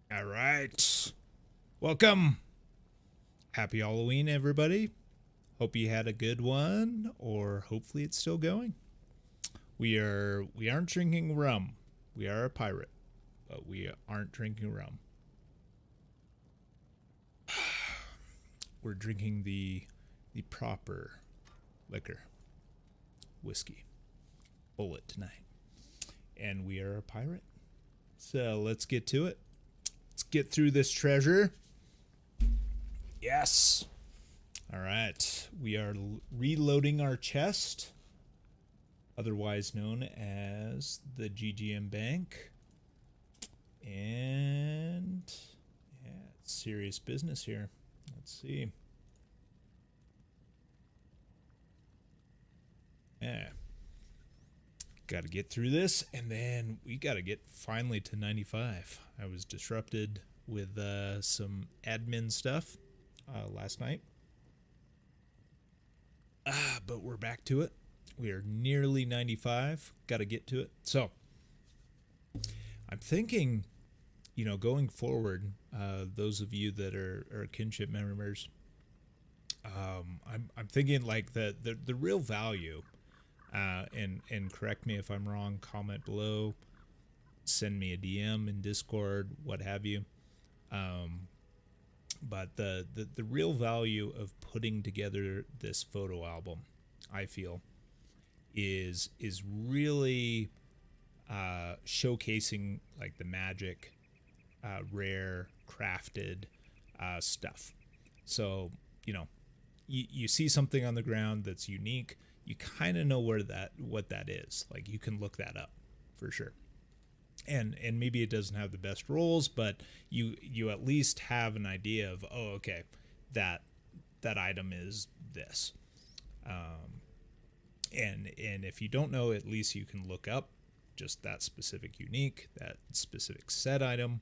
All right. Welcome. Happy Halloween, everybody. Hope you had a good one, or hopefully it's still going. We aren't drinking rum. We are a pirate, but we aren't drinking rum. We're drinking the proper liquor, whiskey, bullet tonight, and we are a pirate. So let's get to it. Let's get through this treasure. Yes. All right. We are reloading our chest, otherwise known as the GGM Bank. And yeah, it's serious business here. Let's see. Yeah. Got to get through this, and then we got to get finally to 95. I was disrupted with some admin stuff last night. But we're back to it. We are nearly 95. Got to get to it. So I'm thinking, going forward, those of you that are kinship members, I'm thinking like the real value. And correct me if I'm wrong, comment below, send me a DM in Discord, what have you. But the real value of putting together this photo album, I feel, is really showcasing like the magic, rare, crafted stuff. So, you see something on the ground that's unique, you kind of know what that is. Like you can look that up for sure. And maybe it doesn't have the best rolls, but you at least have an idea of, oh, okay, that item is this. And if you don't know, at least you can look up just that specific unique, that specific set item.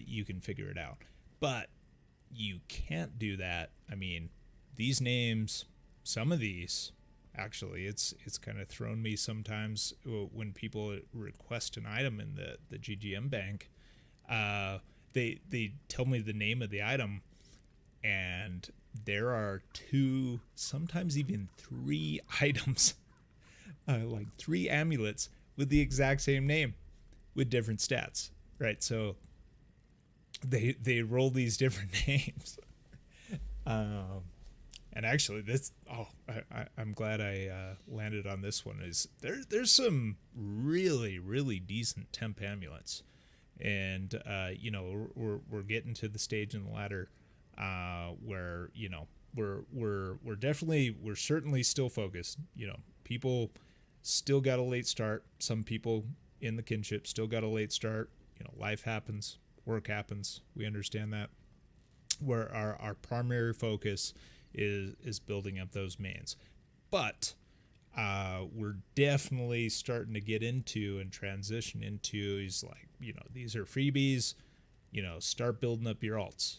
You can figure it out. But you can't do that. I mean, these names, some of these, actually, it's kind of thrown me sometimes when people request an item in the GGM bank. They tell me the name of the item, and there are 2, sometimes even 3 items, like 3 amulets with the exact same name, with different stats, right? So they roll these different names. And actually, I'm glad I landed on this one. Is there's some really decent temp amulets, and we're getting to the stage in the ladder where we're certainly still focused. People still got a late start. Some people in the kinship still got a late start. Life happens, work happens. We understand that. Where our primary focus is building up those mains. But we're definitely starting to get into and transition into is like, these are freebies, start building up your alts.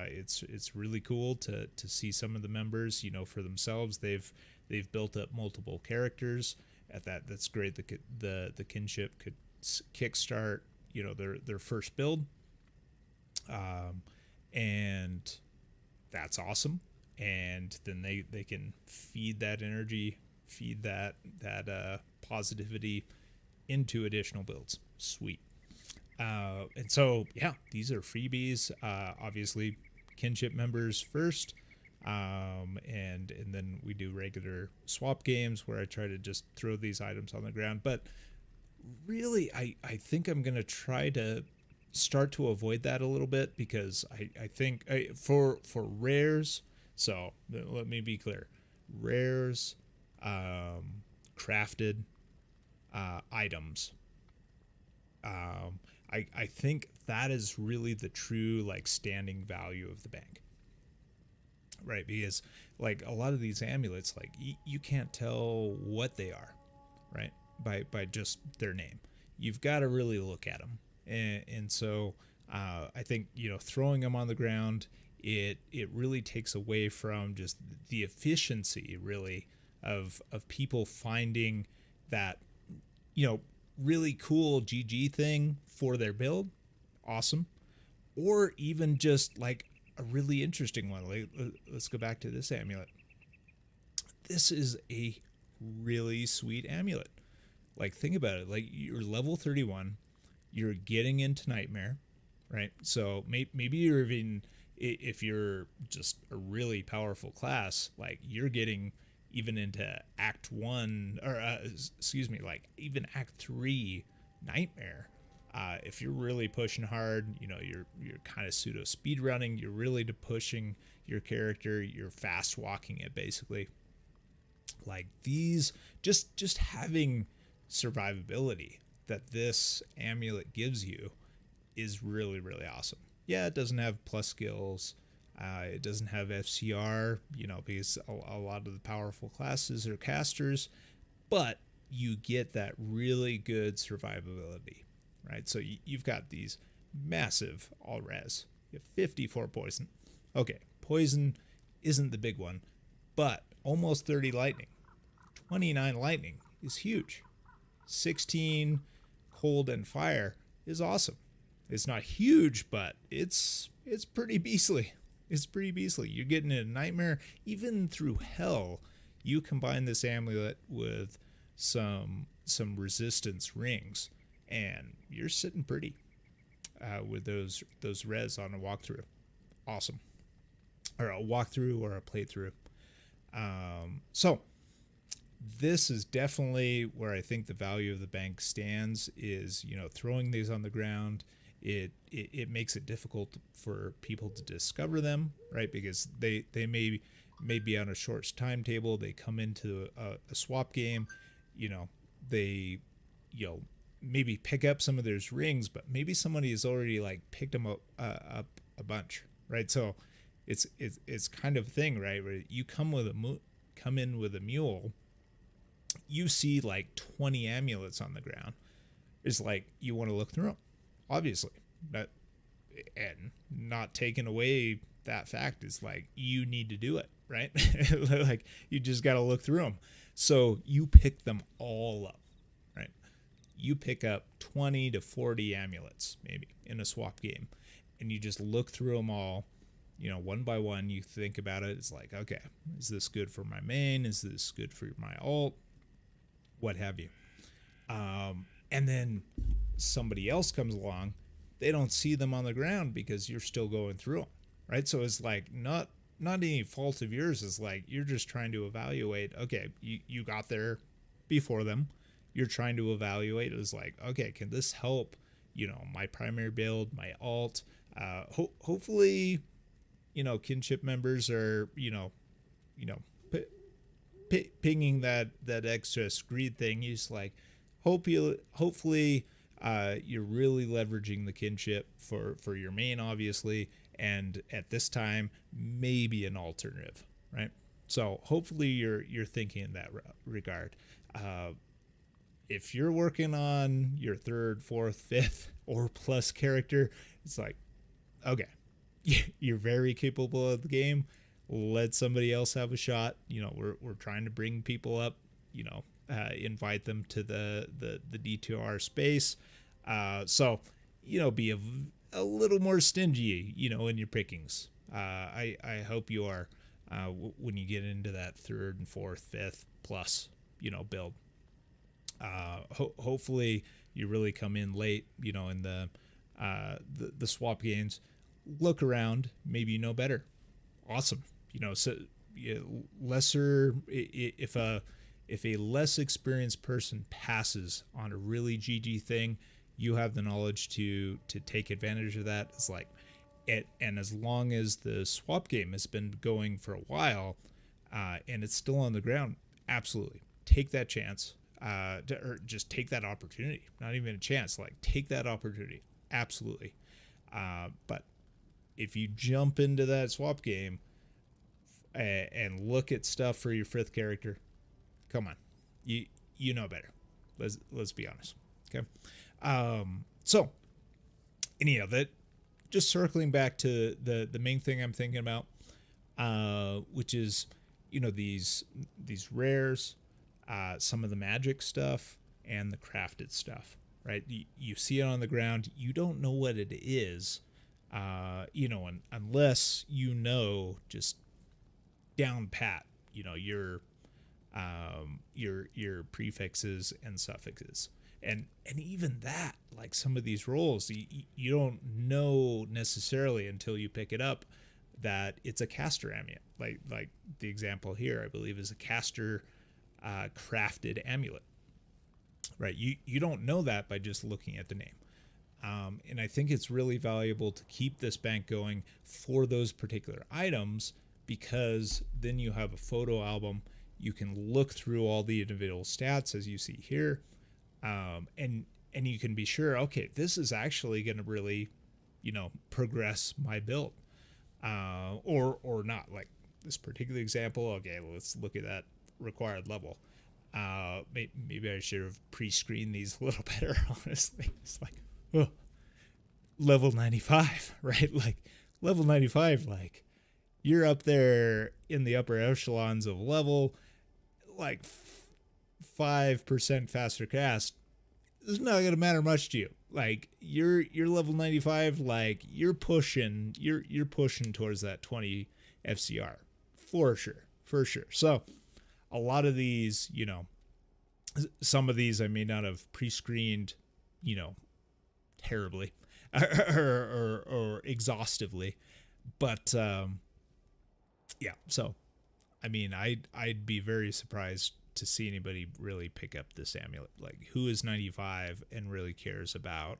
It's really cool to see some of the members, for themselves. They've built up multiple characters at that. That's great. The kinship could kickstart, their first build. And that's awesome. And then they can feed that energy, feed that positivity into additional builds. Sweet. And so, yeah, these are freebies. Obviously, kinship members first, and then we do regular swap games where I try to just throw these items on the ground. But really, I think I'm gonna try to start to avoid that a little bit, because I think for rares. So let me be clear: rares, crafted items. I think that is really the true like standing value of the bank, right? Because like a lot of these amulets, like you can't tell what they are, right? By just their name. You've got to really look at them, and so I think throwing them on the ground, it really takes away from just the efficiency really of people finding that really cool GG thing for their build, awesome, or even just like a really interesting one. Like, let's go back to this amulet. This is a really sweet amulet. Like, think about it. Like, you're level 31, you're getting into Nightmare, right? So maybe you're even, if you're just a really powerful class, like you're getting even into Act 1, or excuse me, like even Act 3 Nightmare. If you're really pushing hard, you're kind of pseudo speed running. You're really pushing your character. You're fast walking it basically. Like these, just having survivability that this amulet gives you is really, really awesome. Yeah, it doesn't have plus skills. It doesn't have FCR, because a lot of the powerful classes are casters, but you get that really good survivability, right? So you've got these massive all res. You have 54 poison. Okay, poison isn't the big one, but almost 30 lightning. 29 lightning is huge. 16 cold and fire is awesome. It's not huge, but it's pretty beastly. It's pretty beastly. You're getting a Nightmare, even through hell. You combine this amulet with some resistance rings, and you're sitting pretty with those res on a walkthrough. Awesome. Or a walkthrough or a playthrough. So this is definitely where I think the value of the bank stands, is throwing these on the ground. It makes it difficult for people to discover them, right? Because they may be on a short timetable. They come into a swap game, they maybe pick up some of those rings, but maybe somebody has already like picked them up a bunch, right? So it's kind of thing, right? Where you come in with a mule, you see like 20 amulets on the ground. It's like you want to look through them, obviously. And not taking away that fact is like you need to do it, right? Like you just got to look through them. So you pick them all up, right? You pick up 20 to 40 amulets maybe in a swap game, and you just look through them all, one by one. You think about it. It's like, okay, is this good for my main? Is this good for my alt? What have you? And then somebody else comes along. They don't see them on the ground because you're still going through them, right? So it's like not any fault of yours. It's like you're just trying to evaluate. Okay, you got there before them. You're trying to evaluate. It's like, okay, can this help? My primary build, my alt. Hopefully, kinship members are pinging that extra screed thing. He's like, hopefully. You're really leveraging the kinship for your main, obviously, and at this time, maybe an alternative, right? So hopefully you're thinking in that regard. If you're working on your third, fourth, fifth, or plus character, it's like, okay, you're very capable of the game. Let somebody else have a shot. We're trying to bring people up. Invite them to the D2R space. So be a little more stingy, in your pickings. I hope you are when you get into that third and fourth, fifth plus, build. Hopefully you really come in late, in the swap games. Look around, maybe you know better. Awesome. So lesser if a less experienced person passes on a really GG thing, you have the knowledge to take advantage of that. It's like it, and as long as the swap game has been going for a while, and it's still on the ground, absolutely take that chance. Or just take that opportunity. Not even a chance. Like, take that opportunity. Absolutely. But if you jump into that swap game and look at stuff for your fifth character, come on, you know better. Let's be honest. Okay. So anyhow, that just circling back to the main thing I'm thinking about, which is these rares. Some of the magic stuff and the crafted stuff, right? You see it on the ground. You don't know what it is, unless just down pat, your prefixes and suffixes. And even that, like some of these roles, you don't know necessarily until you pick it up that it's a caster amulet. Like the example here, I believe, is a caster crafted amulet, right? You don't know that by just looking at the name. And I think it's really valuable to keep this bank going for those particular items, because then you have a photo album. You can look through all the individual stats as you see here, and you can be sure, okay, this is actually going to really, progress my build, or not. Like this particular example, okay, let's look at that required level. Maybe I should have pre-screened these a little better, honestly. It's like, oh, level 95, right? Like level 95, like you're up there in the upper echelons of level, like 5% faster cast. It's not going to matter much to you. Like you're level 95, like you're pushing towards that 20 FCR for sure. So a lot of these, some of these I may not have pre-screened, terribly or exhaustively, but yeah. So, I mean, I'd be very surprised to see anybody really pick up this amulet. Like, who is 95 and really cares about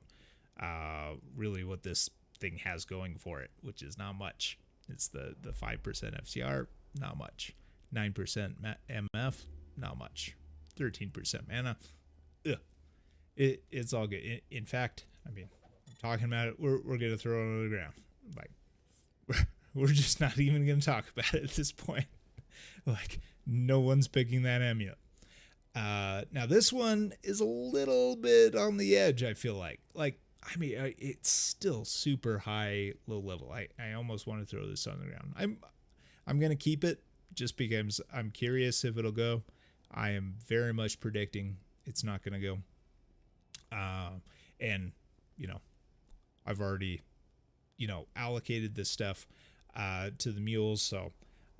really what this thing has going for it, which is not much. It's the 5% FCR, not much. 9% MF, not much. 13% mana, ugh. It's all good. In fact, I mean, I'm talking about it. We're gonna throw it on the ground. Like we're just not even gonna talk about it at this point. Like no one's picking that amulet. Now this one is a little bit on the edge. I feel like I mean, it's still super high, low level. I almost want to throw this on the ground. I'm gonna keep it just because I'm curious if it'll go. I am very much predicting it's not gonna go. And I've already allocated this stuff to the mules, so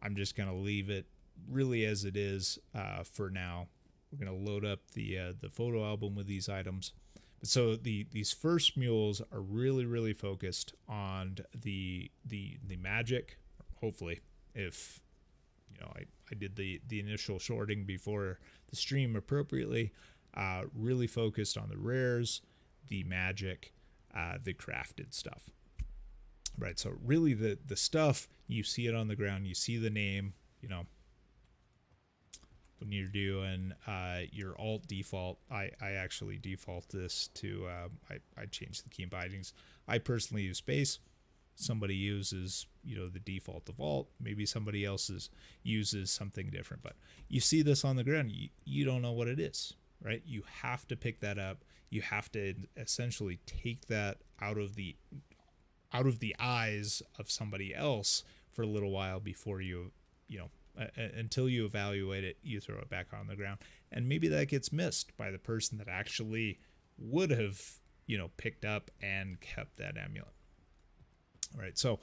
I'm just gonna leave it really as it is for now. We're gonna load up the photo album with these items. So these first mules are really focused on the magic. Hopefully, if I did the initial shorting before the stream appropriately, really focused on the rares, the magic, the crafted stuff. Right, so really the stuff, you see it on the ground, you see the name, when you're doing your alt default. I actually default this to I changed the key bindings. I personally use space. somebody uses, the default default. Maybe somebody uses something different. But you see this on the ground, you don't know what it is, right? You have to pick that up. You have to essentially take that out of the eyes of somebody else for a little while before until you evaluate it, you throw it back on the ground. And maybe that gets missed by the person that actually would have, picked up and kept that amulet. All right. So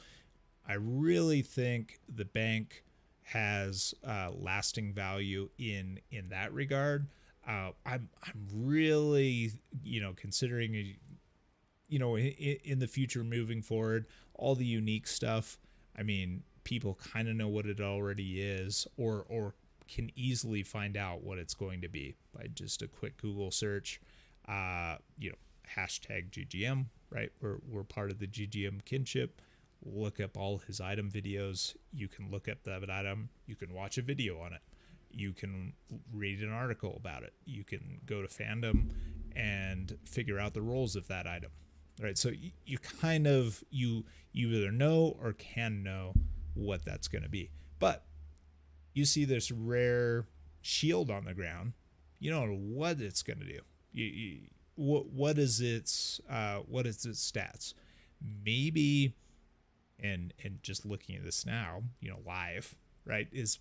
I really think the bank has lasting value in that regard. I'm really, considering, in the future moving forward, all the unique stuff. I mean, people kind of know what it already is, or can easily find out what it's going to be by just a quick Google search. Hashtag GGM, right? We're part of the GGM Kinship. Look up all his item videos. You can look up that item. You can watch a video on it. You can read an article about it. You can go to fandom and figure out the roles of that item. Right, so you kind of you either know or can know what that's going to be. But you see this rare shield on the ground, you don't know what it's going to do. What is its stats? Maybe, and just looking at this now, live, right, is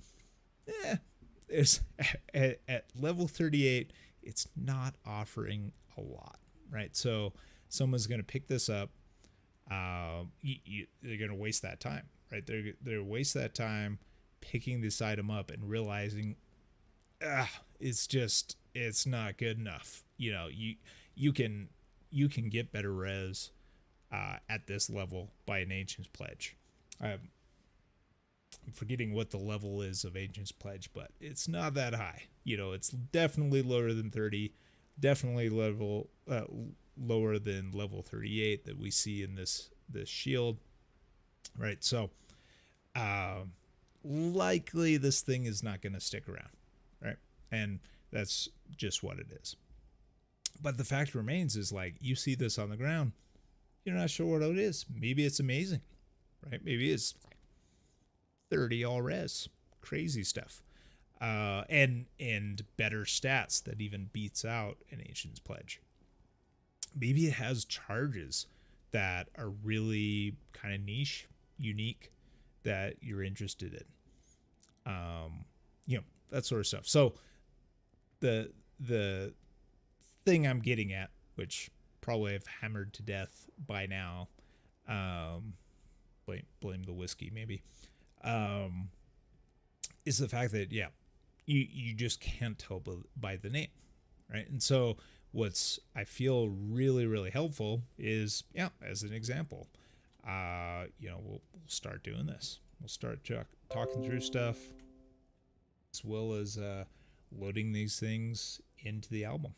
at level 38, it's not offering a lot, right? So someone's going to pick this up. They're going to waste that time, right? They're waste that time picking this item up and realizing, it's not good enough. You can get better res at this level by an Ancient's Pledge. I'm forgetting what the level is of Ancient's Pledge, but it's not that high. It's definitely lower than 30, definitely lower than level 38 that we see in this shield, right? So likely this thing is not going to stick around, right? And that's just what it is. But the fact remains is, like, you see this on the ground, you're not sure what it is. Maybe it's amazing, right? Maybe it's 30 all res, crazy stuff, and better stats that even beats out an Ancient's Pledge. Maybe it has charges that are really kind of niche, unique, that you're interested in. That sort of stuff. So the thing I'm getting at, which probably I've hammered to death by now, blame the whiskey maybe, is the fact that you just can't tell by the name, right? And so what's I feel really, really helpful is, as an example, we'll start doing this. We'll start talking through stuff, as well as loading these things into the album.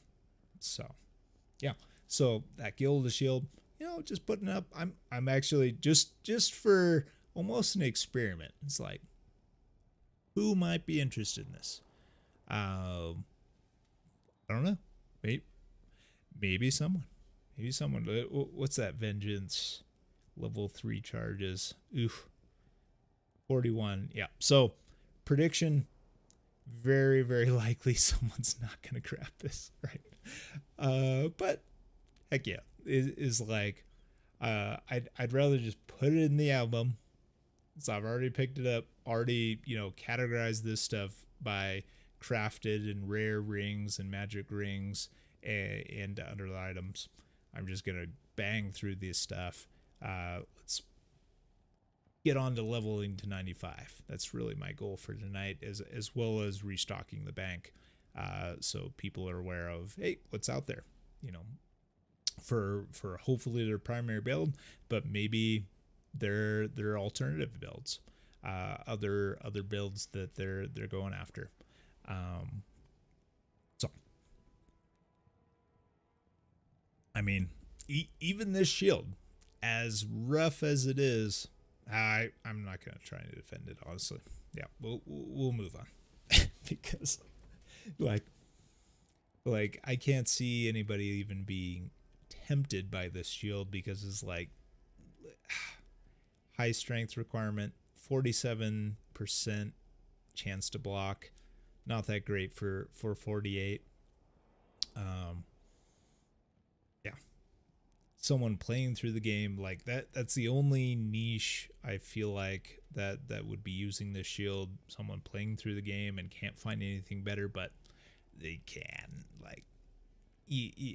So that Guild of Shield, just putting up. I'm actually just for almost an experiment. It's like, who might be interested in this? I don't know. Maybe someone. What's that vengeance? Level 3 charges. Oof. 41. Yeah. So prediction, very, very likely someone's not going to grab this, right? But heck yeah, it is like, I'd rather just put it in the album. So I've already picked it up, already, categorized this stuff by crafted and rare rings and magic rings and under items. I'm just going to bang through this stuff. Let's get on to leveling to 95. That's really my goal for tonight, as well as restocking the bank. So people are aware of, hey, what's out there, for hopefully their primary build, but maybe their alternative builds, other builds that they're going after. So I mean, even this shield, as rough as it is, I'm not going to try to defend it, honestly. Yeah, we'll move on. Because like I can't see anybody even being tempted by this shield, because it's like, high strength requirement, 47% chance to block. Not that great for 48. Yeah. Someone playing through the game like that's the only niche I feel like that would be using this shield. Someone playing through the game and can't find anything better, but they can. Like,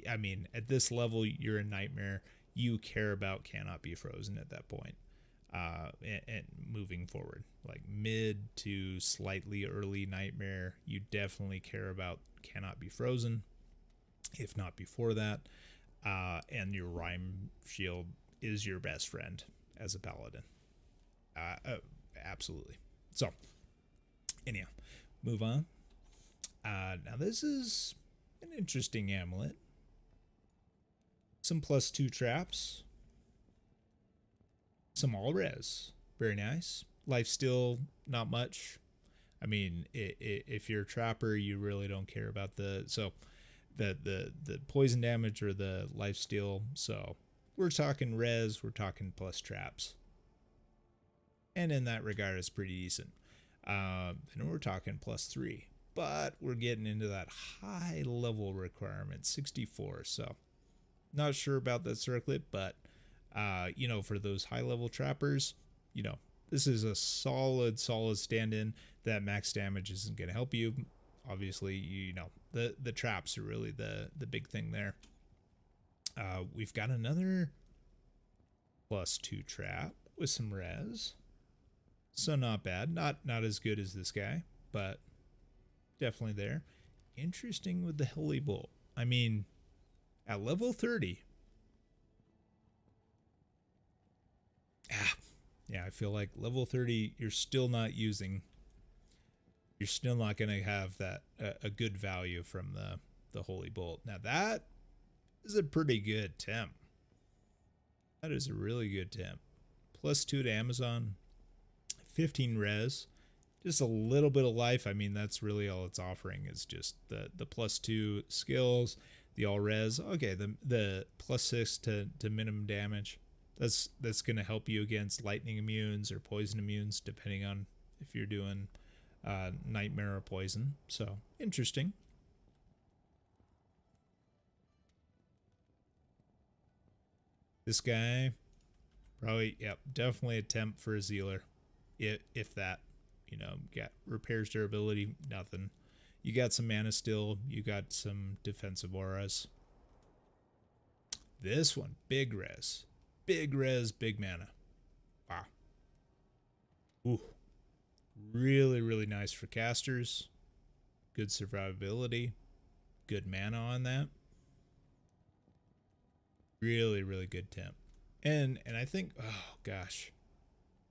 I mean, at this level, you're a nightmare. You care about cannot be frozen at that point. And moving forward, like mid to slightly early nightmare, you definitely care about cannot be frozen, if not before that. And your rhyme shield is your best friend as a paladin. Absolutely. So, anyhow, move on. Now this is an interesting amulet. Some +2 traps. Some all res. Very nice. Life steal, not much. I mean, if you're a trapper, you really don't care about the poison damage or the life steal. So we're talking res, we're talking plus traps. And in that regard, it's pretty decent. Then we're talking +3. But we're getting into that high level requirement, 64. So not sure about that circlet, but you know, for those high level trappers, you know, this is a solid stand-in. That max damage isn't going to help you. Obviously, you know, the traps are really the big thing there. We've got another +2 trap with some res. So not bad. Not as good as this guy, but definitely there. Interesting with the Holy Bolt. I mean, at level 30. Yeah, I feel like level 30, you're still not using. You're still not going to have that a good value from the Holy Bolt. Now that is a pretty good temp. That is a really good temp. +2 to Amazon, 15 res, just a little bit of life. I mean, that's really all it's offering is just the +2 skills, the all res. Okay, the +6 to minimum damage. That's going to help you against lightning immunes or poison immunes, depending on if you're doing nightmare or poison. So interesting. This guy, probably, yep, definitely a temp for a Zealer, if that. You know, got repairs durability, nothing. You got some mana still. You got some defensive auras. This one, big res. Big res, big mana. Wow. Ooh. Really, really nice for casters. Good survivability. Good mana on that. Really, really good temp. And I think, oh gosh.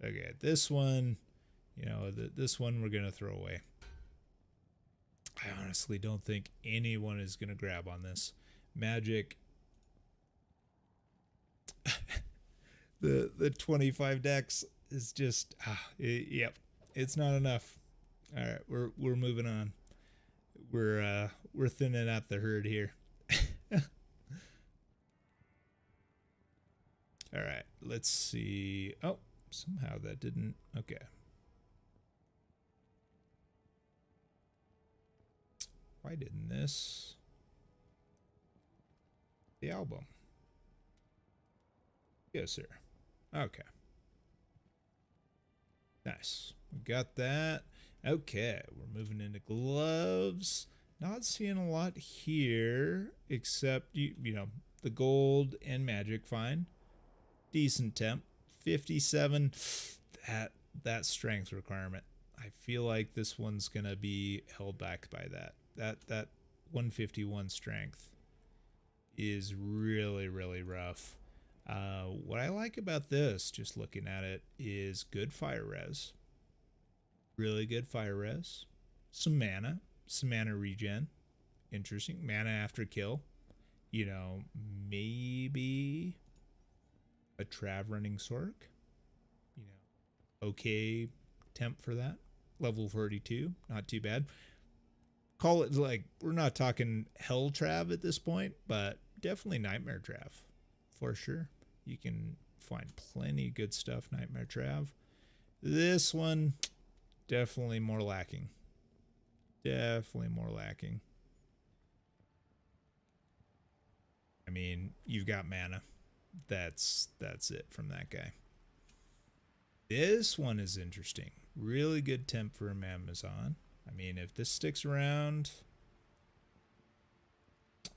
Okay, this one, you know, this one we're going to throw away. I honestly don't think anyone is going to grab on this. Magic. The 25 decks is just yep, it's not enough. All right, we're moving on. We're thinning out the herd here. All right, let's see. Oh, somehow that didn't. Okay. Why didn't this? The album. Yes, sir. Okay. Nice. We got that. Okay, we're moving into gloves. Not seeing a lot here, except you know, the gold and magic fine. Decent temp. 57. That strength requirement. I feel like this one's gonna be held back by that. That 151 strength is really, really rough. What I like about this, just looking at it, is good fire res. Really good fire res. Some mana regen. Interesting. Mana after kill. You know, maybe a Trav running Sork. You know, okay temp for that. Level 42. Not too bad. Call it like, we're not talking Hell Trav at this point, but definitely Nightmare Trav. For sure. You can find plenty of good stuff. Nightmare Trav. This one, definitely more lacking. Definitely more lacking. I mean, you've got mana. That's it from that guy. This one is interesting. Really good temp for Amazon. I mean, if this sticks around,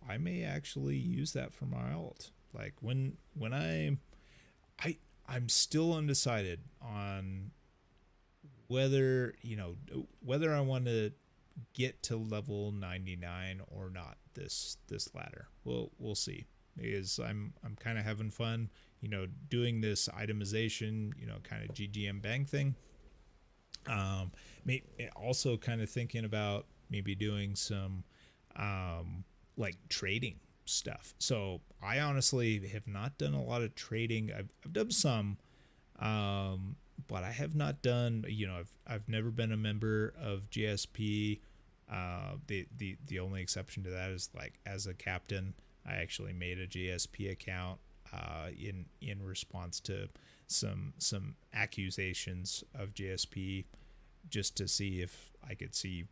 I may actually use that for my alt. Like when I'm still undecided on whether, whether I want to get to level 99 or not this ladder. We'll see. Because I'm kind of having fun, doing this itemization, kind of GGM bang thing. Also kind of thinking about maybe doing some like trading stuff. So I honestly have not done a lot of trading. I've done some, but I have not done. I've never been a member of GSP. The only exception to that is like as a captain, I actually made a GSP account in response to some accusations of GSP, just to see if I could see,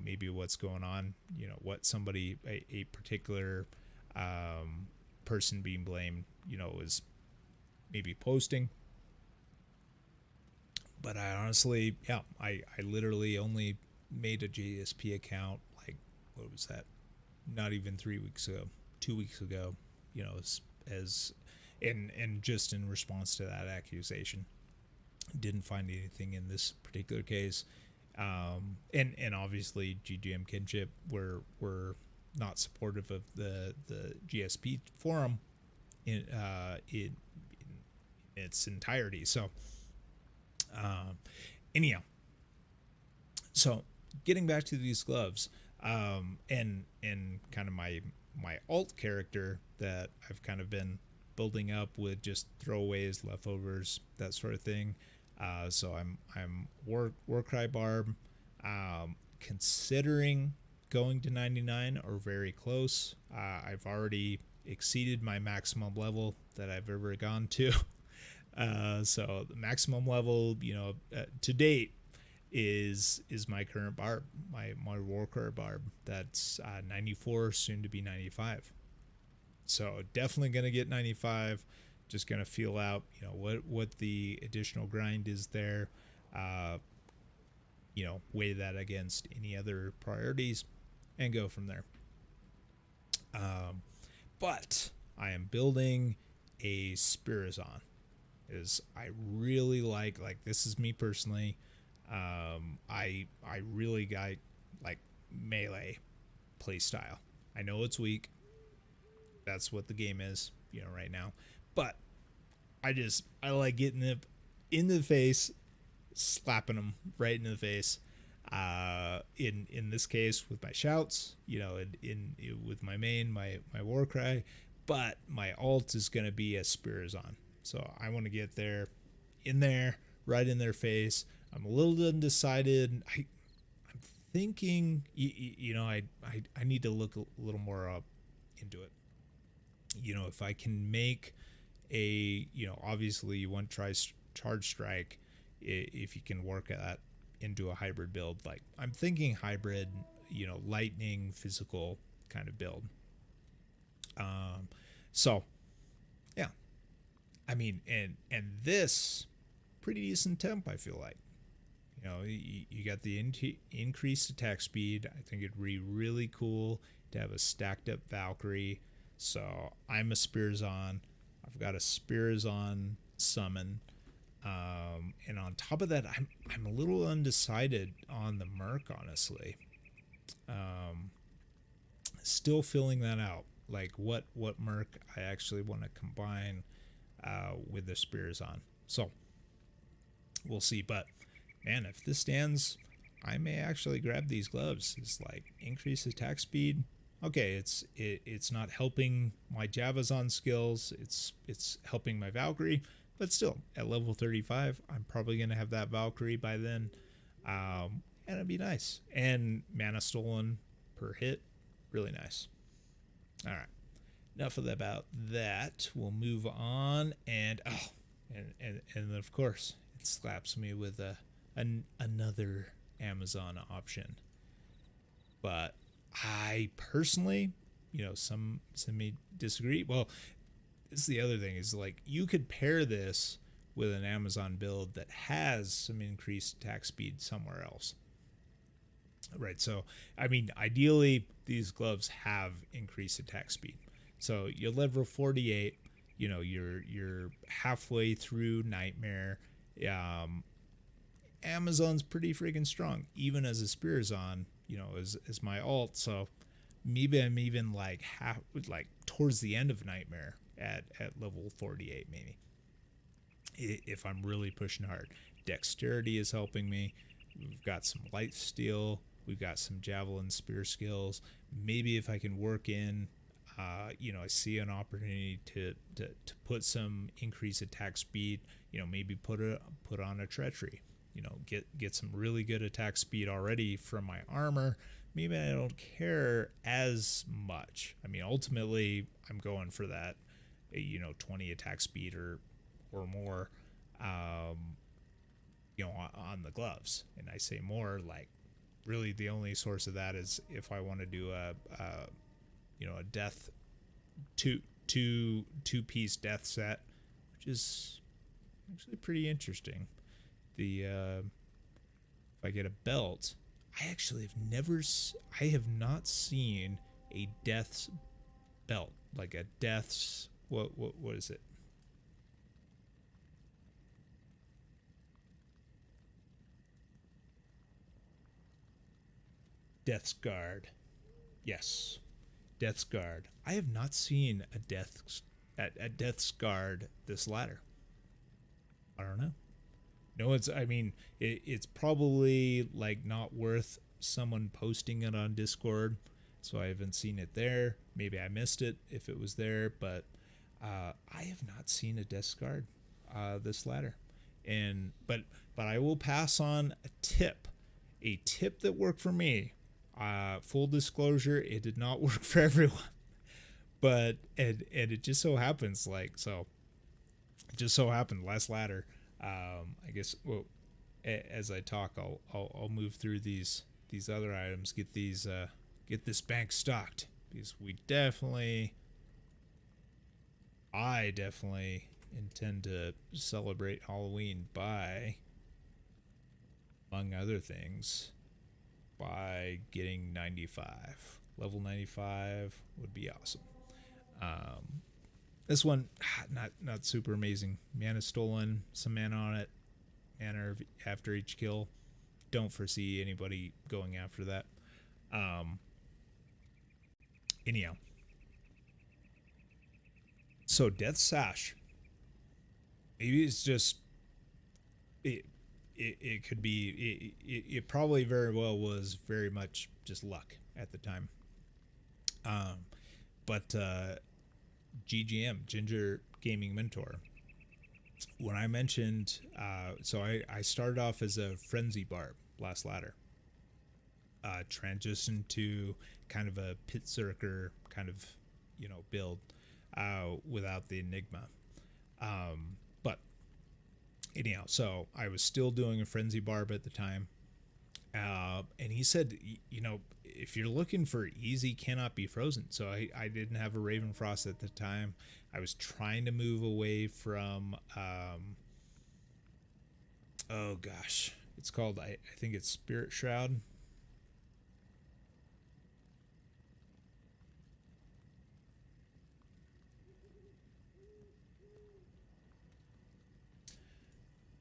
maybe what's going on, what somebody, a particular person being blamed, is maybe posting. But I honestly, I literally only made a GSP account, like, what was that? Not even 3 weeks ago, 2 weeks ago, as and just in response to that accusation. Didn't find anything in this particular case. And obviously GGM Kinship were not supportive of the GSP forum in its entirety. So anyhow, so getting back to these gloves, and kind of my alt character that I've kind of been building up with just throwaways, leftovers, that sort of thing. So I'm Warcry Barb, considering going to 99 or very close. I've already exceeded my maximum level that I've ever gone to. So the maximum level, to date is my current Barb, my Warcry Barb. That's 94, soon to be 95. So definitely gonna get 95. Just gonna feel out, what the additional grind is there. Weigh that against any other priorities, and go from there. But I am building a Spirazon. Is I really like this is me personally. I really got like melee play style. I know it's weak. That's what the game is, right now. But I like getting them into the face, slapping them right into the face. In this case with my shouts, in with my main, my war cry, but my alt is gonna be a Spirazon. So I want to get there, right in their face. I'm a little undecided. I'm thinking, I need to look a little more up into it. If I can make a, obviously you want to try charge strike, if you can work that into a hybrid build. Like I'm thinking hybrid, lightning physical kind of build. So yeah, I mean, and this pretty decent temp, I feel like. You got the increased attack speed. I think it'd be really cool to have a stacked up Valkyrie. So I'm a Spirazon. I've got a Spirazon summon. And on top of that, I'm a little undecided on the Merc, honestly. Still filling that out. Like what Merc I actually want to combine with the Spirazon. So we'll see. But man, if this stands, I may actually grab these gloves. It's like increased attack speed. Okay, it's not helping my Javazon skills. It's helping my Valkyrie, but still at level 35, I'm probably gonna have that Valkyrie by then, and it'd be nice. And mana stolen per hit, really nice. All right, enough about that. We'll move on. And And of course it slaps me with another Amazon option. But I personally, some may disagree. Well, this is the other thing is like you could pair this with an Amazon build that has some increased attack speed somewhere else. Right. So, I mean, ideally, these gloves have increased attack speed. So you're level 48. You're halfway through Nightmare. Um, Amazon's pretty freaking strong, even as a Spearzon. As my alt. So maybe I'm even like towards the end of Nightmare at level 48, maybe if I'm really pushing hard. Dexterity is helping me. We've got some light steel. We've got some javelin spear skills. Maybe if I can work in, I see an opportunity to put some increased attack speed. Maybe put on a treachery. Get some really good attack speed already from my armor. Maybe I don't care as much. I mean, ultimately, I'm going for that, 20 attack speed or more, on the gloves. And I say more, like, really the only source of that is if I want to do a death two-piece death set, which is actually pretty interesting. If I get a belt, I have not seen a death's belt, like a death's, what is it? Death's Guard. Yes. Death's Guard. I have not seen a Death's Guard this ladder. I don't know. No, it's probably like not worth someone posting it on Discord, so I haven't seen it there. Maybe I missed it if it was there, but I have not seen a Death's Guard this ladder. But I will pass on a tip that worked for me. Full disclosure, it did not work for everyone, but and it just so happens last ladder. I guess as I talk, I'll move through these other items, get this bank stocked, because I definitely intend to celebrate Halloween by, among other things, by getting 95. Level 95 would be awesome. This one, not super amazing. Mana stolen, some mana on it, mana after each kill. Don't foresee anybody going after that. Anyhow, so Death Sash. Maybe it's just it could be it probably very well was very much just luck at the time. But GGM, Ginger Gaming Mentor, when I mentioned, so I started off as a Frenzy Barb last ladder, transitioned to kind of a Pit Zerker kind of build without the Enigma. But anyhow, so I was still doing a Frenzy Barb at the time. And he said, if you're looking for easy, cannot be frozen. So I didn't have a Ravenfrost at the time. I was trying to move away from, oh gosh, it's called, I think it's Spirit Shroud.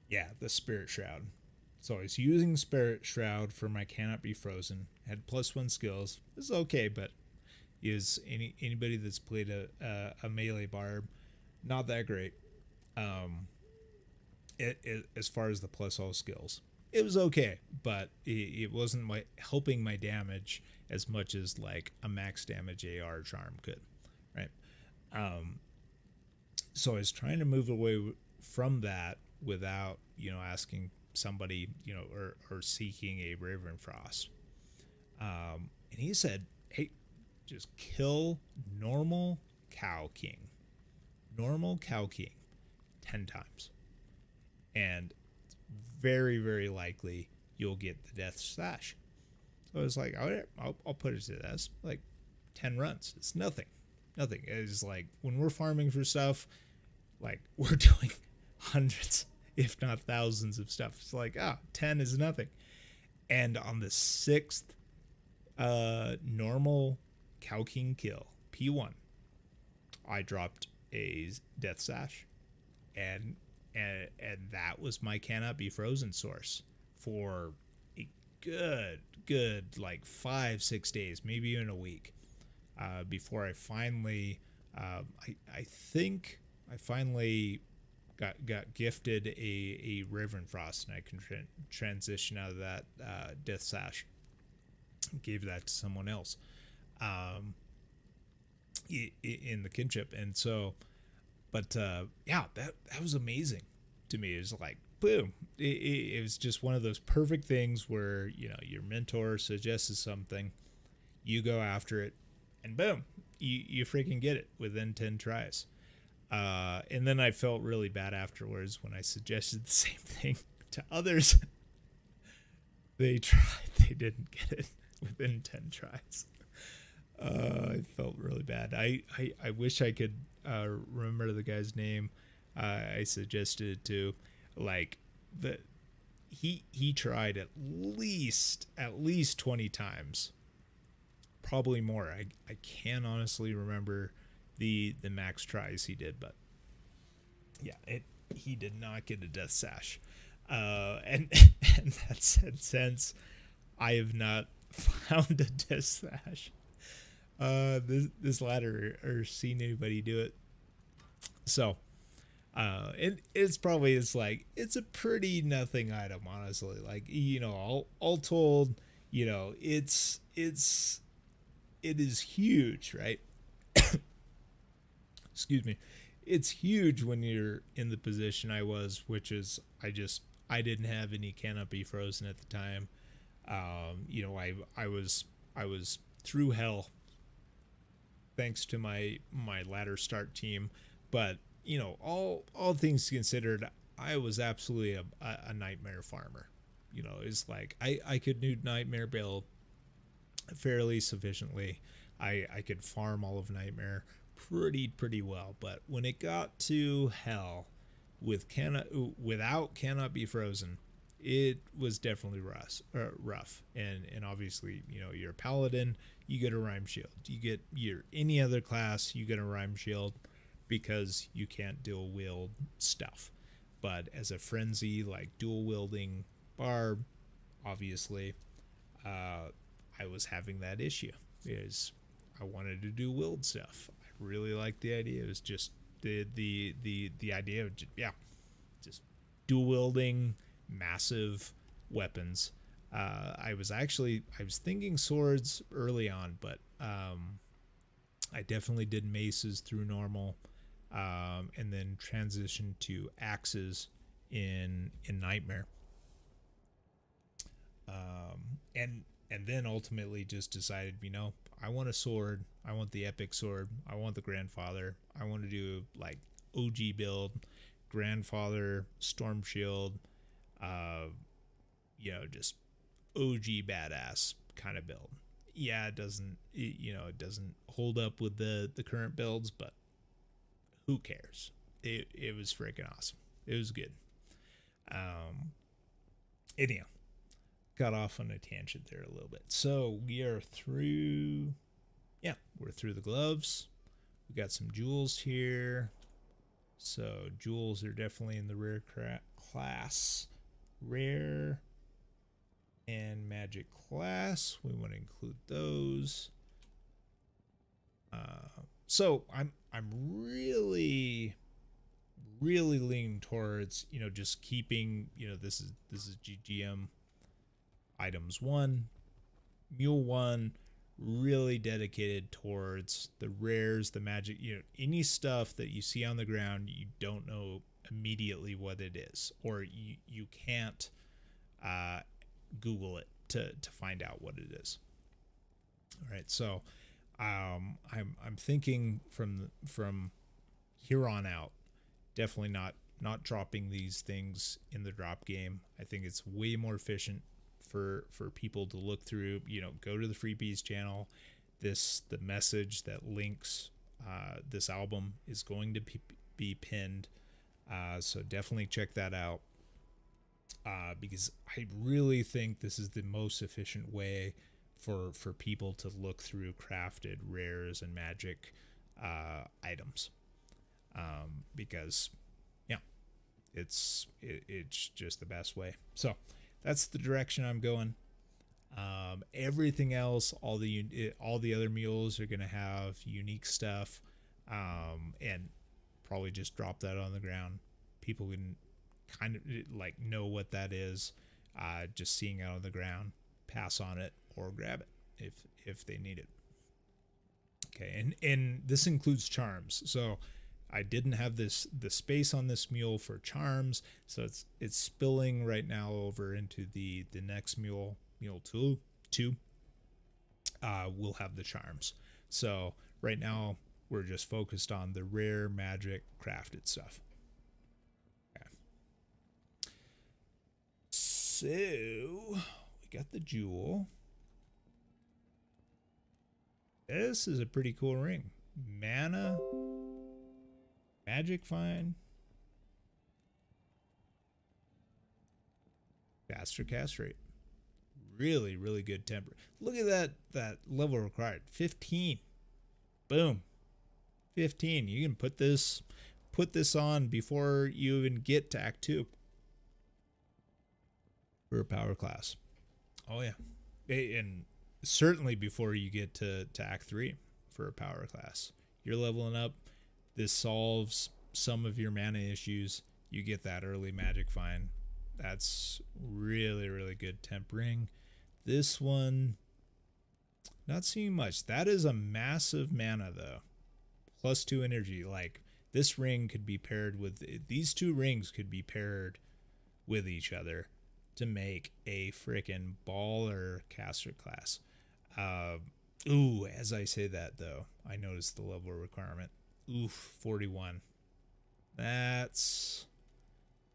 Yeah, the Spirit Shroud. So I was using Spirit Shroud for my cannot be frozen. Had +1 skills. This is okay, but is anybody that's played a melee barb, not that great. As far as the plus all skills, it was okay, but it wasn't helping my damage as much as like a max damage AR charm could, right? So I was trying to move away from that without asking somebody or seeking a Ravenfrost. And he said, hey, just kill normal Cow King 10 times. and very, very likely you'll get the death slash. So I was like, all right, I'll put it to this. Like 10 runs. It's nothing. Nothing. It's like when we're farming for stuff, like we're doing hundreds, if not thousands of stuff. It's like, 10 is nothing. And on the sixth normal Cow King kill, P1, I dropped a death sash, and that was my cannot be frozen source for a good like 5-6 days, maybe even a week, before I finally I think I finally got gifted a Reverend Frost, and I can transition out of that death sash. Gave that to someone else in the kinship, and so, but yeah, that was amazing to me. It was like boom, it was just one of those perfect things where, you know, your mentor suggests something, you go after it, and boom, you freaking get it within 10 tries. And then I felt really bad afterwards when I suggested the same thing to others. They tried, they didn't get it within 10 tries. I felt really bad. I wish I could remember the guy's name. I suggested it to. Like, he tried at least 20 times, probably more. I can't honestly remember the max tries he did, but yeah, he did not get a death sash. And that said, since I have not found a death sash this ladder or seen anybody do it. So it's like, it's a pretty nothing item, honestly. Like, you know, all told, you know, it is huge, right? Excuse me. It's huge when you're in the position I was, which is I didn't have any cannot be frozen at the time. You know, I was through hell thanks to my ladder start team, but you know, all things considered, I was absolutely a nightmare farmer. You know, it's like I could do nightmare build fairly sufficiently. I could farm all of nightmare pretty well, but when it got to hell without cannot be frozen, it was definitely rough. And obviously, you know, you're a paladin, you get a rhyme shield. You get your any other class, you get a rhyme shield because you can't dual wield stuff. But as a frenzy, like dual wielding barb, obviously, I was having that issue is I wanted to do wield stuff. I really liked the idea. It was just the idea of just dual wielding massive weapons. I was thinking swords early on, but I definitely did maces through normal, and then transitioned to axes in nightmare, and then ultimately just decided, you know, I want a sword. I want the epic sword. I want the grandfather. I want to do like OG build, grandfather, storm shield, you know, just OG badass kind of build. Yeah, it doesn't hold up with the current builds, but who cares? It was freaking awesome. It was good. Anyhow, got off on a tangent there a little bit. So we are through. Yeah, we're through the gloves. We got some jewels here. So jewels are definitely in the rare class. Rare and magic class. We want to include those. So I'm really leaning towards, you know, just keeping, you know, this is GGM items 1, mule 1, really dedicated towards the rares, the magic, you know, any stuff that you see on the ground you don't know immediately what it is, or you can't Google it to find out what it is. All right, so I'm thinking from here on out, definitely not not dropping these things in the drop game. I think it's way more efficient for people to look through. You know, go to the Freebies channel. The message that links this album is going to be pinned, so definitely check that out, because I really think this is the most efficient way for people to look through crafted rares and magic items, because yeah, it's just the best way. So that's the direction I'm going. Everything else, all the other mules are gonna have unique stuff, and probably just drop that on the ground. People can kind of like know what that is, just seeing it on the ground, pass on it or grab it if they need it. Okay, and this includes charms. So I didn't have the space on this mule for charms, so it's spilling right now over into the next mule. Mule 2 will have the charms. So right now we're just focused on the rare magic crafted stuff. Okay. So we got the jewel. This is a pretty cool ring. Mana, magic find, faster cast rate. Really, really good temper. Look at that level required. 15. Boom. 15. You can put this on before you even get to Act 2 for a power class. Oh yeah. And certainly before you get to Act 3 for a power class. You're leveling up. This solves some of your mana issues. You get that early magic find. That's really, really good temp ring. This one, not seeing much. That is a massive mana though. +2 energy. Like this ring could be paired with, these two rings could be paired with each other to make a freaking baller caster class. Ooh, as I say that though, I noticed the level requirement. Oof, 41. That's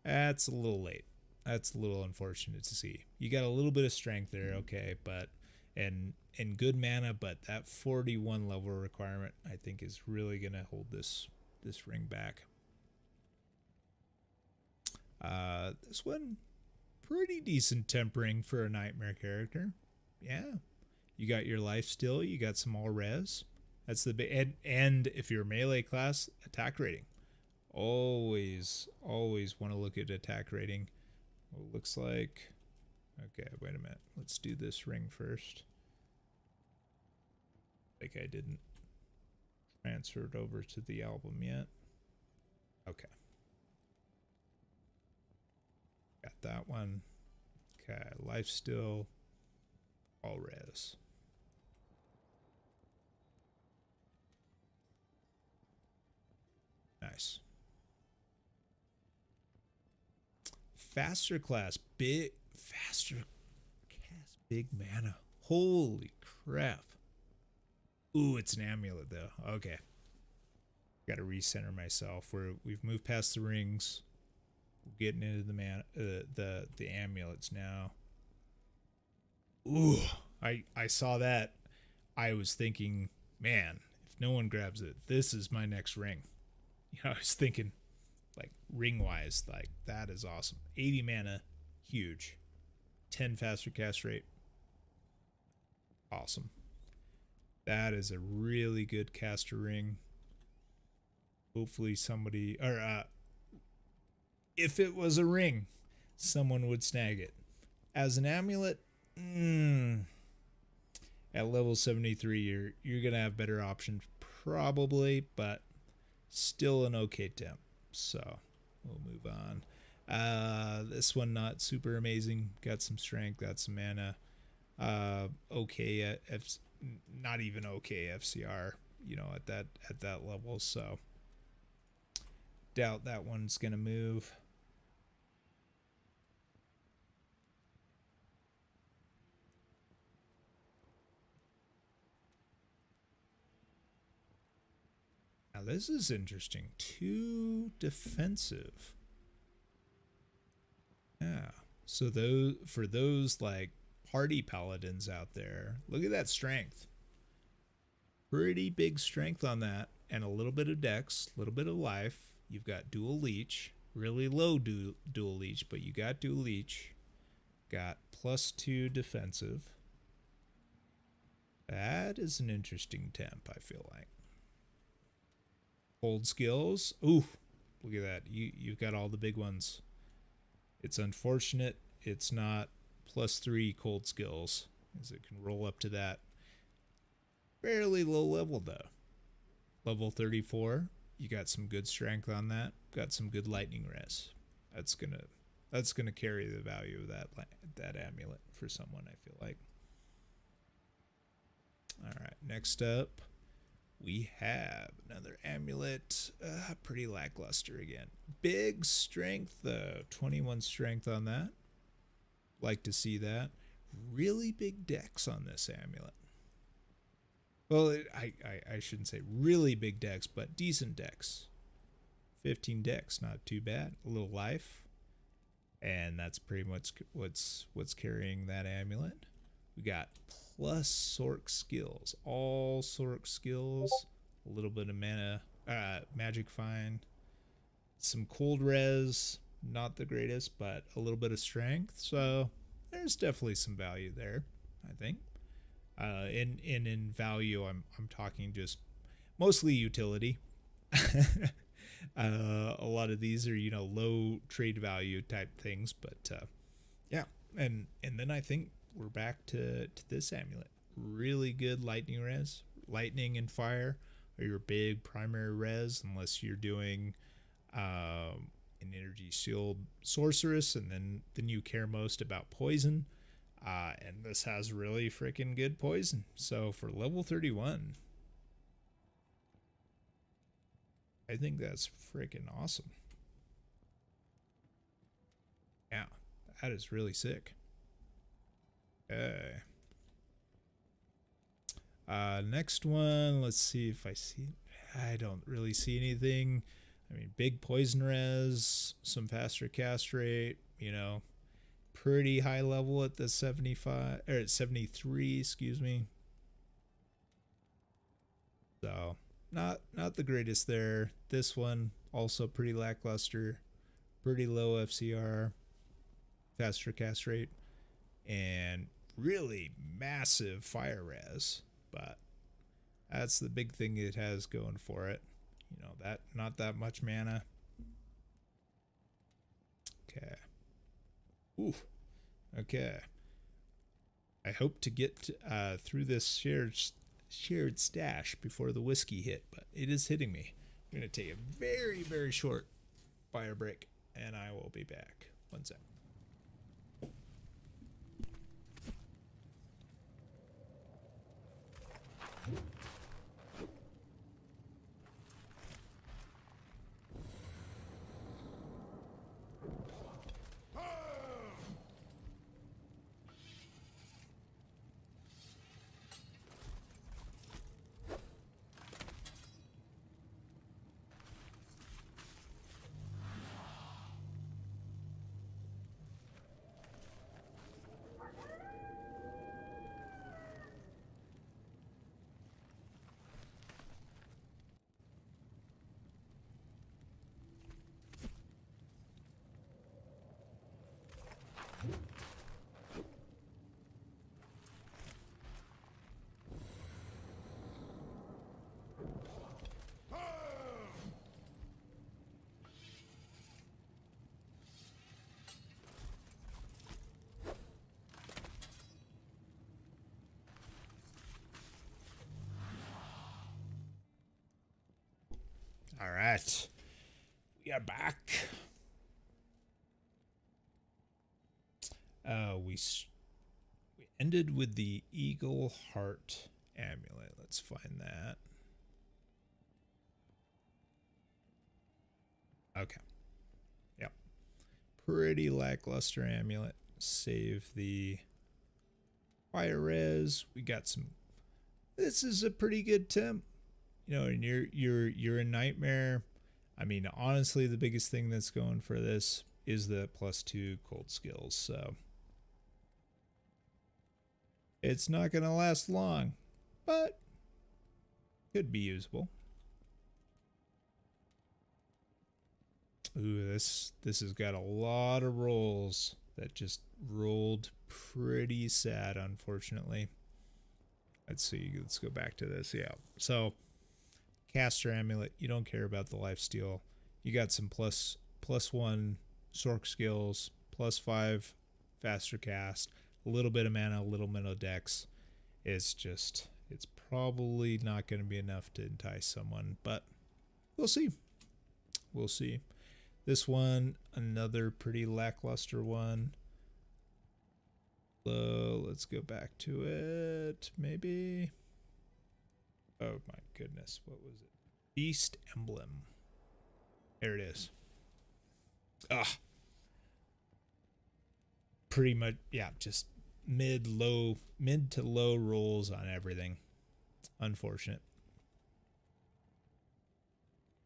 a little late. That's a little unfortunate to see. You got a little bit of strength there, okay, but and good mana, but that 41 level requirement I think is really gonna hold this ring back. This one, pretty decent tempering for a nightmare character. Yeah, you got your life still. You got some all res. That's the and if you're melee class, attack rating. Always want to look at attack rating. Well, looks like, okay, wait a minute. Let's do this ring first. Like I didn't transfer it over to the album yet. Okay. Got that one. Okay, life still, all res. Nice. Faster class, faster cast, big mana. Holy crap. Ooh, it's an amulet though. Okay. Got to recenter myself. We've moved past the rings. We're getting into the amulets now. Ooh, I saw that. I was thinking, man, if no one grabs it, this is my next ring. You know, I was thinking, like, ring-wise, like, that is awesome. 80 mana, huge. 10 faster cast rate. Awesome. That is a really good caster ring. Hopefully somebody, or if it was a ring, someone would snag it. As an amulet, at level 73, you're gonna have better options probably, but still an okay temp. So we'll move on. This one not super amazing. Got some strength, got some mana. Okay, not even okay FCR, you know, at that level. So doubt that one's gonna move. Now this is interesting. 2 defensive. Yeah. So those, for those like party paladins out there, look at that strength. Pretty big strength on that, and a little bit of dex, a little bit of life. You've got dual leech, really low dual leech, but you got dual leech. Got +2 defensive. That is an interesting temp, I feel like. Cold skills. Ooh, look at that. You've got all the big ones. It's unfortunate it's not +3 cold skills, as it can roll up to that. Fairly low level though. Level 34. You got some good strength on that. Got some good lightning res. That's gonna carry the value of that amulet for someone, I feel like. All right, next up we have another amulet. Pretty lackluster again. Big strength though, 21 strength on that. Like to see that. Really big dex on this amulet. Well, I shouldn't say really big dex, but decent dex. 15 dex, not too bad. A little life, and that's pretty much what's carrying that amulet. We got plus Sork skills, all Sork skills, a little bit of mana, magic find, some cold res, not the greatest, but a little bit of strength. So there's definitely some value there, I think. In value, I'm talking just mostly utility. A lot of these are, low trade value type things, but yeah. And then I think we're back to this amulet. Really good lightning res. Lightning and fire are your big primary res, unless you're doing an energy shield sorceress, and then you care most about poison. And this has really freaking good poison. So for level 31, I think that's freaking awesome. Yeah, that is really sick. Okay. Next one, let's see if I see. I don't really see anything. I mean, big poison res, some faster cast rate, pretty high level at the 75 or at 73, excuse me. So not the greatest there. This one also pretty lackluster, pretty low FCR, faster cast rate, and really massive fire res. But that's the big thing it has going for it. That not that much mana. Okay. Ooh. Okay. I hope to get through this shared stash before the whiskey hit, but it is hitting me. I'm going to take a very, very short fire break, and I will be back. One sec. All right, we are back. We ended with the Eagle Heart amulet. Let's find that. Okay. Yep. Pretty lackluster amulet. Save the fire res. We got some. This is a pretty good temp. And you're a nightmare. I mean, honestly, the biggest thing that's going for this is the +2 cold skills. So it's not going to last long, but could be usable. Ooh, this has got a lot of rolls that just rolled pretty sad, unfortunately. Let's see. Let's go back to this. Yeah. So caster amulet. You don't care about the lifesteal. You got some +1 sork skills, +5 faster cast, a little bit of mana, a little bit of dex. It's probably not going to be enough to entice someone, but we'll see. We'll see. This one, another pretty lackluster one. Let's go back to it, maybe. Oh my goodness, what was it? Beast Emblem. There it is. Ah, pretty much, yeah, just mid to low rolls on everything. Unfortunate.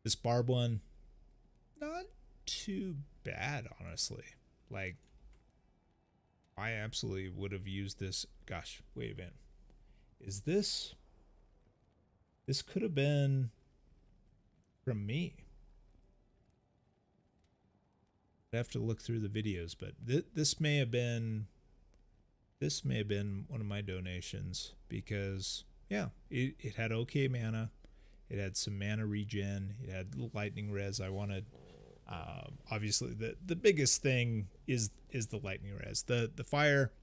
This barb one, not too bad, honestly. Like, I absolutely would have used this. Gosh, wait a minute. Is this could have been from me. I'd have to look through the videos, but this may have been one of my donations, because yeah, it had okay mana, it had some mana regen, it had lightning res I wanted. Obviously the biggest thing is the lightning res. The fire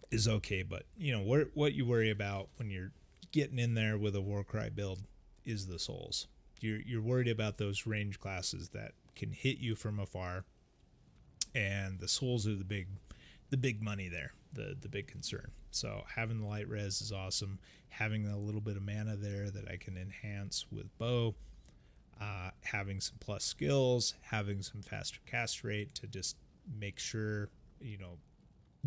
is okay, but you know what you worry about when you're getting in there with a Warcry build is the souls. You're worried about those range classes that can hit you from afar, and the souls are the big money there, the big concern. So having the light res is awesome. Having a little bit of mana there that I can enhance with bow, having some plus skills, having some faster cast rate to just make sure,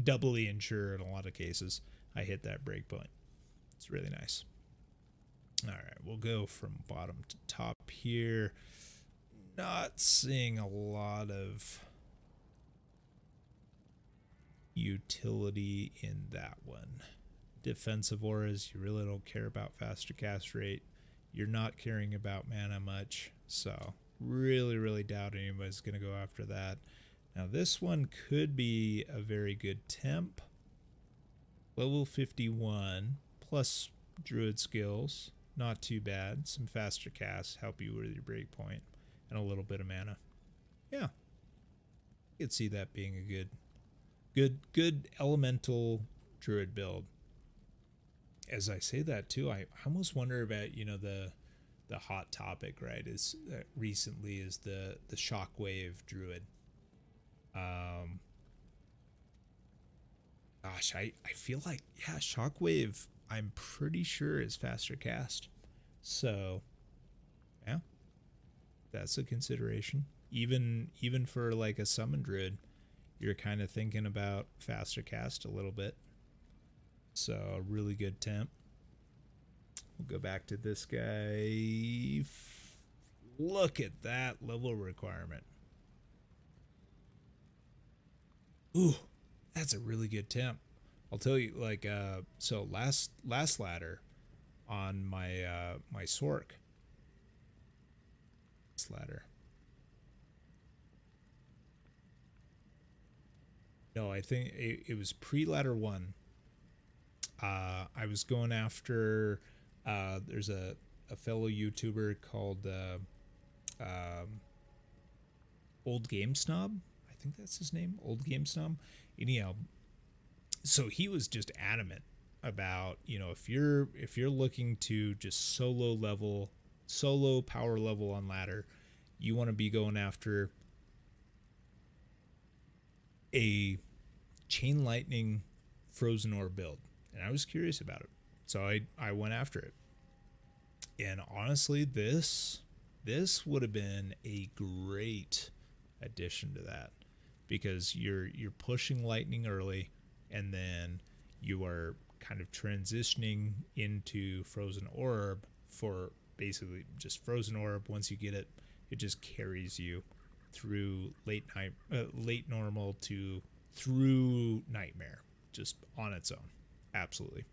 doubly ensure in a lot of cases I hit that break point. It's really nice. All right, we'll go from bottom to top here. Not seeing a lot of utility in that one. Defensive auras, you really don't care about faster cast rate. You're not caring about mana much, so really doubt anybody's going to go after that. Now this one could be a very good temp. Level 51 plus druid skills, not too bad. Some faster casts help you with your breakpoint, and a little bit of mana. Yeah, I could see that being a good elemental druid build. As I say that too, I almost wonder about the hot topic, right? Is recently is the shockwave druid. Gosh, I feel like, yeah, shockwave I'm pretty sure is faster cast. So yeah, that's a consideration. Even for like a summon druid, you're kind of thinking about faster cast a little bit. So a really good temp. We'll go back to this guy. Look at that level requirement. Ooh, that's a really good temp. I'll tell you, like, so last ladder on my my Sork. This ladder. No, I think it was pre-ladder 1. I was going after, there's a fellow YouTuber called Old Game Snob. I think that's his name, Old Game Snob. Anyhow, so he was just adamant about, if you're looking to just solo power level on ladder, you want to be going after a chain lightning frozen orb build. And I was curious about it, so I went after it. And honestly, this would have been a great addition to that, because you're pushing lightning early, and then you are kind of transitioning into frozen orb for basically just frozen orb. Once you get it, it just carries you through late normal to through nightmare, just on its own. Absolutely.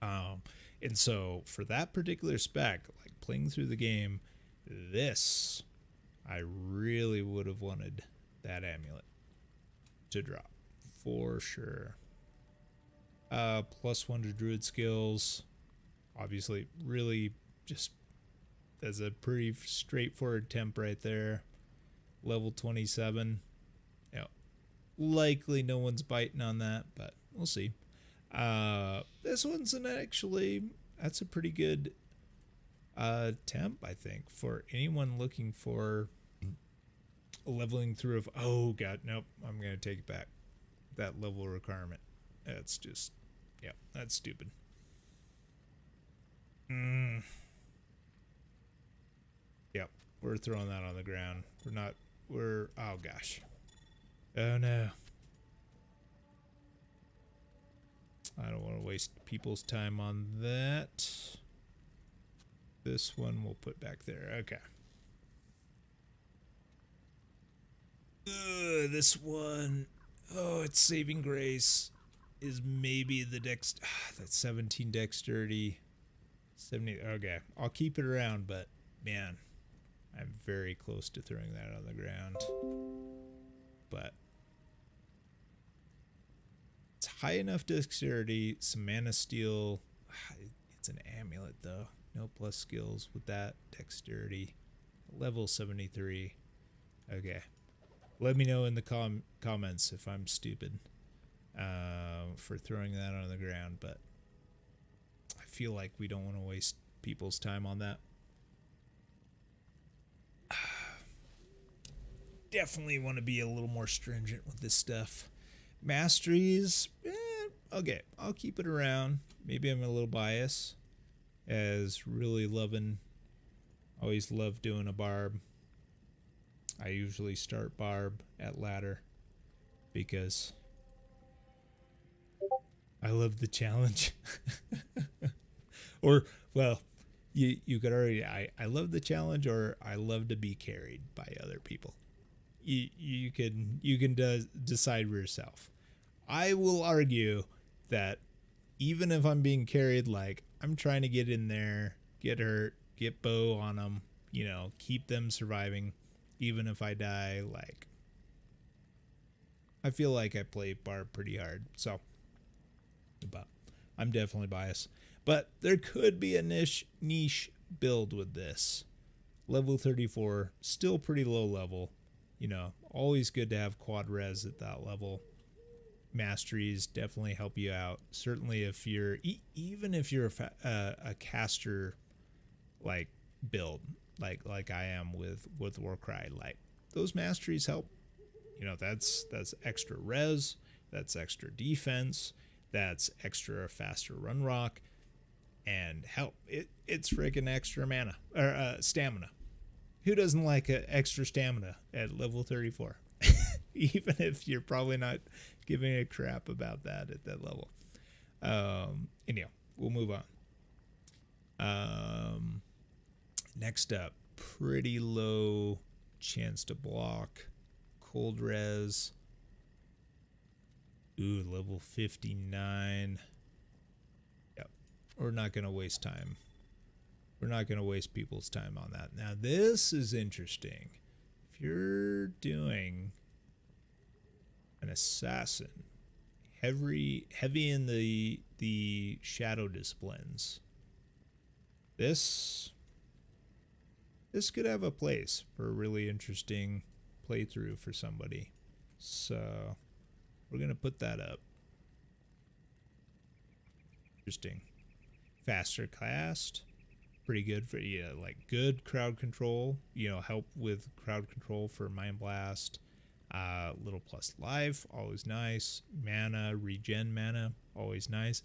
And so for that particular spec, like playing through the game, this I really would have wanted that amulet to drop for sure. +1 to druid skills, obviously, really just as a pretty straightforward temp right there. Level 27. Yeah, likely no one's biting on that, but we'll see. This one's that's a pretty good temp, I think, for anyone looking for leveling through of, oh god, nope, I'm gonna take it back. That level requirement, that's just, yeah, that's stupid. Yep, we're throwing that on the ground. Oh gosh, oh no, I don't want to waste people's time on that. This one we'll put back there. Okay. This one, oh, its saving grace is maybe the that's 17 dexterity, 70. Okay, I'll keep it around, but man, I'm very close to throwing that on the ground. But it's high enough dexterity, some mana steel. It's an amulet though. No plus skills with that dexterity. Level 73. Okay. Let me know in the comments if I'm stupid for throwing that on the ground, but I feel like we don't want to waste people's time on that. Definitely want to be a little more stringent with this stuff. Masteries, okay, I'll keep it around. Maybe I'm a little biased, as really always love doing a barb. I usually start barb at ladder because I love the challenge. Or, well, you could already, I love the challenge, or I love to be carried by other people. You can decide for yourself. I will argue that even if I'm being carried, like I'm trying to get in there, get hurt, get bow on them, keep them surviving, even if I die, like I feel like I play barb pretty hard. So, but I'm definitely biased. But there could be a niche build with this. Level 34, still pretty low level. Always good to have quad res at that level. Masteries definitely help you out. Certainly if you're, even if you're a caster like build, like I am with Warcry, like those masteries help. That's extra res, that's extra defense, that's extra faster run rock, and help. It's freaking extra mana or stamina. Who doesn't like extra stamina at level 34? Even if you're probably not giving a crap about that at that level. Anyhow, we'll move on. Next up, pretty low chance to block. Cold res. Ooh, level 59. Yep. We're not going to waste time. We're not going to waste people's time on that. Now, this is interesting. If you're doing an assassin, heavy in the shadow disciplines, this could have a place for a really interesting playthrough for somebody. So we're going to put that up. Interesting. Faster cast. Pretty good for like good crowd control, help with crowd control for Mind Blast. Little plus life, always nice. Mana, regen mana, always nice.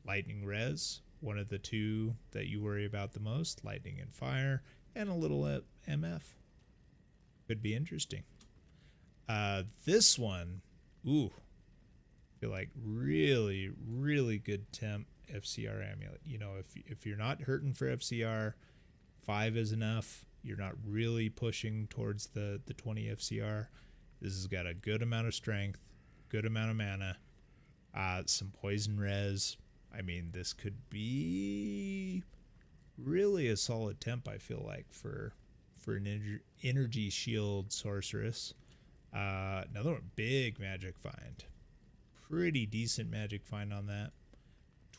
Lightning res, one of the two that you worry about the most, lightning and fire, and a little MF. Could be interesting. This one, ooh, I feel like really, really good temp FCR amulet. If you're not hurting for FCR, 5 is enough. You're not really pushing towards the 20 FCR. This has got a good amount of strength, good amount of mana, some poison res. I mean, this could be really a solid temp, I feel like, for an energy shield sorceress. Another one, big magic find. Pretty decent magic find on that.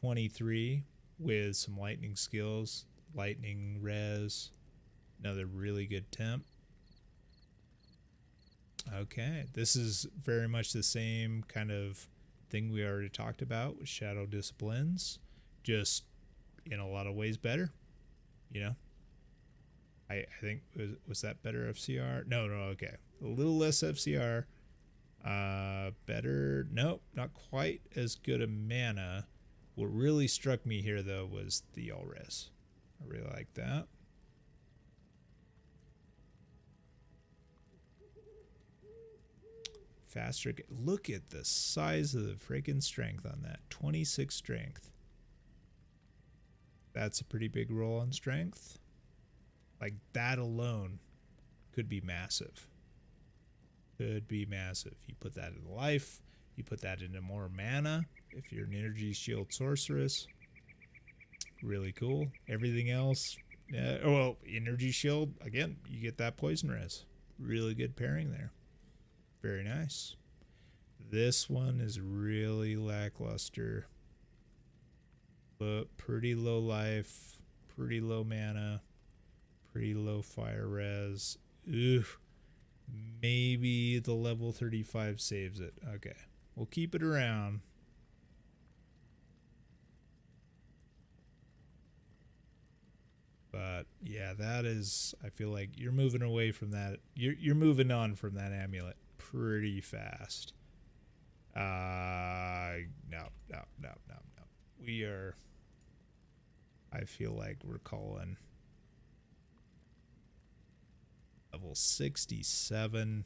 23 with some lightning skills, lightning res. Another really good temp. Okay, this is very much the same kind of thing we already talked about with Shadow Disciplines, just in a lot of ways better, you know. I think was that better FCR? No, okay, a little less FCR, better. Nope, not quite as good a mana. What really struck me here though was the all res. I really like that. Faster. Look at the size of the freaking strength on that. 26 strength. That's a pretty big roll on strength. Like that alone could be massive. Could be massive. You put that in life. You put that into more mana. If you're an energy shield sorceress. Really cool. Everything else. Well, energy shield. Again, you get that poison res. Really good pairing there. Very nice. This one is really lackluster, but pretty low life, pretty low mana, pretty low fire res. Ooh, maybe the level 35 saves it. Okay, we'll keep it around. But yeah, that is, I feel like you're moving away from that. You're moving on from that amulet pretty fast. No. We are, I feel like we're calling level 67.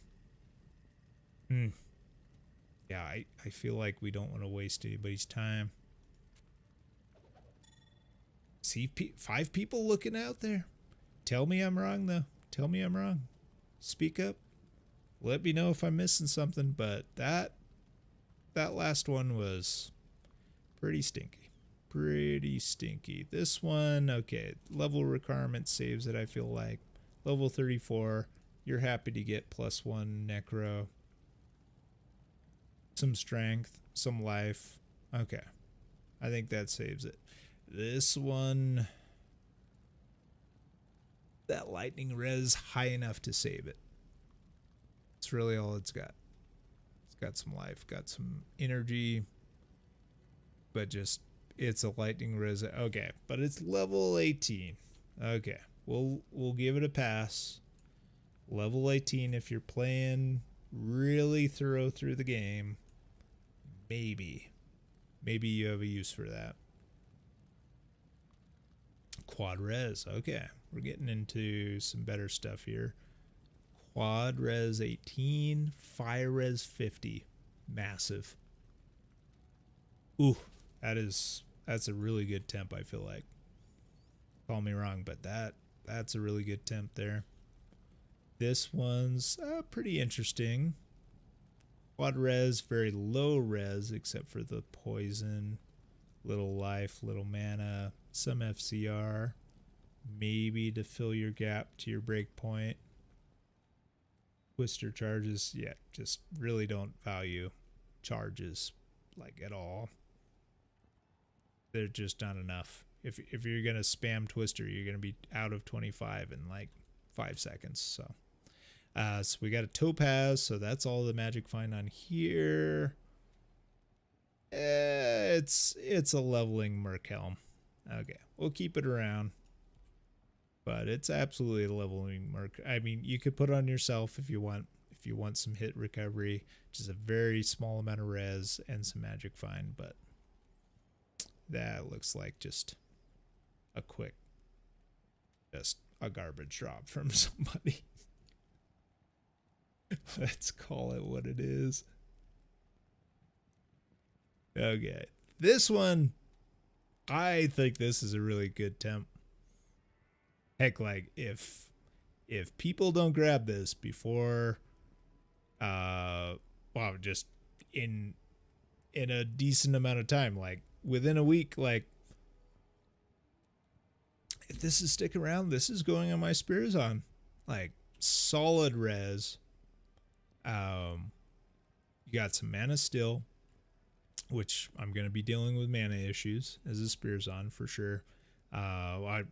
Yeah, I feel like we don't want to waste anybody's time. See 5 people looking out there. Tell me I'm wrong though. Tell me I'm wrong. Speak up. Let me know if I'm missing something, but that last one was pretty stinky. Pretty stinky. This one, okay, level requirement saves it, I feel like. Level 34, you're happy to get +1 necro. Some strength, some life. Okay. I think that saves it. This one, that lightning res high enough to save it. It's really all it's got. It's got some life, got some energy, but just it's a lightning res. Okay, but it's level 18. Okay, we'll give it a pass. Level 18 if you're playing really thorough through the game. Maybe you have a use for that. Quad res. Okay, we're getting into some better stuff here. Quad res 18, fire res 50. Massive. Ooh, that's a really good temp, I feel like. Call me wrong, but that's a really good temp there. This one's pretty interesting. Quad res, very low res, except for the poison. Little life, little mana, some FCR. Maybe to fill your gap to your break point. Twister charges, yeah, just really don't value charges like at all. They're just not enough. If you're gonna spam Twister, you're gonna be out of 25 in like 5 seconds. So we got a topaz, so that's all the magic find on here. It's a leveling Merkhelm. Okay, we'll keep it around. But it's absolutely a leveling Merc. I mean, you could put it on yourself if you want some hit recovery, just a very small amount of res and some magic find, but that looks like just a garbage drop from somebody. Let's call it what it is. Okay. This one, I think this is a really good temp. Heck, like if if people don't grab this before, wow, just in a decent amount of time, like within a week, like if this is stick around, this is going on my spears on, like solid res. You got some mana still, which I'm going to be dealing with mana issues as a spears on for sure. The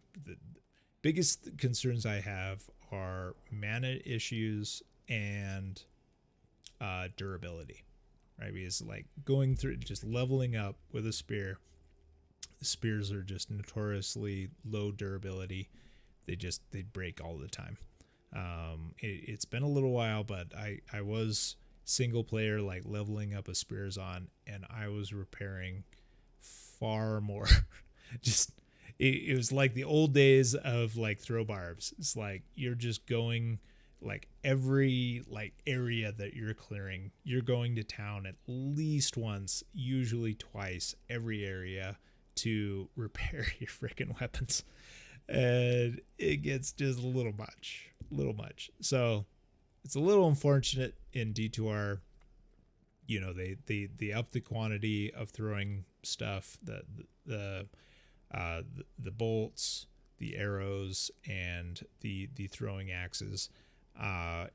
biggest concerns I have are mana issues and durability, right? Because like going through just leveling up with a spear, the spears are just notoriously low durability. They break all the time. It's been a little while, but I was single player, like leveling up a spears on, and I was repairing far more. Just it was like the old days of like throw barbs. It's like you're just going like every like area that you're clearing, you're going to town at least once, usually twice every area to repair your freaking weapons. And it gets just a little much. So it's a little unfortunate in D2R. You know, they up the quantity of throwing stuff, the bolts, the arrows, and the throwing axes.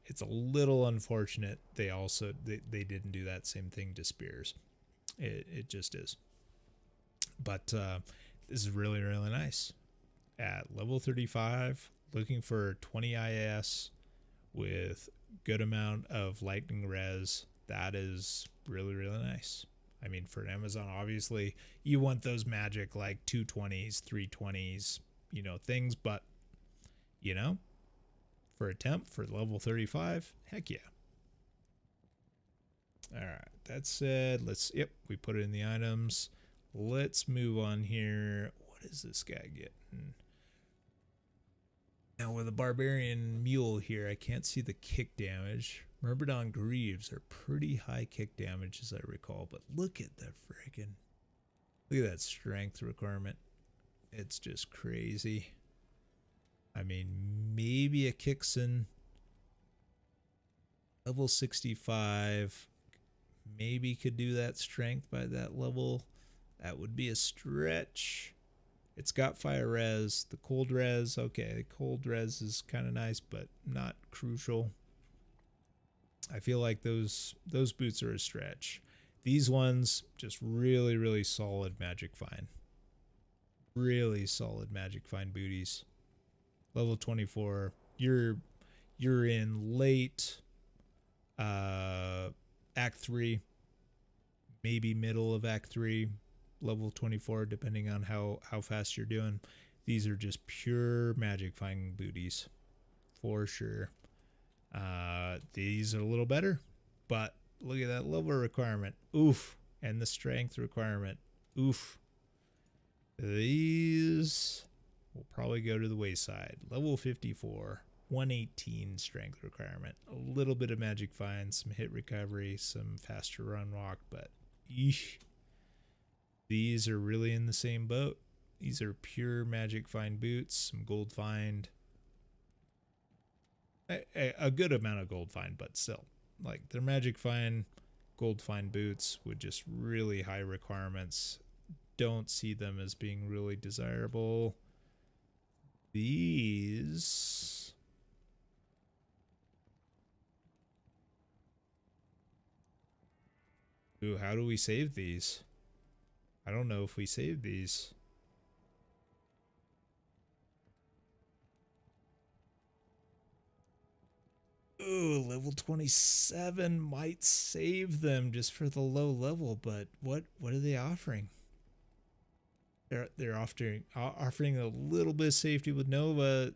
It's a little unfortunate they didn't do that same thing to spears. It just is. But this is really, really nice. At level 35, looking for 20 IS with good amount of lightning res. That is really, really nice. I mean, for Amazon, obviously, you want those magic like 220s, 320s, you know, things. But, you know, for a temp for level 35, heck yeah. All right, that said, we put it in the items. Let's move on here. What is this guy getting? Now with a barbarian mule here, I can't see the kick damage. Myrmidon Greaves are pretty high kick damage as I recall, but look at that strength requirement. It's just crazy. I mean, maybe a Kixen level 65 maybe could do that strength by that level. That would be a stretch. It's got fire res, the cold res. Okay, the cold res is kind of nice, but not crucial. I feel like those boots are a stretch. These ones, just really, really solid Magic Find. Really solid Magic Find booties. Level 24. You're in late Act 3, maybe middle of Act 3. Level 24, depending on how fast you're doing. These are just pure Magic Find booties for sure. These are a little better, but look at that level requirement. Oof. And the strength requirement. Oof. These will probably go to the wayside. Level 54, 118 strength requirement. A little bit of Magic Find, some hit recovery, some faster run walk, but eesh. These are really in the same boat. These are pure Magic Find boots, some gold find. A good amount of gold find, but still. Like, they're Magic Find, gold find boots with just really high requirements. Don't see them as being really desirable. These... Ooh, how do we save these? I don't know if we save these. Ooh, level 27 might save them just for the low level, but what are they offering? They're offering a little bit of safety with Nova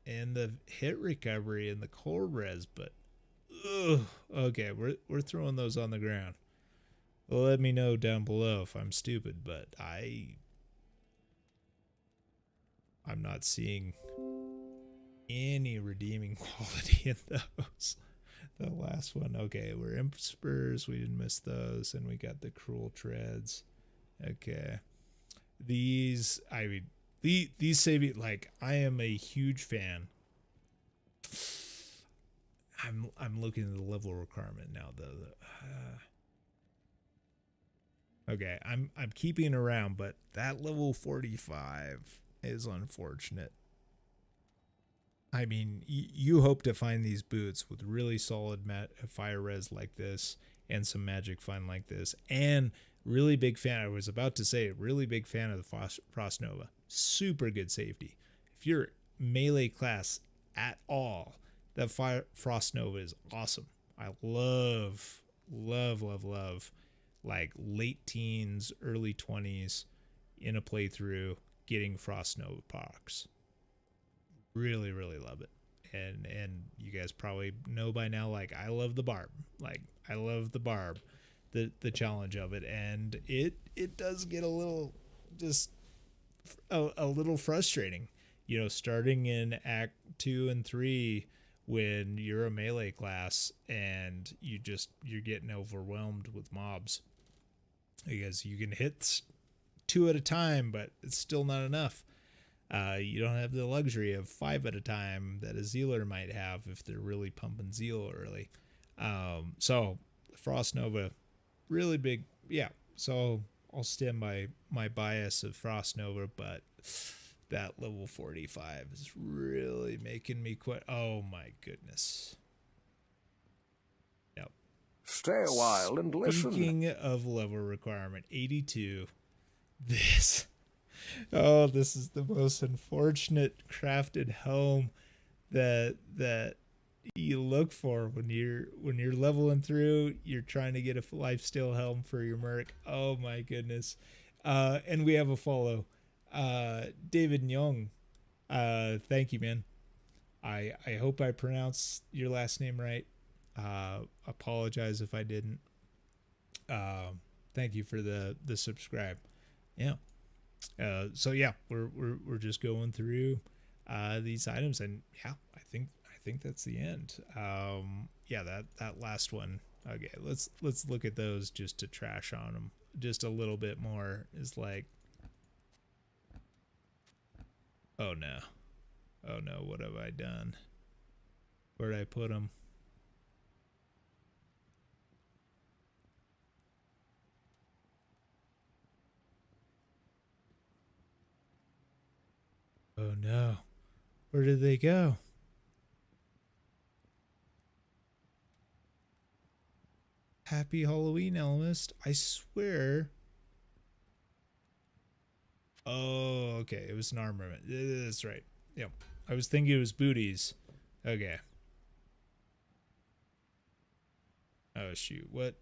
and the hit recovery and the cold res, but okay, we're throwing those on the ground. Well, let me know down below if I'm stupid, but I'm not seeing any redeeming quality in those. The last one, okay, we're Imp Spurs, we didn't miss those, and we got the Cruel Treads. Okay. These, I mean, these save you, like, I am a huge fan I'm looking at the level requirement now though. Okay, I'm keeping it around, but that level 45 is unfortunate. I mean, you hope to find these boots with really solid fire res like this and some magic fun like this, and really big fan. I was about to say, really big fan of the Frost Nova. Super good safety. If you're melee class at all, that Frost Nova is awesome. I love, love, love, love, like late teens, early 20s in a playthrough getting Frost Nova box. Really, really love it. And you guys probably know by now, like, I love the barb. Like, I love the barb, the challenge of it. And it does get a little, just a little frustrating, you know, starting in act 2 and 3 when you're a melee class and you're getting overwhelmed with mobs, because you can hit 2 at a time, but it's still not enough. You don't have the luxury of 5 at a time that a Zealer might have if they're really pumping Zeal early. So Frost Nova, really big. Yeah. So I'll stand by my bias of Frost Nova, but that level 45 is really making me quit. Oh my goodness. Yep. Stay a while and listen. Speaking of level requirement, 82. This. Oh, this is the most unfortunate crafted helm that you look for when you're leveling through. You're trying to get a lifesteal helm for your merc. Oh my goodness. And we have a follow. David Nyong. Thank you, man. I hope I pronounced your last name right. Apologize if I didn't. Thank you for the subscribe. Yeah. So yeah, we're just going through these items, and yeah, I think that's the end. Yeah, that last one. Okay, let's look at those just to trash on them just a little bit more. Is like, oh no, what have I done? Where'd I put them? Oh no, where did they go? Happy Halloween, Elmist. I swear. Oh, okay. It was an armament. That's right. Yep. I was thinking it was booties. Okay. Oh shoot. What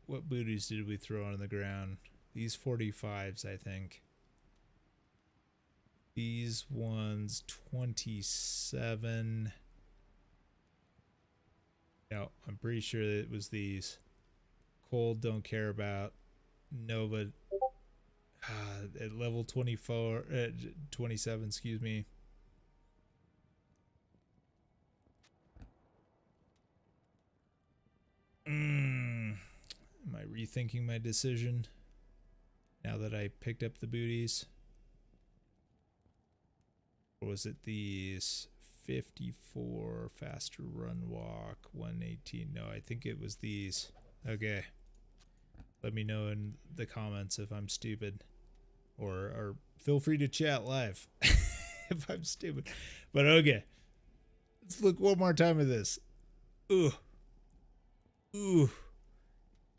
booties did we throw on the ground? These 45s, I think. These ones 27. No, I'm pretty sure it was these. Cold, don't care about. Nova at level 24, 27, excuse me. Am I rethinking my decision now that I picked up the booties? Or was it these 54 faster run walk 118? No, I think it was these. Okay. Let me know in the comments if I'm stupid, or feel free to chat live if I'm stupid. But okay, let's look one more time at this. Ooh,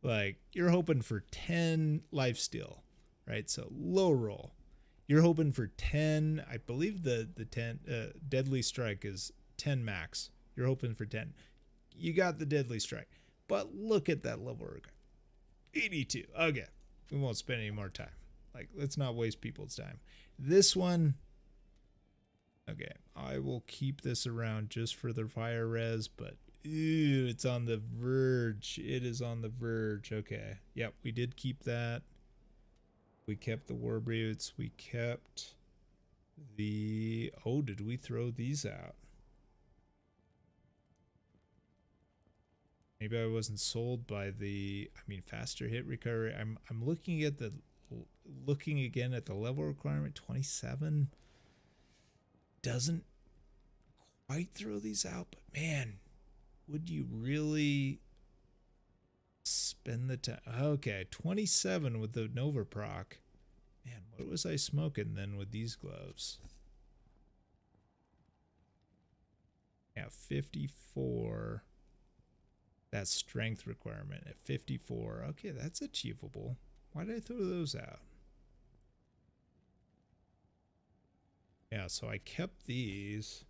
like, you're hoping for 10 lifesteal, right? So low roll. You're hoping for 10. I believe the 10 deadly strike is 10 max. You're hoping for 10. You got the deadly strike, but look at that level. 82. Okay, we won't spend any more time. Like, let's not waste people's time. This one, okay, I will keep this around just for the fire res, but ew, it's on the verge. It is on the verge. Okay, yep, we did keep that. We kept the war boots. We kept the, oh, did we throw these out? Maybe I wasn't sold by the, I mean, faster hit recovery. I'm looking at the, looking again at the level requirement. 27 doesn't quite throw these out, but man, would you really spend the time? Okay, 27 with the Nova proc. Man, what was I smoking then with these gloves? Yeah, 54. That strength requirement at 54. Okay, that's achievable. Why did I throw those out? Yeah, so I kept these.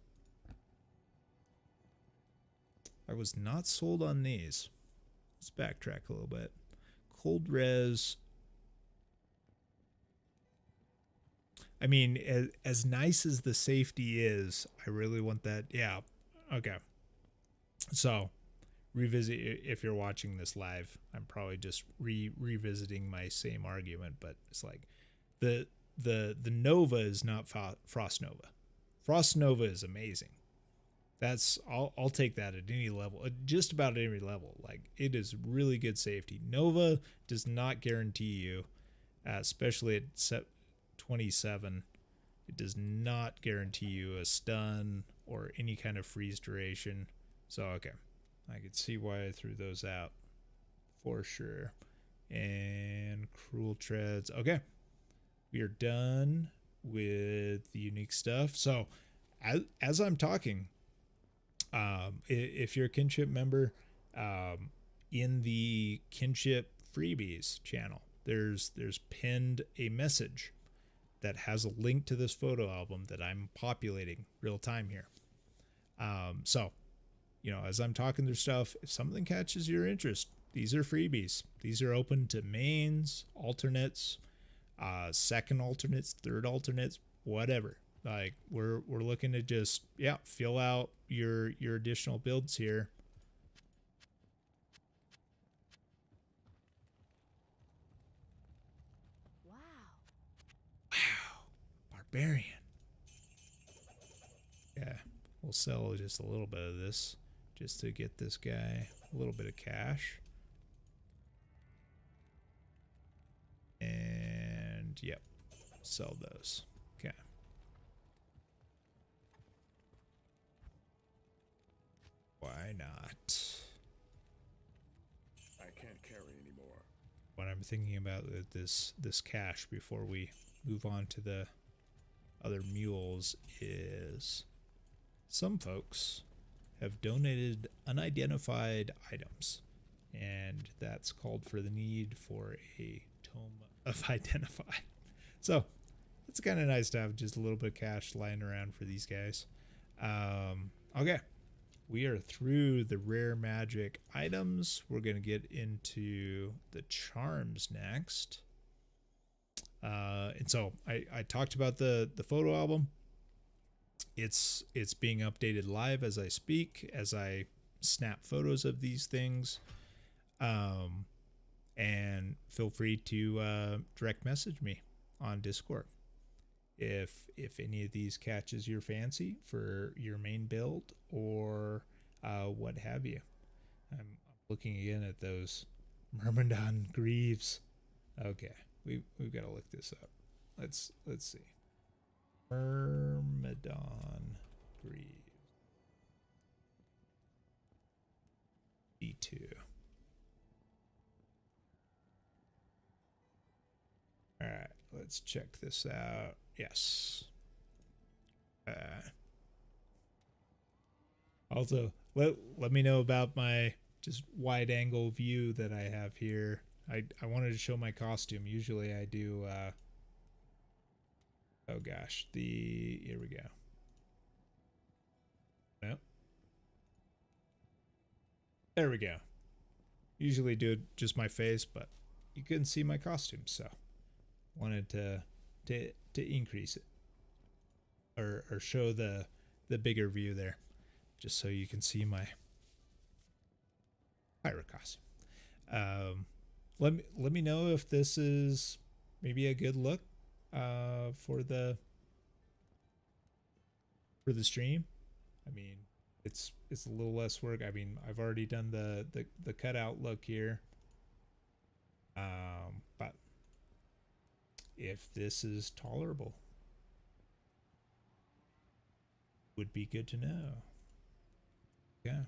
I was not sold on these. Let's backtrack a little bit. Cold res. I mean, as nice as the safety is, I really want that. Yeah. Okay. So, revisit if you're watching this live. I'm probably just revisiting my same argument, but it's like the Nova is not Frost Nova. Frost Nova is amazing. That's I'll take that at any level, just about any level. Like, it is really good safety. Nova does not guarantee you, especially at 27, it does not guarantee you a stun or any kind of freeze duration. So okay, I could see why I threw those out for sure. And cruel treads. Okay, we are done with the unique stuff. So as I'm talking, if you're a Kinship member, in the Kinship freebies channel, there's pinned a message that has a link to this photo album that I'm populating real time here. So, you know, as I'm talking through stuff, if something catches your interest, these are freebies. These are open to mains, alternates, second alternates, third alternates, whatever. Like, we're looking to just, yeah, fill out your additional builds here. Wow. Wow, barbarian. Yeah, we'll sell just a little bit of this just to get this guy a little bit of cash. And yep, sell those. Okay. Why not? I can't carry anymore. What I'm thinking about with this cash before we move on to the other mules is some folks have donated unidentified items, and that's called for the need for a tome of identify. So it's kind of nice to have just a little bit of cash lying around for these guys. Okay, we are through the rare magic items. We're going to get into the charms next. And so I talked about the photo album. It's being updated live as I speak, as I snap photos of these things. And feel free to direct message me on Discord if any of these catches your fancy for your main build or what have you. I'm looking again at those Myrmidon Greaves. Okay, we've got to look this up. Let's see. Myrmidon Greaves. D2. All right, let's check this out. Yes. Also, let me know about my just wide angle view that I have here. I wanted to show my costume. Usually I do oh gosh, here we go. Nope. There we go. Usually do just my face, but you couldn't see my costume, so wanted to increase it or show the bigger view there, just so you can see my pirate costume. Let me know if this is maybe a good look for the stream. I mean, it's a little less work. I mean, I've already done the cutout look here. But if this is tolerable, would be good to know. Yeah.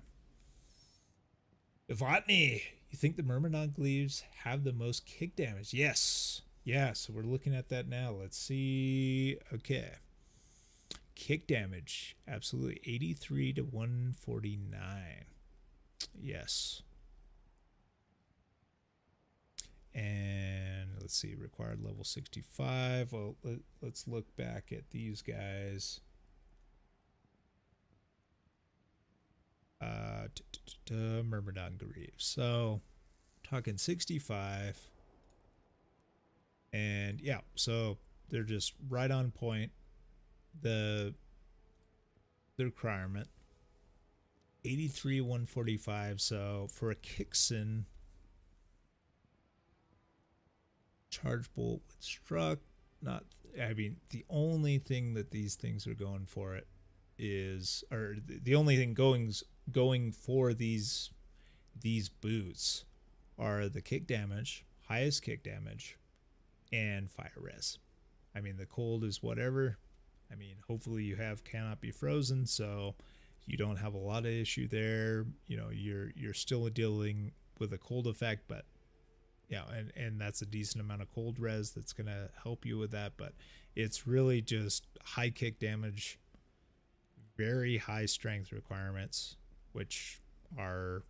Vivotny, you think the Myrmidon Gleaves have the most kick damage? Yes. Yeah, so we're looking at that now. Let's see. Okay. Kick damage, absolutely. 83 to 149. Yes. And let's see, required level 65. Well, let's look back at these guys. Myrmidon Greaves. So, talking 65. And yeah, so they're just right on point. The requirement 83 145. So for a Kixen, charge bolt with struck, not, I mean, the only thing that these things are going for it is, or the only thing going for these boots are the kick damage, highest kick damage, and fire res. I mean, the cold is whatever. I mean, hopefully you have cannot be frozen, so you don't have a lot of issue there. You know, you're still dealing with a cold effect, but yeah, and that's a decent amount of cold res that's gonna help you with that. But it's really just high kick damage, very high strength requirements, which are,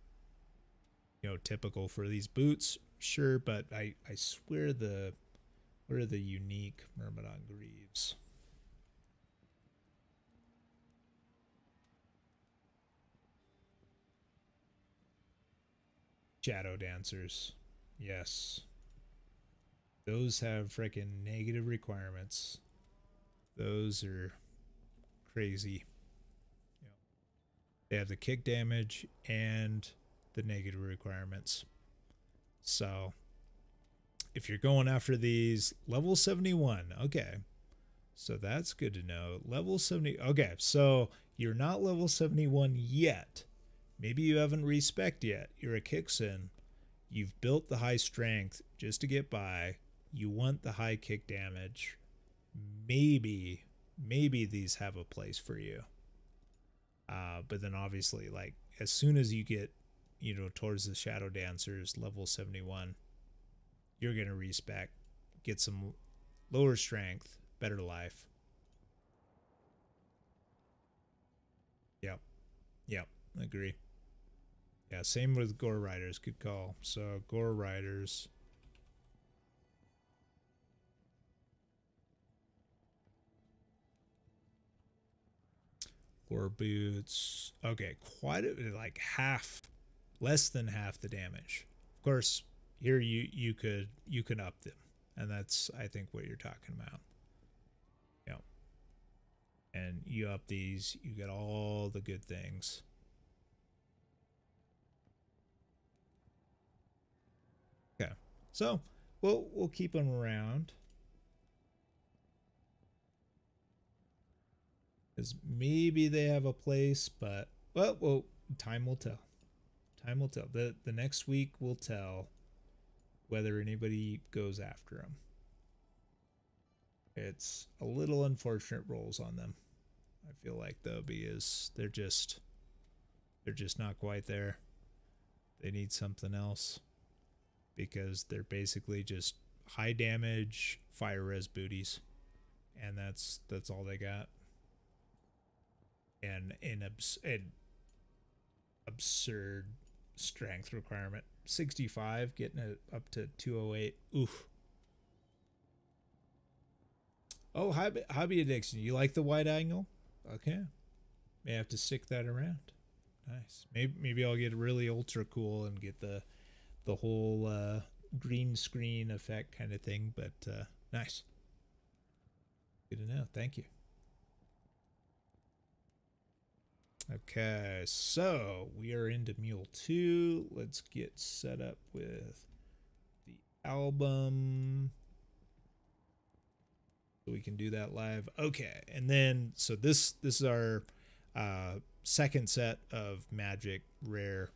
you know, typical for these boots, sure. But I swear what are the unique Myrmidon Greaves? Shadow Dancers. Yes. Those have freaking negative requirements. Those are crazy. You know, they have the kick damage and the negative requirements. So if you're going after these, level 71, okay. So that's good to know. Level 70, okay, so you're not level 71 yet. Maybe you haven't respec yet. You're a Kixen. You've built the high strength just to get by. You want the high kick damage. Maybe these have a place for you. But then obviously, like, as soon as you get, you know, towards the Shadow Dancers, level 71, you're going to respec, get some lower strength, better life. Yep. Yep. Agree. Yeah, same with Gore Riders. Good call. So, Gore Riders. Gore Boots. Okay, quite a, like half, less than half the damage. Of course, here you can up them, and that's, I think, what you're talking about. Yeah. And you up these, you get all the good things. Okay. So, we'll keep them around. Because maybe they have a place, but well, time will tell. Time will tell. The next week will tell whether anybody goes after them. It's a little unfortunate rolls on them, I feel like, though, because they're just not quite there. They need something else, because they're basically just high damage fire res booties, and that's all they got. And an absurd strength requirement. 65, getting it up to 208. Oof. Oh, hobby addiction. You like the wide angle? Okay. May have to stick that around. Nice. Maybe I'll get really ultra cool and get the whole green screen effect kind of thing, but nice. Good to know. Thank you. Okay, so we are into Mule 2. Let's get set up with the album, so we can do that live. Okay, and then so this is our second set of magic rare,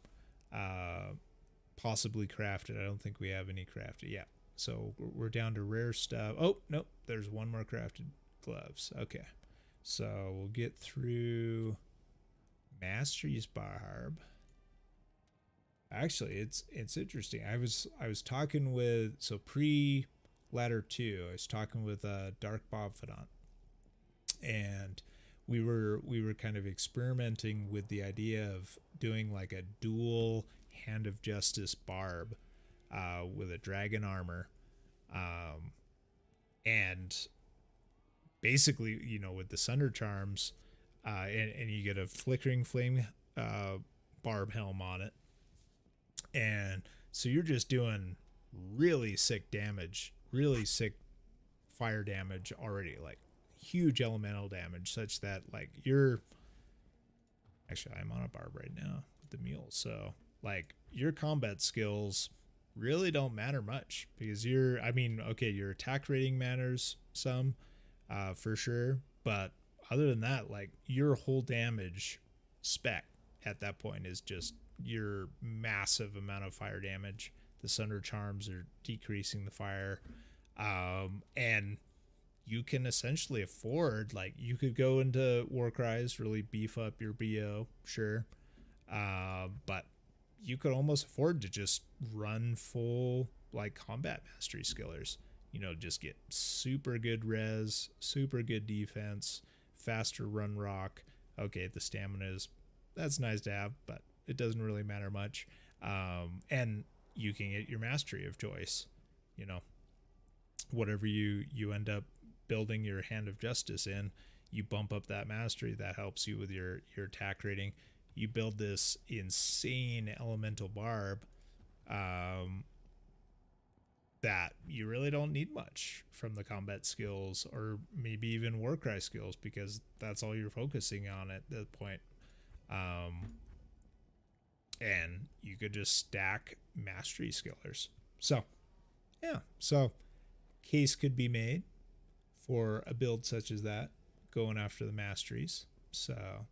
possibly crafted. I don't think we have any crafted. Yeah, so we're down to rare stuff. Oh nope, there's one more crafted gloves. Okay, so we'll get through Mastery's Barb. Actually, it's interesting. I was talking with, so pre ladder 2, I was talking with Dark Bobfidant, and we were kind of experimenting with the idea of doing like a dual Hand of Justice barb with a dragon armor, um, and basically, with the Sunder Charms, and you get a flickering flame uh, barb helm on it, and so you're just doing really sick damage, really sick fire damage already, like huge elemental damage, such that like you're actually, I'm on a barb right now with the mule, so like your combat skills really don't matter much because I mean, okay, your attack rating matters some, for sure, but other than that, like your whole damage spec at that point is just your massive amount of fire damage. The Sunder Charms are decreasing the fire, and you can essentially afford, like, you could go into Warcries, really beef up your BO, sure, but you could almost afford to just run full like combat mastery skillers. Just get super good res, super good defense, faster run rock. Okay, the stamina is, that's nice to have, but it doesn't really matter much. And you can get your mastery of choice. You know, whatever you end up building your Hand of Justice in, you bump up that mastery. That helps you with your attack rating. You build this insane elemental barb, that you really don't need much from the combat skills, or maybe even Warcry skills, because that's all you're focusing on at that point. And you could just stack mastery skillers. So, yeah. So, case could be made for a build such as that, going after the masteries. So,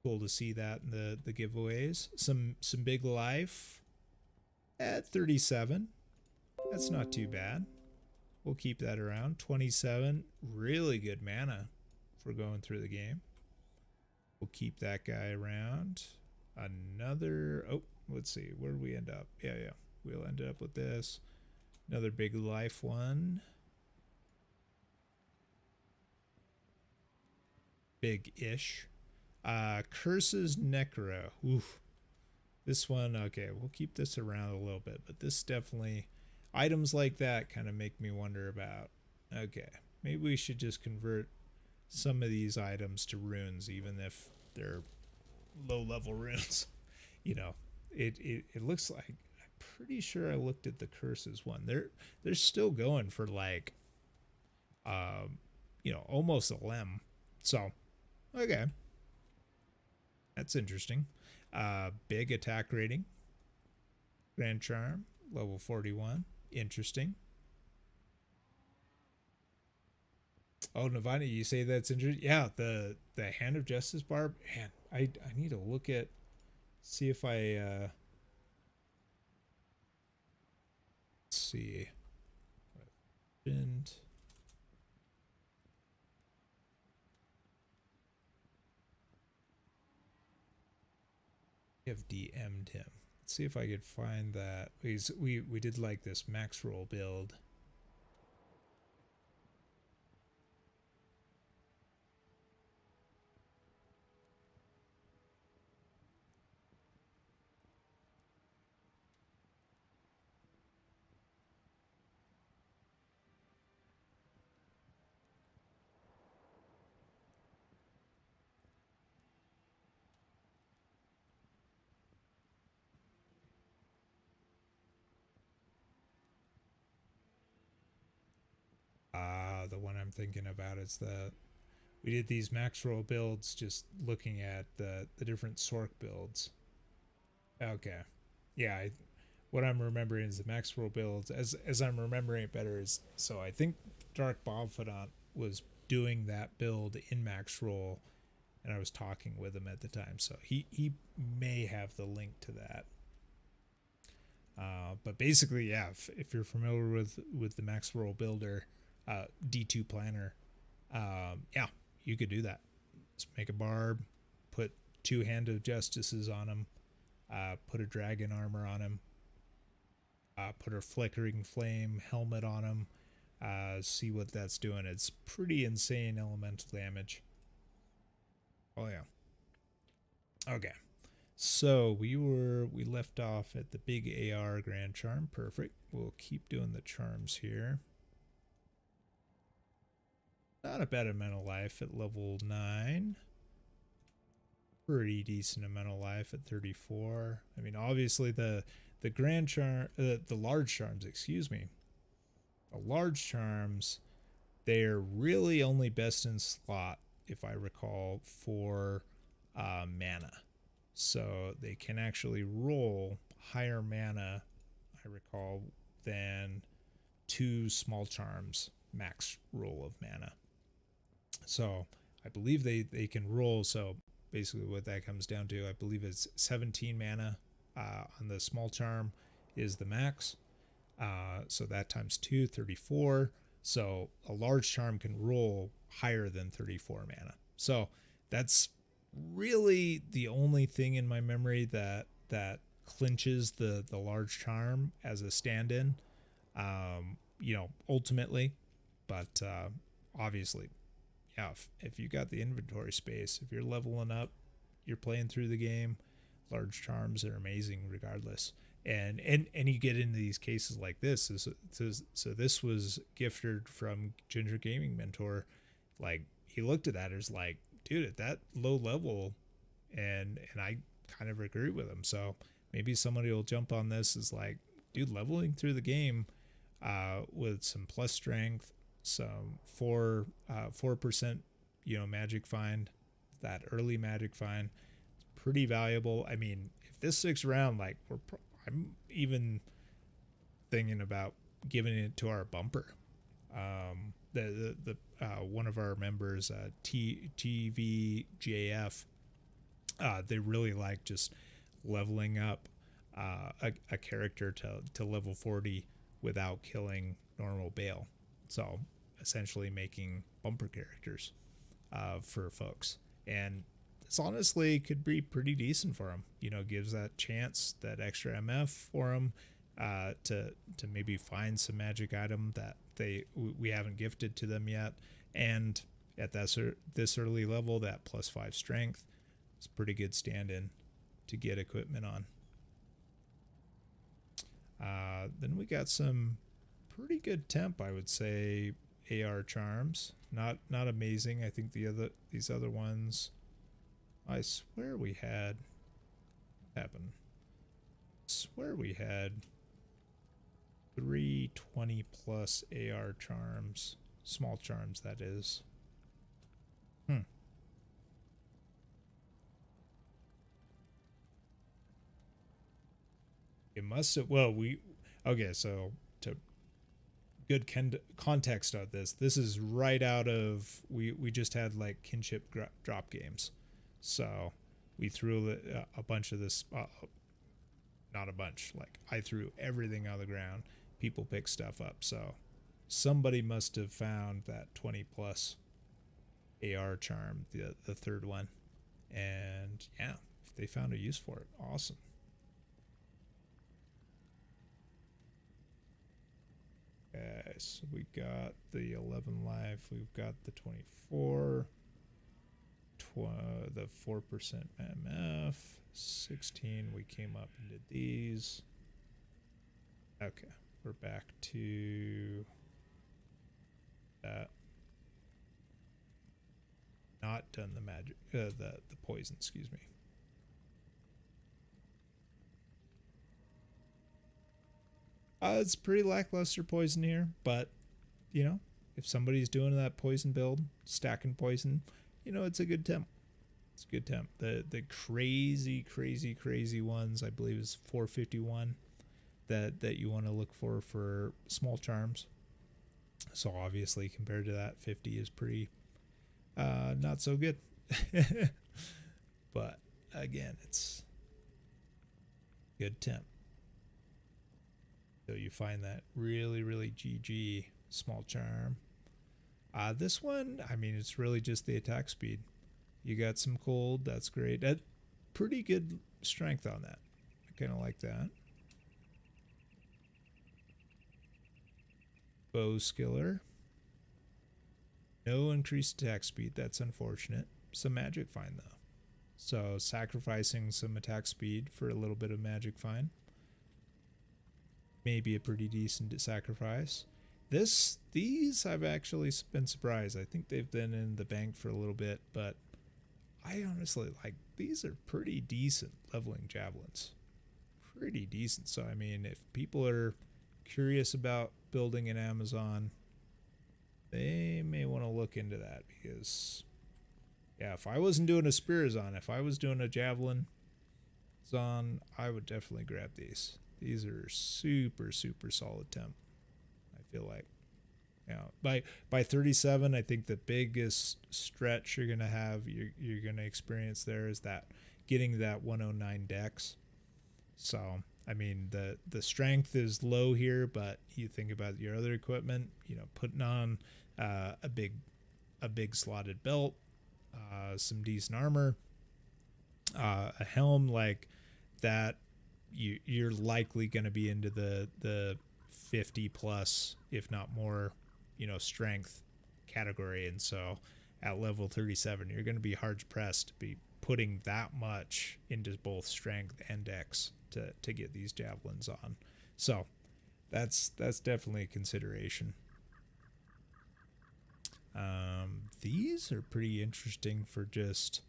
cool to see that in the giveaways. Some big life at 37. That's not too bad. We'll keep that around. 27, really good mana for going through the game. We'll keep that guy around. Another, oh, let's see, where do we end up? Yeah, we'll end up with this. Another big life one. Big-ish. Curses Necro. Oof. This one, okay, we'll keep this around a little bit, but this definitely, items like that kind of make me wonder about, okay, maybe we should just convert some of these items to runes, even if they're low-level runes. It looks like, I'm pretty sure I looked at the curses one. They're still going for like, almost a lem. So, okay. That's interesting. Big attack rating. Grand Charm, level 41. Interesting. Oh, Navani, you say that's interesting? Yeah, the Hand of Justice barb. Man, I need to look at, see if I let's see. And have DM'd him. Let's see if I could find that. We did like this max roll build. The one I'm thinking about is we did these max roll builds just looking at the different Sork builds. Okay. Yeah, what I'm remembering is the max roll builds, as I'm remembering it better, is, so I think Dark Bobfidant was doing that build in max roll, and I was talking with him at the time, so he may have the link to that. But basically, yeah, if you're familiar with the max roll builder, D2 planner, yeah, you could do that. Just make a barb, put 2 Hand of Justices on them, Put a dragon armor on him. Put a flickering flame helmet on him. See what that's doing. It's pretty insane elemental damage. Oh yeah. Okay. So we left off at the big AR Grand Charm. Perfect. We'll keep doing the charms here. Not a bad amount of life at level 9. Pretty decent amount of life at 34. I mean, obviously the Grand Charm, the large charms, excuse me. The large charms, they're really only best in slot, if I recall, for mana. So they can actually roll higher mana, I recall, than 2 small charms max roll of mana. So I believe they can roll. So basically what that comes down to, I believe it's 17 mana on the small charm is the max. So that times 2, 34. So a large charm can roll higher than 34 mana. So that's really the only thing in my memory that clinches the large charm as a stand-in, ultimately. But obviously, yeah, if you got the inventory space, if you're leveling up, you're playing through the game, large charms are amazing regardless. And you get into these cases like this. So this was gifted from Ginger Gaming Mentor. Like, he looked at that as like, dude, at that low level, and I kind of agree with him. So maybe somebody will jump on this as like, dude, leveling through the game with some plus strength, some 4% magic find, that early magic find, it's pretty valuable. I mean, if this sticks around, like I'm even thinking about giving it to our bumper. The one of our members, TVJF, they really like just leveling up a character to level 40 without killing normal Bale. So essentially making bumper characters for folks. And this honestly could be pretty decent for them. Gives that chance, that extra MF for them to maybe find some magic item that we haven't gifted to them yet. And at this early level, that plus 5 strength is pretty good stand-in to get equipment on. Then we got some pretty good temp, I would say, AR charms. Not amazing. I think these other ones, I swear we had happened. I swear we had 320 plus AR charms, small charms that is. It must have, okay, so to good context of this is right out of, we just had like kinship drop games. So we threw a bunch of this, not a bunch, like I threw everything on the ground. People pick stuff up. So somebody must have found that 20 plus AR charm, the third one. And yeah, if they found a use for it, awesome. Okay, so we got the 11 life, we've got the 24, the 4% MF, 16, we came up and did these. Okay, we're back to that. Not done the magic, the poison, excuse me. It's pretty lackluster poison here, but if somebody's doing that poison build, stacking poison, it's a good temp. It's a good temp. The crazy ones, I believe, is 451 that you want to look for small charms. So obviously compared to that, 50 is pretty not so good. But again, it's good temp. So you find that really GG small charm. This one, I mean, it's really just the attack speed. You got some cold, that's great. That pretty good strength on that. kind of like that. Bow skiller. No increased attack speed. That's unfortunate. Some magic find though. So sacrificing some attack speed for a little bit of magic find. Maybe a pretty decent sacrifice. These I've actually been surprised. I think they've been in the bank for a little bit, but I honestly like these are pretty decent leveling javelins. Pretty decent. So I mean, if people are curious about building an Amazon, they may want to look into that because yeah, if I wasn't doing a spear zone, if I was doing a javelin zone, I would definitely grab these. These are super solid temp. I feel like, yeah, by 37, I think the biggest stretch you're gonna have, you're gonna experience there is that getting that 109 dex. So I mean the strength is low here, but you think about your other equipment, putting on a big slotted belt, some decent armor, a helm like that. You're likely going to be into the 50 plus, if not more, strength category. And so at level 37, you're going to be hard pressed to be putting that much into both strength and dex to get these javelins on. So that's definitely a consideration. These are pretty interesting for just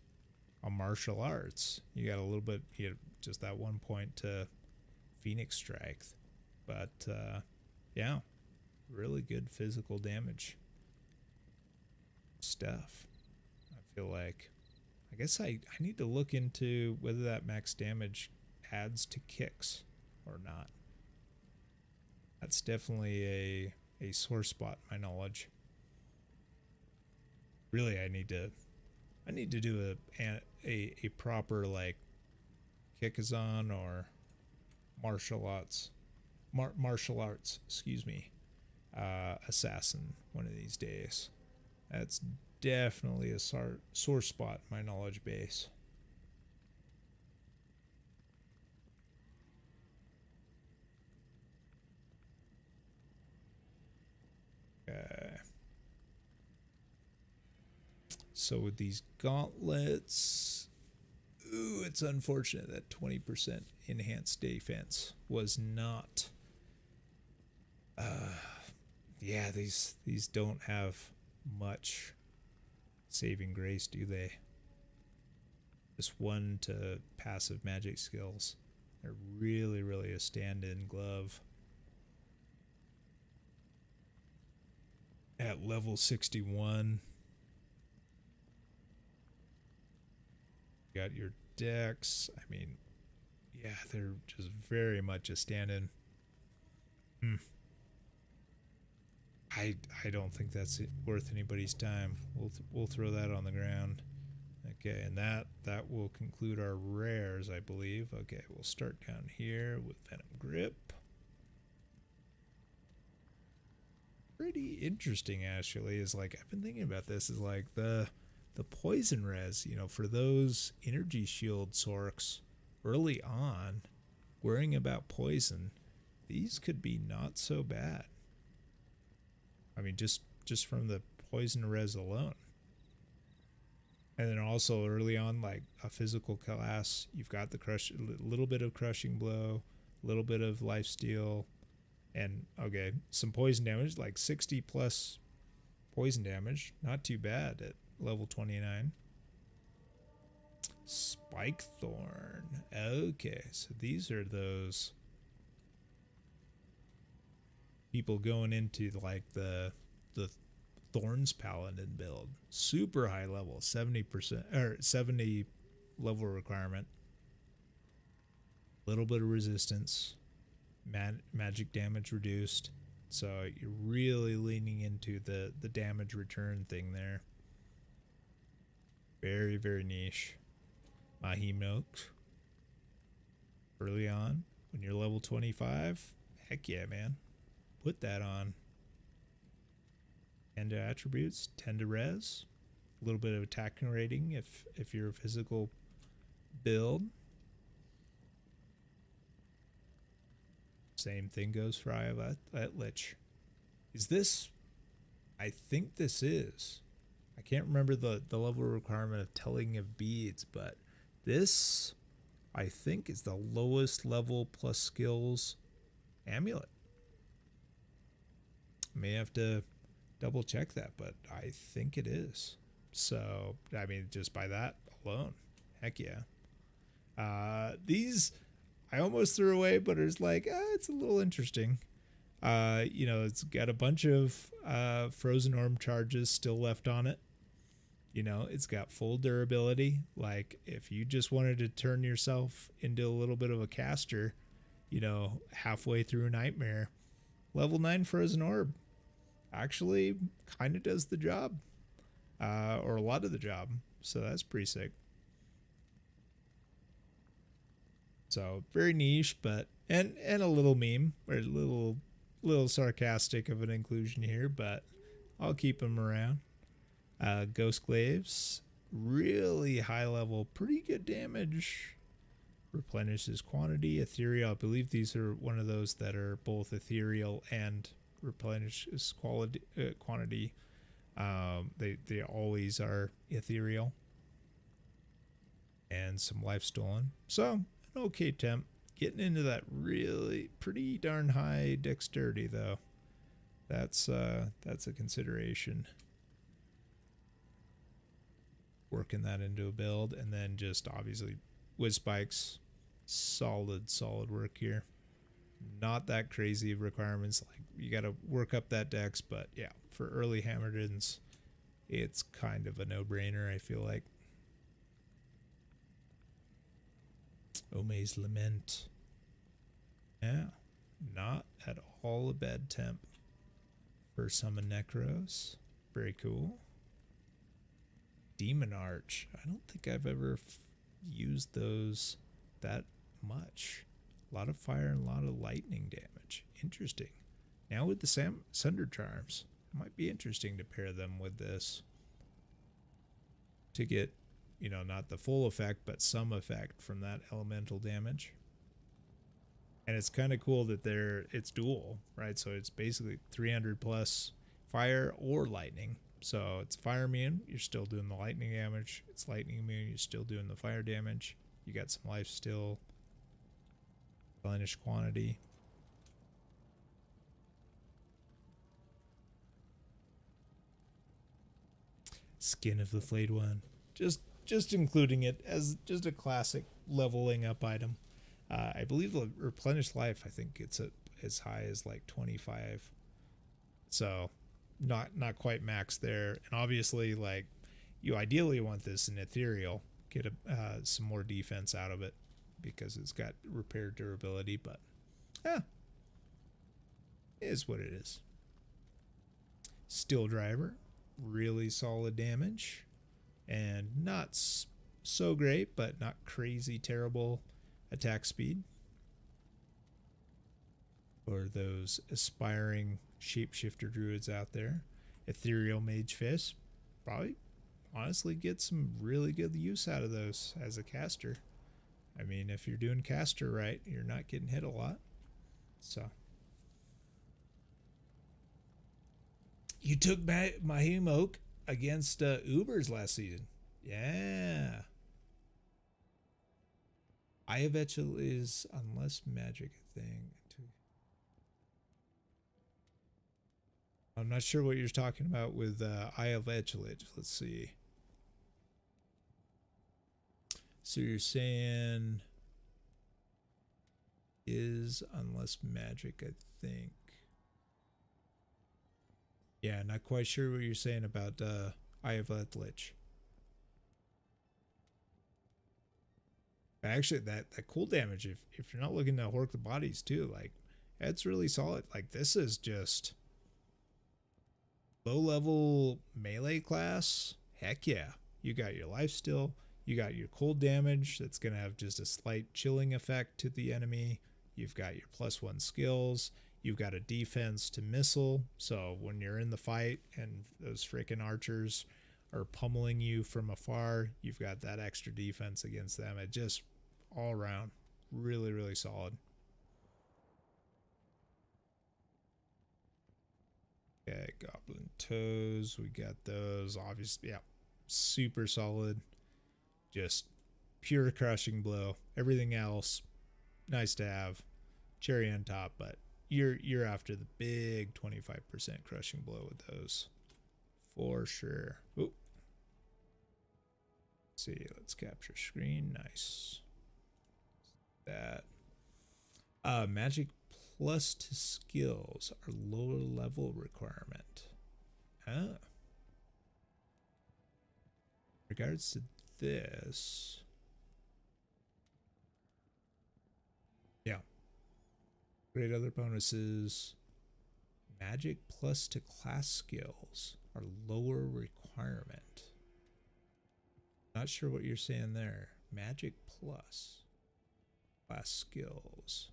a martial arts. You got a little bit, just that 1 point to Phoenix Strength, but yeah, really good physical damage stuff. I feel like, I guess I need to look into whether that max damage adds to kicks or not. That's definitely a sore spot in my knowledge. Really, I need to do a proper like kickazon or martial arts, excuse me, assassin one of these days. That's definitely a sore spot in my knowledge base. So with these gauntlets, ooh, it's unfortunate that 20% enhanced defense was not. Yeah, these don't have much saving grace, do they? Just 1 to passive magic skills. They're really a stand-in glove. At level 61. Got your decks. I mean, yeah, they're just very much a stand-in. I don't think that's worth anybody's time. We'll throw that on the ground. Okay, and that will conclude our rares, I believe. Okay, we'll start down here with Venom Grip. Pretty interesting, actually. Is like I've been thinking about this. Is like the poison res, for those energy shield sorks early on, worrying about poison, these could be not so bad. I mean, just from the poison res alone. And then also early on, like a physical class, you've got the a little bit of crushing blow, a little bit of lifesteal, and okay, some poison damage, like 60 plus poison damage, not too bad at level 29. Spike Thorn. Okay, so these are those people going into like the Thorns Paladin build. Super high level, 70% or 70 level requirement. Little bit of resistance, magic damage reduced. So you're really leaning into the damage return thing there. Very niche. Mahimnote. Early on, when you're level 25, heck yeah, man. Put that on. 10 to attributes, 10 to res. A little bit of attacking rating if you're a physical build. Same thing goes for Eye of Lich. Is this? I think this is. I can't remember the level requirement of telling of beads, but this, I think, is the lowest level plus skills amulet. May have to double check that, but I think it is. So, I mean, just by that alone, heck yeah. These I almost threw away, but it's like, it's a little interesting. You know, it's got a bunch of frozen orb charges still left on it. You know, it's got full durability. Like, if you just wanted to turn yourself into a little bit of a caster, you know, halfway through Nightmare, level 9 frozen orb actually kind of does the job, or a lot of the job. So that's pretty sick. So very niche, but and a little meme, or a little sarcastic of an inclusion here, but I'll keep them around. Ghost Glaives, really high level, pretty good damage. Replenishes quantity. Ethereal, I believe these are one of those that are both ethereal and replenishes quantity. They always are ethereal. And some life stolen. So an okay temp. Getting into that really pretty darn high dexterity though. That's a consideration. Working that into a build, and then just obviously whiz spikes. Solid work here. Not that crazy of requirements. Like, you got to work up that dex, but yeah, for early Hammerdens, it's kind of a no-brainer, I feel like. Ome's Lament. Yeah, not at all a bad temp for Summon Necros. Very cool. Demon Arch. I don't think I've ever used those that much. A lot of fire and a lot of lightning damage. Interesting. Now with the Sunder Charms, it might be interesting to pair them with this to get, you know, not the full effect, but some effect from that elemental damage. And it's kind of cool that it's dual, right? So it's basically 300 plus fire or lightning. So it's fire immune, you're still doing the lightning damage. It's lightning immune, you're still doing the fire damage. You got some life still. Replenish quantity. Skin of the Flayed One. Just including it as just a classic leveling up item. I believe the replenish life, I think it's as high as like 25. So not quite max there. And obviously, like, you ideally want this in ethereal, get some more defense out of it because it's got repair durability, but it is what it is. Steel Driver, really solid damage, and not so great, but not crazy terrible attack speed for those aspiring shapeshifter druids out there. Ethereal Mage Fist, probably honestly get some really good use out of those as a caster. I mean, if you're doing caster right, you're not getting hit a lot. So you took Mahim Oak against Ubers last season. Yeah. Eye of Etchel is unless magic thing. I'm not sure what you're talking about with Eye of Etchel. Let's see. So you're saying is unless magic, I think. Yeah, not quite sure what you're saying about Eye of Lich. Actually, that cool damage, if you're not looking to hork the bodies too, like, that's really solid. Like, this is just low level melee class. Heck yeah. You got your life still. You got your cold damage that's going to have just a slight chilling effect to the enemy. You've got your +1 skills. You've got a defense to missile. So when you're in the fight and those freaking archers are pummeling you from afar, you've got that extra defense against them. It just all around really, really solid. Okay, goblin toes. We got those. Obviously, yeah, super solid. Just pure crushing blow. Everything else, nice to have. Cherry on top, but you're after the big 25% crushing blow with those. For sure. Ooh. Let's see, let's capture screen. Nice. That. Magic plus to skills are lower level requirement. Ah. Regards to this. Yeah. Great other bonuses. Magic plus to class skills are lower requirement. Not sure what you're saying there. Magic plus class skills.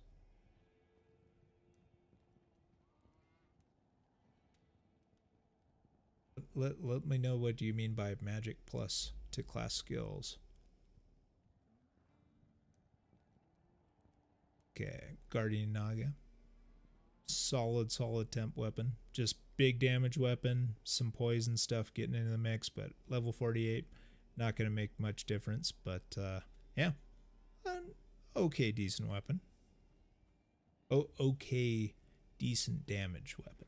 Let me know what you mean by magic plus to class skills. Okay, Guardian Naga. Solid temp weapon. Just big damage weapon. Some poison stuff getting into the mix, but level 48. Not going to make much difference, but yeah. An okay, decent weapon. Oh, okay, decent damage weapon.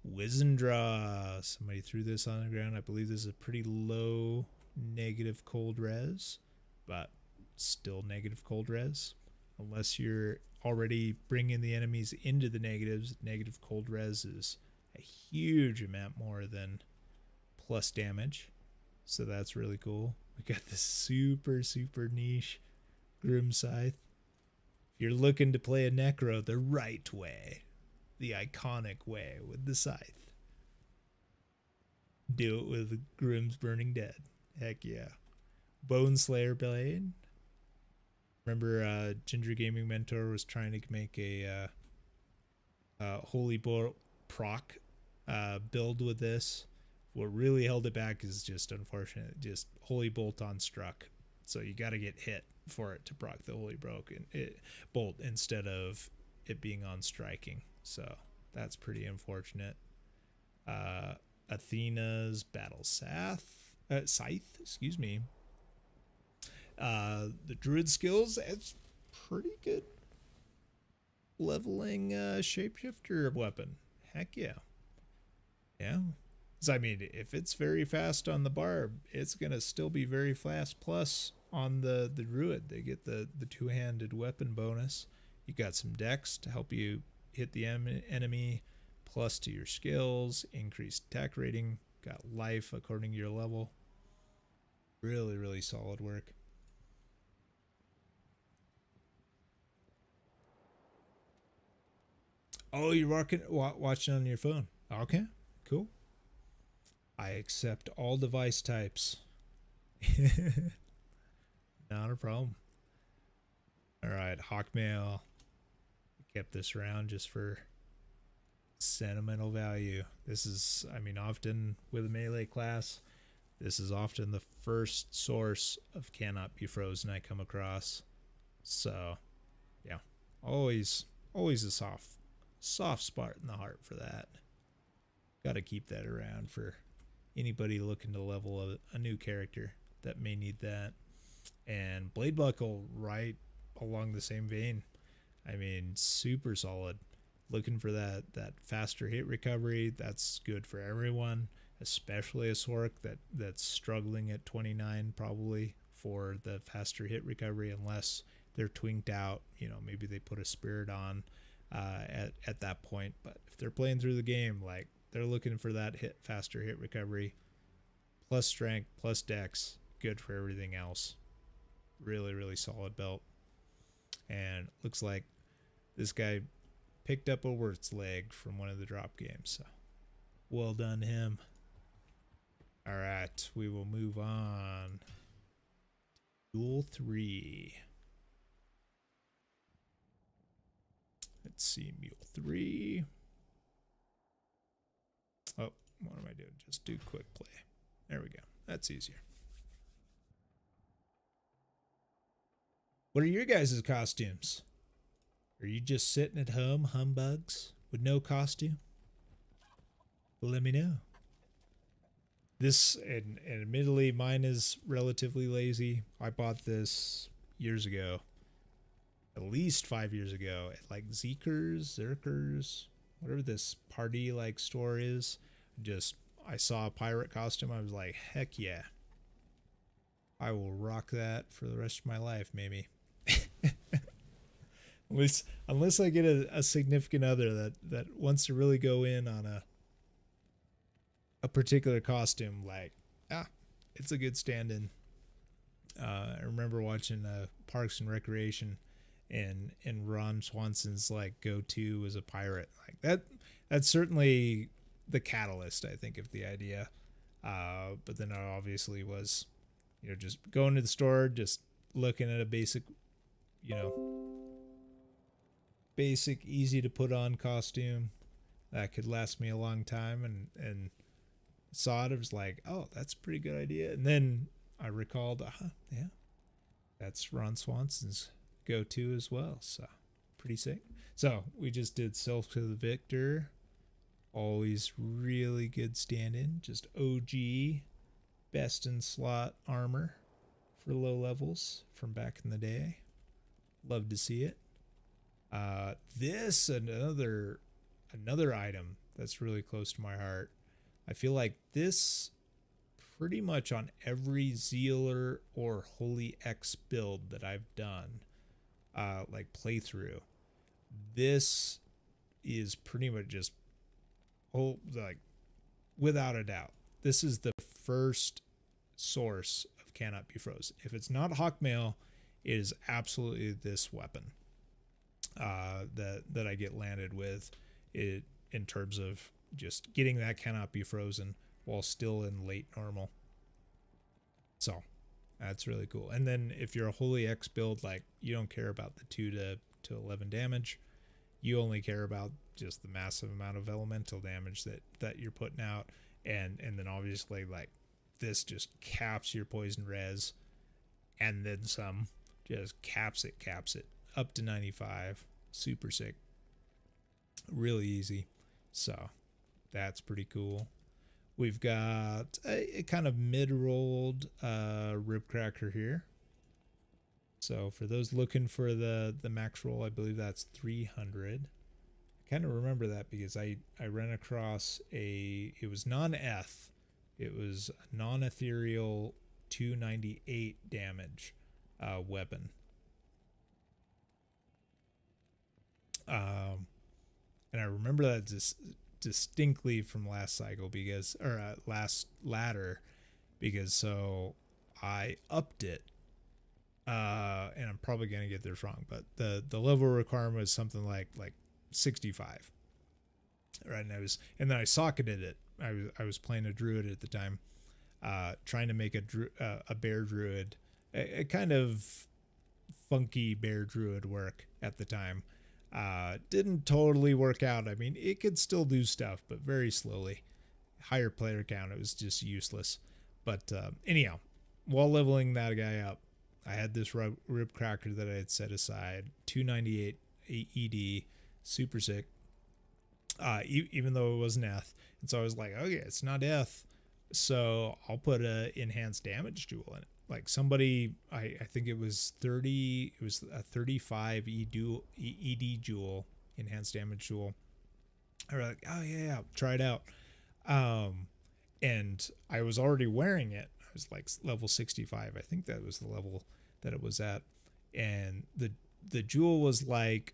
Wizendraw. Somebody threw this on the ground. I believe this is a pretty low negative cold res, but still negative cold res. Unless you're already bringing the enemies into the negatives, negative cold res is a huge amount more than plus damage. So that's really cool. We got this super niche Grim Scythe. If you're looking to play a Necro the right way, the iconic way with the Scythe, do it with Grim's Burning Dead. Heck yeah. Bone Slayer Blade. Remember Ginger Gaming Mentor was trying to make a Holy Bolt proc build with this. What really held it back is just unfortunate, just Holy Bolt on struck. So you got to get hit for it to proc the Holy Bolt instead of it being on striking. So that's pretty unfortunate. Athena's Battle Scythe, excuse me. The Druid skills, it's pretty good leveling shapeshifter weapon. Heck yeah. Yeah. I mean, if it's very fast on the barb, it's gonna still be very fast plus on the druid. They get the two-handed weapon bonus. You got some dex to help you hit the enemy, plus to your skills, increased attack rating, got life according to your level. Really solid work. Oh, you're watching on your phone. Okay, cool. I accept all device types. Not a problem. All right, Hawkmail. Kept this around just for sentimental value. This is, I mean, often with a melee class, this is often the first source of cannot be frozen I come across. So, yeah, always a soft spot in the heart for that. Got to keep that around for anybody looking to level a new character that may need that. And Blade Buckle, right along the same vein. I mean, super solid. Looking for that faster hit recovery. That's good for everyone, especially a Sork that's struggling at 29 probably for the faster hit recovery, unless they're twinked out. You know, maybe they put a spirit on at that point. But if they're playing through the game, like, they're looking for that faster hit recovery, plus strength, plus dex, good for everything else. Really solid belt. And looks like this guy picked up a Wirt's leg from one of the drop games. So well done him. All right, we will move on. Duel 3. Let's see, Mule 3. Oh, what am I doing? Just do quick play. There we go. That's easier. What are your guys' costumes? Are you just sitting at home, humbugs, with no costume? let me know. This, and admittedly, mine is relatively lazy. I bought this years ago, at least 5 years ago, at like Zerkers, whatever this party like store is. Just, I saw a pirate costume. I was like, heck yeah. I will rock that for the rest of my life, maybe. Unless I get a significant other that wants to really go in on a particular costume, like, it's a good stand-in. I remember watching Parks and Recreation, and Ron Swanson's like go-to was a pirate. Like that's certainly the catalyst, I think, of the idea. But then it obviously was, just going to the store, just looking at a basic, easy to put on costume that could last me a long time, and saw it. It was like, oh, that's a pretty good idea. And then I recalled, yeah, that's Ron Swanson's go-to as well. So pretty sick. So we just did Self to the Victor. Always really good stand-in. Just OG, best in slot armor for low levels from back in the day. Love to see it. This another item that's really close to my heart. I feel like this pretty much on every Zealer or Holy X build that I've done, like playthrough, this is pretty much just, like, without a doubt, this is the first source of Cannot Be Frozen. If it's not Hawkmail, it is absolutely this weapon that I get landed with it, in terms of just getting that Cannot Be Frozen while still in late normal. So that's really cool. And then if you're a Holy X build, like, you don't care about the 2 to 11 damage, you only care about just the massive amount of elemental damage that you're putting out, and then obviously, like, this just caps your poison res, and then some. Just caps it up to 95. Super sick, really easy. So that's pretty cool. We've got a kind of mid-rolled rib cracker here. So for those looking for the max roll, I believe that's 300. I kind of remember that because I ran across it was non-eth. It was a non-ethereal 298 damage weapon. And I remember that distinctly from last cycle, because, or last ladder, because so I upped it, and I'm probably gonna get this wrong, but the level requirement was something like 65, right? And then I socketed it. I was playing a druid at the time, trying to make a bear druid, a kind of funky bear druid work at the time. Didn't totally work out. I mean, it could still do stuff, but very slowly. Higher player count, it was just useless. But anyhow, while leveling that guy up, I had this rib cracker that I had set aside, 298 ED, super sick. Even though it wasn't eth, and so I was like, okay, it's not eth, so I'll put a enhanced damage jewel in it. Like, somebody, I think it was 30, it was a 35 ED jewel, enhanced damage jewel. I was like, oh yeah, try it out. And I was already wearing it. I was like level 65. I think that was the level that it was at. And the jewel was like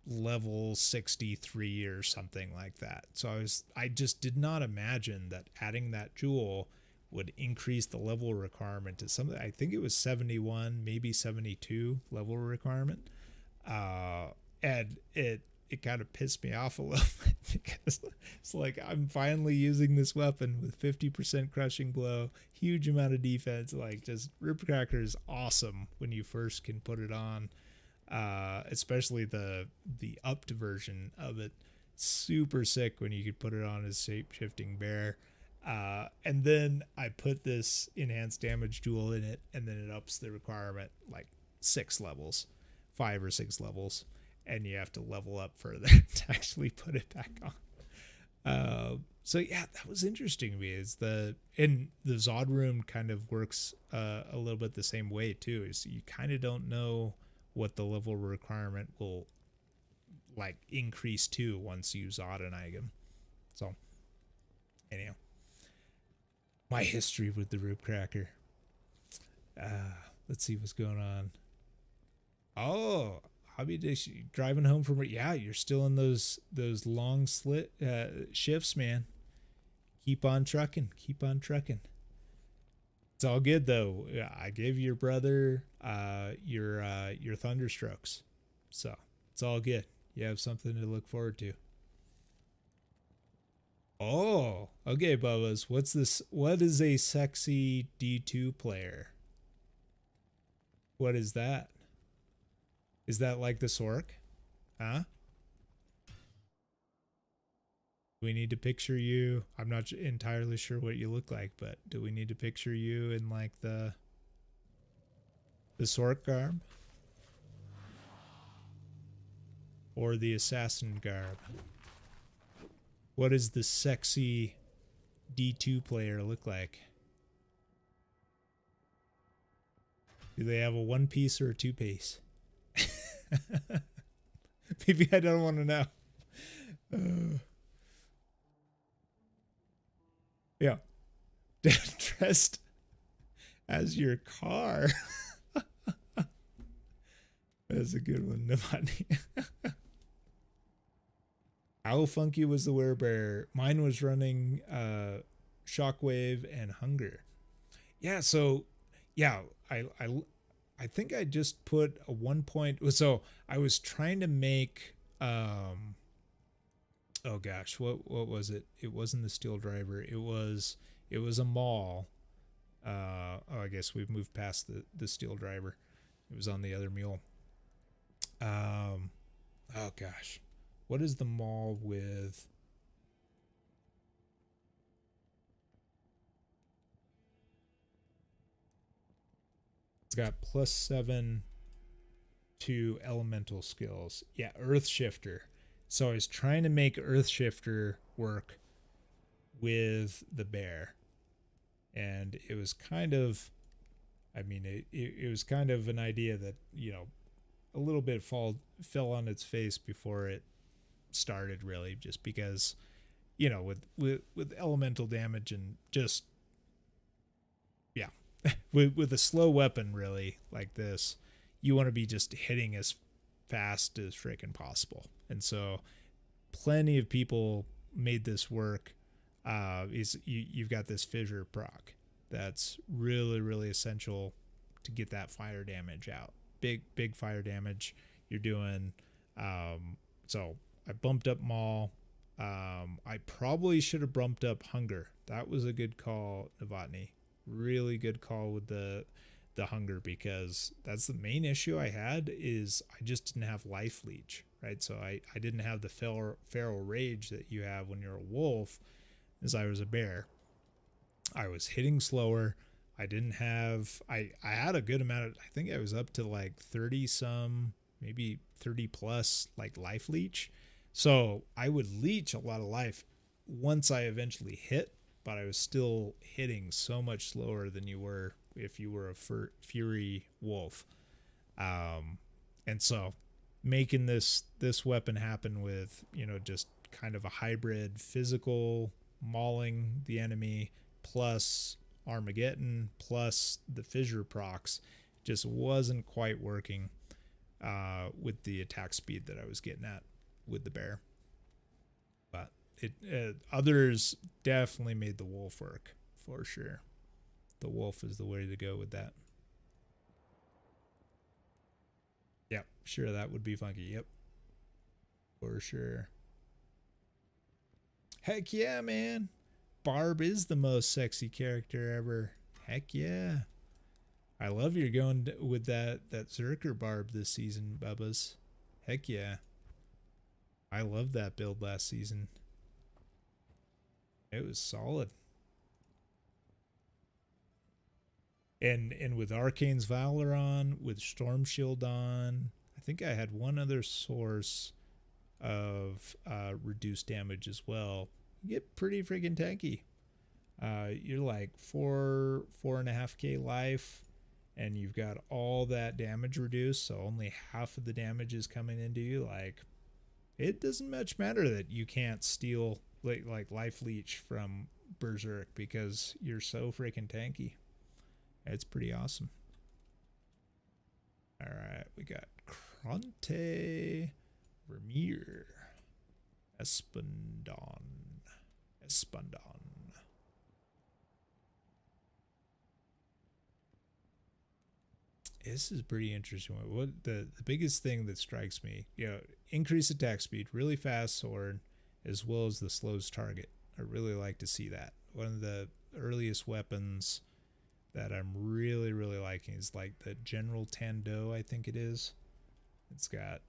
level 63 or something like that. So I just did not imagine that adding that jewel would increase the level requirement to something. I think it was 71, maybe 72 level requirement. And it kind of pissed me off a little bit, because it's like, I'm finally using this weapon with 50% crushing blow, huge amount of defense. Like, just Rip Cracker is awesome when you first can put it on, especially the upped version of it. Super sick when you could put it on as shape-shifting bear. And then I put this enhanced damage jewel in it, and then it ups the requirement like 5 or 6 levels, and you have to level up further to actually put it back on. So yeah, that was interesting to me. Is the Zod room kind of works a little bit the same way too. Is you kind of don't know what the level requirement will like increase to once you Zod an item. So anyhow, my history with the Roop Cracker. Let's see what's going on. Oh, hobby dish driving home from, yeah, you're still in those long slit shifts, man. Keep on trucking. Keep on trucking. It's all good though. I gave your brother your thunderstrokes, so it's all good. You have something to look forward to. Oh, okay, Bubba's. What's this? What is a sexy D2 player? What is that? Is that like the Sork? Huh? We need to picture you. I'm not entirely sure what you look like, but do we need to picture you in like the Sork garb? Or the assassin garb? What does the sexy D2 player look like? Do they have a one piece or a two piece? Maybe I don't want to know. Yeah. Dressed as your car. That's a good one, Navani. How funky was the werebear? Mine was running Shockwave and Hunger. Yeah, so yeah, I think I just put a 1 point. So I was trying to make oh gosh, what was it? It wasn't the steel driver. It was a mall. Oh, I guess we've moved past the steel driver. It was on the other mule. Oh gosh, what is the mall with? It's got +7 to elemental skills. Yeah, Earth Shifter. So I was trying to make Earth Shifter work with the bear. And it was kind of, I mean, it was kind of an idea that, you know, a little bit fell on its face before it started, really, just because, you know, with elemental damage and just, yeah, with a slow weapon, really, like this, you want to be just hitting as fast as freaking possible. And so plenty of people made this work. You've got this fissure proc that's really essential to get that fire damage out. Big fire damage you're doing. So I bumped up Maul. I probably should have bumped up Hunger. That was a good call, Novotny. Really good call with the Hunger, because that's the main issue I had, is I just didn't have life leech, right? So I didn't have the feral rage that you have when you're a wolf, as I was a bear. I was hitting slower. I didn't have, I had a good amount of, I think I was up to like 30 some, maybe 30 plus like life leech. So I would leech a lot of life once I eventually hit, but I was still hitting so much slower than you were if you were a fury wolf. And so making this weapon happen with, you know, just kind of a hybrid physical mauling the enemy plus Armageddon plus the fissure procs just wasn't quite working with the attack speed that I was getting at with the bear. But others definitely made the wolf work for sure. The wolf is the way to go with that. Yep, sure, that would be funky. Yep, for sure. Heck yeah, man. Barb is the most sexy character ever. Heck yeah. I love you're going with that Zerker Barb this season, Bubbas. Heck yeah. I loved that build last season. It was solid. And with Arcane's Valor on, with Storm Shield on, I think I had one other source of reduced damage as well. you get pretty freaking tanky. You're like 4.5k life, and you've got all that damage reduced, so only half of the damage is coming into you. Like, it doesn't much matter that you can't steal like life leech from Berserk because you're so freaking tanky. It's pretty awesome. All right, we got Kronte, Vermeer, Espandon. This is pretty interesting. What the biggest thing that strikes me, increase attack speed, really fast sword, as well as the slows target. I really like to see that. One of the earliest weapons that I'm really liking is like the General Tando, I think it is. It's got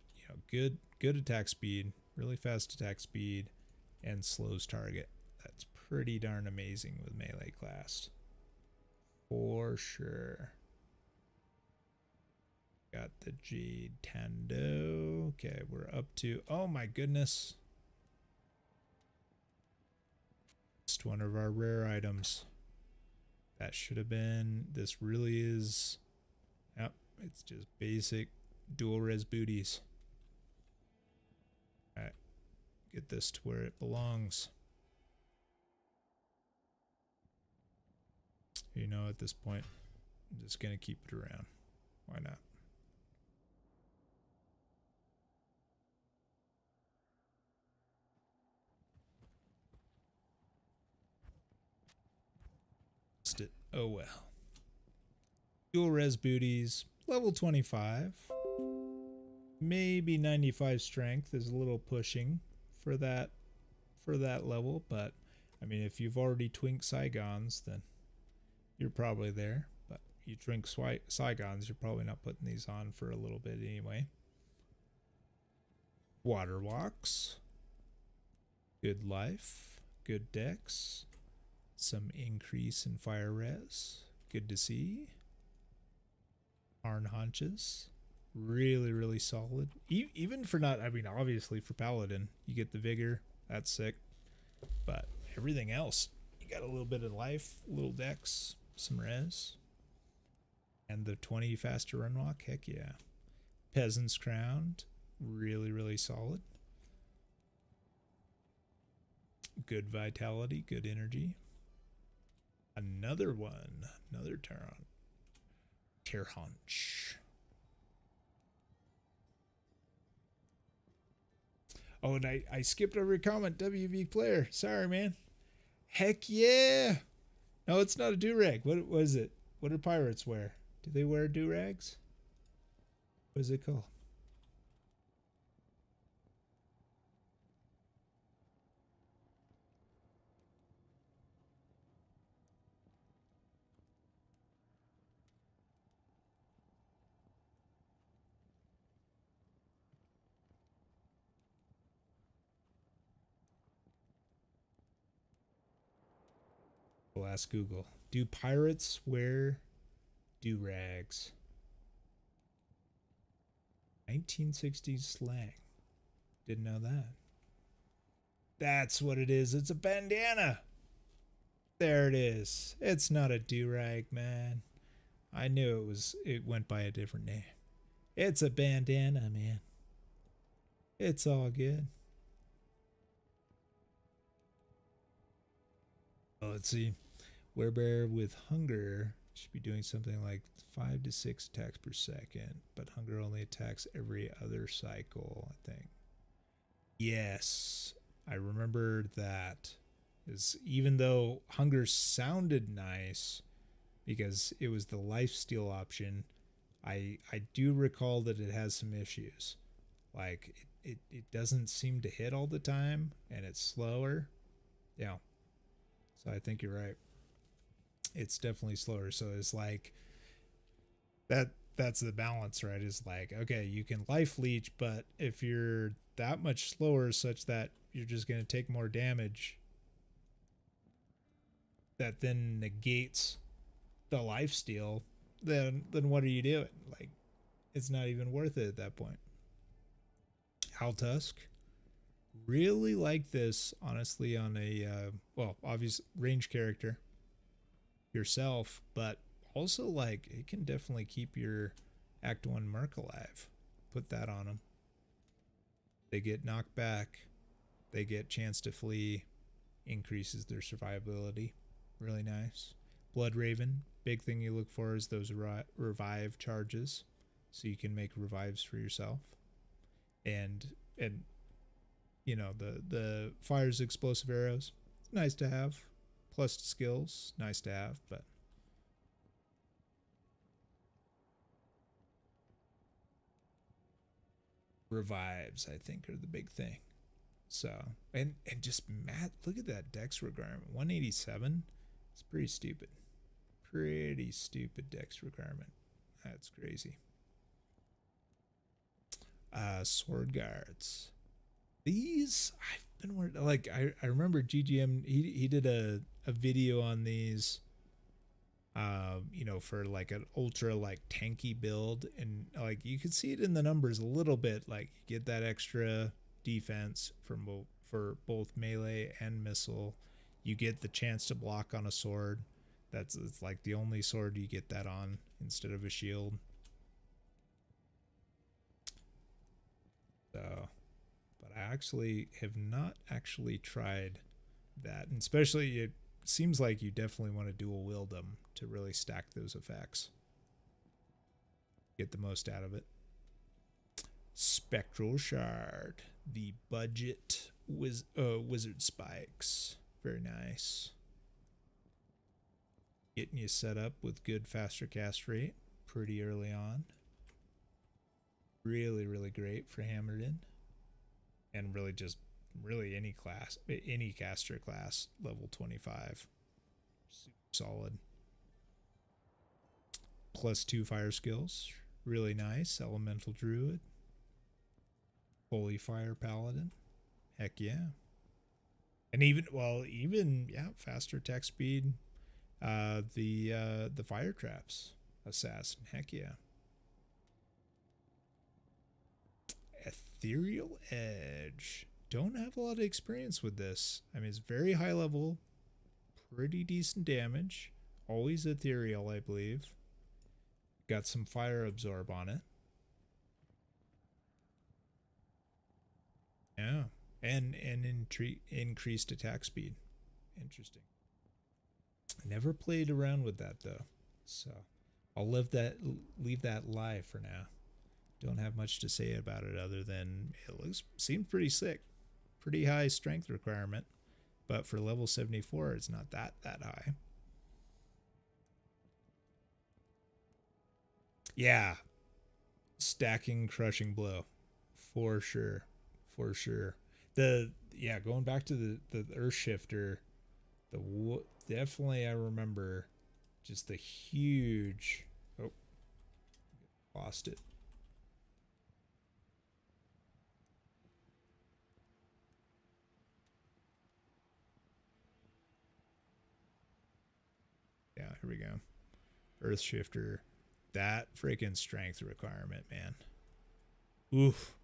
good attack speed, really fast attack speed, and slows target. That's pretty darn amazing with melee class, for sure. Got the Jade Tando. Okay, we're up to, oh my goodness, just one of our rare items. That should have been, this really is, yep, it's just basic dual res booties. Alright, get this to where it belongs. At this point, I'm just gonna keep it around. Why not? It. Oh well. Dual res booties, level 25. Maybe 95 strength is a little pushing for that level, but I mean, if you've already twinked Saigons, then you're probably there. But you drink Saigons, you're probably not putting these on for a little bit anyway. Water walks, good life, good dex, some increase in fire res, good to see. Arn haunches, really solid. Even for not, I mean, obviously for paladin, you get the vigor, that's sick. But everything else, you got a little bit of life, a little dex, some res, and the 20 faster run walk. Heck yeah. Peasant's crown, really solid. Good vitality, good energy. Another one, another Tear Hunch. Oh, and I skipped over your comment, WV player. Sorry, man. Heck yeah. No, it's not a do-rag. What was it? What do pirates wear? Do they wear do-rags? What is it called? We'll ask Google. Do pirates wear do-rags? 1960s slang. Didn't know that. That's what it is. It's a bandana. There it is. It's not a do-rag, man. I knew it went by a different name. It's a bandana, man. It's all good. Oh, let's see. Werebear with hunger should be doing something like 5 to 6 attacks per second, but hunger only attacks every other cycle, I think. Yes, I remember that. Even though hunger sounded nice because it was the lifesteal option, I do recall that it has some issues. Like it doesn't seem to hit all the time, and it's slower. Yeah. So I think you're right. It's definitely slower. So it's like that's the balance, right? Is like, okay, you can life leech, but if you're that much slower such that you're just going to take more damage, that then negates the lifesteal, then what are you doing? Like, it's not even worth it at that point. Altusk, Really like this, honestly, on a well, obvious range character yourself, but also like it can definitely keep your Act 1 Merc alive. Put that on them. They get knocked back, they get chance to flee, increases their survivability. Really nice. Blood Raven, big thing you look for is those revive charges, so you can make revives for yourself. And you know, the fires explosive arrows, it's nice to have. Plus skills, nice to have, but revives I think are the big thing. So and just Matt, look at that dex requirement, 187. It's pretty stupid. Pretty stupid dex requirement. That's crazy. Sword guards. These I've been like I remember GGM he did a video on these you know, for like an ultra like tanky build, and like you could see it in the numbers a little bit, like you get that extra defense from for both melee and missile. You get the chance to block on a sword. It's like the only sword you get that on instead of a shield. So, but I actually have not actually tried that, and especially it seems like you definitely want to dual wield them to really stack those effects, get the most out of it. Spectral Shard, the budget wizard spikes, very nice. Getting you set up with good faster cast rate pretty early on. Really, really great for hammered in, and really just really any class, any caster class level 25. Super solid. +2 fire skills, really nice. Elemental druid, holy fire paladin, heck yeah. And even yeah, faster attack speed. The fire traps assassin, heck yeah. Ethereal Edge, don't have a lot of experience with this. I mean, it's very high level, pretty decent damage, always ethereal, I believe. Got some fire absorb on it. Yeah, and increased attack speed. Interesting. Never played around with that though, so I'll leave that live for now. Don't have much to say about it other than it seems pretty sick. Pretty high strength requirement, but for level 74 it's not that high. Yeah, stacking crushing blow for sure, for sure. Going back to the earth shifter, definitely I remember just the huge, oh, lost it. Yeah, here we go. Earth shifter, that freaking strength requirement, man. Oof.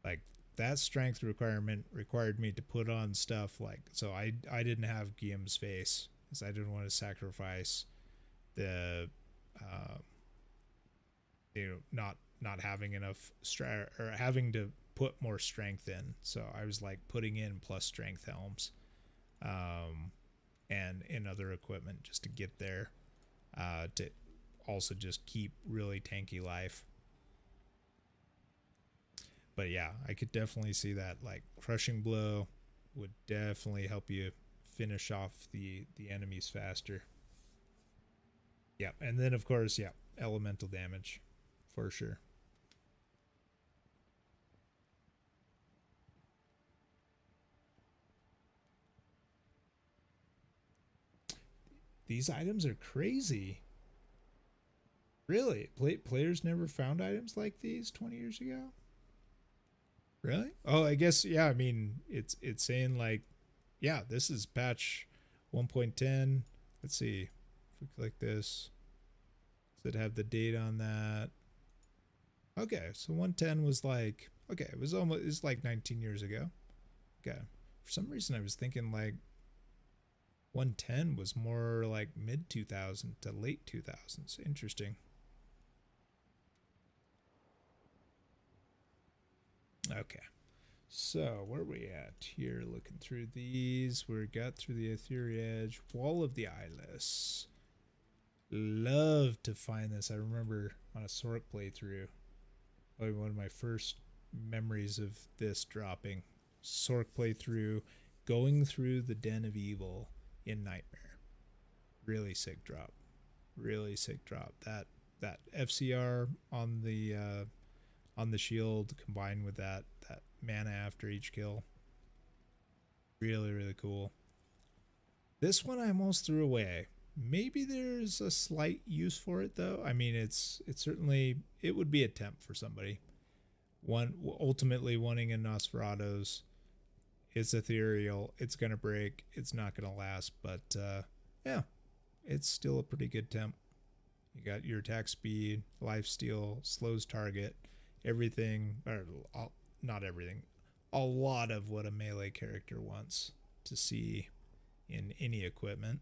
Like that strength requirement required me to put on stuff like, so I didn't have Guillaume's face because I didn't want to sacrifice the you know, not having enough or having to put more strength in. So I was like putting in plus strength helms and in other equipment just to get there, to also just keep really tanky life. But yeah, I could definitely see that, like crushing blow would definitely help you finish off the enemies faster. Yeah, and then of course, yeah, elemental damage for sure. These items are crazy. Really? Players never found items like these 20 years ago? Really? Oh, I guess yeah, I mean, it's saying like, yeah, this is patch 1.10. Let's see. If we click this, does it have the date on that? Okay, so 110 was like, okay, it's like 19 years ago. Okay. For some reason, I was thinking like 110 was more like mid 2000 to late 2000s. Interesting. Okay. So, where are we at here? Looking through these. We got through the Ethereal Edge. Wall of the Eyeless. Love to find this. I remember on a Sork playthrough, probably one of my first memories of this dropping. Sork playthrough, going through the Den of Evil in Nightmare. Really sick drop. Really sick drop. That FCR on the shield combined with that mana after each kill. Really, really cool. This one I almost threw away. Maybe there's a slight use for it though. I mean, it's certainly, it would be a temp for somebody. One ultimately wanting a Nosferatu's. It's ethereal. It's gonna break. It's not gonna last. But yeah, it's still a pretty good temp. You got your attack speed, lifesteal, slows target, everything, or not everything, a lot of what a melee character wants to see in any equipment.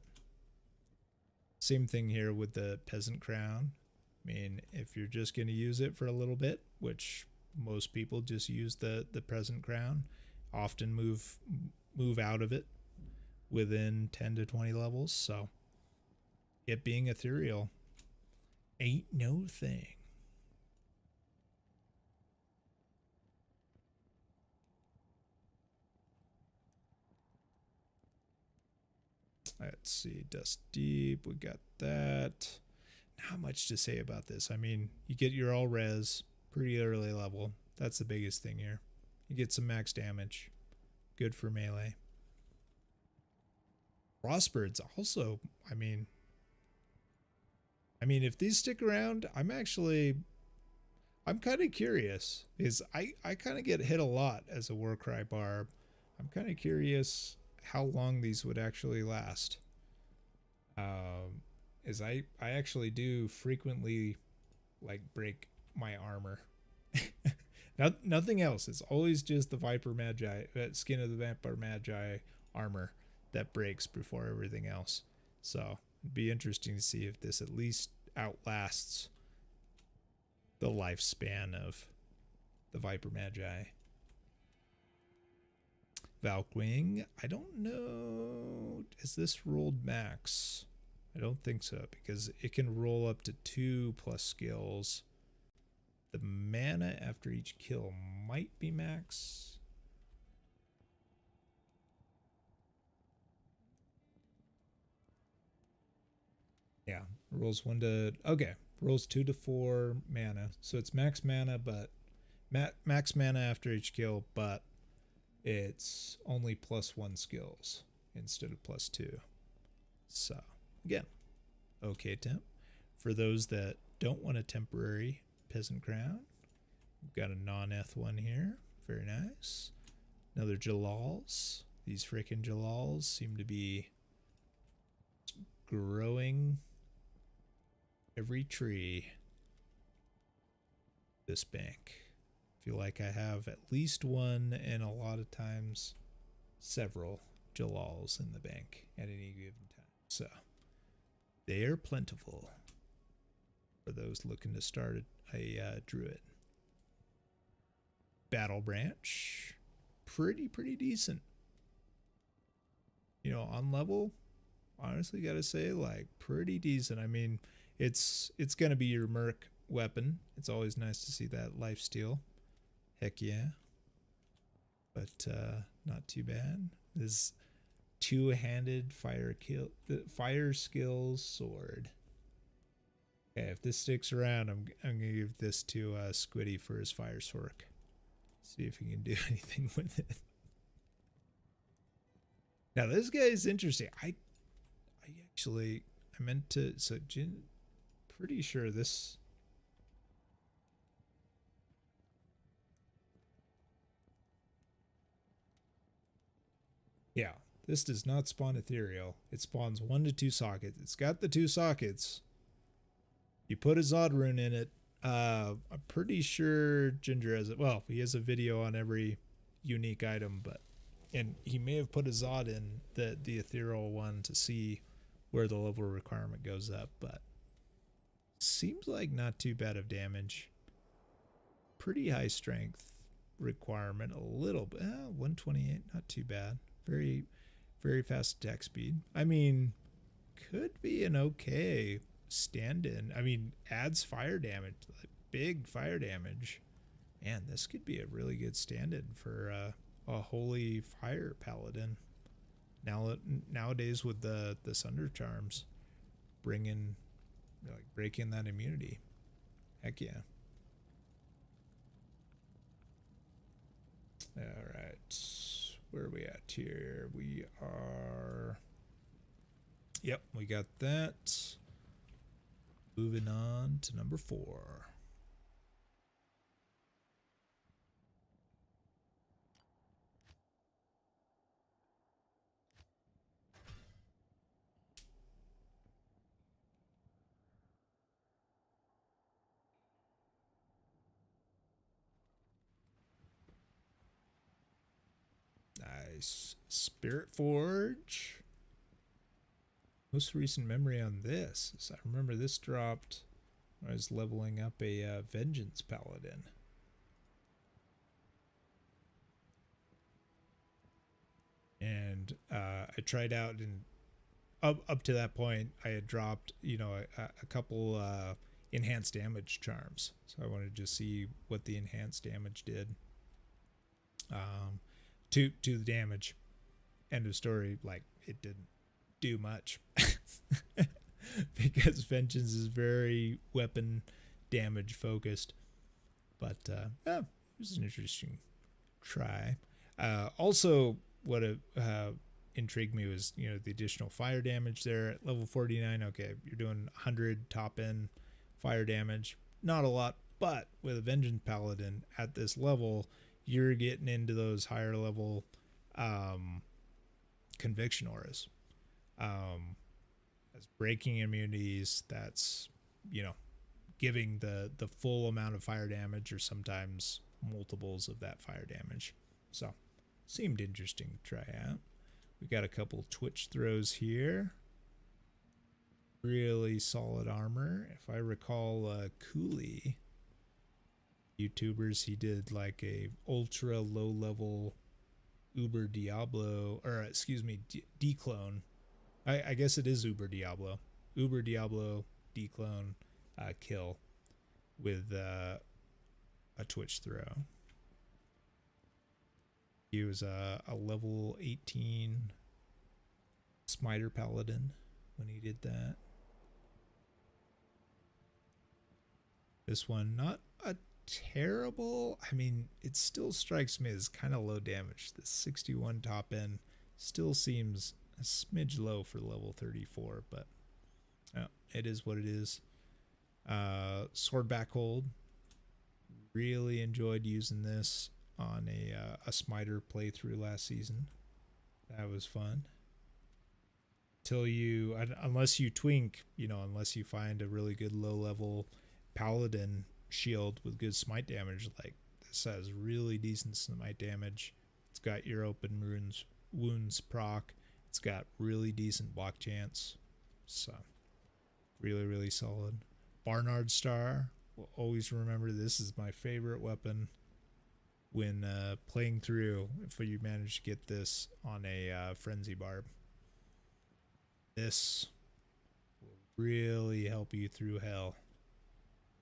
Same thing here with the Peasant Crown. I mean, if you're just going to use it for a little bit, which most people just use the Peasant Crown, often move out of it within 10 to 20 levels. So it being ethereal ain't no thing. Let's see, Dust Deep, we got that. Not much to say about this. I mean, you get your all res pretty early level. That's the biggest thing here. You get some max damage. Good for melee. Frostbirds also, I mean, if these stick around, I'm kind of curious. Is I kind of get hit a lot as a Warcry barb. I'm kind of curious how long these would actually last. Is I actually do frequently like break my armor. Nothing else. It's always just the Viper Magi, Skin of the Vampire Magi armor that breaks before everything else. So it'd be interesting to see if this at least outlasts the lifespan of the Viper Magi. Valkwing, I don't know. Is this rolled max? I don't think so, because it can roll up to 2 plus skills. The mana after each kill might be max. Yeah, rolls 1 to, okay, rolls 2 to 4 mana. So it's max mana, but max mana after each kill, but it's only +1 skills instead of +2. So again, okay temp. For those that don't want a temporary Peasant Crown, we've got a non-eth one here. Very nice. Another Jalals. These freaking Jalals seem to be growing every tree. This bank. Feel like I have at least one, and a lot of times several Jalals in the bank at any given time. So they are plentiful for those looking to start a druid. Battle Branch, pretty decent. You know, on level, honestly gotta say, like, pretty decent. I mean, it's gonna be your merc weapon. It's always nice to see that lifesteal. Heck yeah. But not too bad. This two-handed fire skills sword. Okay, if this sticks around, I'm gonna give this to Squiddy for his fire sword. See if he can do anything with it. Now this guy is interesting. I meant to, so Jin, pretty sure this. Yeah, this does not spawn ethereal. It spawns 1 to 2 sockets. It's got the 2 sockets. You put a Zod rune in it, I'm pretty sure Ginger has it. Well, he has a video on every unique item, but and he may have put a Zod in the ethereal one to see where the level requirement goes up, but seems like not too bad of damage. Pretty high strength requirement, a little bit. 128, not too bad. Very, very fast attack speed. I mean, could be an okay stand-in. I mean, adds fire damage, like big fire damage. Man, this could be a really good stand-in for a holy fire paladin. Nowadays with the Sunder charms, bringing like breaking that immunity. Heck yeah. All right, where are we at here? We are. Yep, we got that. Moving on to number 4. Nice. Spirit Forge. Most recent memory on this is I remember this dropped when I was leveling up a Vengeance Paladin. And I tried out, and up to that point I had dropped, a couple enhanced damage charms. So I wanted to see what the enhanced damage did. To the damage. End of story. Like, it didn't do much. Because Vengeance is very weapon damage focused. But it was an interesting try. Also, what intrigued me was, the additional fire damage there at level 49. Okay, you're doing 100 top end fire damage. Not a lot, but with a Vengeance Paladin at this level, you're getting into those higher level conviction auras. As breaking immunities, that's, giving the full amount of fire damage, or sometimes multiples of that fire damage. So, seemed interesting to try out. We got a couple Twitch throws here. Really solid armor. If I recall, Cooley YouTubers, he did like a ultra low level Uber Diablo, or excuse me, declone. I guess it is Uber Diablo declone kill with a Twitch throw. He was a level 18 Smiter Paladin when he did that. This one, not a terrible. I mean, it still strikes me as kind of low damage. The 61 top end still seems a smidge low for level 34, but it is what it is. Swordback hold. Really enjoyed using this on a Smiter playthrough last season. That was fun. Unless you twink, unless you find a really good low level Paladin shield with good smite damage, like this has really decent smite damage. It's got your open wounds proc. It's got really decent block chance. So really, really solid. Barnard Star. Will always remember this is my favorite weapon when playing through, if you manage to get this on a Frenzy Barb. This will really help you through hell.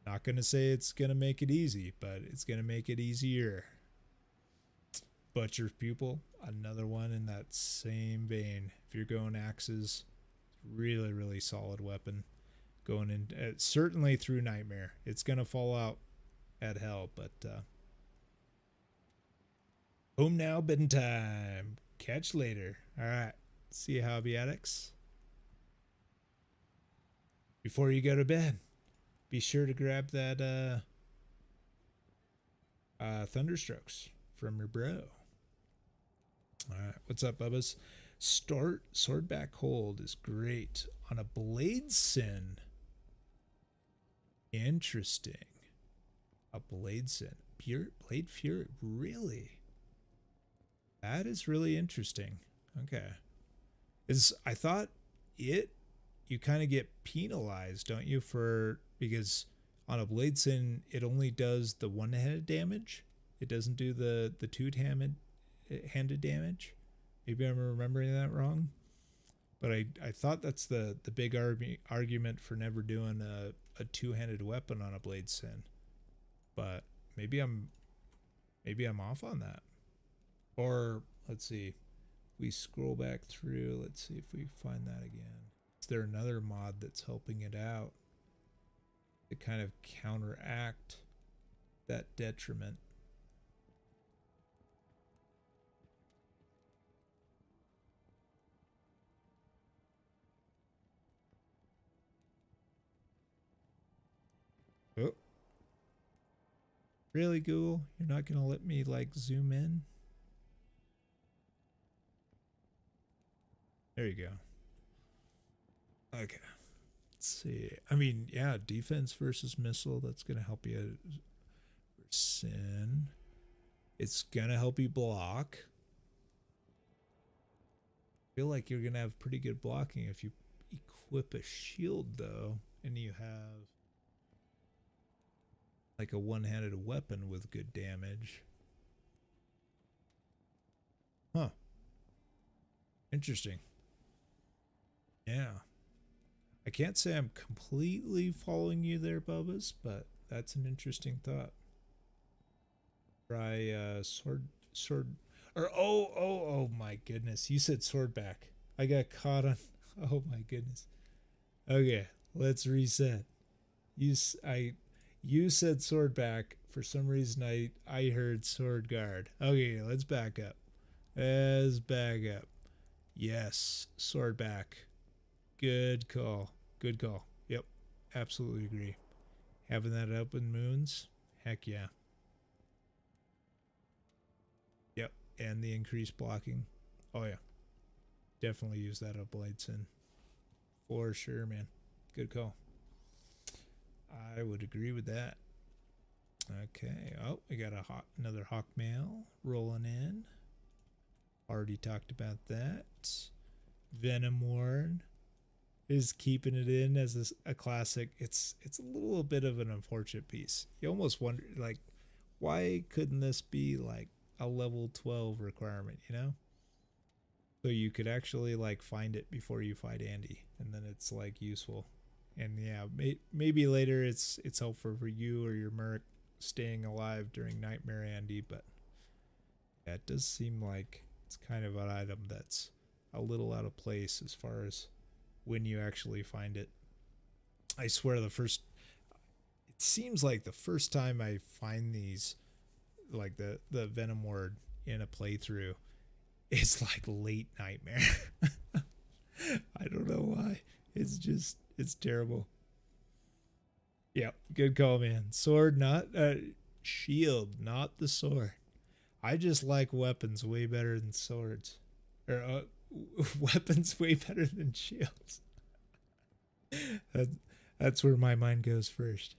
Not going to say it's going to make it easy, but it's going to make it easier. Butcher's Pupil, another one in that same vein. If you're going axes, really, really solid weapon. Going in, certainly through Nightmare. It's going to fall out at hell, but home now, bedtime. Catch later. All right. See you, hobby addicts. Before you go to bed, be sure to grab that Thunderstrokes from your bro. All right, what's up, Bubbas? Swordback hold is great on a Blade Sin. Interesting. A blade sin. Pure blade fury. Really? That is really interesting. Okay. I thought you kind of get penalized, don't you, because on a blade sin it only does the one-handed damage. It doesn't do the two-handed damage. Maybe I'm remembering that wrong. But I thought that's the big argument for never doing a two-handed weapon on a blade sin. But maybe I'm off on that. Or let's see. We scroll back through. Let's see if we find that again. Is there another mod that's helping it out to kind of counteract that detriment? Oh. Really, Google? You're not going to let me like zoom in? There you go. Okay. Let's see. I mean, yeah, defense versus missile. That's going to help you. Sin. It's going to help you block. I feel like you're going to have pretty good blocking if you equip a shield, though, and you have like a one-handed weapon with good damage. Huh. Interesting. Yeah. I can't say I'm completely following you there, Bubbas, but that's an interesting thought. Try sword or oh my goodness. You said swordback. I got caught on oh my goodness. Okay, let's reset. You said swordback. For some reason I heard sword guard. Okay, let's back up. Let's back up. Yes, swordback. Good call. Good call. Yep, absolutely agree. Having that up in moons, heck yeah. Yep, and the increased blocking. Oh yeah, definitely use that up Blightson. For sure, man. Good call. I would agree with that. Okay. Oh, we got another hawk mail rolling in. Already talked about that. Venom Ward is keeping it in as a classic. It's a little bit of an unfortunate piece. You almost wonder, like, why couldn't this be like a level 12 requirement, you know? So you could actually like find it before you fight Andy, and then it's like useful. And yeah, maybe later it's helpful for you or your merc staying alive during Nightmare Andy, but yeah, it does seem like it's kind of an item that's a little out of place as far as when you actually find it. I swear it seems like the first time I find these, like the Venom Ward in a playthrough, it's like late Nightmare. I don't know why. It's terrible. Yeah, good call, man. Sword, not shield, not the sword. I just like weapons way better than swords. Or weapons way better than shields. That's where my mind goes first.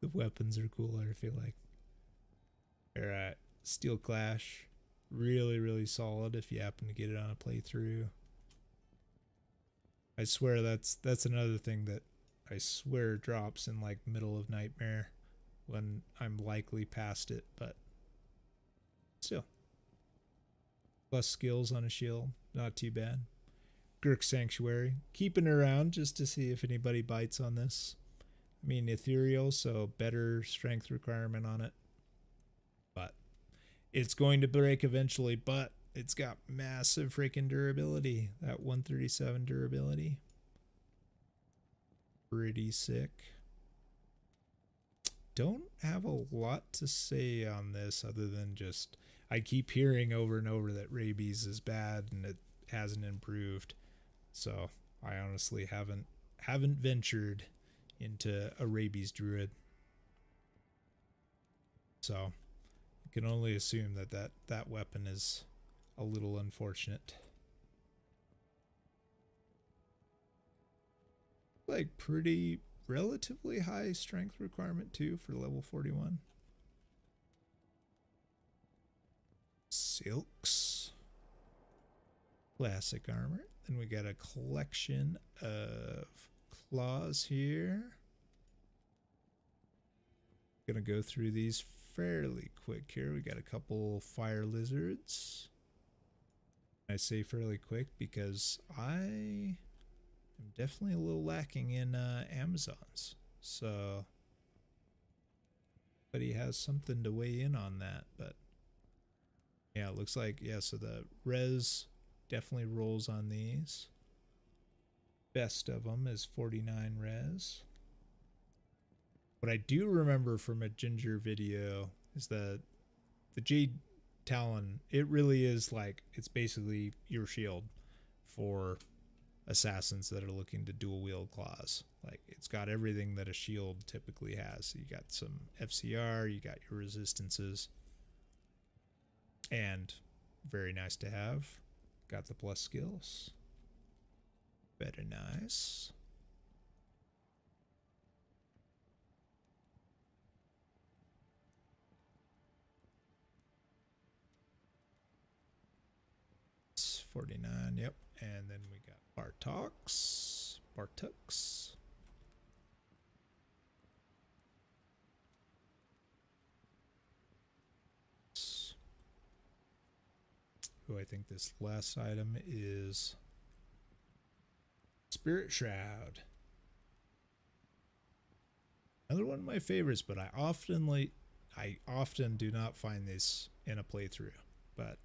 The weapons are cooler, I feel like. Alright, Steel Clash. Really, really solid if you happen to get it on a playthrough. I swear that's another thing that I swear drops in like middle of Nightmare when I'm likely past it, but still. Plus skills on a shield, not too bad. Gurk Sanctuary, keeping it around just to see if anybody bites on this. I mean, ethereal, so better strength requirement on it. But it's going to break eventually, but it's got massive freaking durability. That 137 durability. Pretty sick. Don't have a lot to say on this other than just I keep hearing over and over that rabies is bad and it hasn't improved. So I honestly haven't ventured into a rabies druid. So you can only assume that weapon is a little unfortunate. Like pretty relatively high strength requirement too for level 41. Silks. Classic armor. Then we got a collection of claws here. Gonna go through these fairly quick here. We got a couple fire lizards. I say fairly quick because I am definitely a little lacking in Amazons. So, but he has something to weigh in on that. But yeah, it looks like, yeah, so the res definitely rolls on these. Best of them is 49 res. What I do remember from a Ginger video is that the Jade Talon, it really is like, it's basically your shield for assassins that are looking to dual wield claws. Like, it's got everything that a shield typically has. You got some FCR, you got your resistances, and very nice to have. Got the plus skills. Very nice. It's 49, yep. And then we got Bartux. Oh, I think this last item is Spirit Shroud. Another one of my favorites, but I often do not find this in a playthrough. But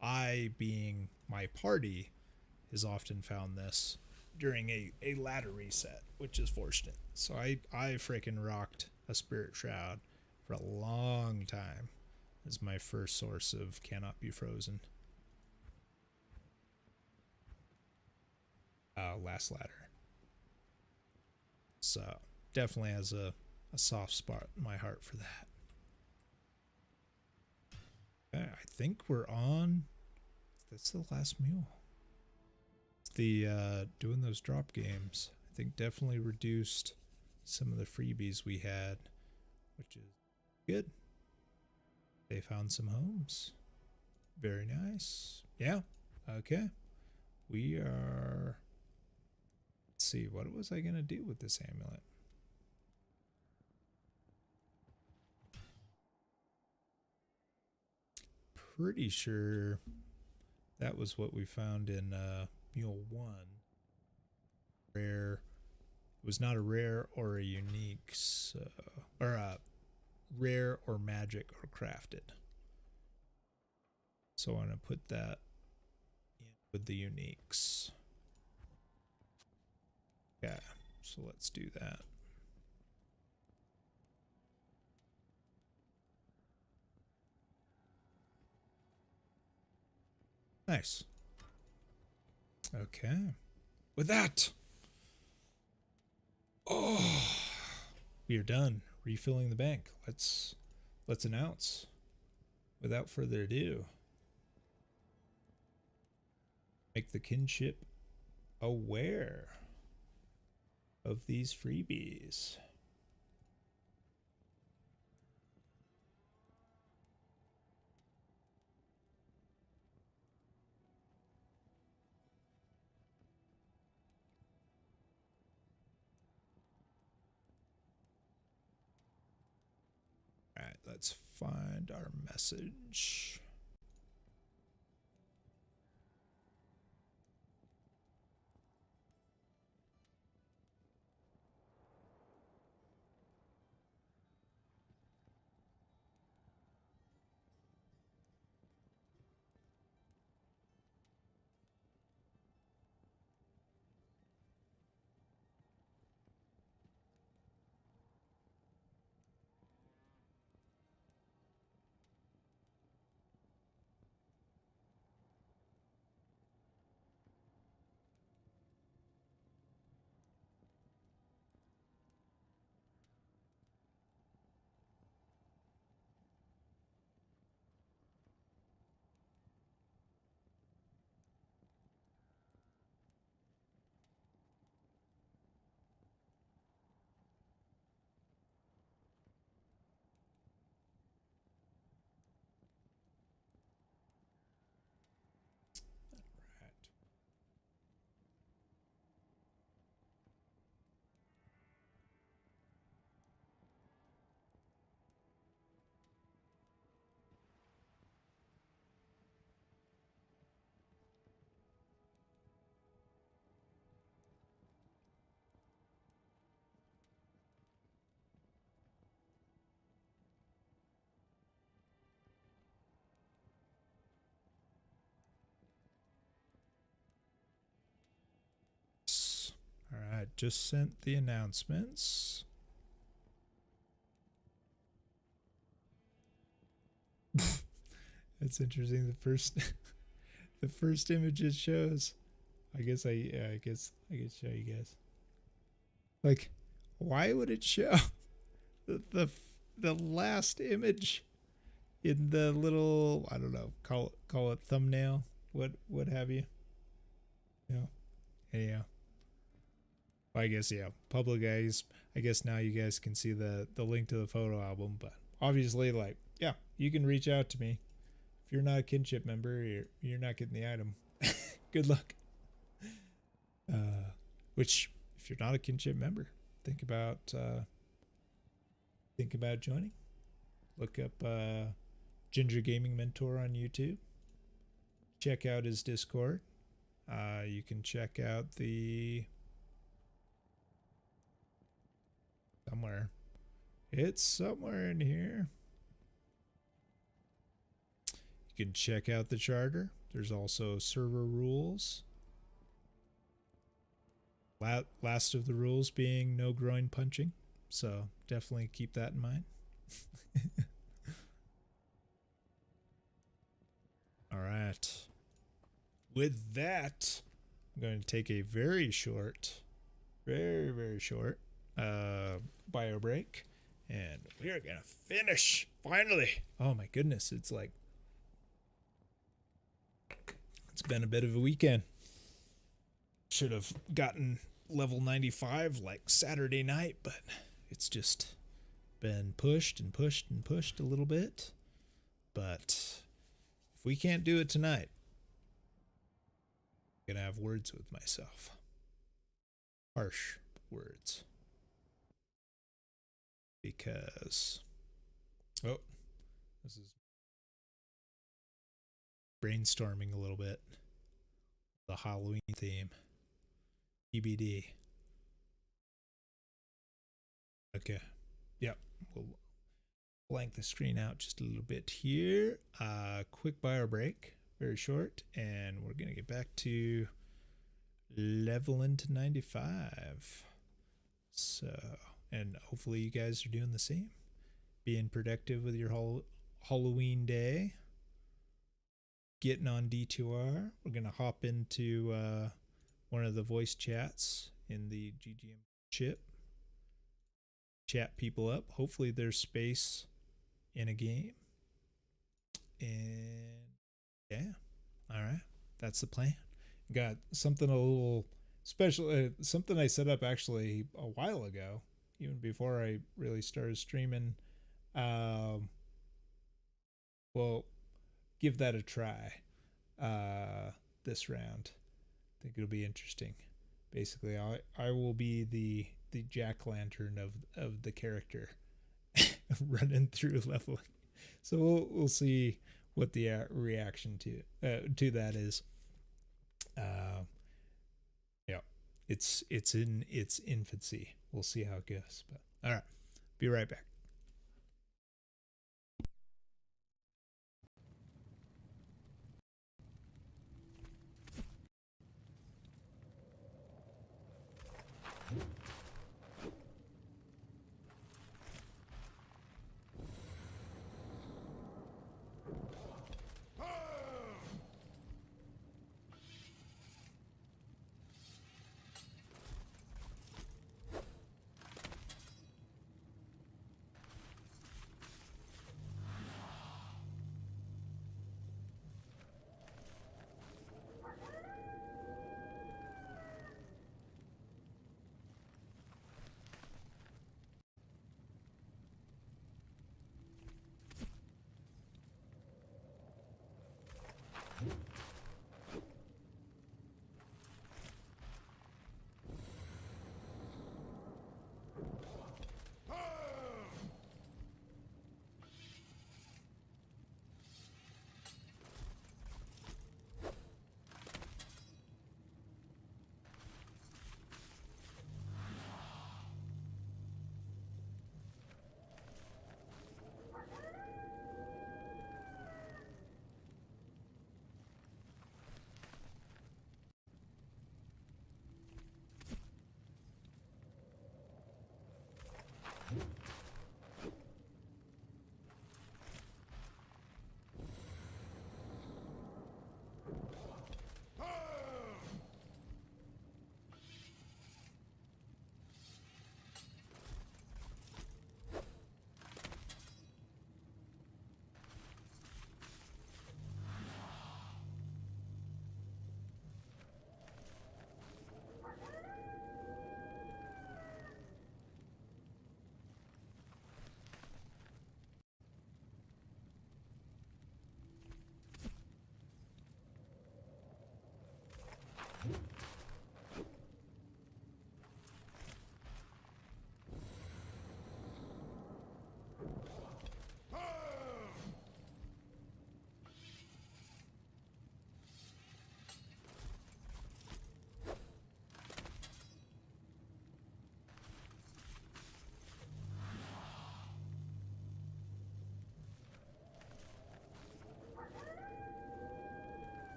I being my party has often found this during a ladder reset, which is fortunate. So I freaking rocked a Spirit Shroud for a long time as my first source of cannot be frozen. Last ladder. So definitely has a soft spot in my heart for that. Okay, I think we're on. That's the last mule. The doing those drop games, I think definitely reduced some of the freebies we had, which is good. They found some homes. Very nice. Yeah. Okay. We are. Let's see. What was I going to do with this amulet? Pretty sure that was what we found in Mule 1. Rare. It was not a rare or a unique. So, or a rare or magic or crafted. So I'm going to put that in with the uniques. Yeah, so let's do that. Nice. Okay. With that, we are done refilling the bank. Let's announce. Without further ado, make the kinship aware of these freebies. All right, let's find our message. just sent the announcements. That's interesting. The first image it shows. I guess show you guys. Like, why would it show the last image in the little, I don't know, call it thumbnail, what have you? Yeah. I guess, yeah, public guys, I guess now you guys can see the link to the photo album, but obviously, like, yeah, you can reach out to me. If you're not a Kinship member, you're not getting the item. Good luck. Which, if you're not a Kinship member, think about joining. Look up Ginger Gaming Mentor on YouTube. Check out his Discord. You can check out it's somewhere in here. You can check out the charter. There's also server rules. Last of the rules being no groin punching. So definitely keep that in mind. All right. With that, I'm going to take a very short bio break, and we are going to finish finally. Oh my goodness, it's been a bit of a weekend. Should have gotten level 95 like Saturday night, but it's just been pushed and pushed and pushed a little bit. But if we can't do it tonight, I'm gonna have words with myself. Harsh words. Because this is brainstorming a little bit. The Halloween theme. TBD. Okay. Yep. We'll blank the screen out just a little bit here. Quick bio break. Very short. And we're going to get back to leveling to 95. So, and hopefully you guys are doing the same. Being productive with your Halloween day. Getting on D2R. We're going to hop into one of the voice chats in the GGM Kinship. Chat people up. Hopefully there's space in a game. And yeah. All right. That's the plan. Got something a little special. Something I set up actually a while ago, even before I really started streaming. Well, give that a try this round. I think it'll be interesting. Basically, I will be the jack-lantern of the character running through leveling. So we'll see what the reaction to that is. Yeah, it's in its infancy. We'll see how it goes. But all right, be right back.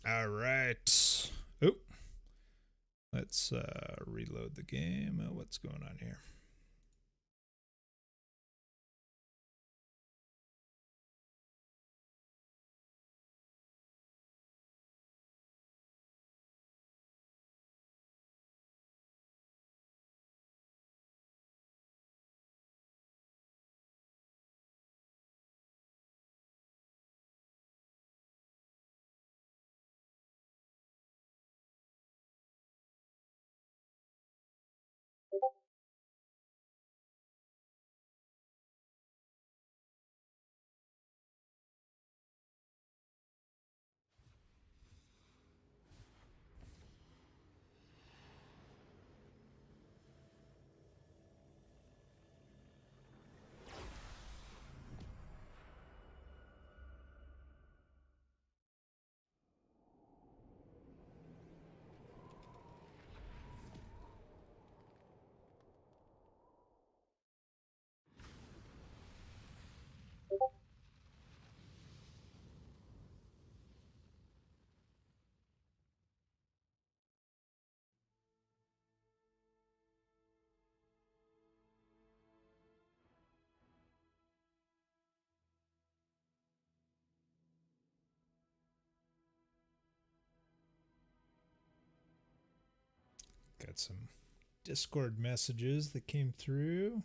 All right. Oh, let's reload the game. What's going on here? Got some Discord messages that came through.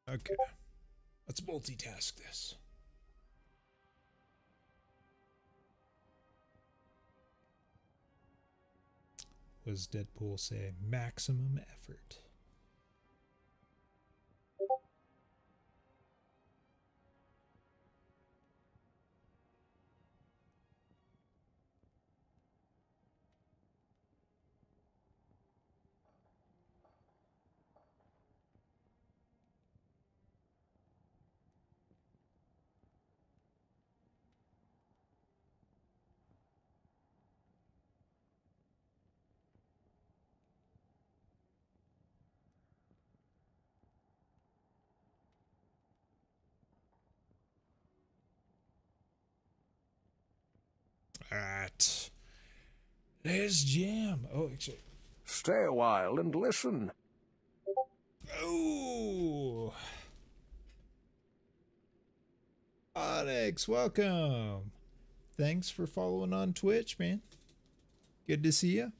Okay, let's multitask this. What does Deadpool say? Maximum effort. All right. Let's jam. Oh, actually. Stay a while and listen. Oh. Onyx, welcome. Thanks for following on Twitch, man. Good to see you.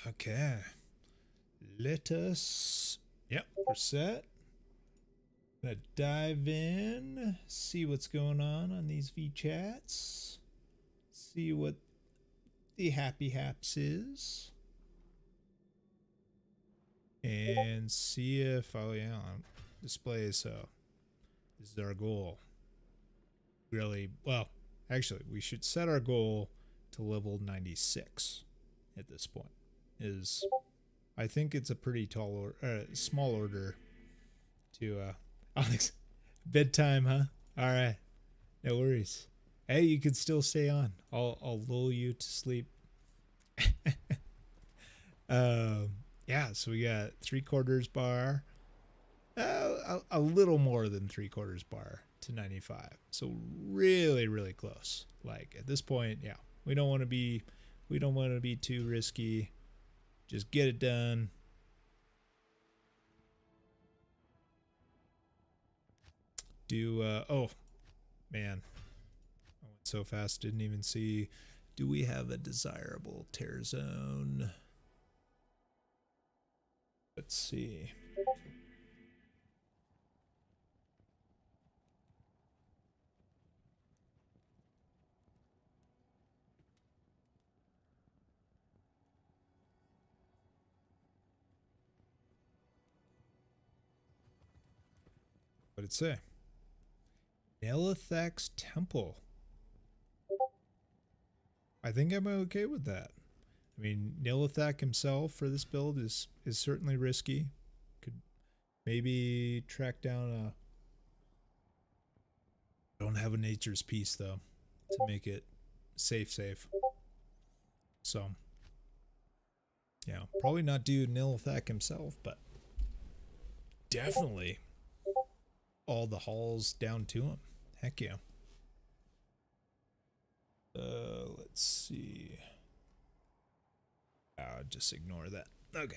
Okay. Let us. Yep, we're set. Gonna dive in, see what's going on these V chats, see what the happy hapses and see if, oh yeah, display. So this is our goal. Really, well, actually, we should set our goal to level 96 at this point. I think it's a pretty tall or small order to Alex, bedtime, huh? All right, no worries. Hey, you can still stay on. I'll lull you to sleep. Yeah, so we got 3/4 bar, a little more than 3/4 bar to 95. So really close. Like at this point, yeah, we don't want to be too risky. Just get it done. Oh man, I went so fast, didn't even see. Do we have a desirable tear zone? Let's see. What did it say? Nelithak's Temple. I think I'm okay with that. I mean, Nilithak himself for this build is certainly risky. Could maybe track down a... Don't have a Nature's Piece though to make it safe. So yeah, probably not do Nilithak himself, but definitely all the halls down to him. Heck yeah. Let's see. Just ignore that. Okay.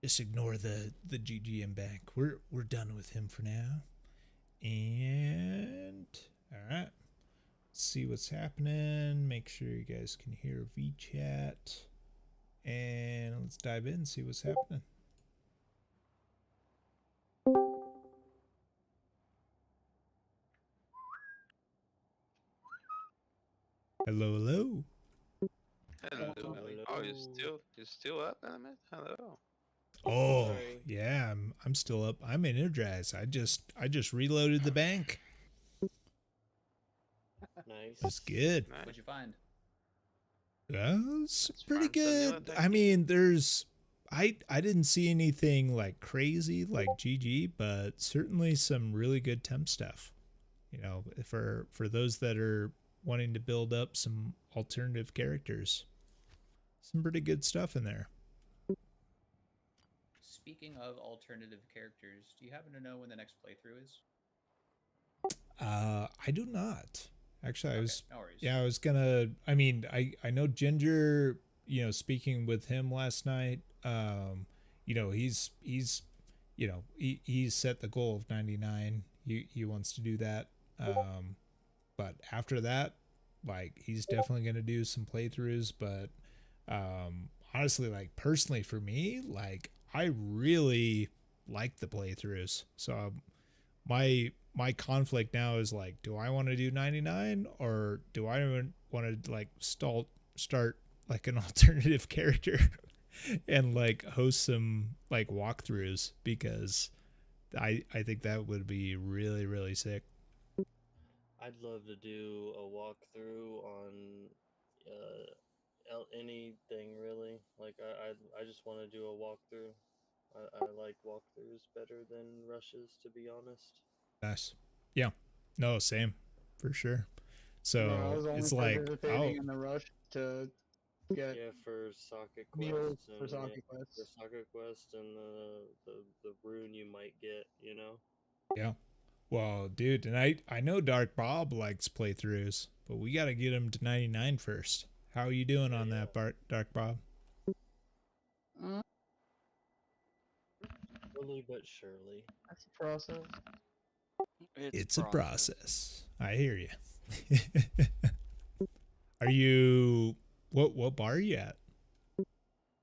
Just ignore the GGM bank. We're done with him for now. And all right. Let's see what's happening. Make sure you guys can hear VChat. And let's dive in and see what's happening. Hello. Hello. Oh, you're still up, damn it. Hello. Oh, Sorry. yeah, I'm still up. I'm energized. I just reloaded the bank. Nice. That's good. Nice. What'd you find? That's Let's pretty find some good. Nilithak. I mean, there's I didn't see anything like crazy like GG, but certainly some really good temp stuff. You know, for those that are wanting to build up some alternative characters. Some pretty good stuff in there. Speaking of alternative characters, do you happen to know when the next playthrough is? I do not. Actually, Okay, no worries. I was gonna, I mean, I know Ginger, you know, speaking with him last night, you know, he's set the goal of 99. He wants to do that. But after that, like he's definitely gonna do some playthroughs, but honestly, like personally for me, like I really like the playthroughs. So my conflict now is like, do I want to do 99 or do I want to like start like an alternative character and like host some like walkthroughs, because I think that would be really sick. I'd love to do a walkthrough on anything really. Like I just want to do a walkthrough. I like walkthroughs better than rushes, to be honest. Nice. Yeah. No, same for sure. Yeah, I was So only it's like, participating oh in the rush to get Yeah, for socket meals quests for and Socket the Quest. socket quest and the rune you might get, you know. yeah. Well, dude, and I know Dark Bob likes playthroughs, but we got to get him to 99 first. How are you doing on that, Dark Bob? Uh, Slowly but surely. that's a process. It's a process. I hear you. Are you what bar are you at?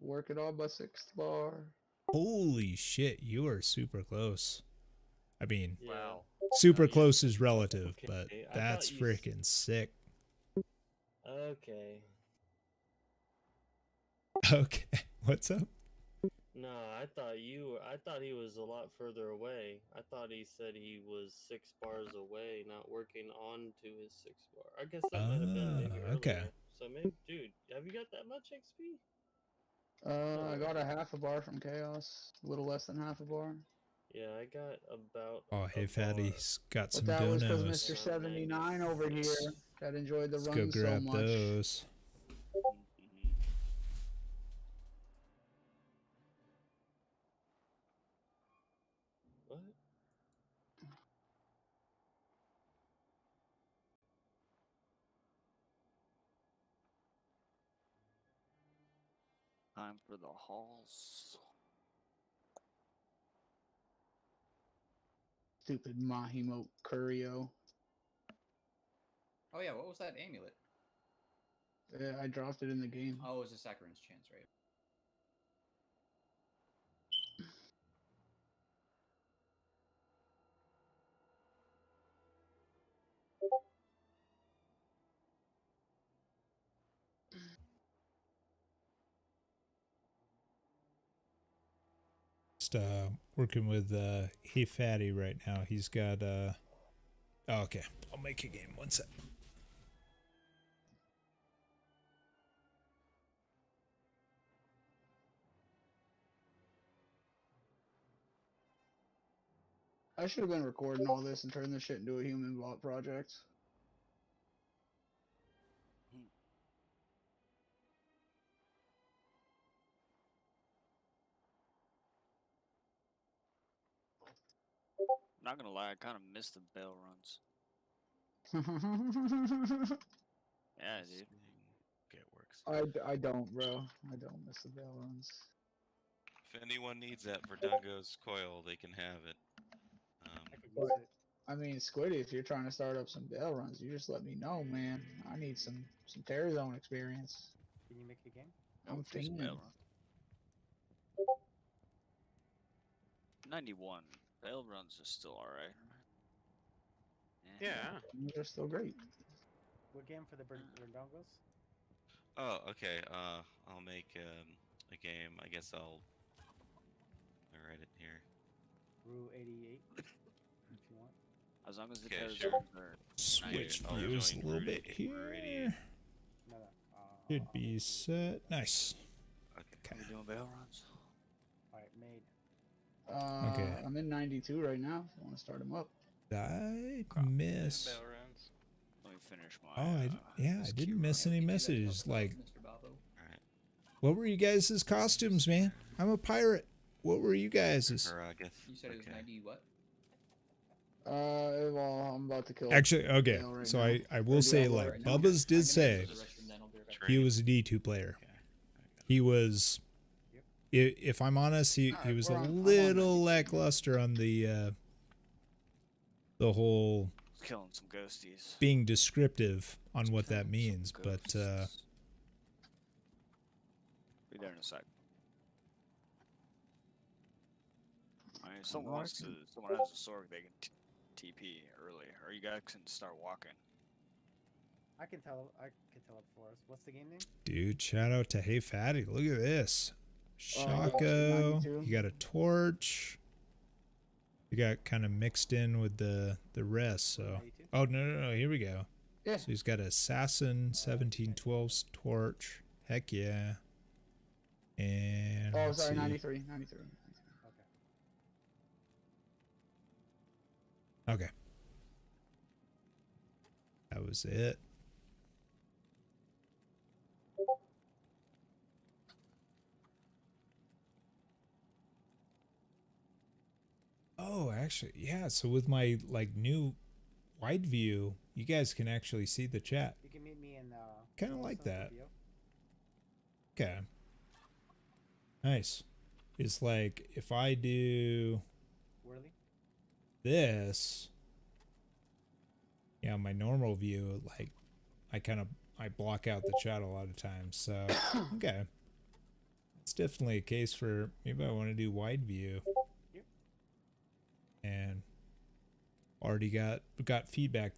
Working on my 6th bar. Holy shit, you are super close. I mean, Yeah. Wow. super Oh, yeah. close is relative, Okay, but I thought that's you freaking sick. Okay. Okay, what's up? No, I thought he was a lot further away. I thought he said he was 6 bars away, not working on to his 6 bar. I guess that might have been maybe Okay. earlier. So maybe, dude, have you got that much XP? I got a half a bar from Chaos. A little less than half a bar. Yeah, I got about. Oh, hey, a Fatty's got But some that was because donos. Mr. 79 over here that enjoyed the Let's go run so grab much. those. What? Time for the halls. Stupid Mahimo Curio. Oh yeah, what was that amulet? Yeah, I dropped it in the game. Oh, it was a Saccharin's chance, right? Just working with Hey Fatty right now. He's got oh, okay. I'll make a game. One sec. I should have been recording all this and turned this shit into a human bot project. Not gonna lie, I kind of miss the bell runs. Yeah, dude. Okay, it works. I don't, bro. I don't miss the bell runs. If anyone needs that for Dungo's coil, they can have it. I could use But, it. I mean, Squiddy, if you're trying to start up some bell runs, you just let me know, man. I need some Terror Zone experience. Can you make a game? I'm Do some fiending. bell run. 91. Bell runs are still alright. Yeah. They're still great. What game for the Berdongos? Oh, okay. I'll make a game. I guess I'll write it here. Rue 88, if you want. As long as the Okay, Terror sure. Zones are Switch I'll views a join little Route bit 80 Route 88. here. No. Should be set. Nice. Okay. we doing bell runs. Alright, made. Okay. I'm in 92 right now. If you want to start them up. I Crap. miss. Bell runs. Let me finish my. Oh, yeah, I this didn't queue miss run. any We can do that messages. couple Like, times, Mr. Babo. Alright. what were you guys' costumes, man? I'm a pirate. What were you guys'? Karagas. You said it was 90 what? Well, I'm about to kill. Actually, okay. Dale right So now. I will Or say, Diablo like, right now. Bubba's I'm gonna did say use the restroom, then I'll be right back. he was a D2 player. Okay. He was, if I'm honest, he Alright, was a I'm on little 92. lackluster on the whole Killing some ghosties. being descriptive on what that Killing some means. But ghosts. Be there in a sec. I mean, if someone wants to. Someone has a sword, they can TP early, or you guys can start walking. I can tell it for us. What's the game name? dude, shout out to Hey Fatty. Look at this. Oh, Shaco. 92. You got a torch. You got kind of mixed in with the rest. So, 92? oh no, here we go. Yeah. So he's got assassin 1712's torch. Heck yeah. And Oh, let's sorry, see. 93. 93. Okay. Okay. That was it. Oh, actually, yeah. So with my like new wide view, you guys can actually see the chat. You can meet me in. Kinda like Tulsa, that. BO. Okay. Nice. It's like if I do Whirly. this, yeah, my normal view, like I block out the chat a lot of times. So okay. It's definitely a case for maybe I want to do wide view. Yep. And already got feedback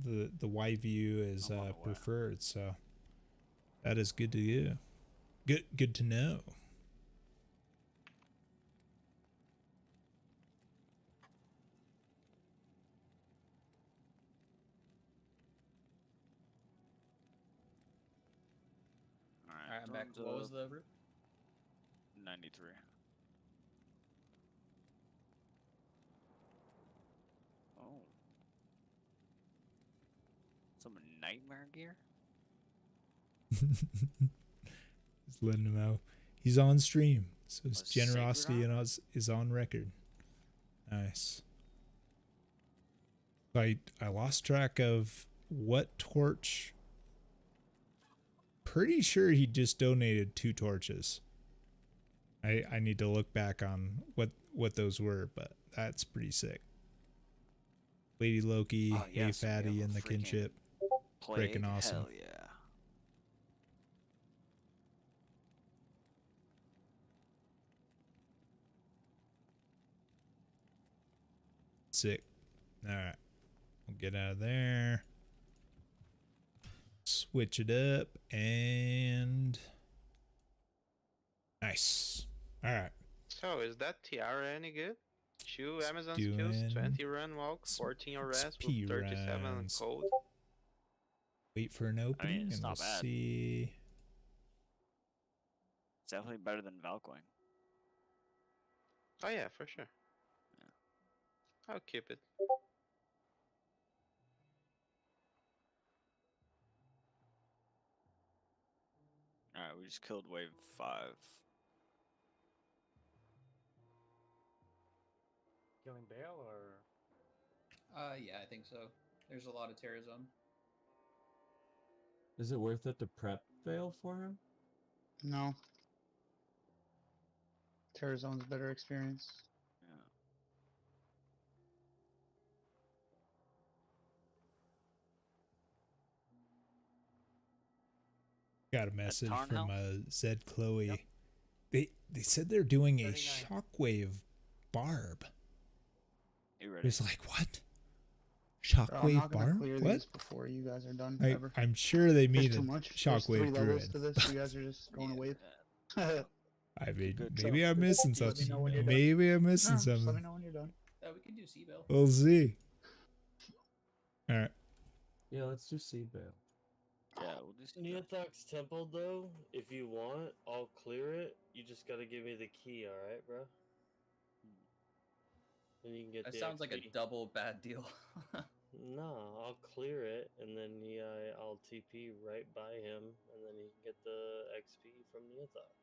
that the wide view is I'm unaware. preferred, so that is good to do. Good to know. Alright, I'm back. What was the route? 93. Oh. Some nightmare gear? Just letting him know. He's on stream, so his A generosity sacred in us is on record. Nice. I lost track of what torch. Pretty sure he just donated 2 torches. I need to look back on what those were, but that's pretty sick. Lady Loki, Oh, Hey yes, we have Fatty, a and the freaking Kinship. Plague? Freaking awesome. Hell yeah. Sick. Alright. We'll get out of there. Switch it up and nice. Alright. So is that tiara any good? 2 Amazon skills, doing 20 run walk, 14 arrest with XP 37 rounds. code. Wait for an opening it's and not we'll bad. see. It's definitely better than Valcoin. Oh yeah, for sure. I'll keep it. Alright, we just killed wave 5. Killing Bale or Yeah, I think so. There's a lot of Terrazone. Is it worth it to prep Veil for him? No. Terrazone's better experience. Got a message Tarn from Health? Zed Chloe. Yep. They said they're doing a 39. shockwave barb. You ready? It's like what? Bro, I'm Shockwave not gonna barb? clear What? these before you guys are done. I, ever. I'm sure they There's mean too a much. There's 3 shockwave levels druid. to this. You guys are just going to wave. I mean, Good maybe job. I'm missing Just let me something. know when you're done. Maybe I'm missing Just let me something. know when you're done. We can do Seabell. We'll see. All right. Yeah, let's do Seed Veil. Yeah, we'll just. Neothox Temple, though, if you want, I'll clear it. You just gotta give me the key, alright, bro? Then you can get That the sounds like a XP. double bad deal. No, I'll clear it, and then I'll TP right by him, and then he can get the XP from Neothox.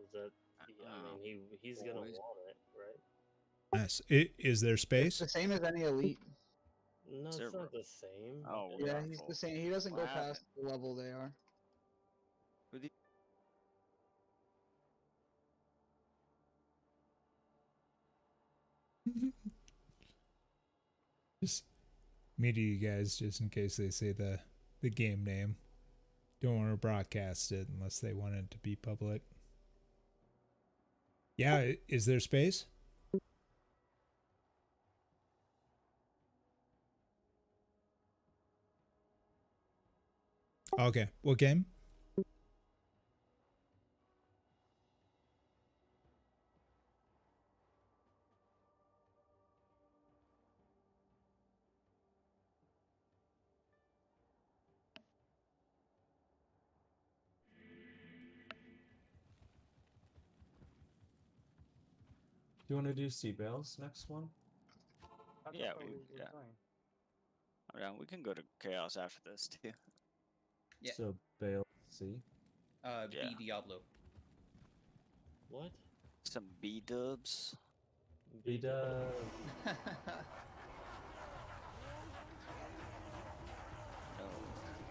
Is that? I mean, he's gonna boys. want it, right? Nice. Is there It's space? the same as any elite. No, Is it's there not the same. Oh, Yeah, he's the same. He doesn't go What past the level they are. Who the- Just me to you guys, just in case they say the game name. Don't want to broadcast it unless they want it to be public. Yeah, is there space? Okay, what game? Do you want to do Seed Veil's next one? I Yeah, thought we- were yeah. doing. Yeah, we can go to Chaos after this too. Yeah. So Veil C. Yeah. B Diablo. What? Some B dubs. Vida. No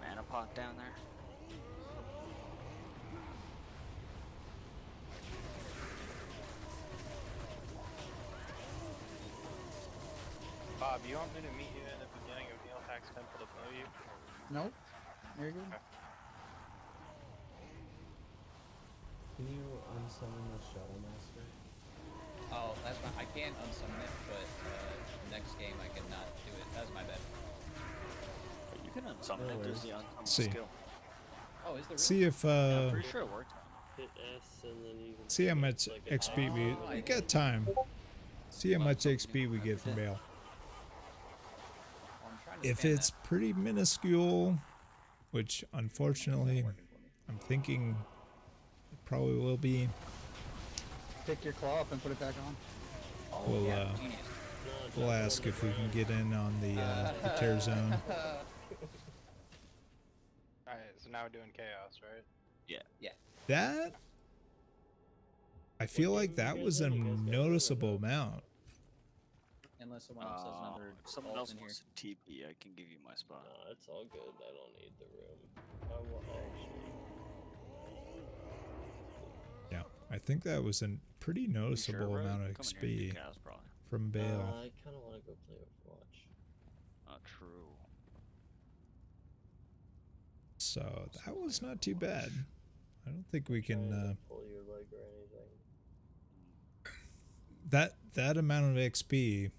mana pot down there. Bob, you want me to meet you in the beginning of Neothox Temple to blow you? Nope. You're good. Can you unsummon the Shadow Master? Oh, that's my. I can unsummon it, but next game I cannot do it. That's my bad. But you can unsummon No it. There's worries. the unsummon See. skill. Oh, is there really? See if I'm pretty sure it worked. Hit S and then you can see how much select, like, an XP we option. we got time. See how much XP we get from Bale. I'm trying to If scan it's pretty minuscule, which unfortunately I'm thinking it probably will be, Pick your claw up and put it back on. we'll genius. we'll ask if we can get in on the tear zone. Alright, so now we're doing chaos, right? Yeah. That I feel like that was a noticeable amount. Unless someone else has another Someone alt else in here. wants to TP, I can give you my spot. Nah, it's all good. I don't need the room. I will actually. Yeah, I think that was a pretty You sure, noticeable bro? amount of Come in here and XP do chaos, probably. from Bale. I kind of want to go play Overwatch. Not true. So that was not too bad. I don't think we Trying to can pull your leg or anything. that amount of XP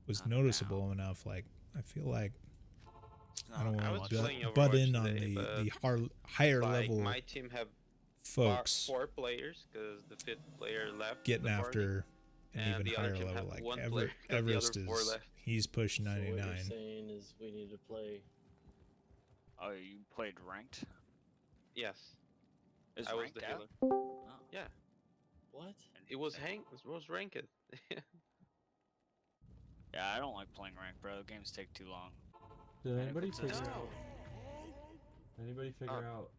was Not noticeable enough. Like I feel like I don't I was want to playing butt Overwatch in on today, the higher like, level my team have folks 4 players because the 5th player left. getting the party. after an and even the other higher team level. have Like one player, 'cause the other Everest 4 is left. he's pushing So what 99. you're saying is we need to play. Oh, you played ranked? Yes, Is I was ranked the out? healer. Oh, Yeah, What? it was ranked. yeah, I don't like playing ranked, bro. Games take too long. Did And if anybody it's a- figure out? Anybody figure out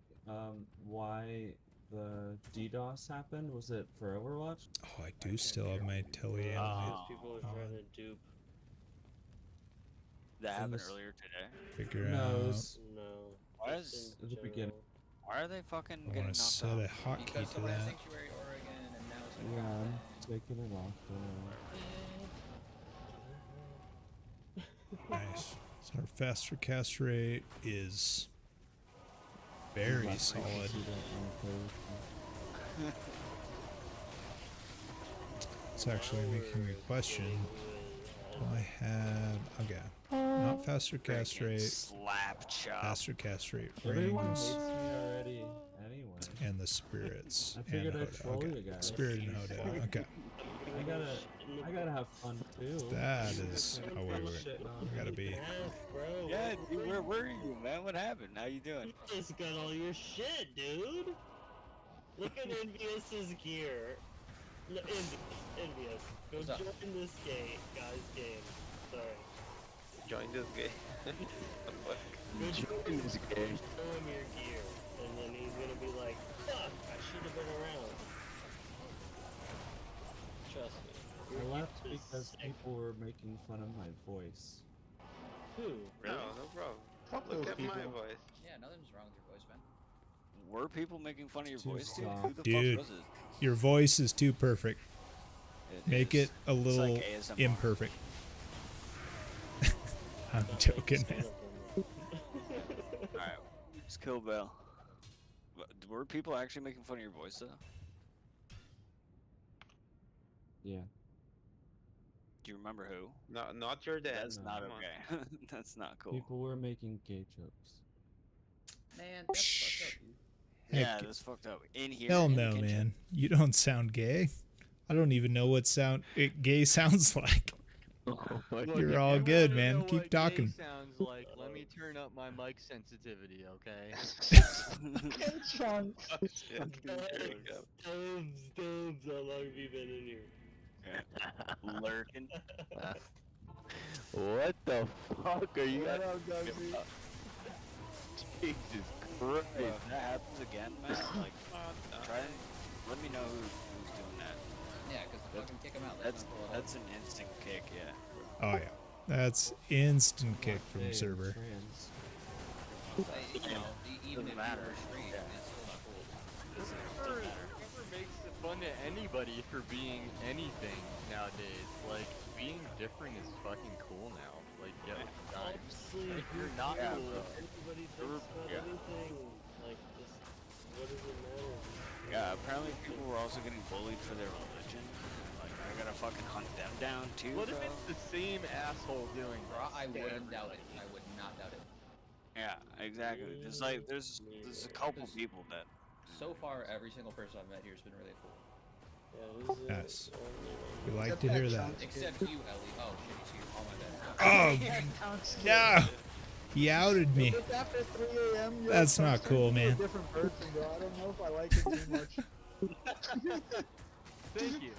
why the DDoS happened? Was it for Overwatch? Oh, I do still have my teleanalysis. Because people are Oh. trying to dupe. That happened this- earlier today. Figure No, it out. was No. Why just is in the beginning. general. why are they fucking I getting want to knocked set out? a hotkey Because to someone had that. Sanctuary Aura again, and now it's like. yeah, I'm taking it off. Nice. So our faster cast rate is very solid. It's actually making me question. Do I have okay? Not faster cast rate, Slap chop. faster cast rate Everyone rings, hates me already. Anyway, and the spirits. I figured and I'd Hoda. troll Okay. you guys. Spirit and Hoda. Okay. I gotta have fun too. That is how we gotta be. Half, bro. Yeah, dude, where are you, man? What happened? How you doing? You just got all your shit, dude. Look at Envious's gear. No, Envious. Go What's up? join this guy's game. Sorry. Join this game. The fuck? Go join this game. Show him your gear. And then he's gonna be like, fuck, I should have been around. Trust me. Your I left gear is because sick. people were making fun of my voice. Who? No problem. Fuck Look those at my people. voice. Yeah, nothing's wrong with your voice, man. Were people making fun of your Too voice, dude? soft. Who the Dude. fuck was it? Your voice is too perfect. Make is. it a It's little like ASMR. imperfect. I'm That joking, makes man. fun of him. Alright, let's kill Bell. Were people actually making fun of your voice, though? Yeah. Do you remember who? Not your dad. That's not Come on. okay. That's not cool. People were making gay jokes. Man, that's fucked up, dude. Yeah, Heck, that's fucked up. In here. hell in the no, kitchen. man. You don't sound gay. I don't even know what gay sounds like. You're all good, man. Keep talking. Sounds like. Let me turn up my mic sensitivity, okay? Chunks. Oh, shit. Stubbs, how long have you been in here? Lurking. What the fuck are you What guys up, talking Gumsy? about? Jesus Christ. If that happens again, man, like, try and let me know who's doing that. Yeah, because fucking kick him out. That's an instant kick, yeah. Oh yeah, that's instant kick from Hey, server. trans. You know, even if Doesn't matter. you were straight, Yeah. it's still not cool. Whoever makes it fun to anybody for being anything nowadays, like, being different is fucking cool now. Like, yeah, guys. Honestly, If you're not Yeah, cool, bro. everybody thinks You're- about yeah. anything. Like, just, what does it matter? Yeah, apparently people were also getting bullied for their religion. Like, I gotta fucking hunt them down too, what if bro. it's the same asshole doing Bro, that? I to wouldn't doubt everybody? it. I would not doubt it. Yeah, exactly. There's like, there's there's a couple people that. So far, every single person I've met here has been really cool. Yeah, who's the Yes. only We one? like to hear that. Except you, Ellie. Oh shit, he's here. Oh my bad. Oh, no! He outed me. If it's after 3 a.m., you're That's not cool, turning into man. a different person, bro. I don't know if I like it too much. Thank you.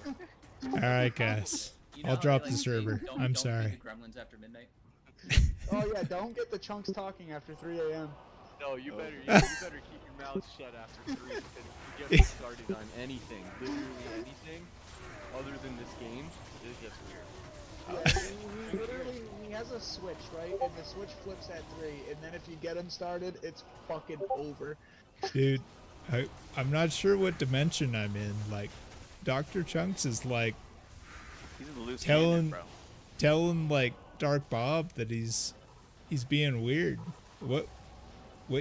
All right, guys. You know I'll how drop they the like server. don't I'm feed sorry. the gremlins after midnight. Oh yeah, don't get the chunks talking after 3 a.m. No, you better you better keep your mouth shut after 3 because if you get me started on anything, literally anything, other than this game, it gets weird. Yeah, he literally he has a switch, right? And the switch flips at 3, and then if you get him started, it's fucking over. Dude, I'm not sure what dimension I'm in. Like, Dr. Chunks is like He's in the loose cannon, bro. telling like Dark Bob that he's being weird. What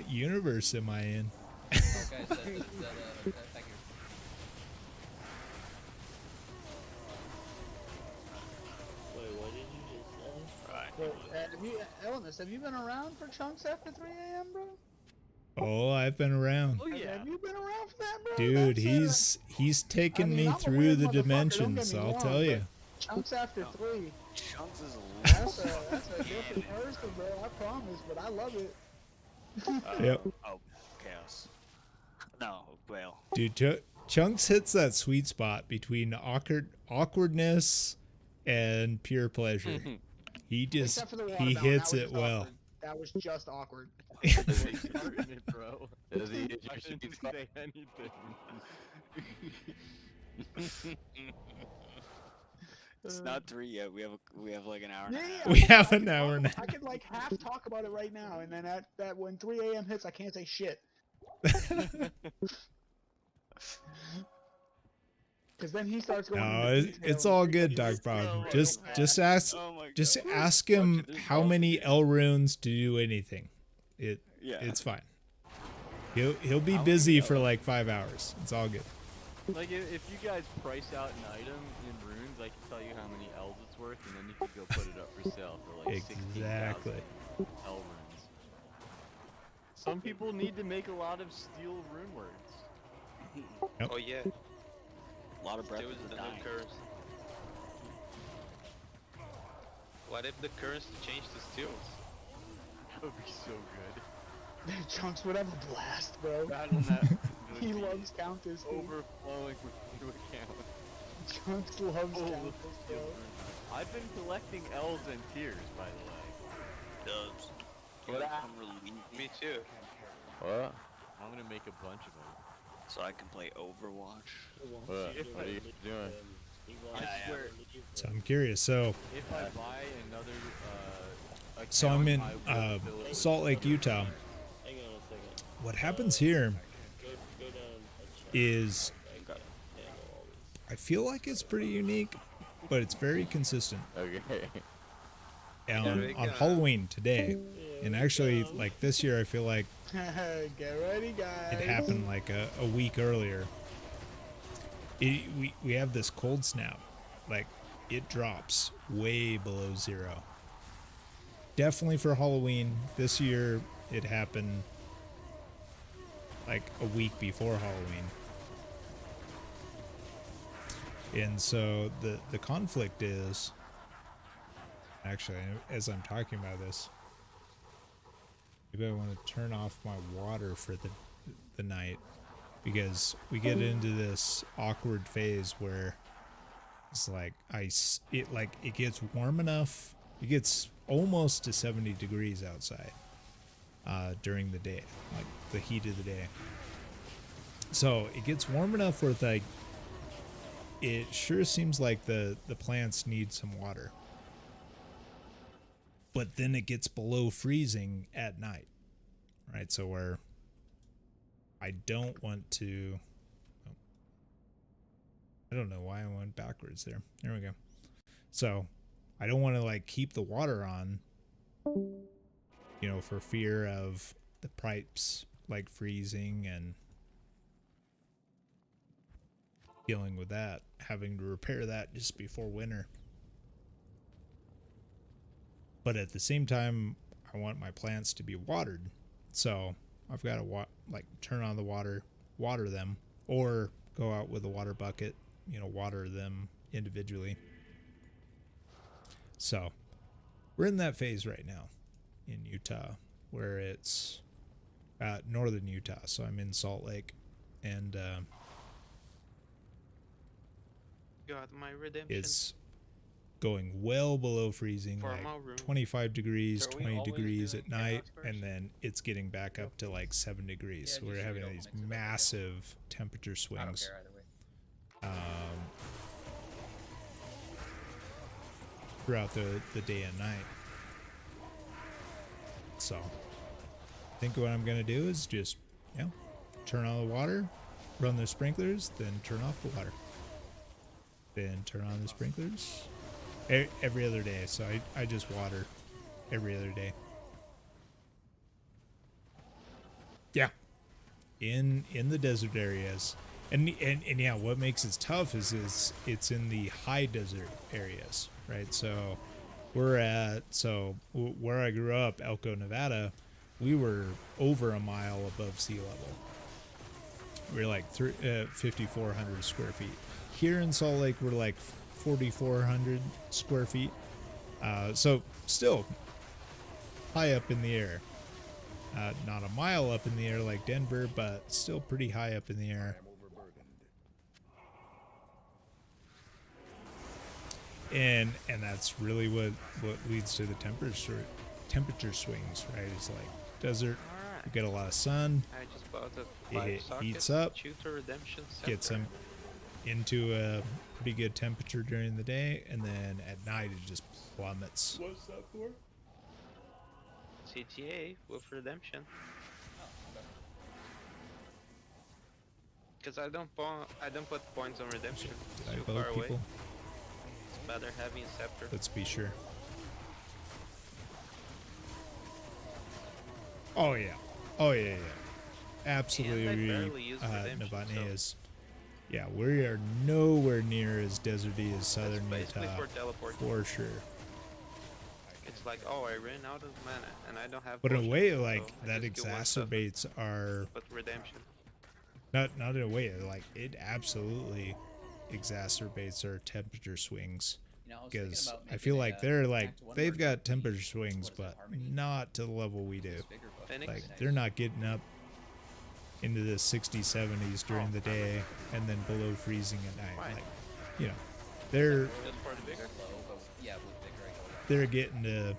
universe am I in? Oh, guys, thank you. Wait, what did you just say? Right. But, Elemis, have you been around for chunks after 3 a.m., bro? Oh, I've been around. Oh yeah. Have you been around for that, bro? Dude, That's, he's taken I mean, me I'm a through weird the motherfucker, don't get dimensions, me I'll wrong, tell you. but chunks after 3. Chunks is That's a different person, bro. I promise, but I love it. Yep. Oh, chaos. No, well. Dude, Chunks hits that sweet spot between awkwardness and pure pleasure. Except for the water he fountain, hits that was it just well. awkward. That was just awkward. Bro. Does he didn't say anything? It's not 3 yet. We have like an hour. And a half. We have an hour and a I could like half talk about it right now, and then that when 3 a.m. hits, I can't say shit. Because then he starts going. No, into it's detail all and good, freaking- Dark Bob. Just ask him how many L runes to do anything. It's fine. He'll be busy for like 5 hours. It's all good. Like if you guys price out an item in runes, I can tell you how many L's it's worth, and then you can go put it up for sale for like 16,000 L runes. Some people need to make a lot of steel rune words. Yep. Oh yeah. A lot of breath There was is the dying. new curse. What if the curse changed to steels? That would be so good. Chunks would have a blast, bro. Imagine that. He loves counters. Dude. Overflowing with new accounts. Chunks loves Oh, counters, bro. I've been collecting L's and tears, by the way. Dubs. What? Come relieve me Me too. What? I'm gonna make a bunch of them. so I can play Overwatch. What are you doing? I swear. So I'm curious. So If I buy another So I'm in account, I will build Salt Lake, Utah. Hang on a second. What happens here Go down a chunk. is Handle all this. I feel like it's pretty unique, but it's very consistent. Okay. On Halloween today, and actually like this year, I feel like Get ready, guys. it happened like a week earlier. We have this cold snap, like it drops way below 0. Definitely for Halloween this year, it happened like a week before Halloween. And so the conflict is, actually, as I'm talking about this, maybe I want to turn off my water for the night, because we get into this awkward phase where it's like it gets warm enough, it gets almost to 70 degrees outside during the day, like the heat of the day. So it gets warm enough where like it sure seems like the plants need some water. But then it gets below freezing at night, right? So where I don't want to, I don't know why I went backwards there. There we go. So I don't want to like keep the water on, for fear of the pipes like freezing and dealing with that, having to repair that just before winter. But at the same time, I want my plants to be watered. So I've got to like turn on the water, water them, or go out with a water bucket, you know, water them individually. So we're in that phase right now in Utah where it's northern Utah. So I'm in Salt Lake, and Got my redemption. it's going well below freezing, like 25 degrees, So are we 20 always degrees doing at night, chaos and then it's getting back up to like 7 degrees. Yeah, So we're just so we having don't these mix it up, yeah. massive temperature I don't swings. care either way. Throughout the day and night. So I think what I'm gonna do is just, you know, turn on the water, run the sprinklers, then turn off the water, then turn on the sprinklers every other day. So I just water every other day. Yeah, in the desert areas. And yeah, what makes it tough is it's in the high desert areas, right? So where I grew up, Elko, Nevada, we were over a mile above sea level. We were like 5,400 square feet. Here in Salt Lake, we're like 4,400 square feet. So still high up in the air. Not a mile up in the air like Denver, but still pretty high up in the air. And that's really what leads to the temperature swings, right? It's like desert, you get a lot of sun, I just bought a it heats up, gets them into a pretty good temperature during the day, and then at night it just plummets. What's that for? CTA with redemption. Because I don't put points on redemption. Did I Too bug far away. people? It's better having a scepter. Let's be sure. Oh yeah. Oh yeah, yeah. Absolutely And I agree. barely use redemption, Navani so- is. Yeah, we are nowhere near as deserty as southern basically Utah. for teleport. For sure. It's like, oh, I ran out of mana and I don't have. But in a potions, way, so like I that just do one stuff exacerbates our But redemption. not in a way, like it absolutely exacerbates our temperature swings. You know, I was thinking Because about I feel making like a they're like Act 1 they've version got temperature swings, what is it, but Harmony? not to the level we do. This bigger book. Phoenix? Like they're not getting up into the 60s, 70s during the day and then below freezing at night. Right. Like, you know, they're Just for the bigger. Low, but yeah, with bigger I go up. they're getting to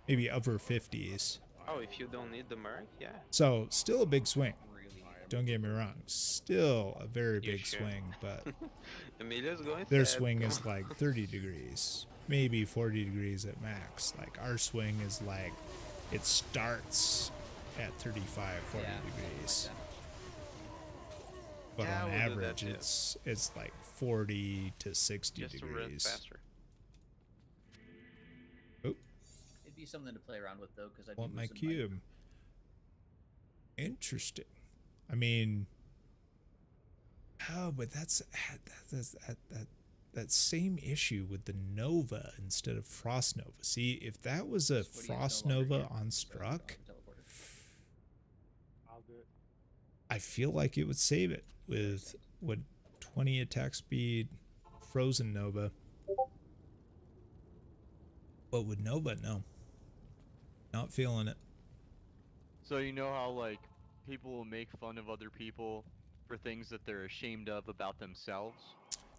maybe upper 50s. Oh, if you don't need the merc, yeah. So still a big swing. Really Don't get me wrong, still a very You big sure? swing, but Emilio's going. their sad. swing is like 30 degrees, maybe 40 degrees at max. Like our swing is like it starts at 35, 40 Yeah, degrees. like But Yeah, on we'll do that average, too. it's like 40 to 60 Just to run degrees. faster. Oh, It'd be something to play around with though, because I do want my lose in cube. Interesting. I mean, oh, but that's that same issue with the Nova instead of Frost Nova. See, if that was a What do you Frost no longer Nova get? on So, Struck, teleporter. I'll do it. I feel like it would save it with what 20 attack speed, Frozen Nova. But with Nova, no. Not feeling it. So you know how like people will make fun of other people for things that they're ashamed of about themselves?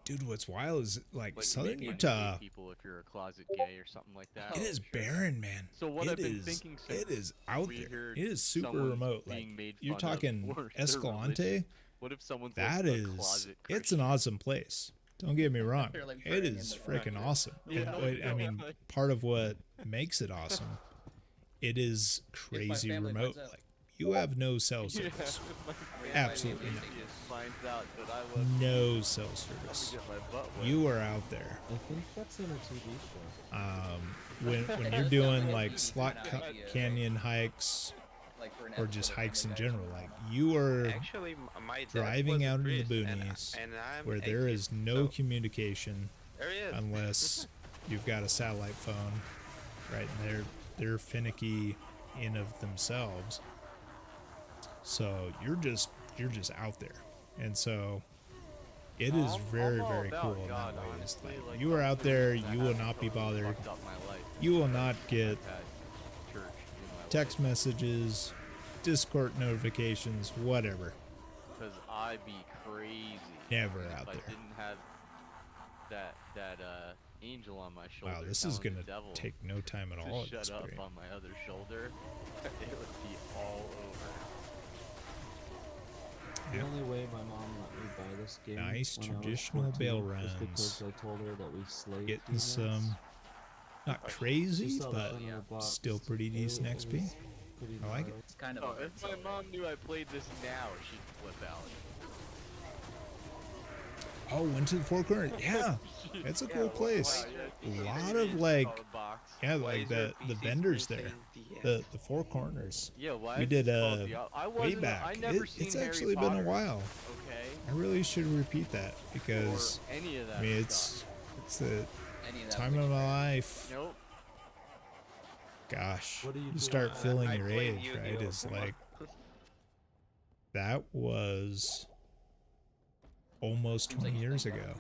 Dude, what's wild is like Like Southern making fun of Utah, people if you're a closet gay or something like that. it is Sure. barren, man. So what It I've been is- thinking it since is out we there. heard It is super someone's remote. being Like made you're fun of talking for their Escalante. religion. What if someone's That like a is, closet it's an Christian? awesome place. Don't get me wrong. They're, like, It praying in is the freaking dark. awesome. Yeah, And what- I mean, like- part of what makes it awesome, it is crazy family remote. finds out. Like you have no cell Yeah, service. if my Absolutely family not. finds out that I was No cell let me service. get my butt wet. You are out there. I think that's in a TV show. When you're Sounds doing like like a slot kind of idea, canyon hikes Like for an or just episode of hikes in Family Guy general, show. like you are Actually, my dad driving was a out into the priest, boonies and I'm where there is atheist, no so communication there he is. unless you've got a satellite phone, right? And they're finicky in of themselves. So you're just out there, and so it is very very cool in that way. It's like you are out there, you will not be bothered. You will not get text messages, Discord notifications, whatever. Because I'd be crazy. Never if out I there. didn't have that angel on my shoulder. Wow, this is telling gonna the devil take no time at to all. shut up on my other shoulder. It would be all over. The only way my mom let me buy this game Nice when I was traditional 14 bail was runs. because I told her that we slaved Getting demons. some, not She crazy, saw the but front of the box. still pretty decent It was XP. pretty I like it. gnarly. It's kind of. Oh, if my mom knew I played this now, she'd flip out. Oh, went to the Four Corners. Yeah, it's a cool place. A lot of like, yeah, like the vendors there, the Four Corners. Yeah, why We is did it called way wasn't- back. I never seen It's Harry actually been a Potter, while. Okay. I really should repeat that because Or any of that I mean stuff. it's the Any of that time of my life. Nope. Gosh, What do you you do start now? feeling I your played age, Yu-Gi-Oh! right? It's like that was almost 20 years ago.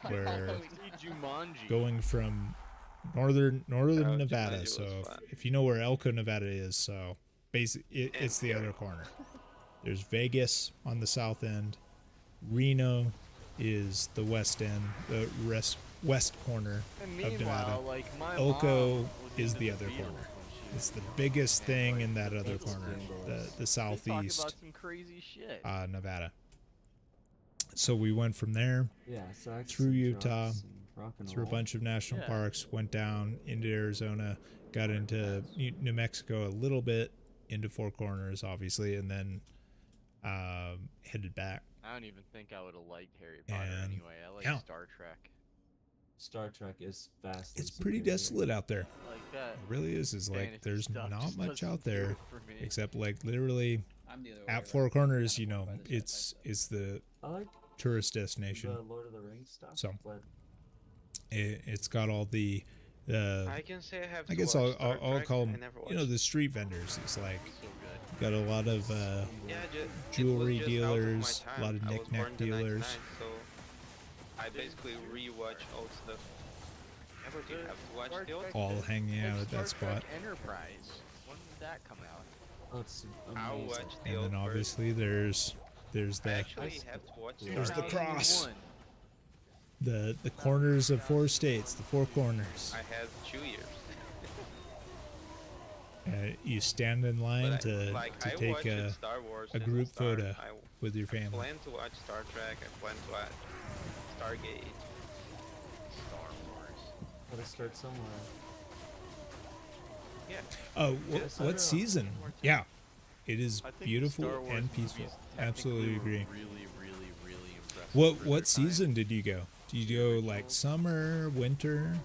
Where going from northern Nevada, so if you know where Elko, Nevada is, so basically it's the other corner. There's Vegas on the south end, Reno is the west end, the west corner And of Nevada. meanwhile, like, my Elko mom was is into the the other Beatles corner. when she It's the was biggest and, thing like, in that other Beatles corner, jingles. the southeast Talk about some crazy shit. Nevada. So we went from there Yeah, sax through and Utah, drums and rock and through a roll. bunch of national Yeah. parks, went down into Arizona, got into New Mexico a little bit, into Four Corners, obviously, and then headed back. I don't even think I would have liked Harry Potter And anyway. I like yeah. Star Trek. Star Trek is fast. It's pretty desolate out there. Like that. It really is. Is like fantasy there's stuff not just much doesn't out do there it for me. except like literally I'm the other way at around. Four Corners. I'm You know, by the jet, it's the I like tourist destination. the Lord of the Rings stuff. So but it's got all the I can say I have. I to guess watch I'll Star call Trek. them, I never you know, watched the street vendors. It's like So good. got a lot of Yeah, jewelry it was just out of my dealers, a time. lot of I was knick-knack born in dealers. 99, so I basically rewatch old stuff. Everything I have to watch Star the old Trek- all hanging out like at that Star Trek spot. Enterprise. When did that come out? oh, it's I'll amazing. watch the And old then version. obviously there's I the actually have to watch There's the Star Trek. cross. 2001. the corners of four states, the Four Corners. I had 2 years. You stand in line But to I take watched a Star Wars a since group the start. photo I with your family. plan to watch Star Trek. I plan to watch Stargate. Star Wars. Gotta start somewhere. Yeah. Oh, Just- what season? Yeah, it is I think the beautiful Star Wars and peaceful. movies Absolutely technically were agree. Really impressive. What for their what time. season did you go? Did you go like summer, winter?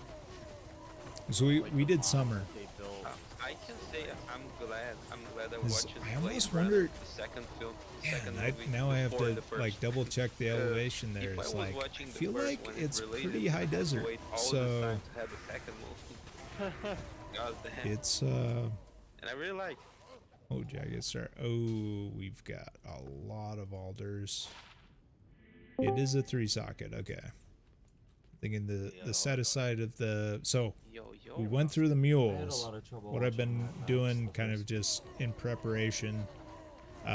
So we did summer. They built. I can say I'm glad. I'm glad I 'Cause watched I Blade almost Runner, wondered- the second film. The Yeah, second and movie now I have before to the first. like double check the elevation there. If I It's was like I watching the feel first like when it's it released, pretty I high had to desert. wait all this So time to have the second movie. God damn. it's And I really like. oh jagged star. Oh, we've got a lot of alders. It is a 3-socket. Okay. Thinking the set aside of the so Yo. we went through the I had a mules. lot of trouble What I've watching been that match doing the kind of first- just in preparation the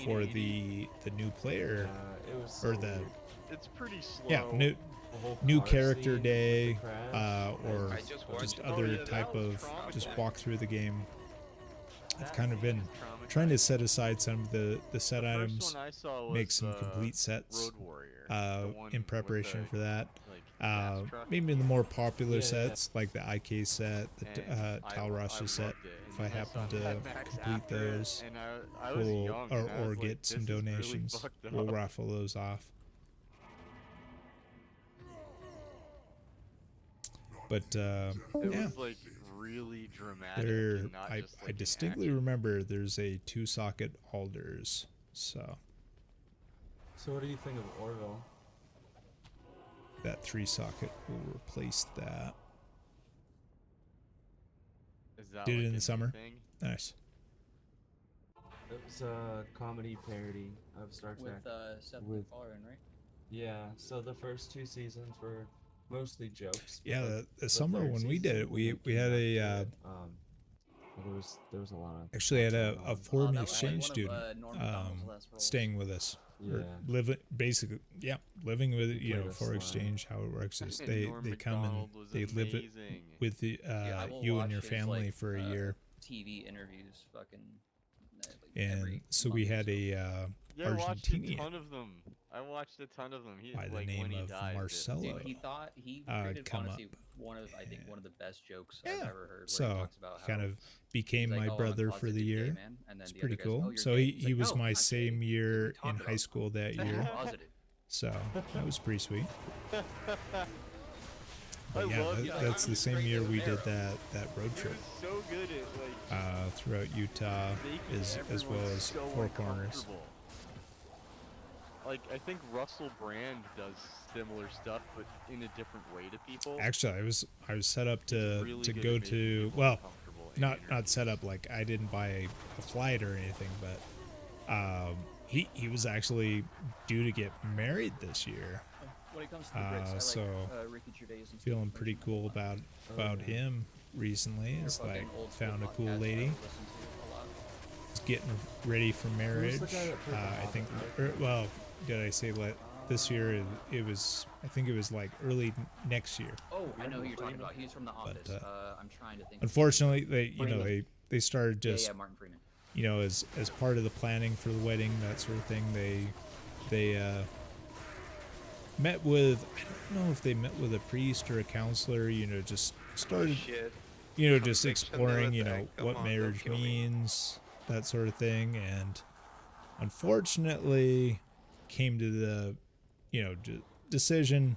for 1980. the new player Yeah, it was or so the weird. It's pretty slow. yeah The whole new car character scene with the day crash. or I just watched just it. other yeah, that type was of just traumatizing. walk through the game. I've That kind of scene been is trying to traumatizing. set aside some of the set The items, first one I saw was make some the complete sets Road Warrior. The one in with preparation the, for that. like, gas truck. Maybe the more popular Yeah, sets like the IK set, the And I Talrasha set. loved it. If And I then happen saw to Mad Max complete after it, those, and I was we'll, young, or and I was get like, some this is really donations. fucked We'll up. raffle those off. But It yeah, was like really dramatic. there and not I just, like, I in distinctly action. remember there's a 2-socket alders. So So what do you think of Orville? that 3-socket will replace that. Is that Did it like in a the new summer. thing? Nice. It was a comedy parody of Star Trek. With Seth with MacFarlane, right? Yeah, so the first 2 seasons were mostly jokes. Yeah, but the summer third when we did season, it, when we came had back a to it, there was a lot of actually had going a on. foreign that was like exchange one of, student Norm Macdonald's last roles. staying with us. Or Yeah. living basically, living with He played a for slime. exchange. How it works is And they Norm come and Macdonald was they live it amazing. with the Yeah, I will you and watch your his, family like, for a year. TV interviews, fucking. Like And every so month we or had so. Yeah, I watched a Argentinian ton of them. I watched a ton of them. He, by the like, when name he of died, Marcelo. Dude, he thought he created come honestly up. one of I think And- one of the best jokes I've Yeah. ever heard. Where he So talks about how kind of became he's like, my "Oh, I'm a brother for the closeted gay year. man," and then It's the pretty other guy's, cool. "Oh, you're So gay." he He's like, was "No, my I'm not same gay. What are year you in talking high about?" school that I'm year. closeted. So that was pretty sweet. I But yeah, love that's the same year we did Romero. that road He trip was so good at like throughout Utah, making as well everyone as so Four Corners. uncomfortable. Like, I think Russell Brand does similar stuff, but in a different way to people. Actually, I was set up to really to good go at making to people well, uncomfortable in not set up like I didn't buy a flight or anything, but he was actually due to get married this year. When it comes to the Brits, I like So Ricky Gervais and feeling stuff. pretty cool about yeah. him recently. They're It's fucking like old school found a cool podcasts that I lady. listen to a lot. He's getting ready for marriage. Who's the guy that played the I think. Hobbit, Well, did I say this year? It was. I think it was like early next year. Oh, I know who you're talking about. He's from The Office. I'm trying to think. Unfortunately, they Freeman. they started Yeah, just yeah, Martin Freeman. As part of the planning for the wedding, that sort of thing. They met with, I don't know if they met with a priest or a counselor. Just started. Shit. Just Conviction exploring, never attack. Come what on, marriage don't kill me. means, that sort of thing, and unfortunately, came to the, decision.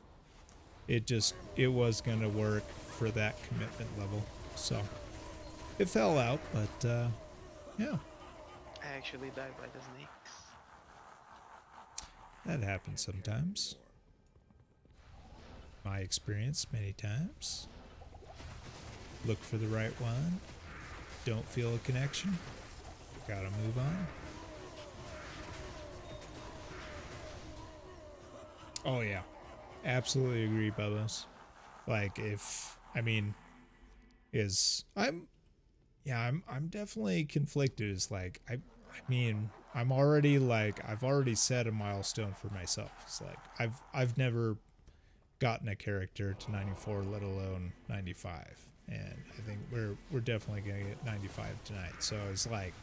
It was gonna work for that commitment level, so it fell out, but yeah, I actually died by the snakes. that happens sometimes. My experience many times. Look for the right one. Don't feel a connection. Gotta move on. Oh yeah, absolutely agree, Bubba's. Like I'm definitely conflicted. It's like I'm already I've already set a milestone for myself. It's like I've never gotten a character to 94, let alone 95. And I think we're definitely gonna get 95 tonight. So it's like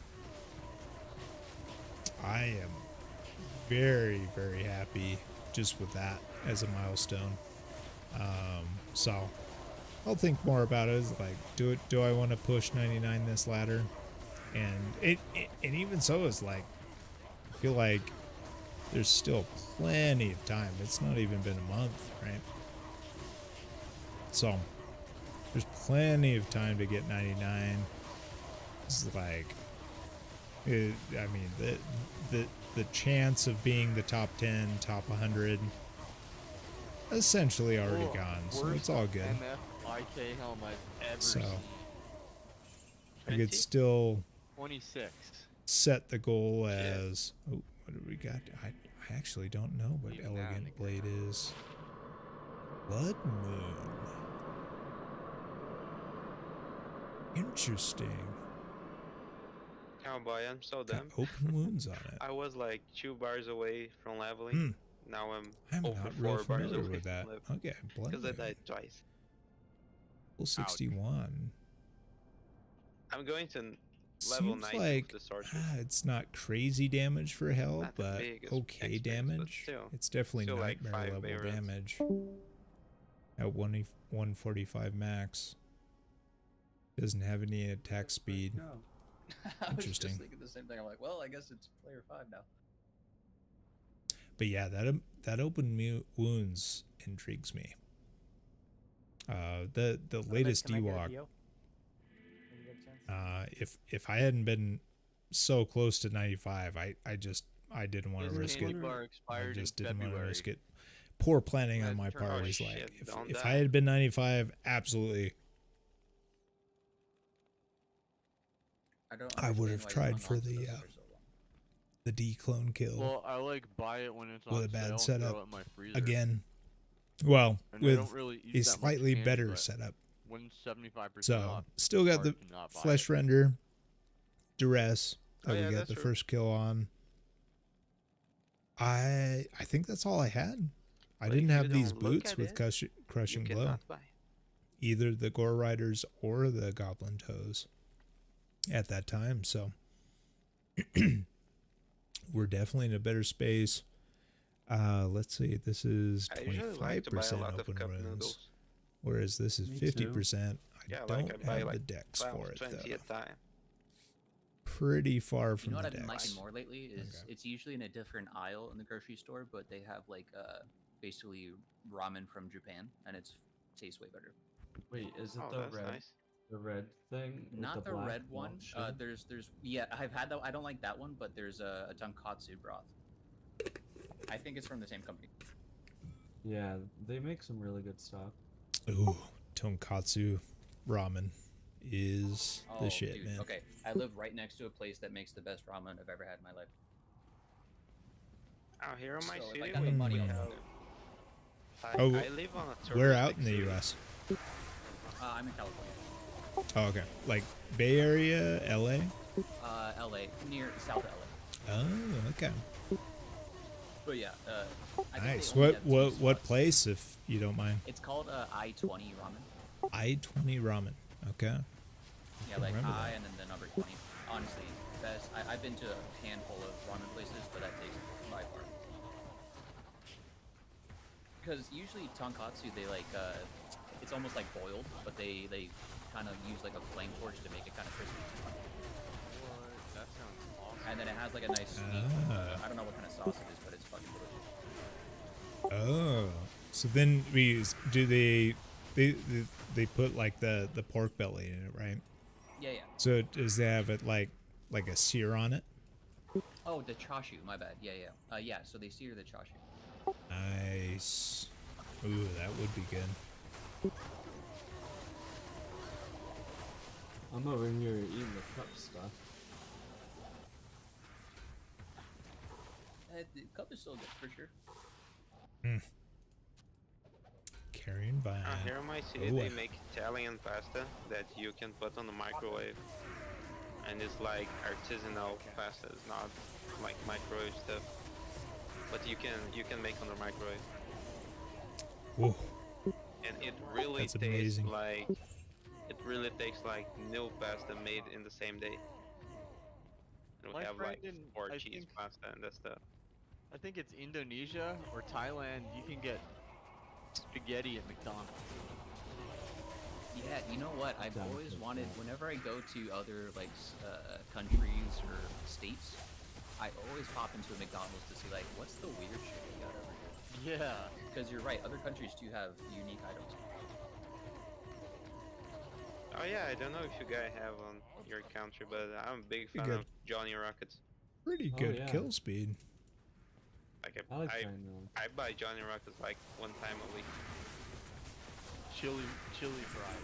I am very, very happy just with that as a milestone. So I'll think more about it. It's like, do I want to push 99 this ladder? And and even so, it's like I feel like there's still plenty of time. It's not even been a month, right? So there's plenty of time to get 99. It's like, the chance of being the top 10, top 100, essentially already gone. So it's all good. MF IK helm I've ever So seen. I could still 26. set the goal as. Oh, what do we got? I actually don't know what Leave now, Elegant nigga. Blade is. Blood Moon. Interesting. Cowboy, I'm so Got dumb. open wounds on it. I was like 2 bars away from leveling. Now I'm over not 4 real bars familiar away with that. from leveling. Okay, Blood Because I Moon. died twice. Level 61. I'm going to level Seems 90 like with the sword. it's not crazy damage for hell, Not the but biggest okay experience, but damage. still. It's definitely Still like nightmare 5 level barons. damage. At 145 max. Doesn't have any attack speed. I was Interesting. just thinking the same thing. I'm like, well, I guess it's player 5 now. But yeah, that open wounds intrigues me. The latest D2R. If I hadn't been so close to 95, I didn't want to His risk candy it. bar I expired just in didn't want to February. risk it. Poor planning on Guys, my turn part. on Is shit, like don't if die. I had been 95, absolutely, I don't. I would understand have why you tried hung for on to the those for so long. the declone kill Well, I like buy it when it's on with a sale bad and setup throw it in my freezer. again. Well, And I with don't really a eat that much slightly candy, better but setup. when 75% So off, still it's got the hard to not buy flesh it. render duress that Oh, we yeah, got that's the true. first kill on. I think that's all I had. I But didn't if have you these don't look boots at with it, crushing you blow. cannot buy. Either the Gore Riders or the Goblin Toes at that time. So we're definitely in a better space. Let's see. This is I usually like to buy a 25% lot of open cup runes, noodles. whereas this is Me too. 50%. Yeah, I like don't I buy have like the decks 12, for it 20 though. at time. Pretty far You from know what the I've been decks. liking more lately is Okay. it's usually in a different aisle in the grocery store, but they have like basically ramen from Japan, and it's tastes way better. Wait, is it Oh, the that's red? nice. The red thing? with Not the black red one. shit? There's yeah, I've had that. I don't like that one, but there's a tonkatsu broth. I think it's from the same company. Yeah, they make some really good stuff. Ooh, tonkatsu ramen is Oh, the shit, dude. man. Okay, I live right next to a place that makes the best ramen I've ever had in my life. Out here in my So if city, I got the money, I'll have, go there. Oh, I live on a we're touristic out in the city. U.S. I'm in California. Oh, okay. Like Bay Area, L.A. LA, near south LA. Oh, okay. But yeah, I think they Nice. only have two What spots. place, if you don't mind? It's called I-20 ramen. I-20 ramen. Okay. Yeah, like remember I that. and then the number 20. Honestly, best. I've been to a handful of ramen places, but that takes by far. Because usually tonkatsu, they like, it's almost like boiled, but they kind of use like a flame torch to make it kind of crispy. What? That sounds awesome. And then it has like a nice sweet, I don't know what kind of sauce it is, but it's fucking delicious. Oh, so then they put like the pork belly in it, right? Yeah, yeah. So does they have it like a sear on it? Oh, the chashu, my bad. Yeah, yeah. Yeah, so they sear the chashu. Nice. Ooh, that would be good. I'm over here eating the cup stuff. The cup is still good, for sure. Carrying by. Out here in my city, they make Italian pasta that you can put on the microwave. And it's like artisanal pasta. It's not like microwave stuff. But you can make on the microwave. Whoa. And it really That's tastes amazing. like new pasta made in the same day. And we My have friend like in- 4 I cheese think- pasta and that stuff. I think it's Indonesia or Thailand. You can get spaghetti at McDonald's. Yeah, you know what? I've Sounds always good, wanted, yeah. whenever I go to other like countries or states, I always pop into a McDonald's to see like what's the weird shit they got over here. Yeah. Because you're right, other countries do have unique items. Oh yeah, I don't know if you guys have on your country, but I'm a big fan good. of Johnny Rockets. Pretty Oh, good yeah. kill speed. Like I like I, China. I buy Johnny Rockets like 1 time a week. Chili fries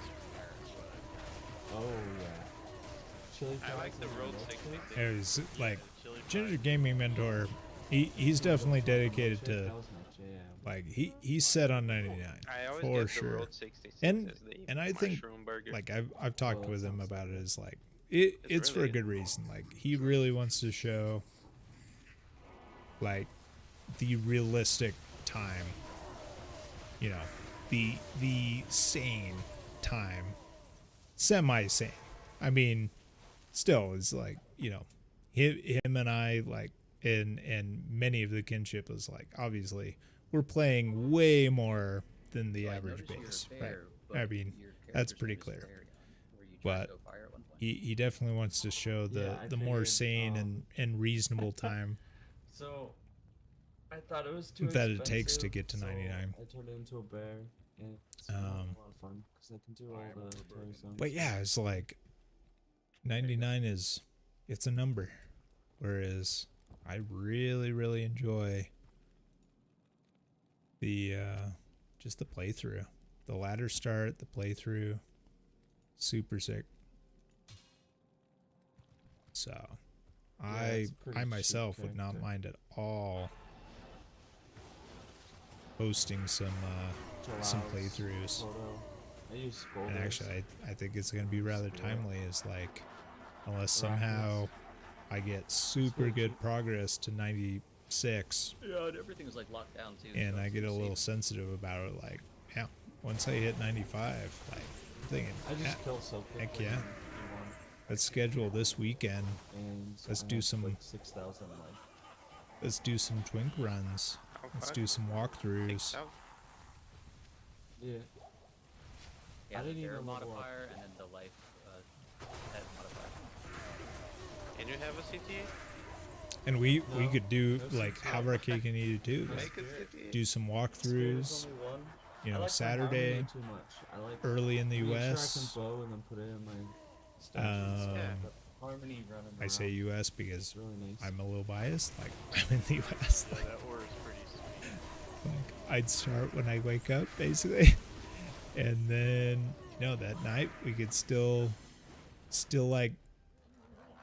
from there is what I Oh yeah. Chili I like fries the and Road milkshake? 60. It was like chili Ginger fries. Gaming Mentor. He's definitely dedicated to That was my jam. like he's set on 99 I always for get sure. the Road 66 And as the I think mushroom burger. like I've talked that with him sounds about good. it. Is like it's for a really- good reason. Like he really wants to show like the realistic time. You know, the sane time, semi-sane. I mean, still is like, you know, him and I like and many of the kinship is like obviously we're playing way more than the So I average noticed you're base, a right? bear, I but mean, your that's character's pretty name is clear. Valeria, where you But tried to fire at one point. He definitely wants to show the Yeah, I more figured, sane and reasonable time So, I thought it was too that it takes to expensive, get to so 99. I turned it into a bear, and it's a lot of fun because I can do all the toy zones. But yeah, it's like 99 is it's a number, whereas I really enjoy the just the playthrough, the ladder start, the playthrough, super sick. So it's pretty I cheap myself would not character. mind at all hosting some Jalau's playthroughs. photo. I use And Golders. actually, I think it's gonna be rather Spirit. timely. Is like, unless Arachnids. somehow I get super Sweet. good progress to 96, Yeah, and everything's like locked down too. and so I it's get a safe. little sensitive about it. Like, yeah, once I hit 95, like, I'm thinking, I just "Ah, kill so quickly. heck yeah. in E1, Let's schedule this weekend. and Let's I do have, some. like 6,000 life. Let's do some twink runs. How Let's far? do some walkthroughs. 6,000? Yeah. Yeah, I the didn't terror even level up. modifier and then the life head modifier. And you have a CTA? And we No, could do no like CTA. how our cake and eat it too. Make a CTA. Do some Spirit walkthroughs. is only one. You I know, like my Saturday harmony too much. I like early in the make U.S. Sure I can bow and then put it in my statues. Yeah. But harmony running I say around, U.S. because it's really nice. I'm a little biased. Like I'm in the U.S. Yeah, that ore is pretty sweet. Like I'd start when I wake up, basically, and then that night we could still like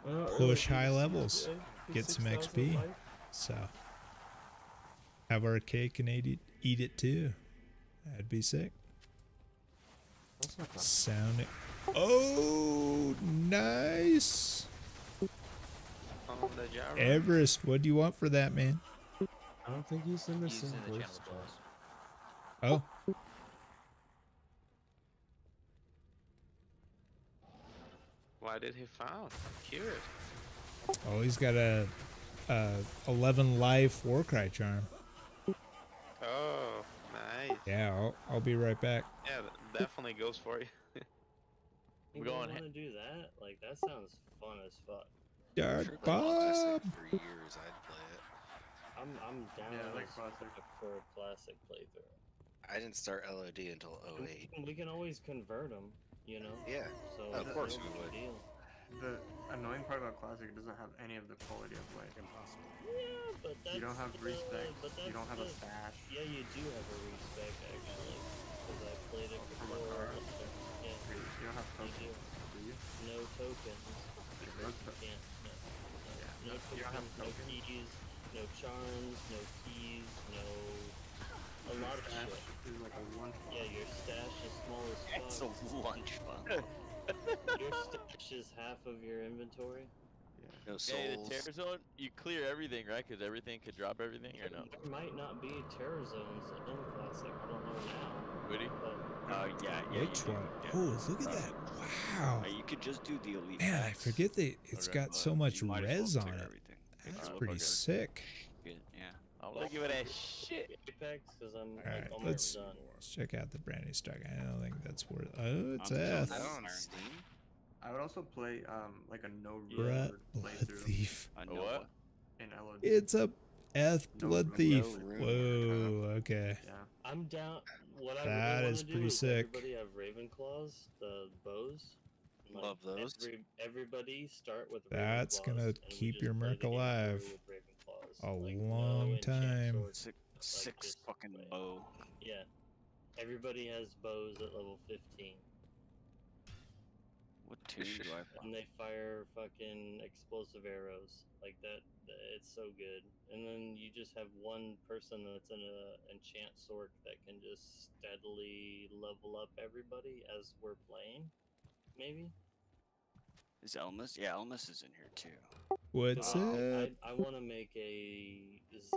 Well, push early high games, levels, yeah, get some 6,000 XP. life. So have our cake and eat it too. That'd be sick. That's not bad. Sound. Oh, nice. On the Java. Everest, what do you want for that, man? I don't think he's in the He's same in the voice channel chat. Oh, Why did he found? Curious. oh, he's got a 11 life Warcry charm. Oh, nice. Yeah, I'll be right back. Yeah, definitely goes for you. You We're going want to do that? Like that sounds fun as fuck. Dark Sure, played Classic Bob. for years. I'd play it. I'm down Yeah, I like as Classic. fuck for a classic playthrough. I didn't start LOD until And 08. we can always convert them, you know. Yeah. So Of it's course no we big would. Deal. The annoying part about Classic, it doesn't have any of the quality of like Impossible. Yeah, but that's You don't have respect. but You don't have a that's- stash. Yeah, you do have a respect actually, because I played it From a before. card? Yeah, You don't have you do. tokens, do you? No tokens. Because you to- can't. No, Yeah, no you don't have tokens, no tokens. keys, no charms, no keys, no. A lot of Stash shit. is like a one. Yeah, your stash is small as fuck. It's a lunch fund. Your stash is half of your inventory. Yeah. No Hey, the souls. terror zone, you clear everything, right? Because everything could drop everything, or no? There might not be terror zones in Classic. I don't know now, Would he? but Yeah. Which you do. one? Yeah. Oh, look at that! Wow. You could just do the elite. Man, I packs, forget that it's Okay. got but so much you might as well res on clear it. everything. That's Alright, pretty okay. sick. Good, yeah. I'm looking at that shit. Apex, because I'm All right, like almost let's done. check out the brand new stock. I don't think that's worth. Oh, it's I'm F. still That on Iron Steam? I would also play like a no Blood, road blood playthrough thief. I A know what? in LOD. It's a F No blood rune, thief. no rune Whoa. Okay. Yeah. I'm down. What I That really is want to do pretty is sick. everybody have Ravenclaws, the bows. Like, Love those. Everybody start with That's Ravenclaws, gonna and we keep just your play merc the game alive through with Ravenclaws. a Like, long no enchant time. swords, Six just fucking play. bow. Yeah. Everybody has bows at level 15. What tune do I play? And they fire fucking explosive arrows like that. It's so good. And then you just have one person that's in a enchant sword that can just steadily level up everybody as we're playing. Maybe. Is Elmas? Yeah, Elmas is in here too. What's up? I want to make a.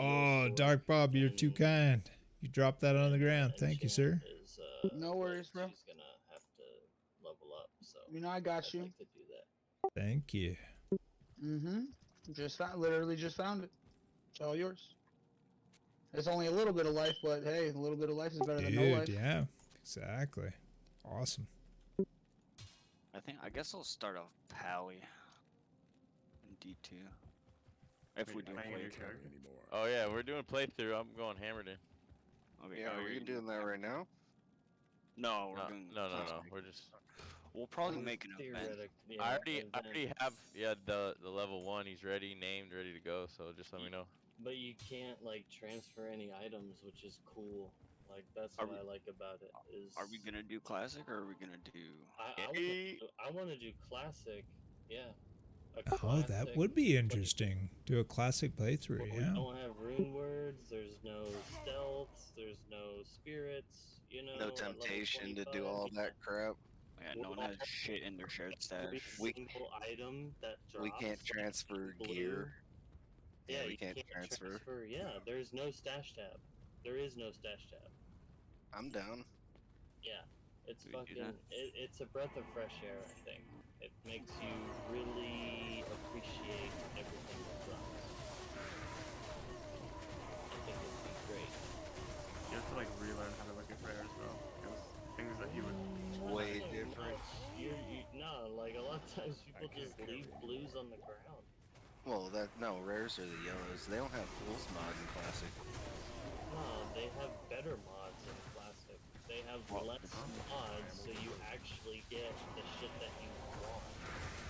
Oh, Dark Bob, you're too kind. You dropped that on the ground. Thank you, sir. Is, No worries, bro. She's gonna have to level up. So You know I got you. I'd like to do that. Thank you. Mm-hmm. Literally just found it. It's all yours. It's only a little bit of life, but hey, a little bit of life is better than no life. Dude, yeah. Exactly. Awesome. I guess I'll start off Pally in D2. If we do Playing a new playthrough. character. Oh yeah, we're doing playthrough. I'm going hammered in. Okay, Yeah, are you doing that right now? No, we're No, doing no. Classic. We're just. We'll probably make an event. Theoretic. Yeah, I already event. have the level 1. He's ready, named, ready to go. So just let me know. But you can't like transfer any items, which is cool. Like that's Are what we- I like about it. Is Are we gonna do Classic or are we gonna do? I want to do classic. Yeah. Oh, that would be interesting. Do a classic playthrough, We yeah. don't have rune words. There's no stealths. There's no spirits. You know, No at level temptation to 25, do all that crap. Yeah, no one has shit in their shared Every stash. single item that drops. We can't transfer gear. Yeah, we you can't transfer. Yeah, there's no stash tab. There is no stash tab. I'm down. Yeah, it's We do fucking. that. It's a breath of fresh air. I think it makes you really appreciate everything that drops. I think it'd be great. You have to like relearn how to look at rares, bro. Because things that you would Way different. No, like a lot of times people just leave blues on the ground. Well, no, rares are the yellows. They don't have Fool's mod in Classic. No, they have better mods in Classic. They have less mods, so you actually get the shit that you want.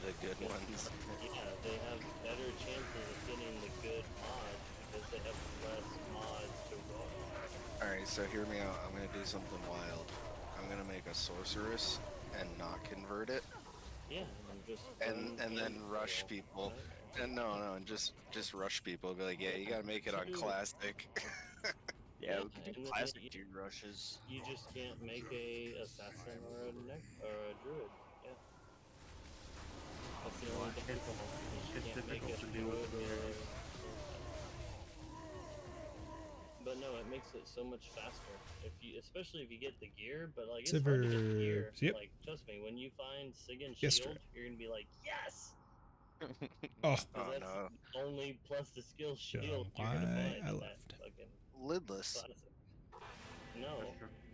The good ones. Yeah, they have better chances of getting the good mods because they have less mods to roll. Alright, so hear me out. I'm gonna do something wild. I'm gonna make a sorceress and not convert it. Yeah, and just And then rush people. And no, and just rush people. Be like, yeah, you gotta make it on Classic. Yeah, we could and do then classic you- dude rushes. You just can't make a assassin or a druid. Yeah. That's the only difference. You it's can't make difficult a to deal with druid the or rares. But no, it makes it so much faster. Especially if you get the gear, but like it's It's hard to get the gear. Yep. Like trust me, when you find Sigyn's Yes, shield, right. you're gonna be like, yes! Oh, 'Cause that's no. only plus the skill shield Don't you're gonna why find I in left. that fucking Lidless. classic. No.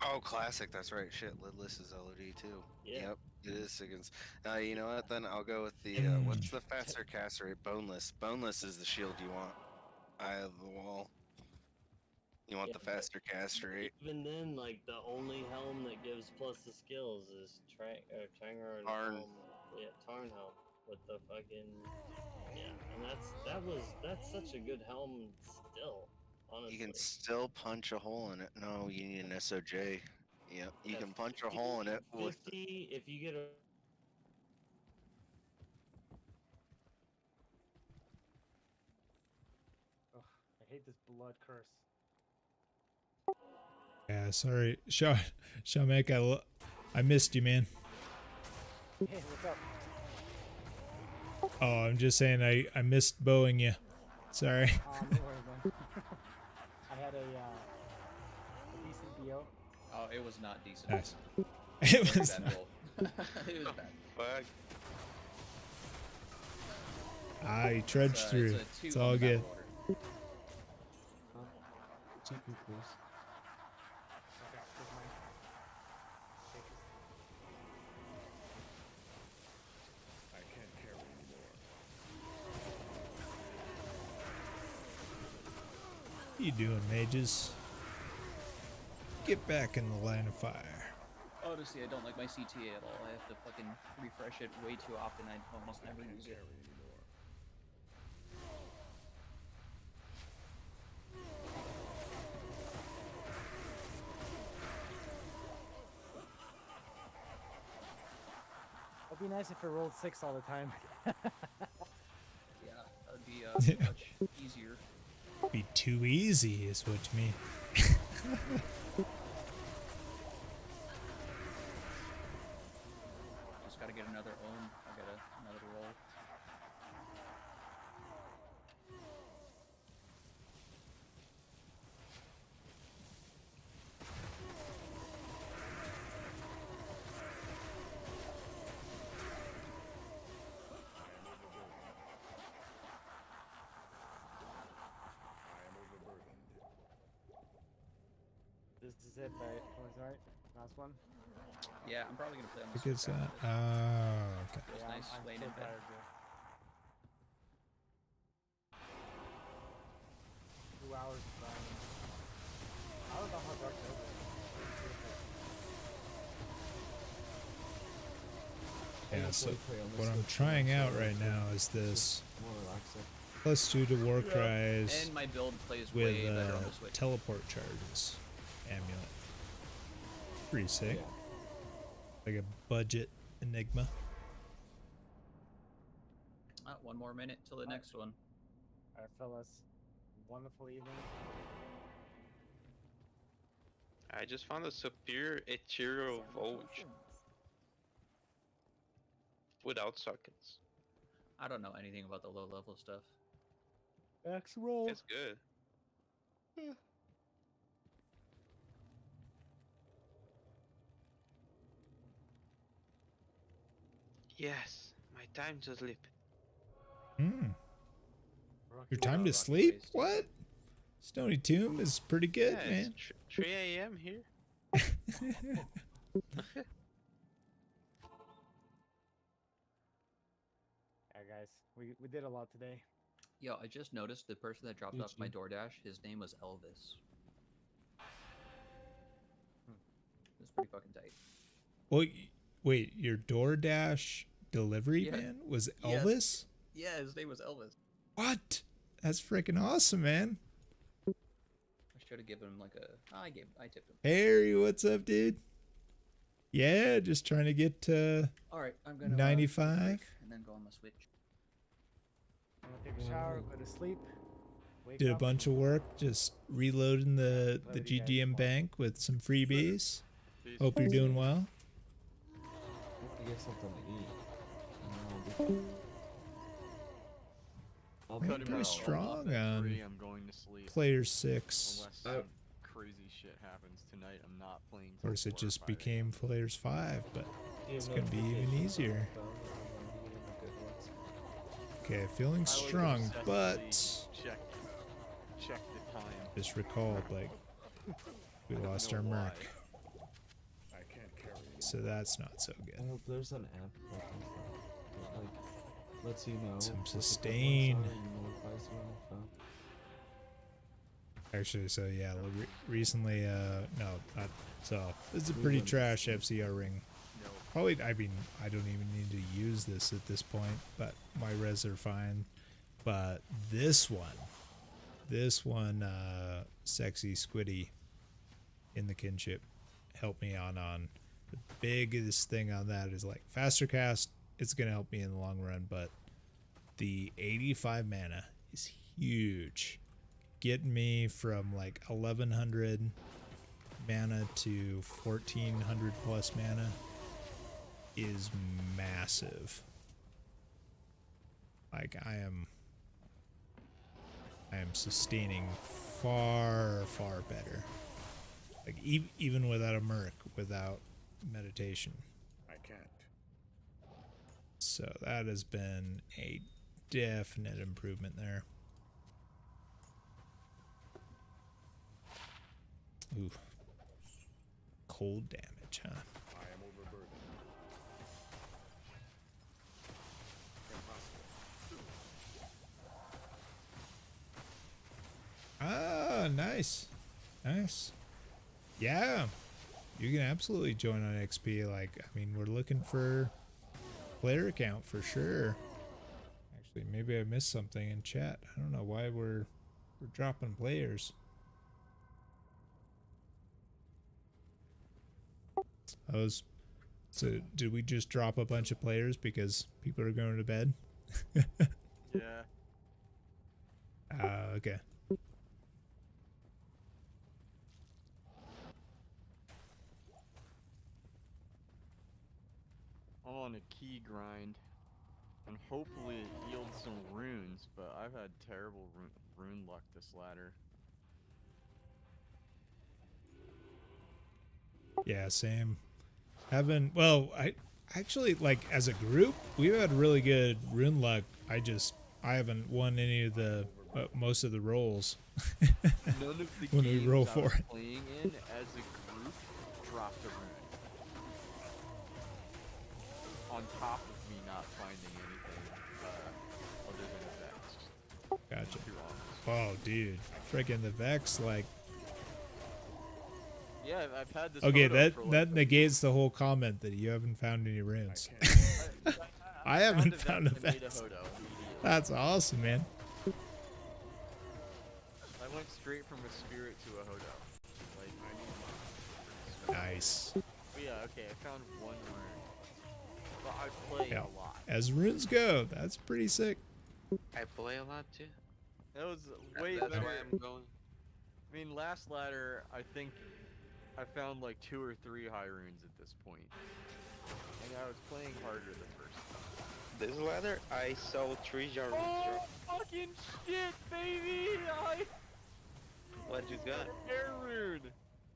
Oh, Classic, that's right. Shit, Lidless is LOD too. Yeah. Yep, it is Sigyn's. You know what, then I'll go with the, what's the faster cast rate? Boneless. Boneless is the shield you want. Eye of the Wall. You want Yeah, the faster cast rate. Even then, like the only helm that gives plus the skills is Tanger and Tarn. helm. Yeah, Tarn helm with the fucking and that's such a good helm still. Honestly, You can still punch a hole in it. No, you need an SOJ. Yep, you can punch a hole in it with 50 if you get a. Ugh, I hate this blood curse. yeah, sorry. Shamek, I missed you, man. Hey, what's up? Oh, I'm just saying I missed bowing you. Sorry. No worries, man. I had a decent BO. Oh, it was not decent. Nice. It It was bad not. roll. It was bad. Fuck. I trudged It's through. a It's 2 on all the good. battle order. TP, please. Okay, here's mine. Take this. I can't carry anymore. You doing, mages? Get back in the line of fire. Honestly, I don't like my CTA at all. I have to fucking refresh it way too often. I almost never use it. It'd be nice if it rolled 6 all the time. Yeah, that would be much easier. Be too easy, is what you mean. Just gotta get another own. I got another roll. This is it, right? Was right? Last one? Yeah, I'm probably gonna play on I this. guess that. Oh, okay. It was nice I'm laying so in bed. tired, dude. 2 hours of grinding. I don't know how dark it is. Yeah, so what I'm trying out right now is this More relaxing. +2 to war cries And my build plays with way better on the Switch. teleport charges amulet. Pretty sick. Yeah. Like a budget enigma. One more minute till the next one. Alright, fellas. Wonderful evening. I just found a superior ethereal voltage without sockets. I don't know anything about the low level stuff. X roll. It's good. Yes, my time to sleep. Your time to sleep? What? Stony Tomb is pretty good, Yeah, man. it's 3 a.m. here. Yeah, guys, we did a lot today. Yo, I just noticed the person that dropped off my DoorDash, his name was Elvis. It's pretty fucking tight. Well, wait, your DoorDash delivery Yeah. man was Yes. Elvis? Yeah, his name was Elvis. What? That's freaking awesome, man. I should have given him like a. I tipped him. Harry, what's up, dude? Yeah, just trying to get to All right, I'm gonna 95. break and then go on my Switch. I'm gonna take a shower, go to sleep. Wake Did a up. bunch of work just reloading the Whatever you guys GGM want. bank with some freebies. Peace. Hope you're doing well. I get something to eat. I'll Man, be pretty Tomorrow, strong at on 3, I'm going to sleep. Player 6. Unless some crazy shit happens tonight, I'm not playing. Of course, it just became Players 5, but it's going to be even notifications easier. on my phone, I'm getting a good ones. Okay, feeling strong, but check the time. just recalled, like, we lost our merc. I can't carry you. So that's not so good. I hope there's an app that does that. That, like, lets you know Some what the good ones sustain. are and notifies you on your phone. Actually, so yeah, recently, no, not so. This is a pretty trash FCR ring. Probably, I mean, I don't even need to use this at this point, but my res are fine. But this one, Sexy Squiddy in the Kinship helped me on. The biggest thing on that is like faster cast. It's going to help me in the long run, but the 85 mana is huge. Getting me from like 1100 mana to 1400 plus mana is massive. Like I am sustaining far better. Like even without a merc, without meditation. I can't. So that has been a definite improvement there. Ooh. Cold damage, huh? I am overburdened. Impossible. Ah, nice. Nice. Yeah. You can absolutely join on XP. Like, I mean, we're looking for player account for sure. Actually, maybe I missed something in chat. I don't know why we're dropping players. So did we just drop a bunch of players because people are going to bed? Yeah. Okay. I'm on a key grind, and hopefully it yields some runes, but I've had terrible rune luck this ladder. Yeah, same. I actually, like, as a group, we've had really good rune luck. I haven't won any of the most of the rolls. None of the when we games roll I for was it. playing in as a group dropped a rune. On top of me not finding anything other than Vex. Gotcha. Too long. Oh, dude, freaking the Vex, like. Yeah, I've had this. Okay, photo for, like, that negates the whole comment that you haven't found any runes. I found haven't a found a Vex and made Vex. Hodo immediately. That's awesome, man. I went straight from a spirit to a Hodo. Like, Nice. But yeah, okay, I found one rune. But I play Yeah. a lot. As runes go, that's pretty sick. I play a lot too. That was way That's better. why I'm going. I mean, last ladder, I think I found like 2 or 3 high runes at this point. And I was playing harder the first time. This ladder, I saw 3 jar runes drop. Fucking shit, baby! What you got? Air rune!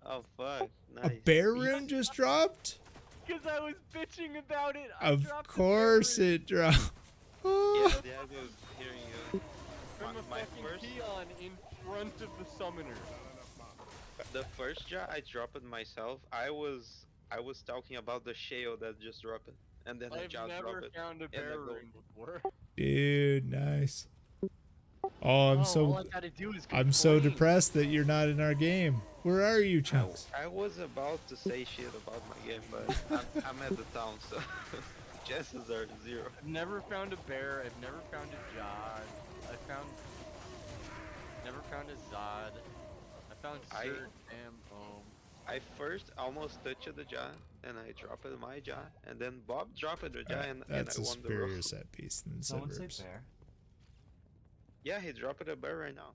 Oh fuck, A nice. bear rune just dropped? Because I was bitching about it. I Of dropped course it dropped. Yeah, Diago's hearing you. from a My fucking first- peon in front of the summoner. The first jar I dropped it myself. I was talking about the shale that just dropped it, and then I I've just never dropped it. found a and I bear go- rune before. Dude, nice. Oh, I'm all so I gotta do is I'm so complain. depressed that you're not in our game. Where are you, Chunks? I was about to say shit about my game, but I'm at the town, so chances are 0. I've never found a bear. I've never found a Jod. Never found a Zod. I found Sir I first almost touched the jar, and I dropped it in my jar, and then Bob dropped the jar, and That's I a won the superior roll. set piece than Someone say suburbs. bear. Yeah, he dropped a bear right now.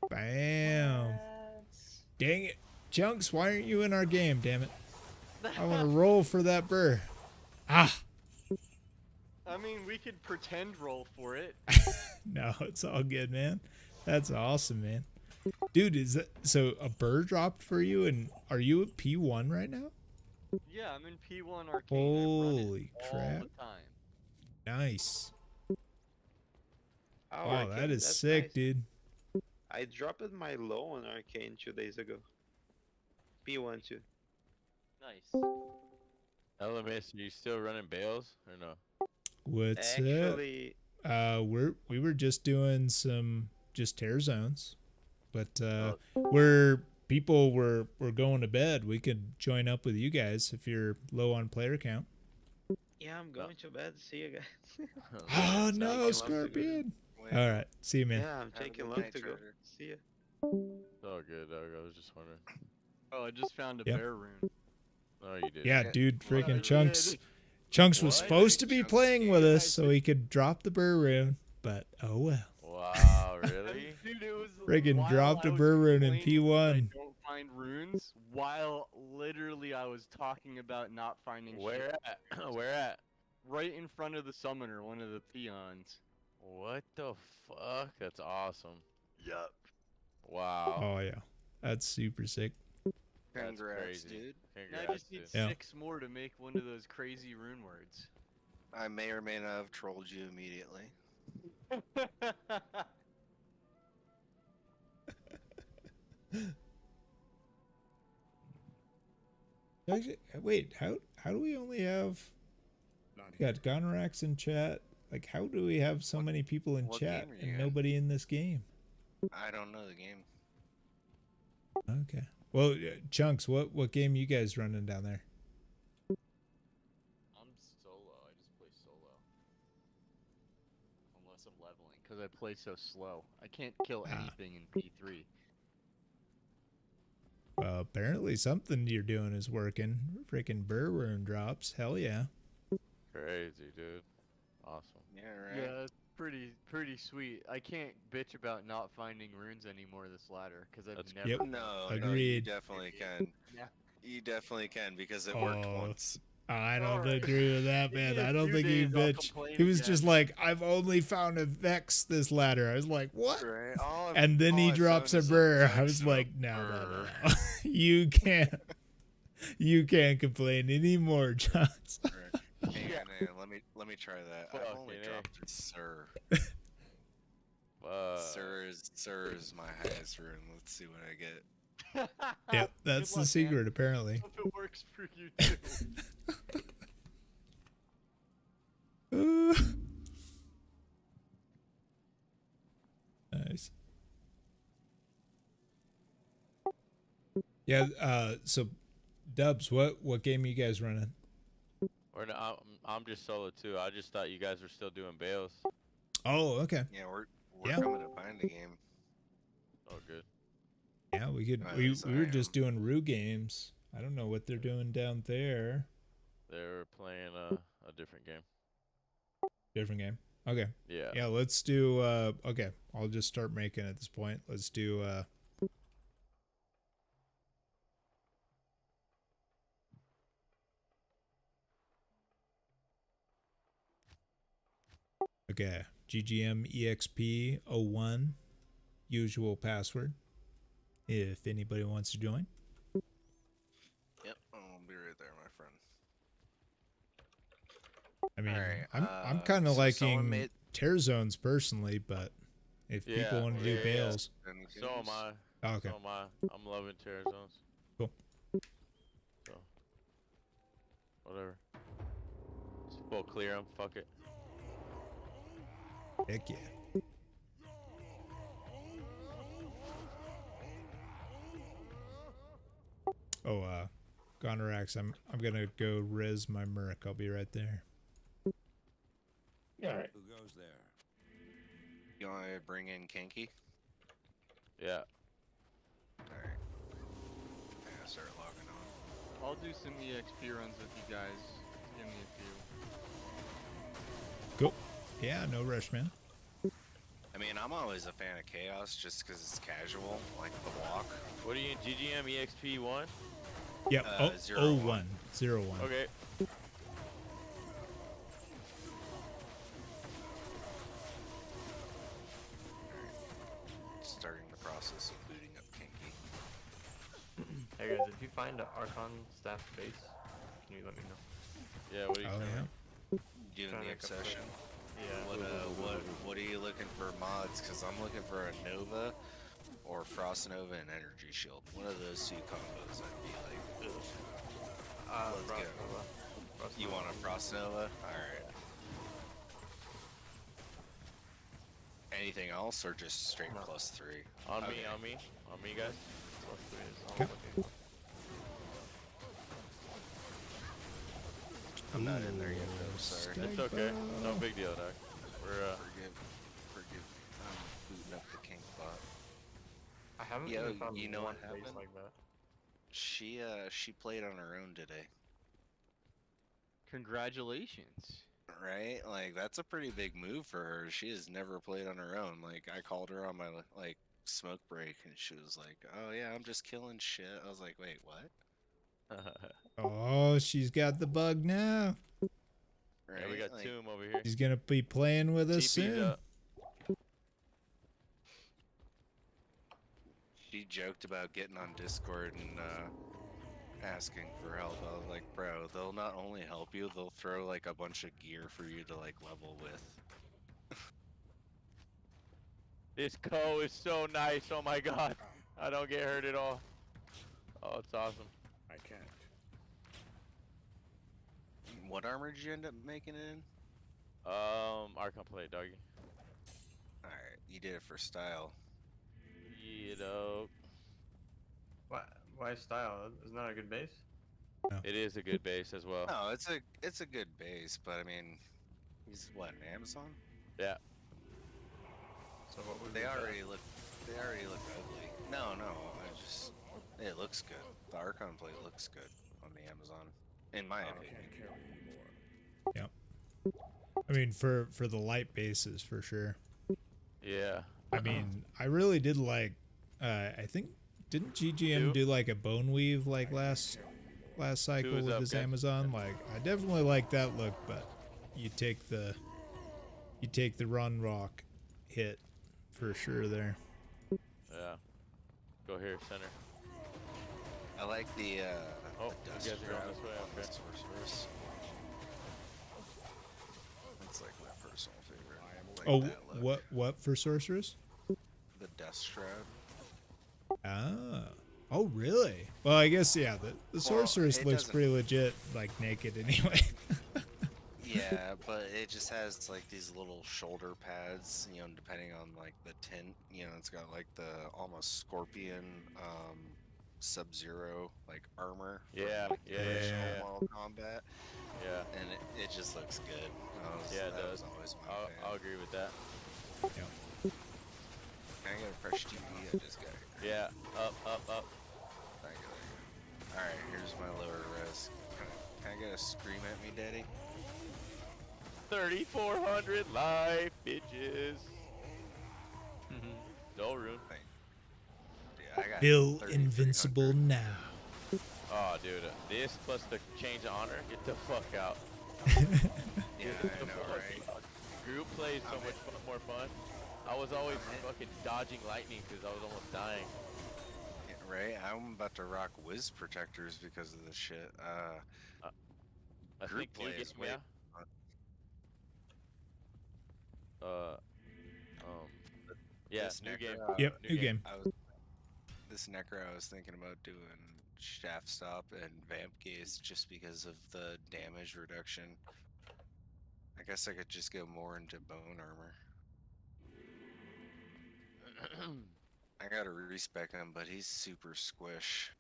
Bam. Dang it. Chunks, why aren't you in our game, damn it? I want to roll for that burr. Ah. I mean, we could pretend roll for it. No, it's all good, man. That's awesome, man. Dude, is that so a burr dropped for you, and are you at P1 right now? Yeah, I'm in P1 Arcane. I run it Holy all crap. the time. Nice. Oh, Wow, Arcane, that is that's sick, nice. dude. I dropped my low on Arcane 2 days ago. P1 too. Nice. LMS, are you still running bales or no? What's Actually, up? We were just doing some just tear zones, but where people were going to bed, we could join up with you guys if you're low on player count. yeah, I'm going to bed. See you guys. Oh Taking no, long to go. Scorpion! All right, see you, man. Yeah, I'm taking long to go. See ya. It's all good, dog. I was just wondering. Oh, I just found a Yep. bear rune. No, you did. Yeah, dude, Well, I freaking did. Chunks was What? supposed to be Chunks playing with did. us so he could drop the burr rune, but oh well. Wow, really? Dude, it was Friggin' while dropped I a was burr rune in complaining that P1. I don't find runes while literally I was talking about not finding Where shit. at? Where at? Right in front of the summoner, one of the peons. What the fuck? That's awesome. Yup. Wow. Oh yeah, that's super sick. That's Congrats, crazy. dude. Now I Congrats, just need dude. Yeah. 6 more to make one of those crazy rune words. I may or may not have trolled you immediately. Actually, wait, how do we only have? Not We got Gonorax in chat. Like, how do we have so many people in what chat game are you and in? nobody in this game? I don't know the game. Okay. Well, Chunks, what game you guys running down there? I'm solo. I just play solo. Unless I'm leveling, because I play so slow. I can't kill anything in P3. Well, apparently something you're doing is working. Freaking burr rune drops. Hell yeah. Crazy, dude. Awesome. Yeah, right. Yeah, it's pretty sweet. I can't bitch about not finding runes anymore this ladder, because I've That's never. Yep. No, no, you Agreed. definitely can. Yeah. You definitely can because it worked Oh, once. I don't Alright. agree with that, man. In a I don't few think he days, I'll bitch. complain He was again. just like, I've only found a Vex this ladder. I was like, what? Right. And then he drops a burr. I was like, no. You can't. You can't complain anymore, Johnson. Hang on, hang on, let me try that. I've only Fucking A. dropped a Sir. Fuck. Sir is my highest rune. Let's see what I get. Yep, that's Good the luck, secret, man. apparently. Hope it works for you too. Nice. Yeah. So, Dubs, what game are you guys running? Or no, I'm just solo too. I just thought you guys were still doing bales. Oh, okay. Yeah, we're Yeah. coming to find a game. Oh, good. Yeah, we could. At We least I were am. just doing Rue games. I don't know what they're doing down there. They were playing a a different game. Different game. Okay. Yeah. Yeah, let's do okay. I'll just start making at this point. Let's do okay. GGM EXP 01 usual password. If anybody wants to join. Yep, I'll be right there, my friend. I mean, Alright, I'm kind of so someone liking made- tear zones personally, but if people want to do bales, So am I. Oh, okay. So am I. I'm loving tear zones. Cool. So, whatever. Just full clear them. Fuck it. Heck yeah. Oh, Gonorax, I'm gonna go res my Merc. I'll be right there. All right. Who goes there? You want to bring in Kinky? Yeah. Alright. I'm gonna start logging on. I'll do some EXP runs with you guys. Give me a few. Cool. Yeah, no rush, man. I mean, I'm always a fan of Chaos just because it's casual, like the walk. What are you in GGM EXP 1? Yep. 01. 01. Okay. Starting the process of booting up Kinky. Hey guys, if you find an Archon staff base, can you let me know? Yeah, what are you saying? Doing Trying the to make up obsession. Yeah. What are you looking for mods? Because I'm looking for a Nova or Frost Nova and Energy Shield. One of those two combos I'd be like, let's Frost go. Nova. You want a Frost Nova? Alright. Anything else or just straight +3? On Okay. me, guys. +3 is all okay. I'm not in there yet though, sorry. It's okay. No big deal, Doc. We're Forgive me. I'm booting up the King bot. I haven't Yo, even found you know one what base happened? like that. She played on her own today. Congratulations. Right? Like that's a pretty big move for her. She has never played on her own. Like I called her on my like smoke break and she was like, "Oh yeah, I'm just killing shit." I was like, "Wait, what?" Oh, she's got the bug now. Right? Yeah, we got like, Tomb over here. She's gonna be playing with us TP's soon. up. She joked about getting on Discord and asking for help. I was like, "Bro, they'll not only help you, they'll throw like a bunch of gear for you to like level with." This co is so nice. Oh my god. I don't get hurt at all. Oh, it's awesome. I can't. What armor did you end up making it in? Archon plate, doggy. Alright, you did it for style. You know. Why style? Isn't that a good base? It is a good base as well. No, it's a good base, but I mean, he's what, an Amazon? Yeah. So what would They be already look ugly. No, it looks good. The Archon plate looks good on the Amazon, in my opinion. Can't carry anymore. Yep. I mean, for the light bases, for sure. Yeah. I mean, I really did like. I think didn't GGM do like a bone weave like last cycle Two is with up, his guys. Amazon? Like, I definitely like that look, but you take the run rock hit for sure there. Yeah. Go here, center. I like the Oh, the you dust guys are going trap this way, on the okay. sorceress. That's like my personal favorite. Like Oh, that look. what for sorceress? The dust shroud. Ah. Oh, really? Well, I guess, yeah, the sorceress it looks doesn't- pretty legit, like, naked anyway. Yeah, but it just has like these little shoulder pads, you know, depending on like the tint. You know, it's got like the almost scorpion, Sub-Zero like armor. from, Yeah, like, yeah, the yeah, original yeah. Mortal Kombat, Yeah. and it just looks good. Yeah, it that does. was always my I'll fan. agree with that. Yeah. Can I get a fresh TV? I just got here. Yeah. Up. Thank you. Alright, here's my lower res. Kind of Can I get a scream at me, Daddy? 3,400 life, bitches. No rune. Yeah, I got Bill 3,300. Invincible now. Oh, dude, this plus the change of honor, get the fuck out. Yeah, I know, right? Group play is so much more fun. I was always fucking dodging lightning because I was almost dying. Yeah, right? I'm about to rock whiz protectors because of this shit. I Group think play new is game, way yeah. fun. Yeah, This new game. Yep, new game. This Necro, I was thinking about doing Shaft Stop and Vamp Gaze just because of the damage reduction. I guess I could just go more into bone armor. I gotta respec him, but he's super squish.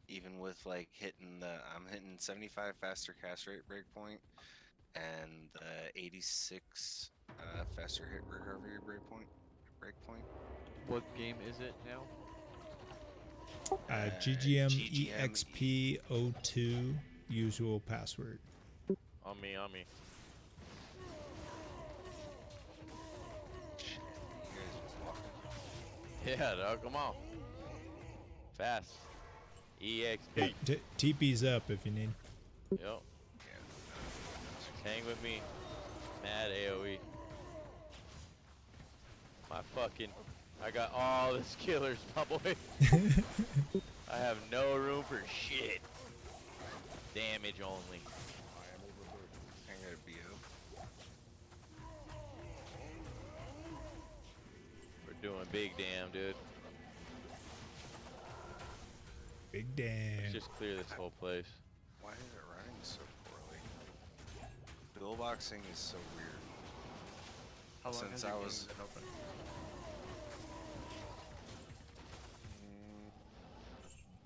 Even with like I'm hitting 75 faster cast rate breakpoint and 86 faster hit recovery breakpoint. What game is it now? GGM EXP02 usual password. On me, on me. Shit, you guys just walking. Yeah, dog, come on. Fast. EXP. TP's up if you need. Yep. Hang with me. Mad AoE. I got all the killers, my boy. I have no room for shit. Damage only. I got a BO. We're doing big damn, dude. Big damn. Let's just clear this whole place. Why is it running so poorly? Dual boxing is so weird. How long Since has I the was game been open?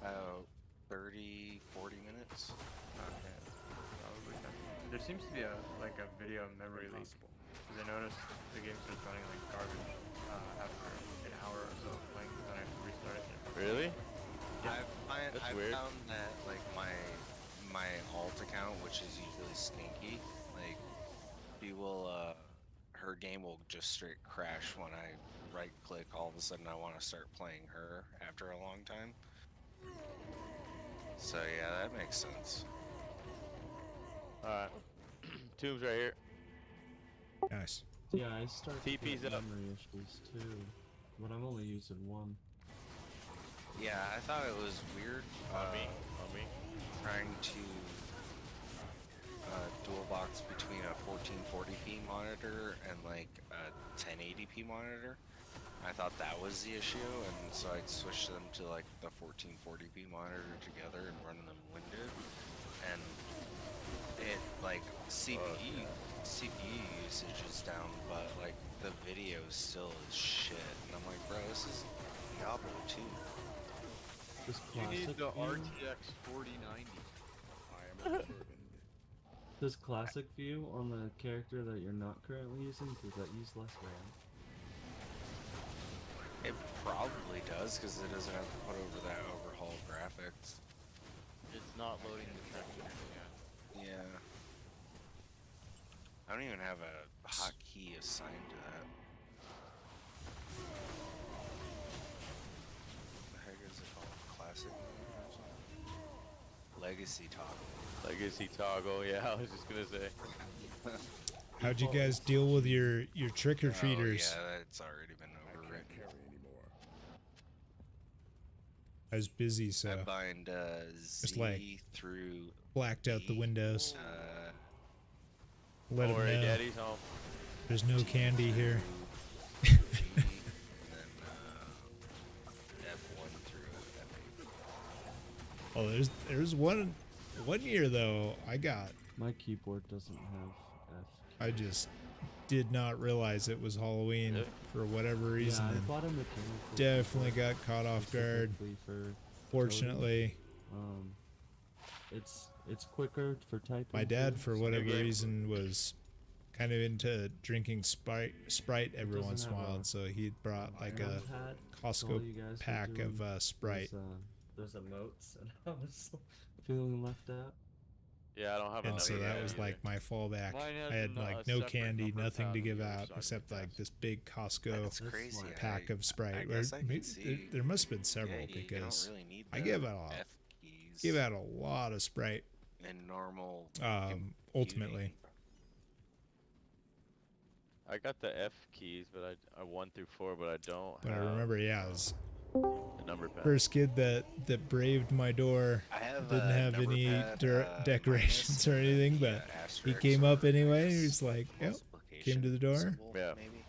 About 30, 40 minutes. Okay, probably. There seems to be a video memory leak. Because I noticed the game starts running like garbage after an hour or so of playing, then I have to restart it. Really? I've weird. found that like my alt account, which is usually stinky, like her game will just straight crash when I right click. All of a sudden I want to start playing her after a long time. So yeah, that makes sense. Alright. Tombs right here. Nice. Yeah, I start to TP's get up. memory issues too, but I'm only using one. Yeah, I thought it was weird. On me. Trying to dual box between a 1440p monitor and like a 1080p monitor. I thought that was the issue, and so I switched them to like the 1440p monitor together and run them winded. And it like CPU usage is down, but like the video still is shit. And I'm like, bro, this is Diablo 2. This You need classic the view, RTX 4090. Does classic view on the character that you're not currently using, does that use less RAM? It probably does because it doesn't have to put over that overhaul graphics. It's not loading the texture. Yeah. Yeah. I don't even have a hotkey assigned to that. What the heck is it called? Classic or something? Legacy toggle. Legacy toggle, yeah, I was just gonna say. How'd you guys deal with your trick-or-treaters? Oh, yeah, that's already been overwritten. I was busy, so I bind just Z like through blacked out the E, windows. Let Don't them worry, know Daddy's home. there's no candy here. G, and then F1 through F8. Oh, there's one year though I got. My keyboard doesn't have F. I just did not realize it was Halloween for whatever reason. Yeah, I and bought a mechanical definitely keyboard got caught off guard. specifically for Fortunately, coding. It's quicker for typing. my dad, too, for so- whatever reason, was kind of into drinking Sprite every doesn't once in a have while, a and so he brought like a numpad, so all Costco you guys were pack doing of Sprite. Those emotes, and I was feeling left out. Yeah, I don't have And enough. so of that was either. like my fallback. Mine has I had like no separate candy, number of nothing to pounds give of out yours, so I except can like guess. this big Costco That's crazy. pack of Sprite. I Where guess I can there, see. there must have been several Yeah, you don't because really need I the give out F keys give out a lot of Sprite. in normal. Ultimately, I got the F keys, but I 1 through 4, but I don't but I have remember, yeah, I was the number pad. first kid that braved my door. I have Didn't have number any pad, decorations minus or and anything, the, but he asterisk came or up I anyway. guess He was like, "Yep," came to the multiplication door, symbol, Yeah. maybe.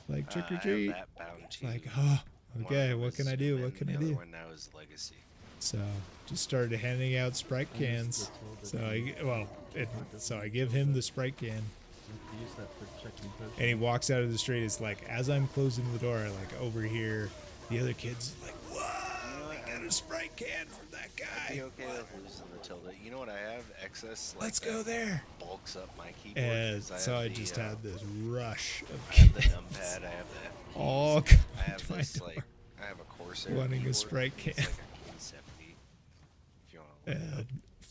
like trick I or have treat. that bound It's too. like, oh, One of okay, them what is can I do? human, What can the I other do? one now is legacy. So just started handing out Sprite I used cans. the So tilde so I give him the Sprite can, You can use that for checking potions. and he walks out of the street. It's like as I'm closing the door, I like overhear the other kids like, "Whoa, I got a Sprite can from that I'd guy." be okay with losing the tilde. You know what I have? Excess. Like, Let's go there. Bulks up my keyboard. And 'Cause so have I the, just had this rush of I have the kids numpad. I have the F keys. all I coming have to my this door. like. I have a Corsair wanting a keyboard. Sprite It's can. like a K70. If you want to look it up. And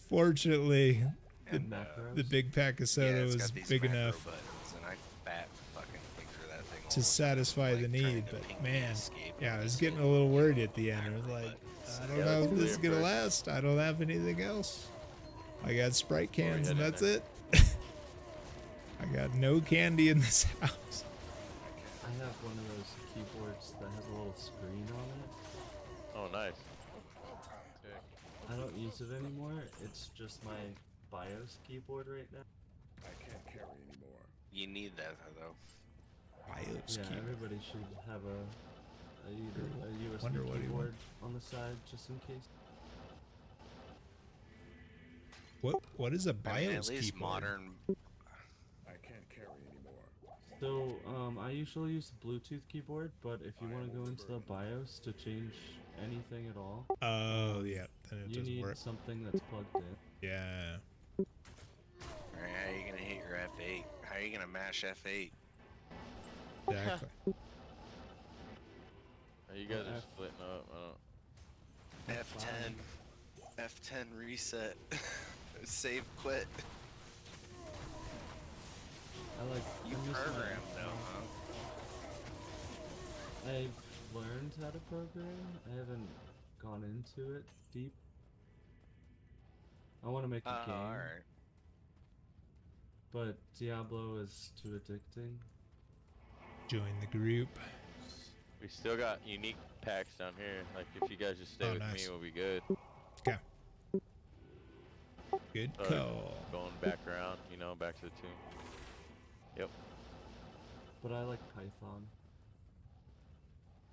fortunately, And, the big pack of soda yeah, it's was got these big macro enough buttons, and I fat fucking finger that thing all to the time, satisfy like, the trying need. to But ping man, escape yeah, I and was just getting a hit little the worried at the end. I macro was like, buttons. I don't Yeah, know that's if this is gonna clear last. I don't have anything else. I got Sprite cans and heading that's it. I got no candy in this house. I have one of those keyboards that has a little screen on it. Oh, nice. I don't use it anymore. It's just my BIOS keyboard right now. I can't carry anymore. You need that though. BIOS Yeah, keyboard. everybody should have either a USB Wonder what he keyboard on the side just in case. What is a I mean, BIOS at least keyboard? modern. I can't carry anymore. So, I usually use the Bluetooth keyboard, but if you want to go into the BIOS to change anything at all, Oh yeah, then it you doesn't need work. something that's plugged in. Yeah. Alright, how are you gonna hit your F8? How are you gonna mash F8? Exactly. You guys are F- splitting up. I don't... F10. F10 reset. Save quit. I like. You I'm using my program F1. though, huh? I've learned how to program. I haven't gone into it deep. I want to make a game, Alright. but Diablo is too addicting. Join the group. We still got unique packs down here. Like, if you guys just stay Oh, with nice. me, we'll be good. Okay. Good call. Going back around, you know, back to the tomb. Yep. But I like Python.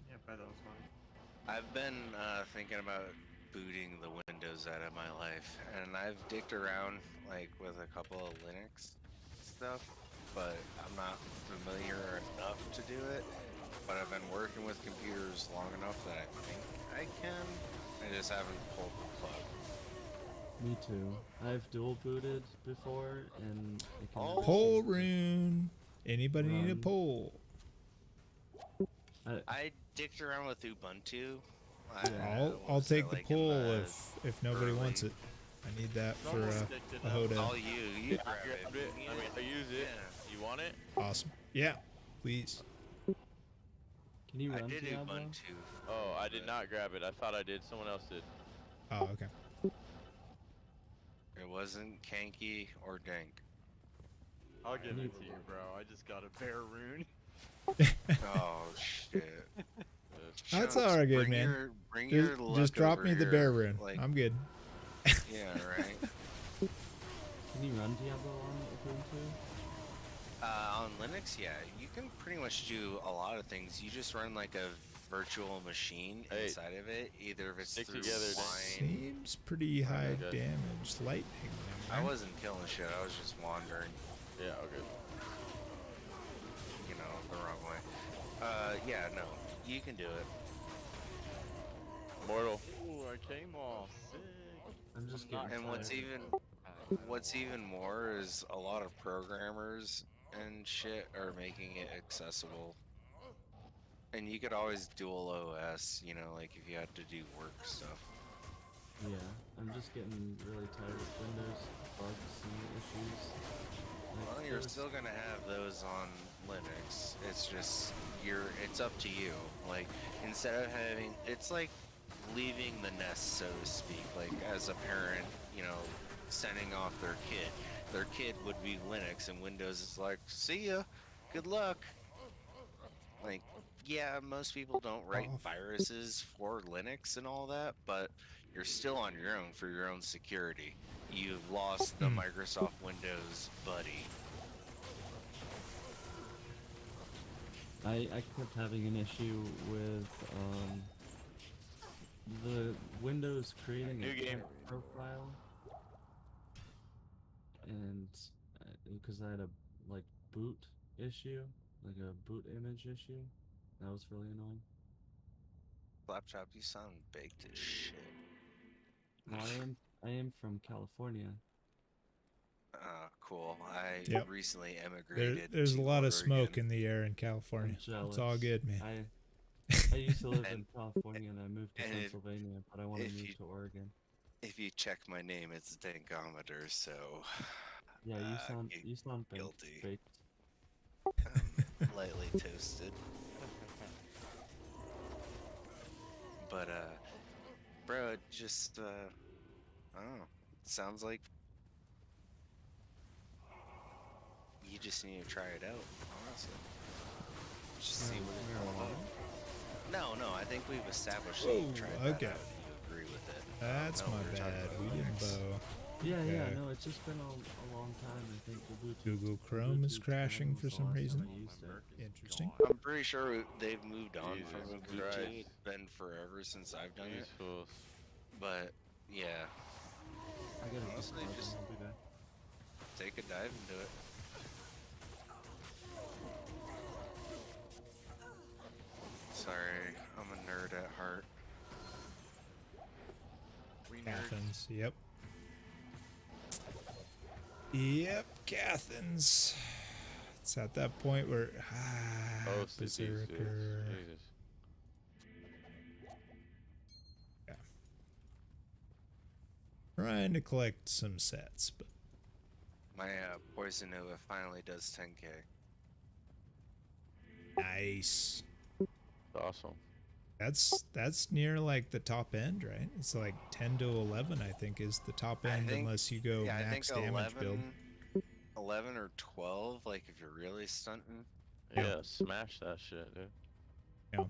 Yeah, Python was fun. I've been thinking about booting the Windows out of my life, and I've dicked around like with a couple of Linux stuff, but I'm not familiar enough to do it. But I've been working with computers long enough that I think I can. I just haven't pulled the plug. Me too. I've dual booted before, and it can Oh. Pole rune. Anybody need a Run. pole? I dicked around with Ubuntu. I'll was take it, the like, in pole the if nobody early- wants it. I need that for Almost a addicted Hoda. All you Yeah, I grab it. grabbed it. I mean, I use it. Yeah. You want it? Awesome. Yeah, please. Can you I run did Diablo? Ubuntu. Oh, I did not grab it. I thought I did. Someone else did. Oh, okay. It wasn't Kanky or Dank. I'll give it to you, bro. I just got a bear rune. Oh shit. That's Shucks, all right, good bring man. your- bring your Just luck drop over me the here, bear rune. like- I'm good. Yeah, right. Can you run Diablo on Ubuntu? On Linux, yeah, you can pretty much do a lot of things. You just run like a virtual machine Hey, inside of it, either if it's stick through together, Dan. Wine. Seems pretty high Okay. damage. Lightning. I wasn't killing shit. I was just wandering, Yeah, okay. you know, the wrong way. Yeah, no, you can do it. Mortal. Ooh, I came off sick. I'm just getting And what's tired. even more is a lot of programmers and shit are making it accessible. And you could always dual OS, you know, like if you had to do work stuff. Yeah, I'm just getting really tired of Windows bugs and issues. Like, Well, you're still gonna have those on Linux. It's just it's up to you. Like, instead of having, it's like leaving the nest, so to speak. Like, as a parent, you know, sending off their kid. Their kid would be Linux, and Windows is like, see ya, good luck. Like, yeah, most people don't write viruses for Linux and all that, but you're still on your own for your own security. You've lost the Microsoft Windows buddy. I kept having an issue with the Windows creating New a game. pet profile, and because I had a like boot issue, like a boot image issue, that was really annoying. Laptop, you sound baked as shit. No, I am from California. Cool. I Yep. recently emigrated. There's a to lot of Oregon. smoke in the air in California. It's all good, man. I used to live in California and I moved to Pennsylvania, but I want to move to Oregon. If you check my name, it's Dankometer, so Yeah, you sound guilty. baked. Lightly toasted. But bro, it just I don't know. It sounds like you just need to try it out, honestly. Just see what it's all about. No, I think we've established that you tried that out and you agree with it. That's No, my we were talking bad. about We didn't Linux. bow. Yeah, no, it's just been a long time. I think the Bluetooth, Google Chrome is crashing for some reason. Interesting. I'm pretty sure they've moved on Jesus from Bluetooth. Christ. It's been forever since I've done it. Useful. But yeah, I gotta honestly, just I'll be back. take a dive into it. Sorry, I'm a nerd at heart. Athens. Yep. Yep, Athens. It's at that point where Oh, cities, dude. Berserker. Jesus. Yeah. Trying to collect some sets, but My Poison Nova finally does 10k. nice. Awesome. That's near like the top end, right? It's like 10 to 11, I think, is the top end unless you go yeah, max I think damage 11, build. 11 or 12, like if you're really stunting. Yeah, smash that shit, dude. Yeah,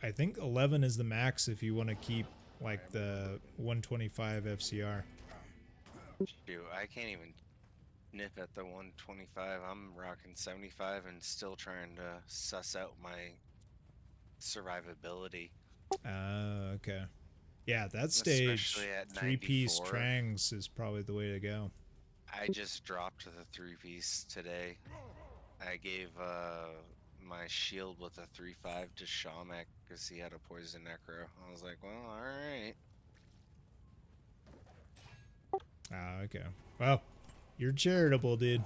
I think 11 is the max if you want to keep like the 125 FCR. Shoot, I can't even nip at the 125. I'm rocking 75 and still trying to suss out my survivability. Okay. Yeah, that stage, Especially at 3-piece 94. trangs is probably the way to go. I just dropped to the 3-piece today. I gave my shield with a 3-5 to Shamek because he had a poison necro. I was like, well, alright. Okay. Well, you're charitable, dude.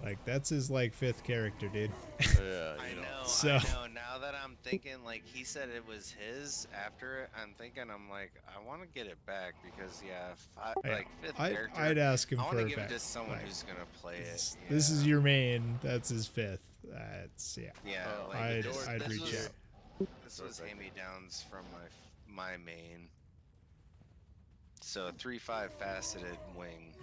Like, that's his, like, 5th character, dude. Yeah, I know, So- I know. Now that I'm thinking, like, he said it was his after it, I'm like, I want to get it back because, yeah, like, 5th character. I'd ask him I for want to it give back. it to someone Like, who's going to play it. This is your main. That's his 5th. That's, yeah. Yeah, like, I'd this reach was, out. This was hand-me-downs from my main. So, 3-5 faceted wing.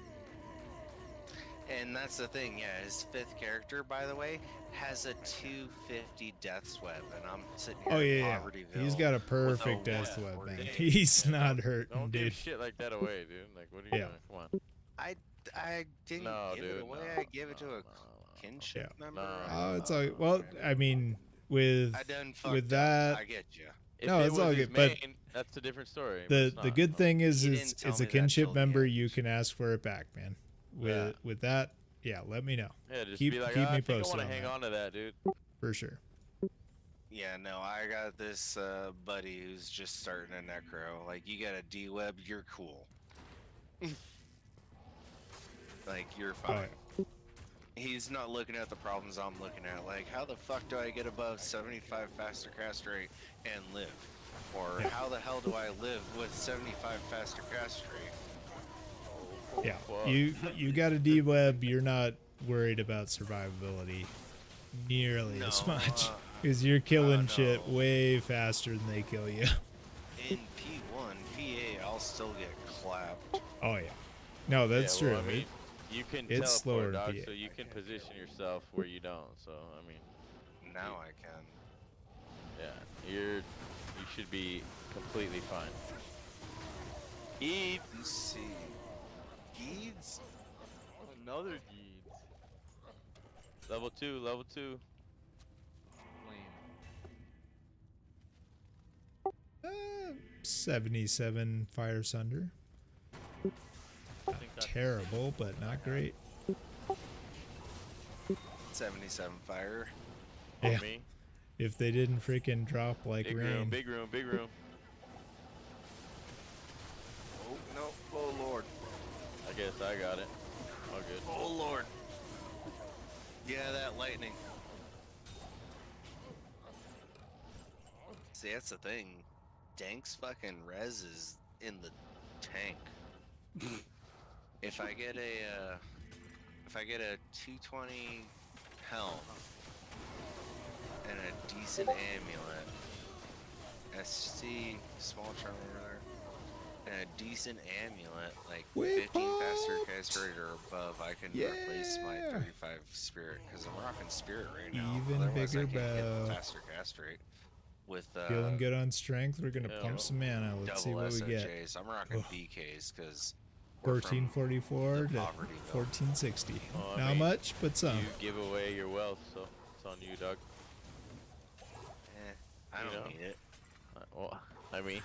And that's the thing, yeah, his 5th character, by the way, has a 250 death sweat, and I'm sitting here Oh, in yeah. Povertyville He's got a with perfect death web, man. He's not hurting, Don't dude. give shit like that away, dude. Like, what are you doing? Come on. I didn't No, give it dude, away, no, I gave it to a kinship member. Oh, it's all well. I mean, with I done fucked with up, that, I get you. If no, it it's was all his good. But main, that's a different story. but the it's the not, good no. thing is, He it's didn't tell it's a me that kinship till the member. end. You can ask for it back, man. With that, yeah, let me know. Yeah, just keep be like, keep I me think I posted want on to hang that, on to that, dude. for sure. Yeah, no, I got this buddy who's just starting a necro. Like, you got a D-web, you're cool. Like, you're fine. He's not looking at the problems I'm looking at. Like, how the fuck do I get above 75 faster cast rate and live? Or Yeah. how the hell do I live with 75 faster cast rate? Yeah, Fuck. you got a D-Web, you're not worried about survivability nearly as No, much. Because you're killing shit no. way faster than they kill you. In P1, P8, I'll still get clapped. Oh, yeah. No, that's yeah, well, true. I mean, you can it's slower teleport, to dog, PA. so you can position yourself where you don't. So I mean, Now I can. yeah, you should be completely fine. Eat. Let's see. Geeds? Another Geeds. Level 2, level 2. Lame. 77 Fire Sunder. Not terrible, but not great. 77 fire. Yeah. Me. If they didn't freaking drop like Big rain. room, big room, big room. Oh, no. Oh, Lord. I guess I got it. All good. Oh, Lord. Yeah, that lightning. See, that's the thing. Dank's fucking res is in the tank. If I get a 220 health and a decent amulet, SC small charm over there, and a decent amulet like 15 faster cast rate or above, I can replace my 35 spirit because I'm rocking spirit right now. Even Otherwise, I bigger can't get bow. the faster cast rate. With Feeling good on strength. We're gonna yeah, pump some mana. Let's see double what we get. SOJs. I'm rocking Ugh. BKs because 1444 to poverty belt. 1460. Oh, I Not mean, much, but some. You give away your wealth, so it's on you, dog. I You don't know? need it. Well, I mean,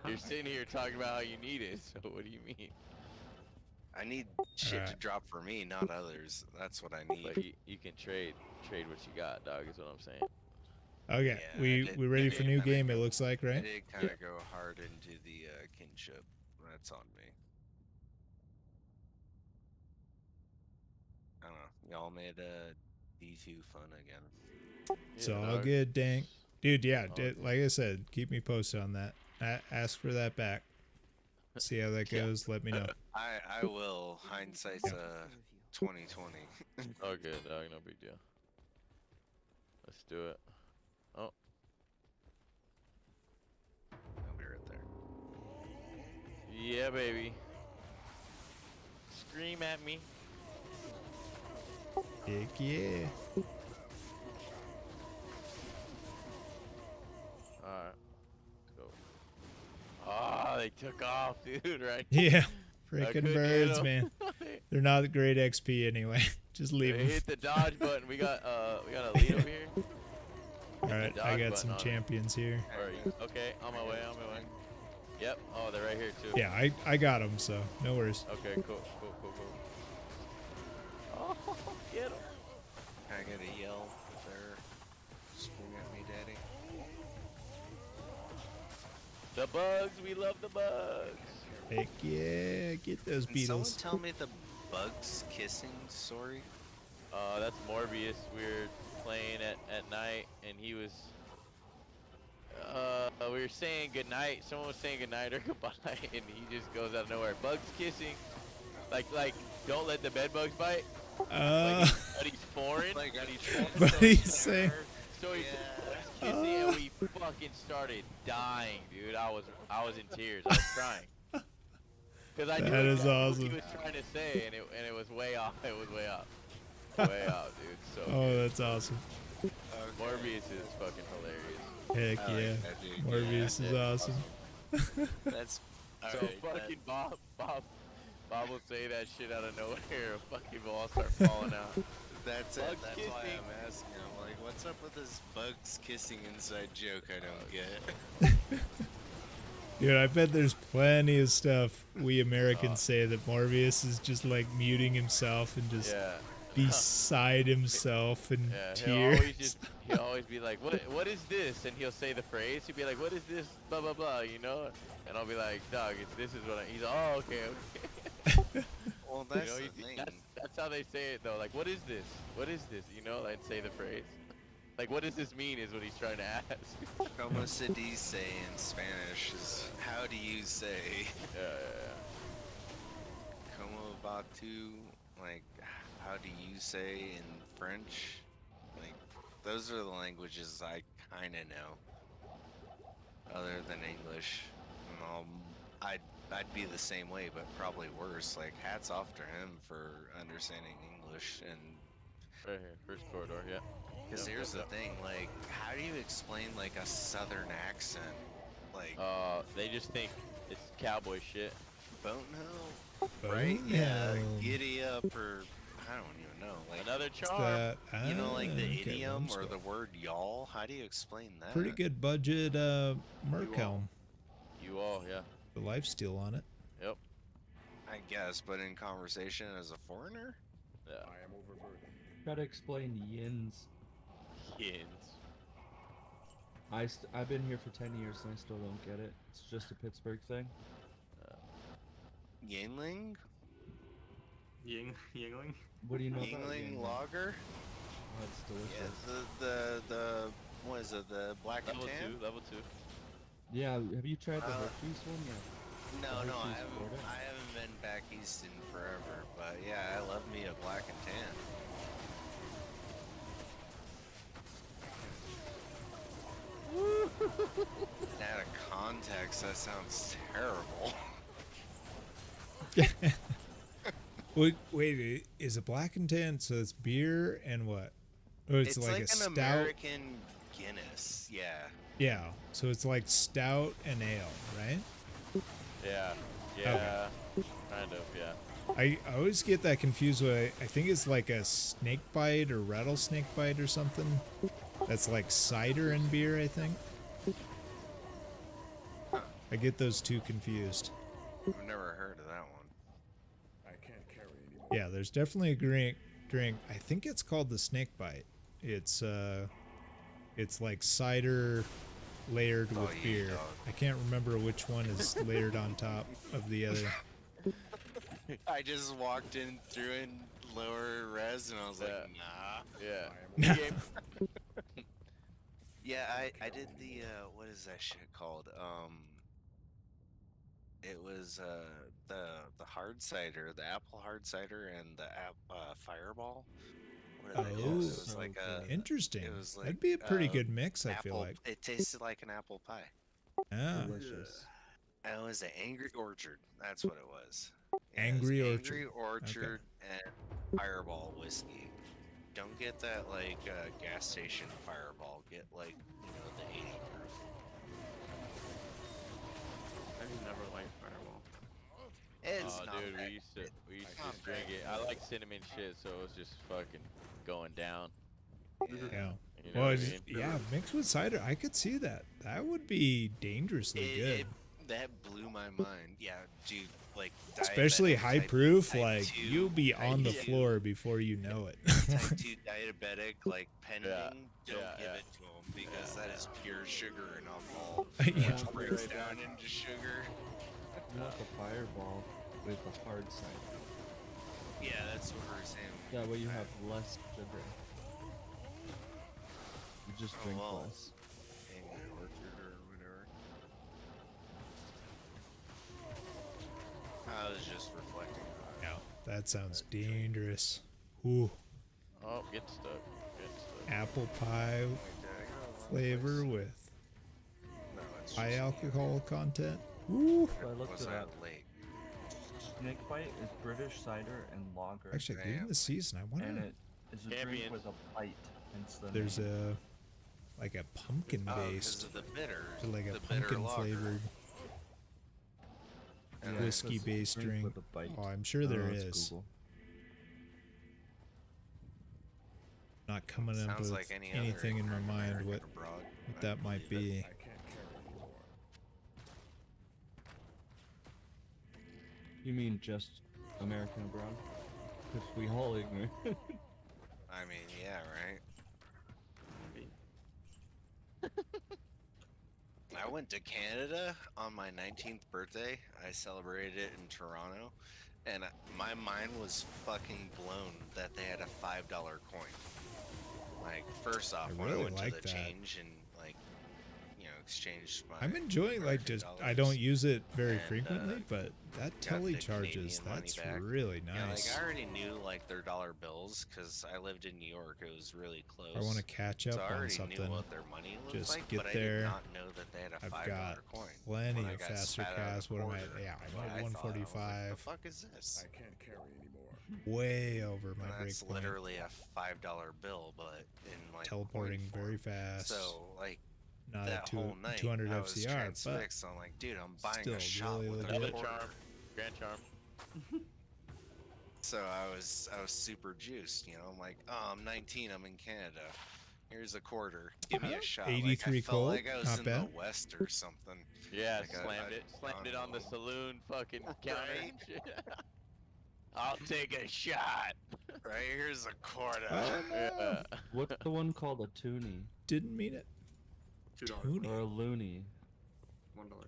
you're sitting here talking about how you need it, so what do you mean? I need shit to Alright. drop for me, not others. That's what I need. But you can trade what you got, dog. Is what I'm saying. Okay, Yeah, we ready for new game? It looks like, I right? did kind of go hard into the kinship. That's on me. I don't know. Y'all made D2 fun again. It's Yeah, all dog. good, Dank. Dude, yeah, All good. like I said, keep me posted on that. Ask for that back. See how that Yeah. goes. Let me know. I will. Hindsight's 2020. Oh, good, dog. No big deal. Let's do it. Oh, I'll be right there. yeah, baby. Scream at me. Heck yeah. Alright. Let's go. Ah, they took off, dude, right? Yeah, I freaking couldn't hit birds, 'em. man. They're not great XP anyway. Just leave They them. hit the dodge button. We got a lead over here. All right, I dodge got button some on it. champions here. Or okay, on my way, on my way. Yep. Oh, they're right here too. Yeah, I got them, so no worries. Okay, cool. Oh, get him. Can I get a yell if they're screaming at me, Daddy? The bugs. We love the bugs. Heck yeah, get those Can someone beetles. tell me the bugs kissing story? That's Morbius. We were playing at night, and he was. We were saying goodnight. Someone was saying goodnight or goodbye, and he just goes out of nowhere. Bugs kissing, like don't let the bed bugs bite. But he's foreign. Like, and he's foreign. But so he's saying, So he's kissing, and we fucking started dying, dude. I was in tears. I was crying. Cause I knew That is exactly what awesome. he was trying to say, and it was way off. It was way off. Way off, dude. So oh, that's awesome. Morbius is fucking hilarious. Heck I like yeah, that, dude. Morbius Yeah, is awesome. That's So alright, fucking Bob will say that shit out of nowhere. Fucking will all start falling out. That's it. Bugs That's why kissing. I'm asking. I'm like, what's up with this bugs kissing inside joke I don't get? Dude, I bet there's plenty of stuff we Americans say that Morbius is just like muting himself and just Yeah. beside himself in Yeah, tears. he'll always be like, what is this? And he'll say the phrase. He'll be like, what is this? Blah blah blah. You know? And I'll be like, dog, this is what I. He's like, oh okay. Well, You that's know, the thing. that's how they say it though. Like, what is this? What is this? You know, and say the phrase. Like, what does this mean? Is what he's trying to ask. Como se dice in Spanish is how do you say? Como va tu? Like, how do you say in French? Like, those are the languages I kind of know. Other than English, I'd be the same way, but probably worse. Like, hats off to him for understanding English and. Right here, first corridor, yeah. Because here's the thing, like, how do you explain like a southern accent? Like, they just think it's cowboy shit. Bonehill, right? Yeah, giddy up, or I don't even know. Like another charm. You know, like the okay, idiom or the word y'all. How do you explain that? Pretty good budget, Merkelm. You all, yeah. The lifesteal on it. Yep. I guess, but in conversation as a foreigner. Yeah. I am overburdened. Gotta explain yins. Yins. I've been here for 10 years and I still don't get it. It's just a Pittsburgh thing. Yingling? Yingling? What do you know about Yingling lager? Oh, it's delicious. Yeah, the what is it? The black and tan? Level 2. Yeah, have you tried the Hershey's one yet? No, The no, I Hershey's Florida? haven't been back east in forever, but yeah, I love me a black and tan. Out of context, that sounds terrible. Wait, is it black and tan? So it's beer and what? Oh, It's like like a an stout. American Guinness, yeah. Yeah, so it's like stout and ale, right? Yeah. Yeah. Kind of, yeah. I always get that confused with, I think it's like a snake bite or rattlesnake bite or something. That's like cider and beer, I think. I get those two confused. I've never heard of that one. I can't carry anymore. Yeah, there's definitely a drink. I think it's called the snake bite. It's like cider layered with beer. I can't remember which one is layered on top of the other. I just walked in through in lower res and I was like, nah. Yeah. Yeah, I did the what is that shit called? It was the hard cider, the apple hard cider, and the Fireball. What did I do? It was like interesting. It was like, That'd be a pretty good mix. I feel like it tasted like an apple pie. Ah. Delicious. It was an Angry Orchard. That's what it was. Yeah, Angry it was Orchard. Angry Orchard and Fireball whiskey. Don't get that like gas station Fireball. Get like the 80 proof. I just never liked Fireball. It's oh, not dude, bad. we used to not just drink bad. it. I like cinnamon shit, so it was just fucking going down. Yeah. You know Well, what I mean? yeah, mixed with cider, I could see that. That would be dangerously good. That blew my mind. Yeah, dude, like Especially diabetic high type- proof, type like 2, you'll be type on the 2, floor before you know it. Type 2 diabetic, like pending, don't yeah, give yeah. it to them because that is pure sugar and alcohol, Yeah. which breaks down into sugar. You want the Fireball with the hard cider. Yeah, that's what we're saying. That way you have less sugar. You just drink well, less. Angry Orchard or whatever. I was just reflecting on it. No, that sounds dangerous. Ooh, Oh, getting stuck. Getting stuck. apple pie flavor with No, it's high just alcohol content. Ooh. So I looked was it that up. late? Snakebite is British cider and lager. Actually, in the season, I and wonder. it is a Champion. drink with a bite. Hence the There's name. like a pumpkin Oh, 'cause based, of the bitter. or like a the bitter pumpkin lager. flavored Yeah, it whiskey says based drink. with a bite. Oh, I'm sure there let's is. Google. Not coming up Sounds with like any anything other in my mind American what abroad. what that might be. I can't carry anymore. You mean just American abroad? Because we all ignorant. I mean, yeah, right. I went to Canada on my 19th birthday. I celebrated it in Toronto, and my mind was fucking blown that they had a $5 coin. Like first off, I when really I went like to the that. change and like, you know, exchanged my. I'm enjoying like just I $100 don't use it very and, frequently, but that got telly the charges, Canadian money that's back. really Yeah, nice. like I already knew like their dollar bills because I lived in New York. It was really close. If I want to catch up so I on already something, knew what their money looked just like, get but there. I did not know that they had a I've $5 got coin. plenty When I of got faster spat out cast. a What am I? quarter, Yeah, what I'm I at thought, I was like, 145. the fuck is this? I can't carry anymore. Way over my And break that's point. literally a $5 bill, but in like Teleporting coin form. very fast. So like Not that at whole night, 200 I was FCR, but transfixed. I'm like, dude, I'm buying still a shot really with legit. a Another quarter. charm. Grand charm. So I was super juiced, you know. I'm like, oh, I'm 19, I'm in Canada. Here's a quarter. Give me a shot. 83 like, I felt cold, like I was not in bad. the West or something. Yeah, Like, slammed it on the saloon fucking counter and shit. I'll take a shot. Right, here's a quarter. Oh, no. Yeah. What's the one called a toonie? Didn't mean it. $2 Toonie. Or a loony? $1 coin.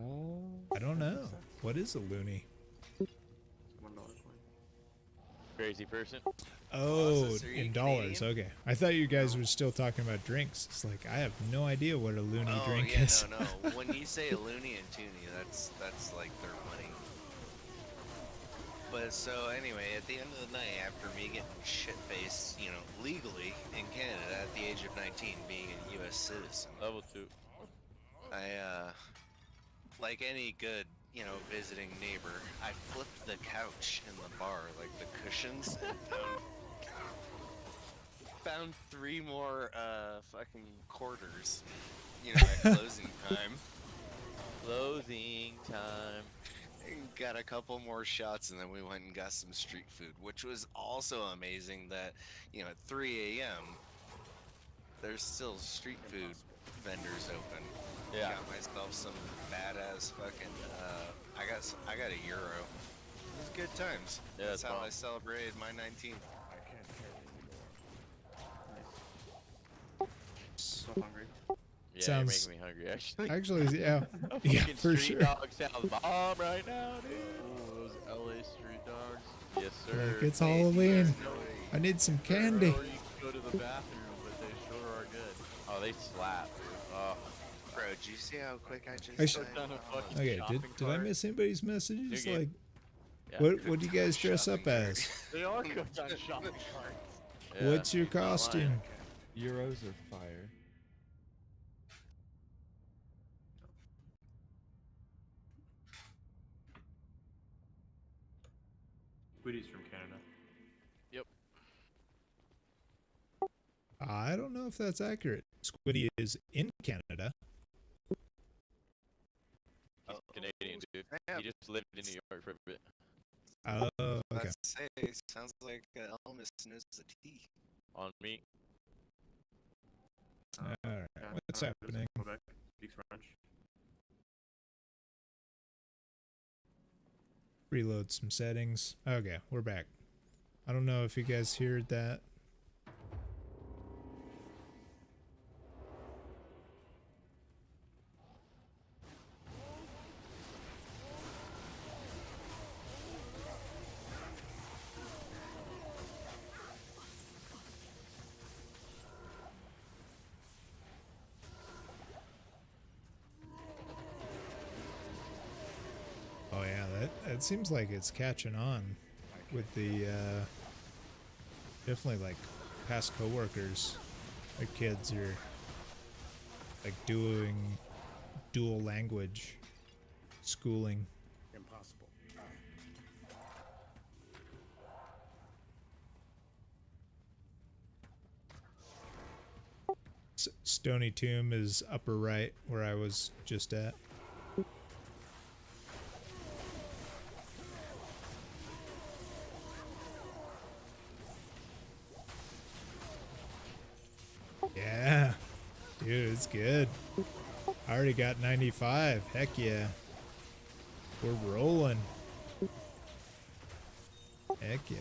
Oh. I don't know. What is a loony? $1 coin. Crazy person. Oh, this, are you in dollars. Canadian? Okay. I thought you guys were still talking about drinks. It's like I have no idea what a loony Oh drink yeah, is. no. When you say a loony and toonie, that's like their money. But so anyway, at the end of the night, after me getting shit-faced, you know, legally in Canada at the age of 19, being a U.S. citizen, Level 2. I like any good, you know, visiting neighbor, I flipped the couch in the bar, like the cushions, and found 3 more fucking quarters, you know, at closing time. Closing time. And got a couple more shots, and then we went and got some street food, which was also amazing. That, you know, at 3 a.m. there's still street food vendors open. Yeah. Got myself some badass fucking. I got a euro. It was good times. Yeah, That's it's how bomb. I celebrated my 19th. I can't carry anymore. So hungry. Yeah, Sounds- you're making me hungry, actually. Actually, yeah. A Yeah, fucking for street sure. dog sounds bomb right now, dude. Ooh, those LA street dogs. Yes, sir. Like it's Halloween. I need some candy. Or you can go to the bathroom, but they sure are good. Oh, they slap, dude. Oh. Bro, did you see how quick I just? Actually- Done a fucking Okay, shopping did I cart. miss anybody's messages? New game. Like, Yeah. what do you guys dress up as? They are cooked on shopping carts. Yeah, What's your it's online. costume? Euros are fire. Squiddy's from Canada. Yep. I don't know if that's accurate. Squiddy is in Canada. He's Canadian, dude. Yeah. He just lived in New York for a bit. Oh, okay. Let's say, sounds like Elvis knows the tea. On me. All right. Yeah, What's lives in happening? Quebec, speaks French. Reload some settings. Okay, we're back. I don't know if you guys heard that. Oh yeah, that seems like it's catching on with the definitely like past coworkers. Their kids are like doing dual language schooling. Impossible. Stony Tomb is upper right where I was just at. Yeah, dude, it's good. I already got 95. Heck yeah. We're rolling. Heck yeah.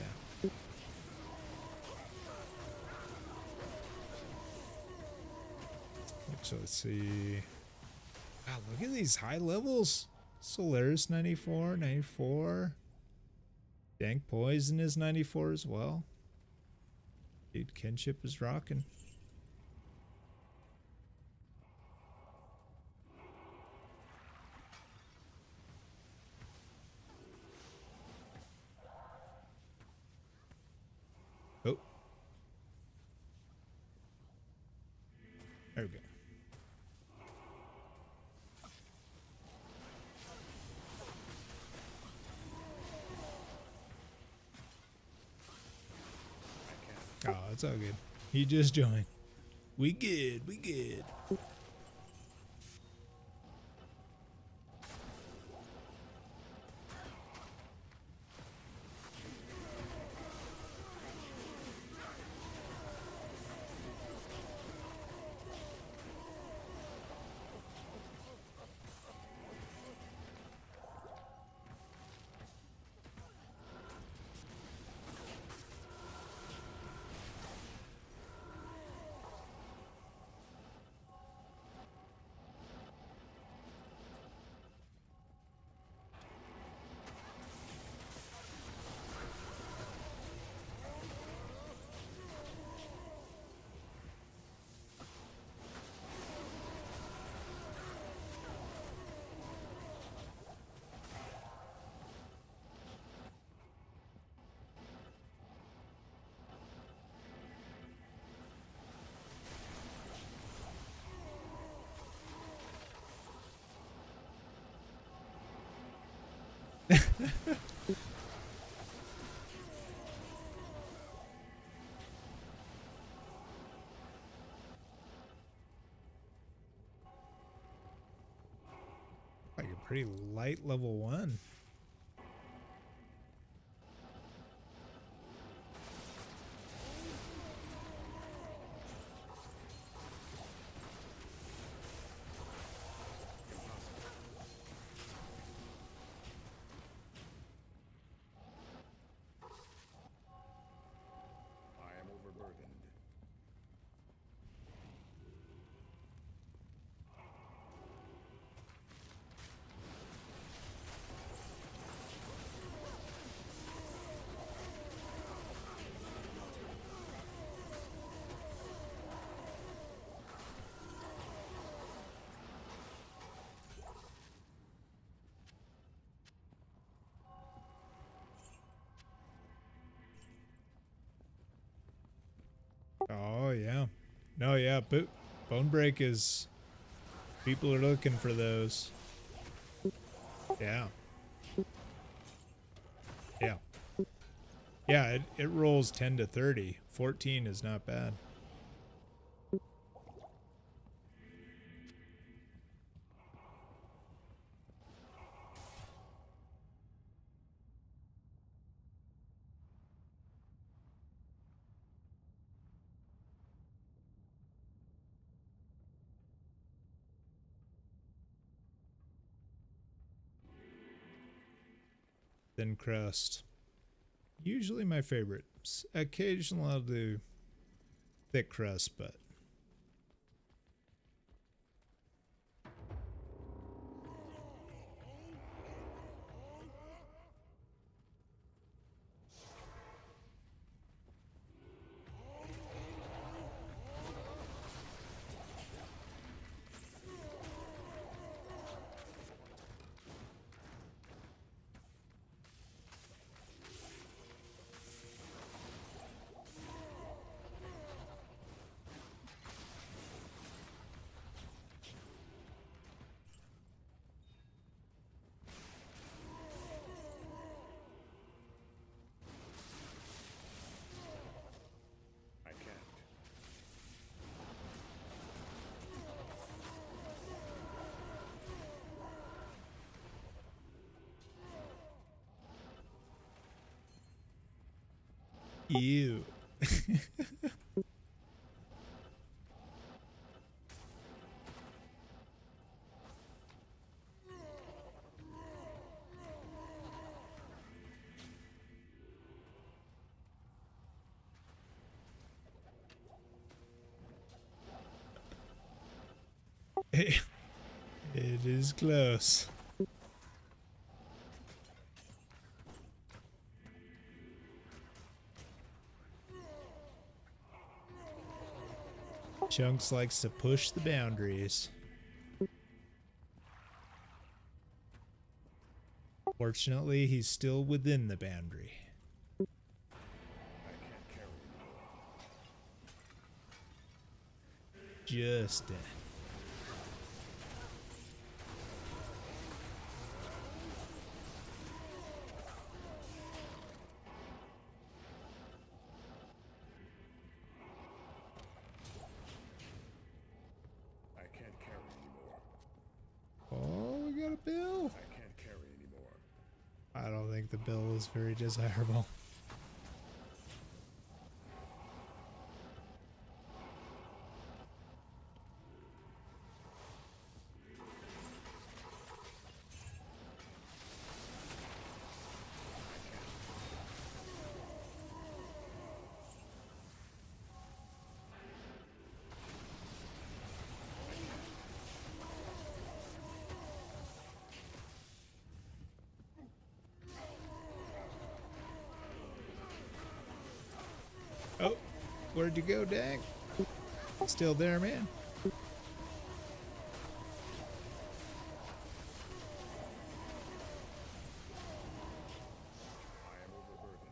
So let's see. Wow, look at these high levels. Solaris 94, 94. Dank Poison is 94 as well. Dude, Kinship is rocking. Oh. There we go. Oh, it's all good. He just joined. We good, we good. Like a pretty light level 1. I am overburdened. Oh yeah. No, yeah, bone break is, people are looking for those. Yeah. Yeah. Yeah, it rolls 10 to 30. 14 is not bad. Thin crust. Usually my favorite. Occasionally I'll do thick crust, but I can't. ew. It is close. Chunks likes to push the boundaries. Fortunately, he's still within the boundary. I can't carry anymore. Just I can't carry anymore. Oh, we got a bill. I can't carry anymore. I don't think the bill is very desirable. Oh, where'd you go, Dag? Still there, man. I am overburdened.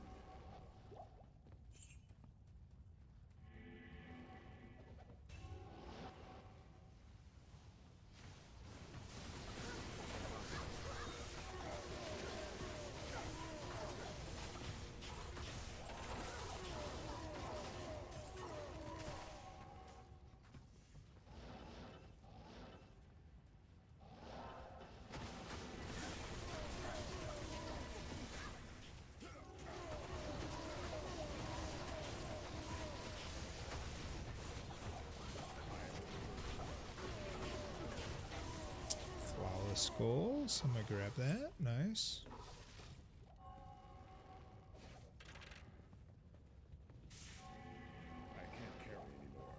Flawless goals. I'm gonna grab that. Nice. I can't carry anymore.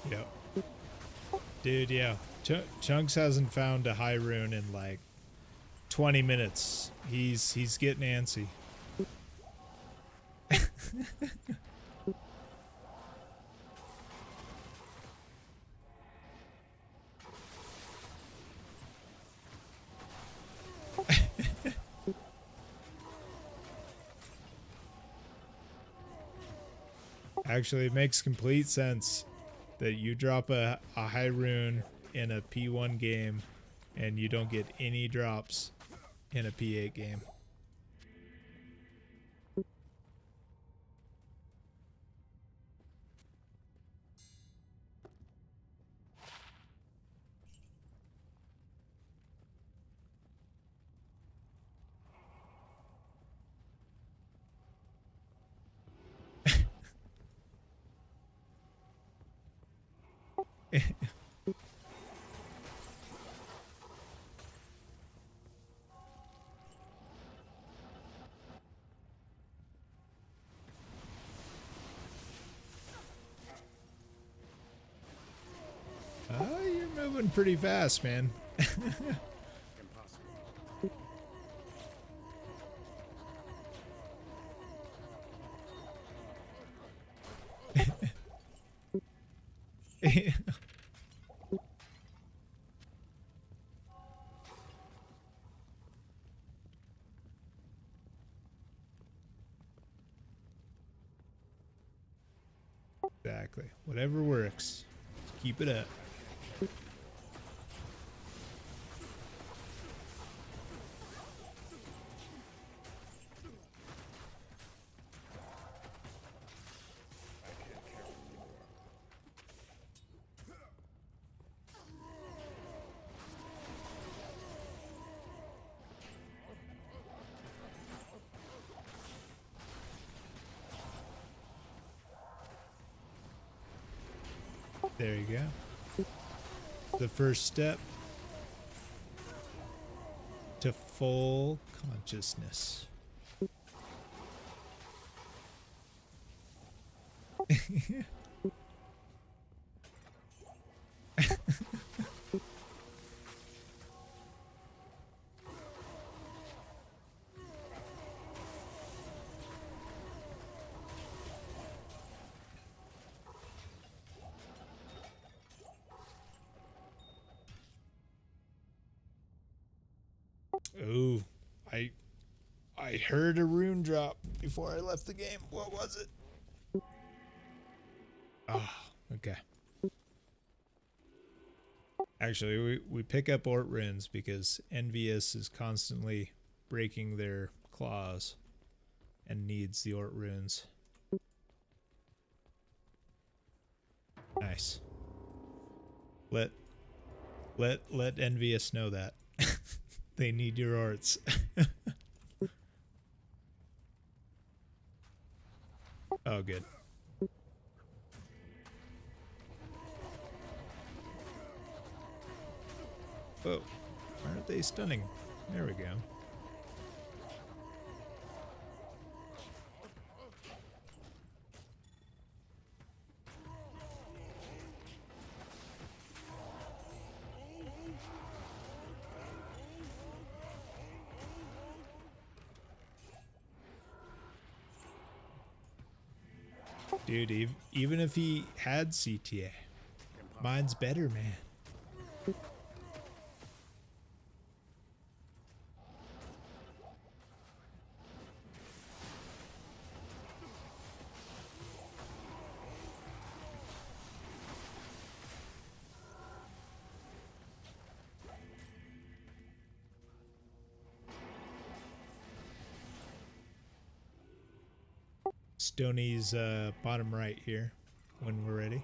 Yep. Dude, yeah. Chunks hasn't found a high rune in like 20 minutes. He's getting antsy. Actually, it makes complete sense that you drop a high rune in a P1 game and you don't get any drops in a P8 game. You're moving pretty fast, man. Impossible. Exactly. Exactly. Whatever works. Keep it up. There you go. The first step to full consciousness. Ooh, I heard a rune drop before I left the game. What was it? Ah, okay. Actually, we pick up Ort runes because Envious is constantly breaking their claws and needs the Ort runes. Nice. Let Envious know that. They need your Orts. Oh, good. Whoa. Why aren't they stunning? There we go. Dude, even if he had CTA, mine's better, man. Stoney's bottom right here when we're ready.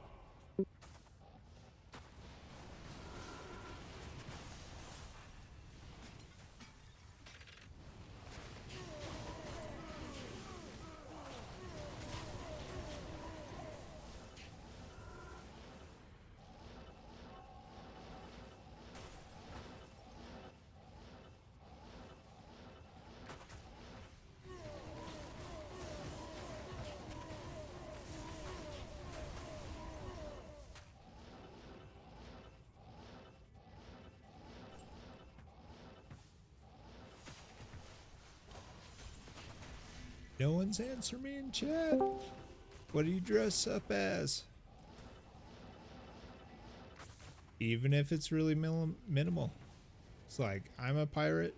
No one's answering me in chat. What do you dress up as? Even if it's really minimal. It's like, I'm a pirate.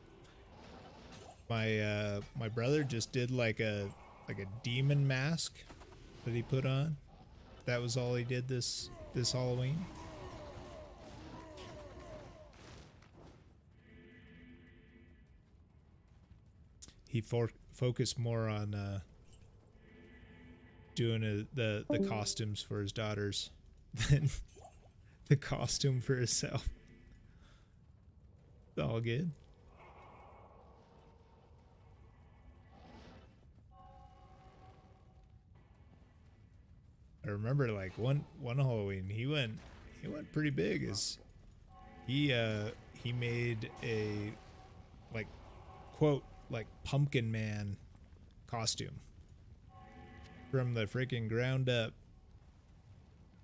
My brother just did like a demon mask that he put on. That was all he did this Halloween. He focused more on doing the costumes for his daughters than the costume for himself. It's all good. I remember like one Halloween he went pretty big. He made a like quote like Pumpkin Man costume from the freaking ground up.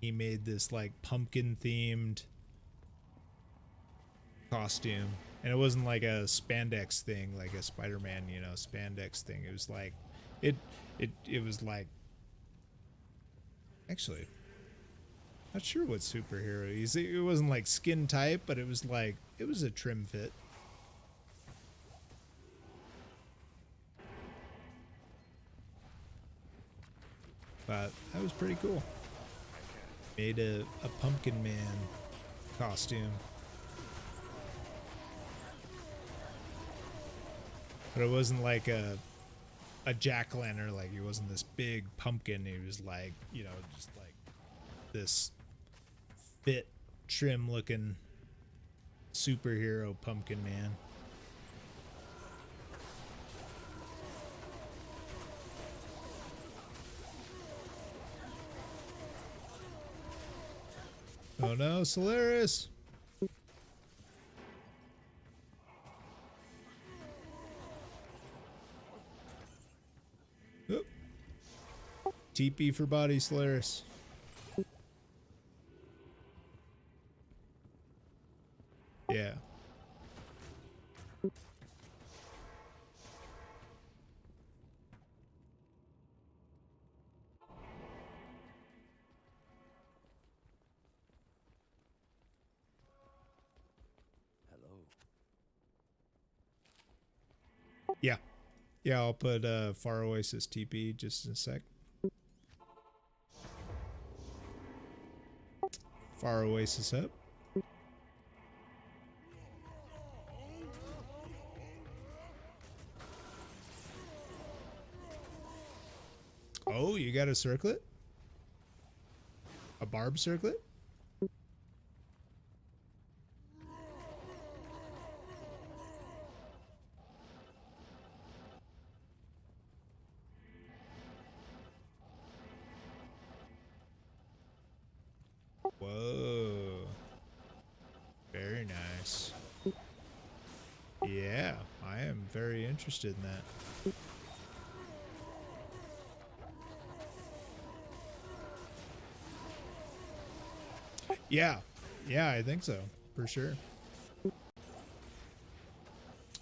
He made this like pumpkin themed costume, and it wasn't like a spandex thing like a Spider-Man, you know, spandex thing. It was like it was like, actually, Not sure what superhero he's. It wasn't like skin type, but it was like it was a trim fit. But that was pretty cool. Made a pumpkin man costume. But it wasn't like a jack-o'-lantern, like he wasn't this big pumpkin. He was like, you know, just like this fit, trim looking superhero pumpkin man. Oh no, Solaris! Oop. TP for body, Solaris. Yeah. Yeah. Yeah, I'll put Far Oasis TP just in a sec. Far Oasis up. Oh, you got a circlet? A barb circlet? Whoa. Very nice. Yeah, I am very interested in that. Yeah. Yeah, I think so. For sure.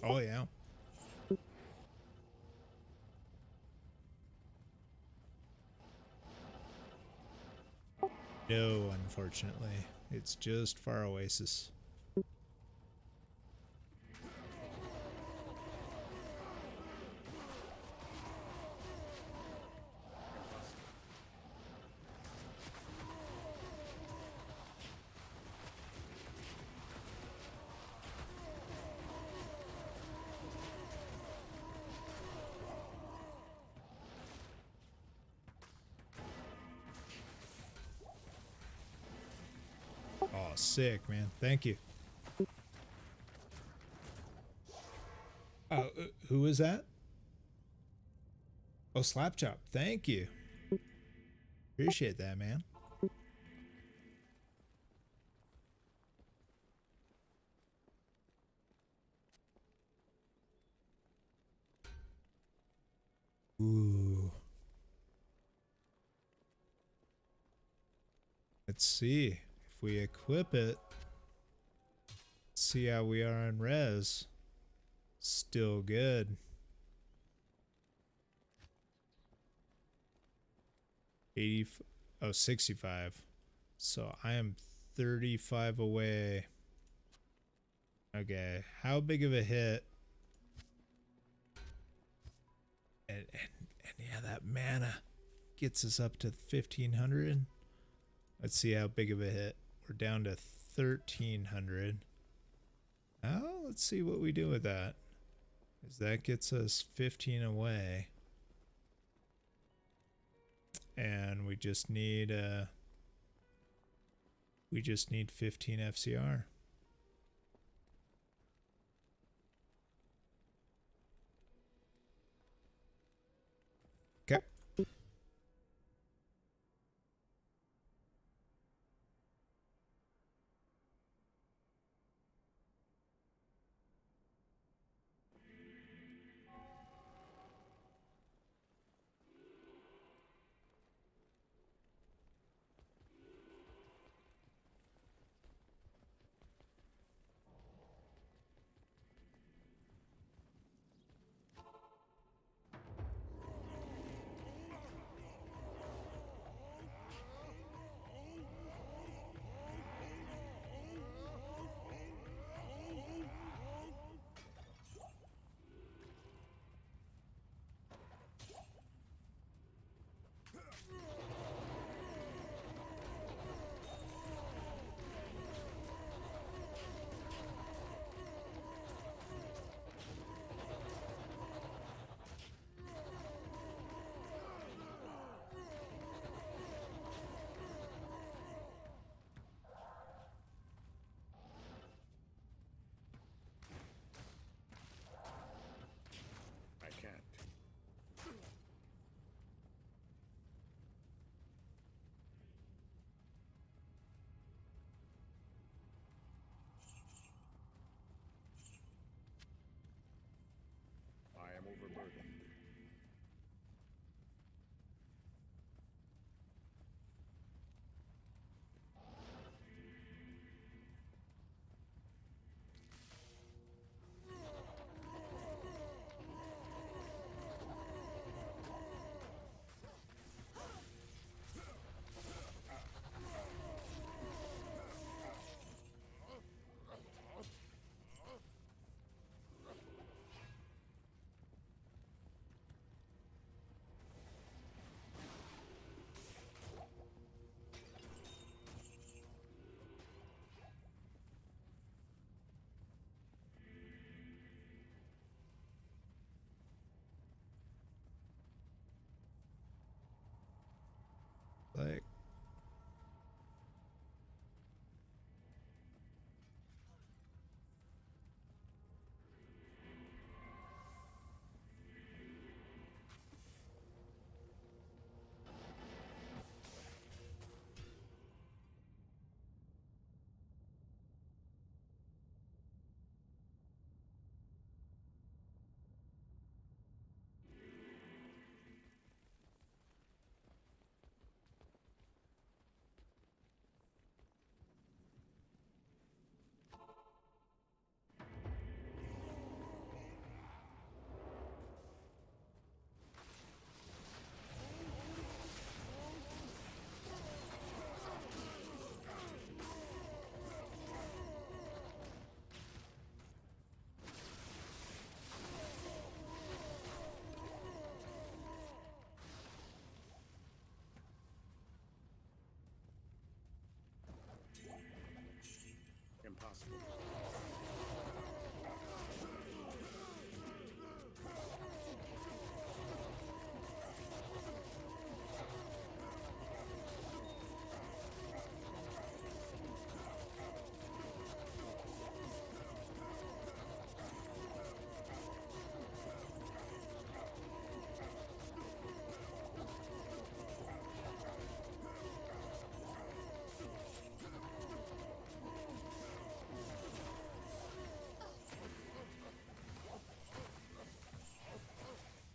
Oh, yeah. No, unfortunately. It's just Far Oasis. Oh, sick, man. Thank you. Who is that? Oh, Slapchop. Thank you. Appreciate that, man. Ooh. Let's see. If we equip it, let's see how we are in res. Still good. 80, 65. So I am 35 away. Okay, how big of a hit? And yeah, that mana gets us up to 1500. Let's see how big of a hit. We're down to 1300. Now let's see what we do with that. Because that gets us 15 away. And we just need 15 FCR. Okay.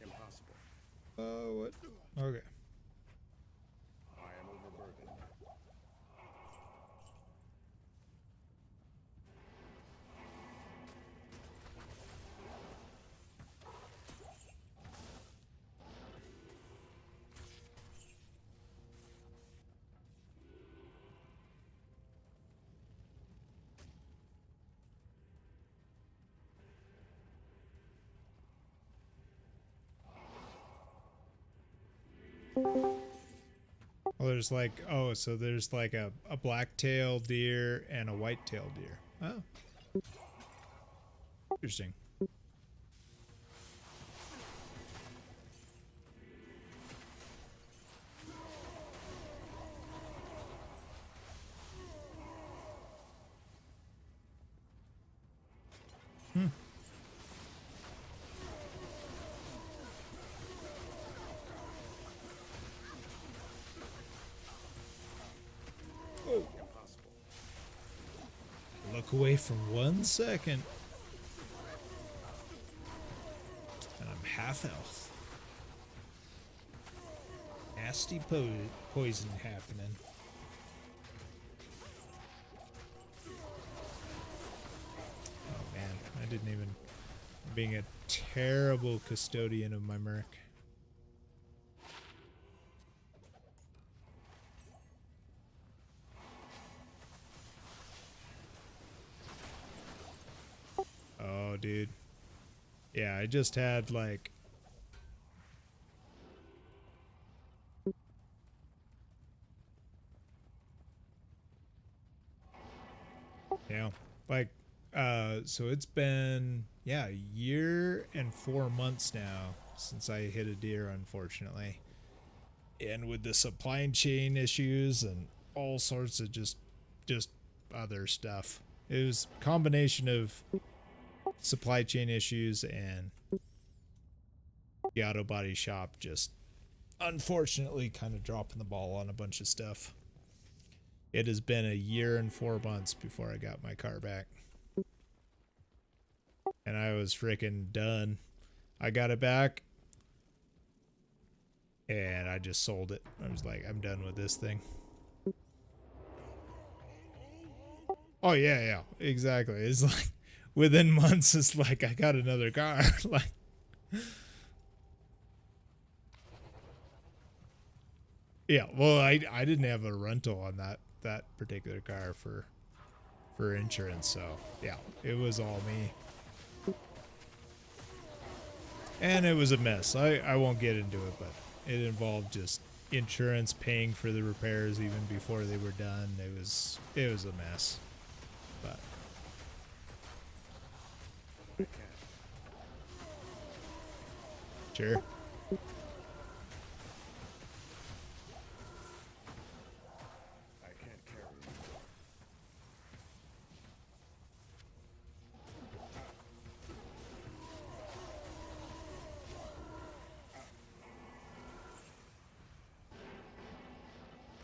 Impossible. Impossible. What? Okay. I am overburdened. Well, there's like, oh, so there's like a black-tailed deer and a white-tailed deer. Oh. Interesting. Hmm. Oh. Impossible. Look away for 1 second. And I'm half health. Nasty poison happening. Oh man, I didn't even... being a terrible custodian of my merc. Oh, dude. Yeah, I just had like... yeah, like, so it's been, yeah, a year and 4 months now since I hit a deer, unfortunately. And with the supply chain issues and all sorts of just other stuff. It was a combination of supply chain issues and the auto body shop just unfortunately kind of dropping the ball on a bunch of stuff. It has been a year and 4 months before I got my car back. And I was freaking done. I got it back and I just sold it. I was like, I'm done with this thing. Oh yeah, exactly. It's like within months, it's like I got another car. Like, yeah. Well, I didn't have a rental on that particular car for insurance, so yeah, it was all me. And it was a mess. I won't get into it, but it involved just insurance paying for the repairs even before they were done. It was a mess. But I can. sure. I can't carry anymore.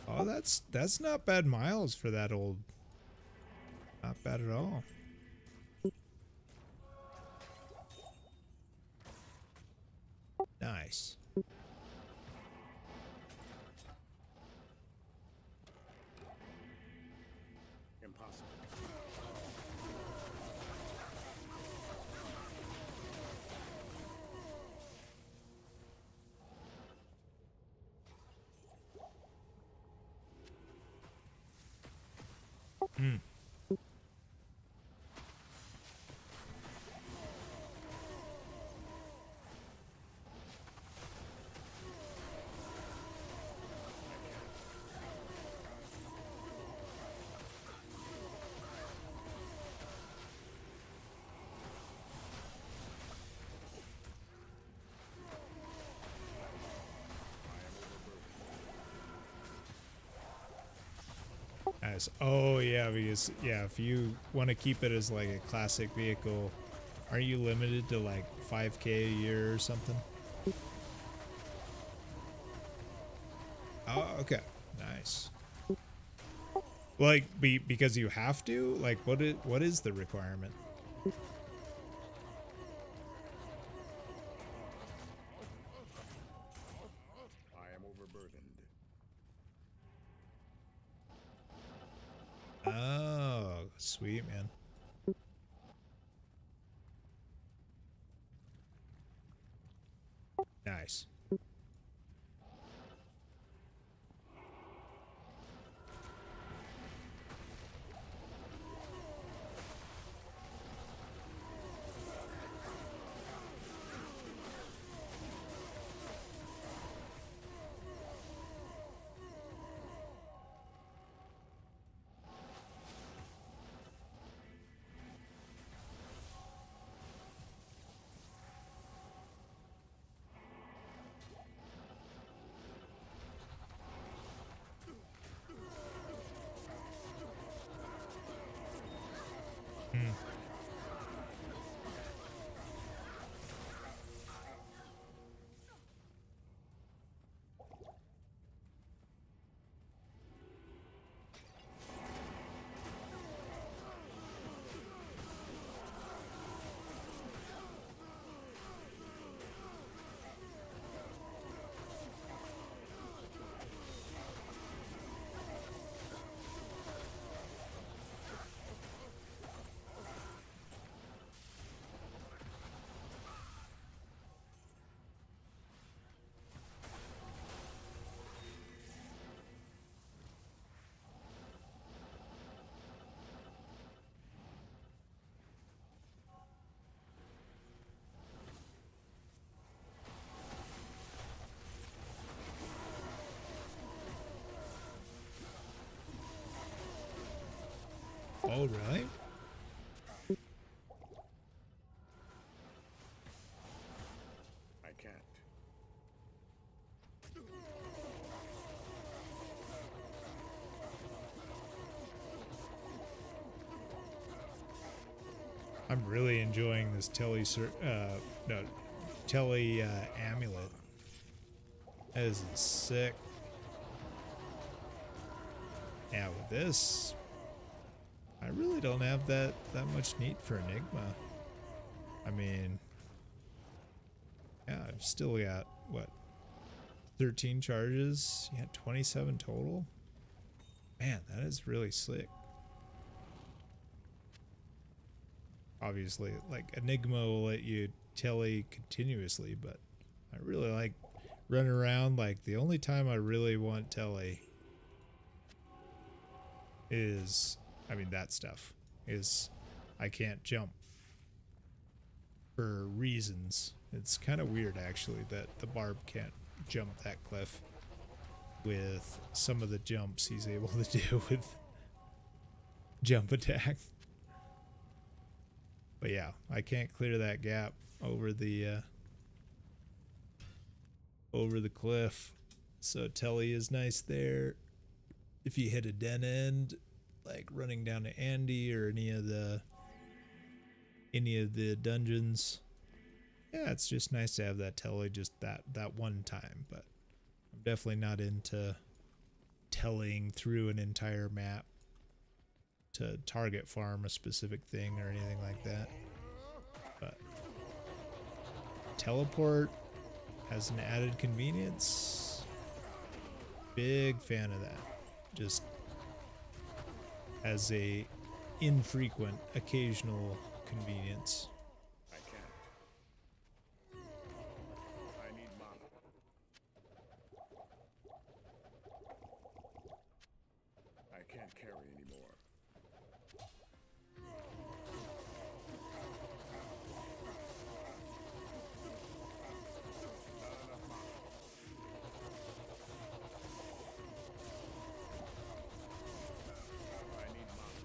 Oh, that's not bad miles for that old. Not bad at all. Nice. Impossible. Hmm. Nice. Oh yeah, because yeah, if you want to keep it as like a classic vehicle, are you limited to like 5K a year or something? Oh, okay. Nice. Like, because you have to? Like, what is the requirement? I am overburdened. Oh, sweet, man. Nice. Hmm. Oh, really? I can't. I'm really enjoying this Telly amulet. That is sick. Yeah, with this, I really don't have that much need for Enigma. I mean, yeah, I've still got what, 13 charges? Yeah, 27 total. Man, that is really slick. Obviously, like Enigma will let you telly continuously, but I really like running around. Like the only time I really want telly is, I mean, that stuff is, I can't jump for reasons. It's kind of weird actually that the barb can't jump that cliff with some of the jumps he's able to do with jump attack. But yeah, I can't clear that gap over the cliff. So telly is nice there. If you hit a dead end, like running down to Andy or any of the dungeons, yeah, it's just nice to have that telly just that one time. But I'm definitely not into tellying through an entire map to target farm a specific thing or anything like that. But teleport has an added convenience. Big fan of that. Just as a infrequent, occasional convenience. I can't. I need mana. I can't carry anymore. Not enough mana. I need mana.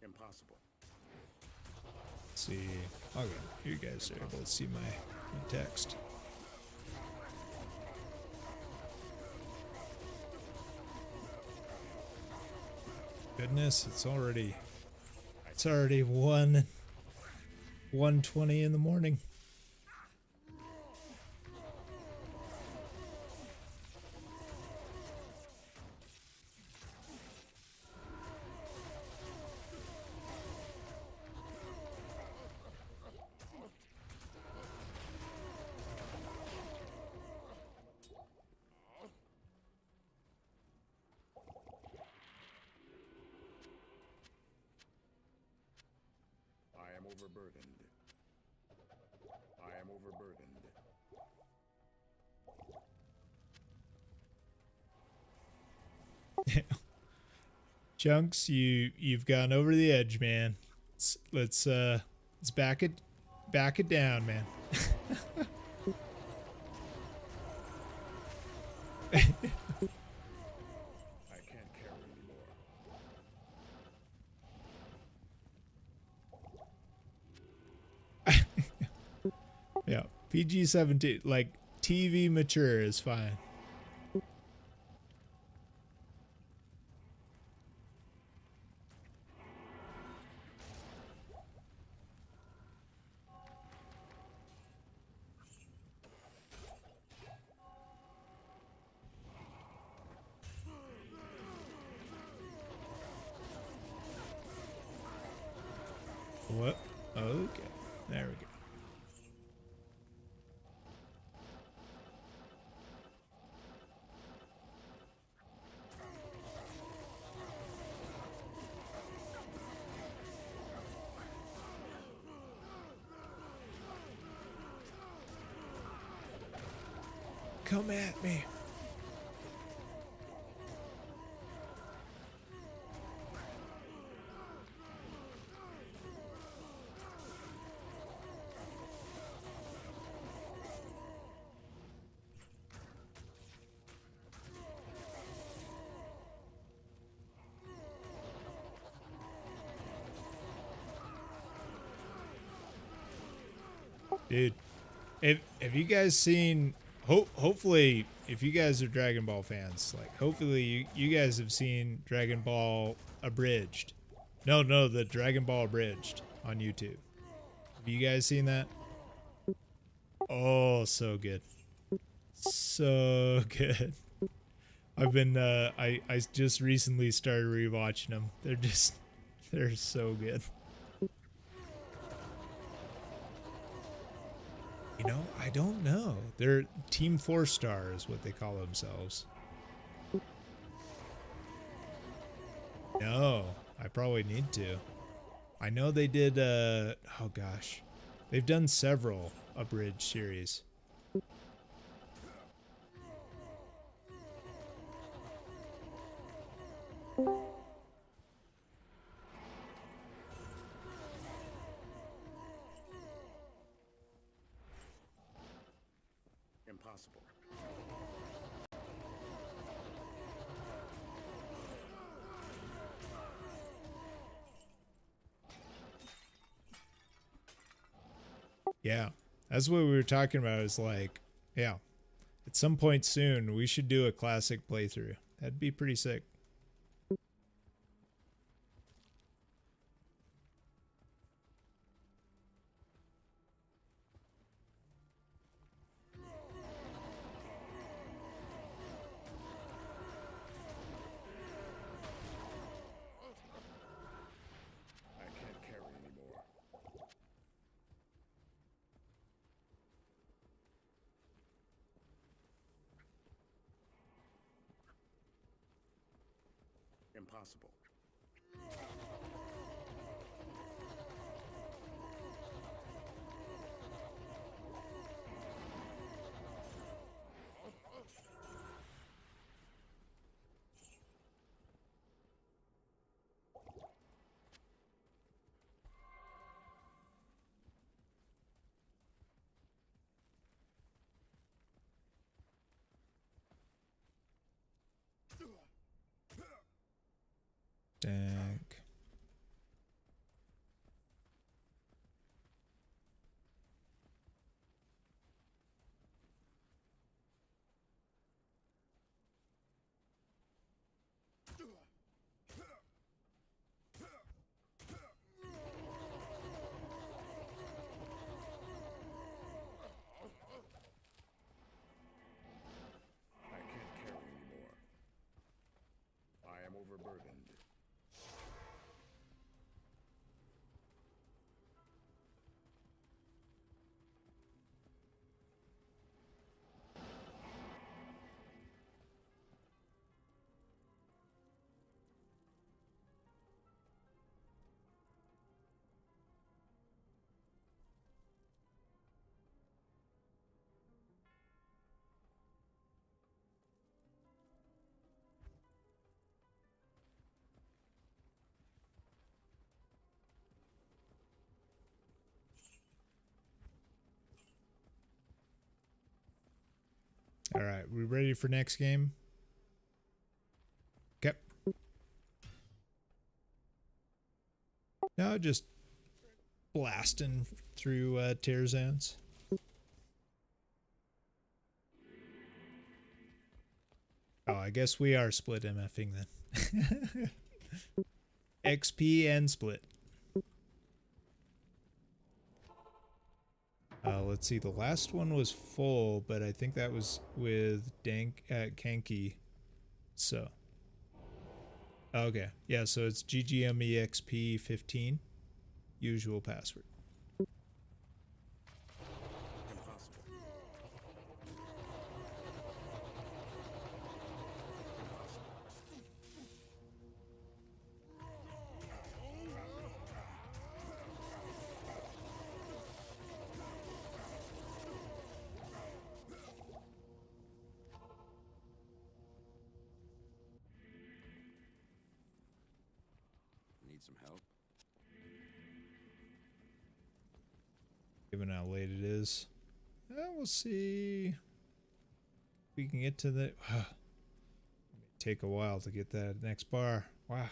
Impossible. Let's see. Okay, you guys are able to see my text. Goodness, it's already 1:20 in the morning. I am overburdened. I am overburdened. Chunks, you've gone over the edge, man. Let's back it down, man. I can't carry anymore. Yeah, PG-17, like TV mature is fine. What? Okay, there we go. Come at me. Dude, have you guys seen, hopefully if you guys are Dragon Ball fans, like hopefully you guys have seen Dragon Ball Abridged. No, the Dragon Ball Abridged on YouTube. Have you guys seen that? Oh, so good. So good. I've been I just recently started rewatching them. They're so good. You know, I don't know. They're Team 4-Star is what they call themselves. No, I probably need to. I know they did, oh gosh. They've done several abridged series. Impossible. Yeah, that's what we were talking about. Is like, yeah, at some point soon we should do a classic playthrough. That'd be pretty sick. I can't carry anymore. Impossible. Dank. All right, we ready for next game? Okay. Now just blasting through tear zones. Oh, I guess we are split MFing then. XP and split. Let's see, the last one was full, but I think that was with Kanki. So. Okay, yeah, so it's GGM EXP 15. Usual password. Need some help? Given how late it is. We'll see. If we can get to the... It may take a while to get that next bar. Wow.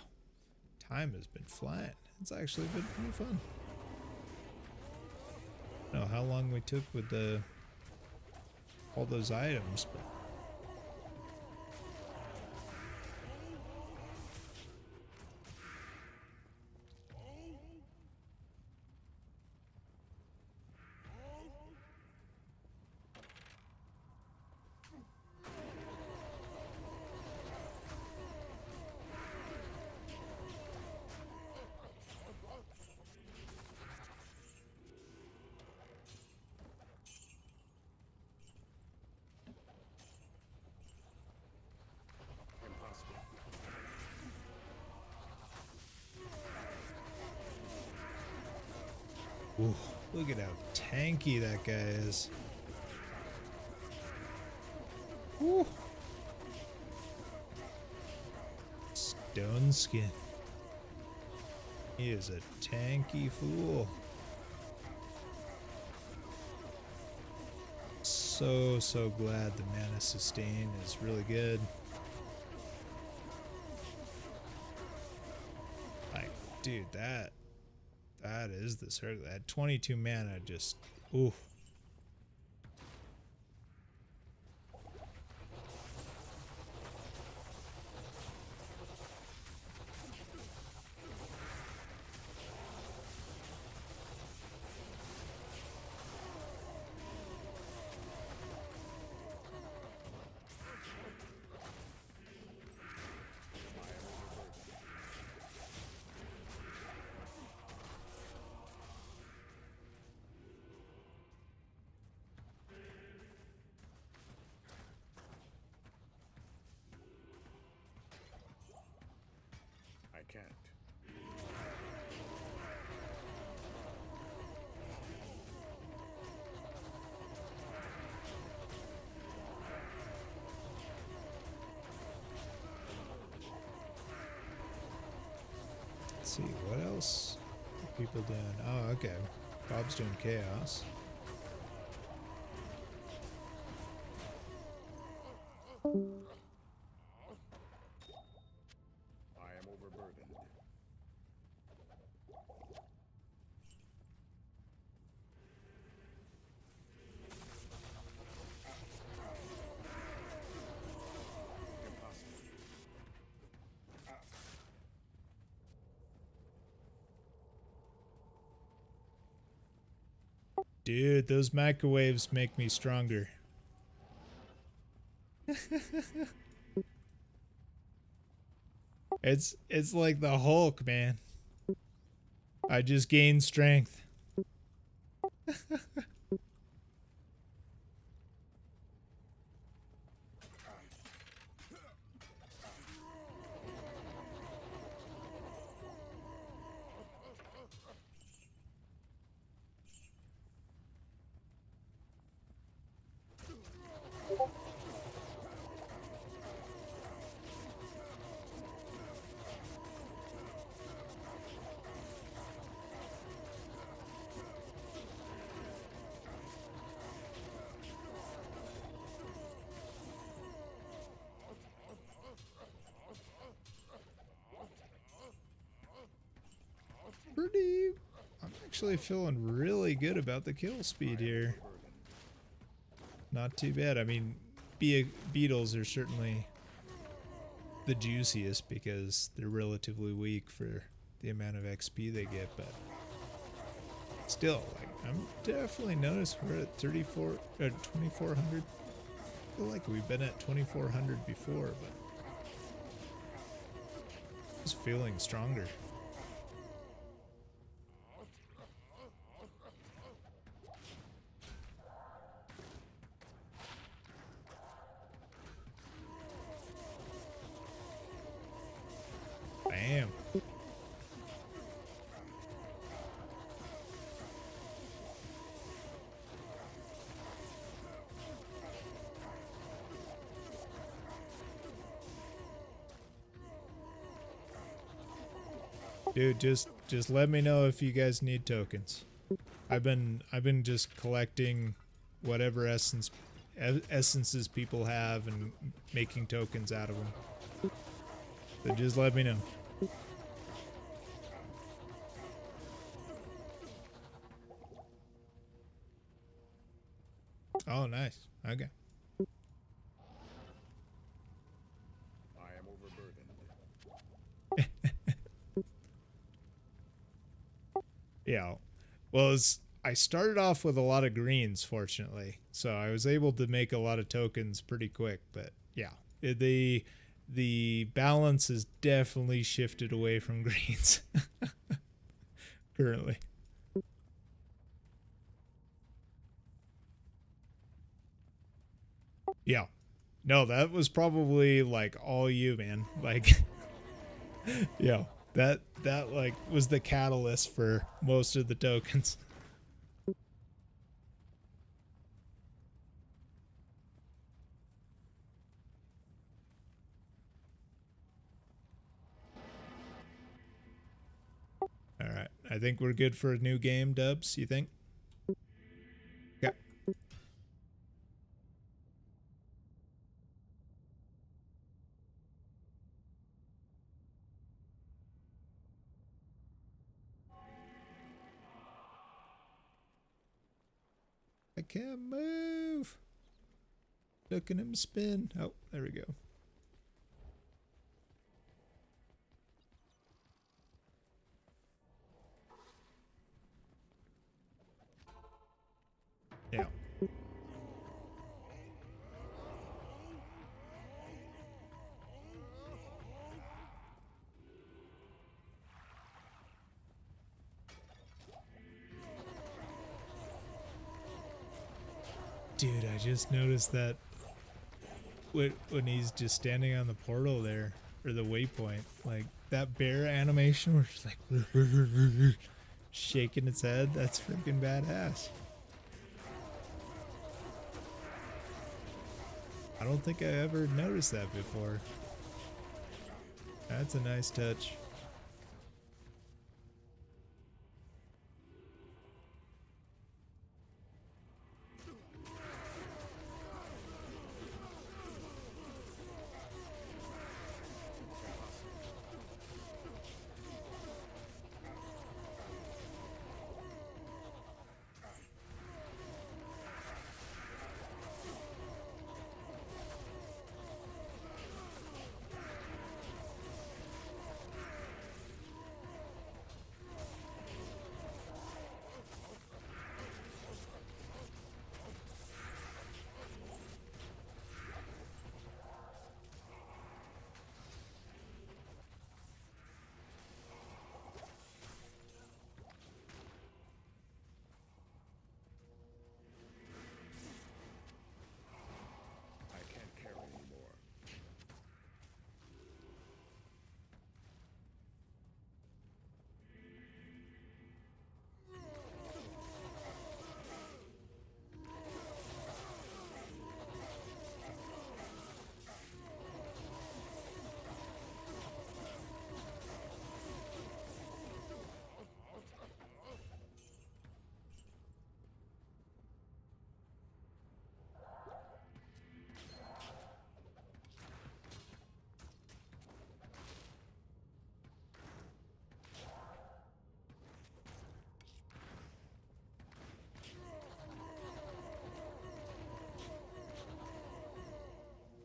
Time has been flying. It's actually been pretty fun. I don't know how long we took with all those items, but... Ooh, look at how tanky that guy is. Woo. Stone skin. He is a tanky fool. So glad the mana sustain is really good. Like, dude, that is the circle. That 22 mana just, ooh. I can't. Let's see, what else are people doing? Oh, okay. Bob's doing chaos. I am overburdened. Impossible. Dude, those microwaves make me stronger. It's like the Hulk, man. I just gain strength. I'm actually feeling really good about the kill speed here. Not too bad. I mean, beetles are certainly the juiciest because they're relatively weak for the amount of XP they get, but still, like, I'm definitely noticed we're at 2400. I feel like we've been at 2400 before, but just feeling stronger. Bam. Dude, just let me know if you guys need tokens. I've been just collecting whatever essences people have and making tokens out of them. So just let me know. Oh, nice. Okay. I am overburdened. Yeah. Well, I started off with a lot of greens, fortunately, so I was able to make a lot of tokens pretty quick. But yeah, the balance has definitely shifted away from greens currently. Yeah. No, that was probably like all you, man. Like, yeah, that like was the catalyst for most of the tokens. All right, I think we're good for a new game, Dubs. You think? Yeah. I can't move. Looking him spin. Oh, there we go. Yeah. Dude, I just noticed that when he's just standing on the portal there, or the waypoint, like that bear animation where it's like shaking its head, that's freaking badass. I don't think I ever noticed that before. That's a nice touch.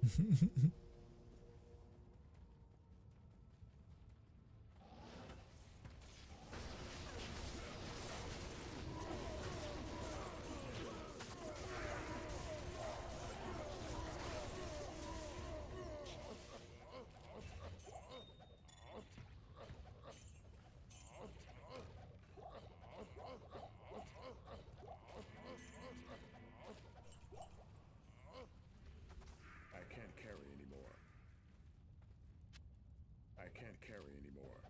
I can't carry anymore. I can't carry anymore.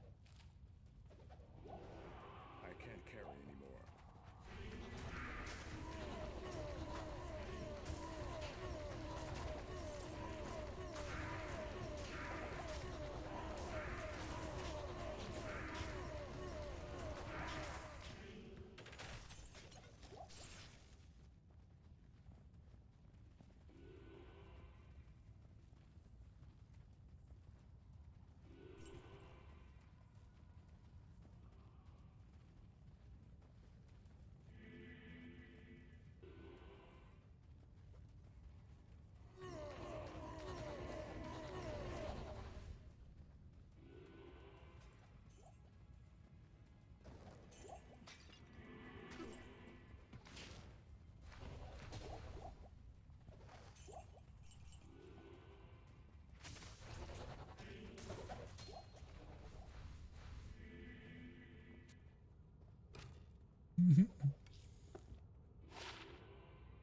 I can't carry anymore.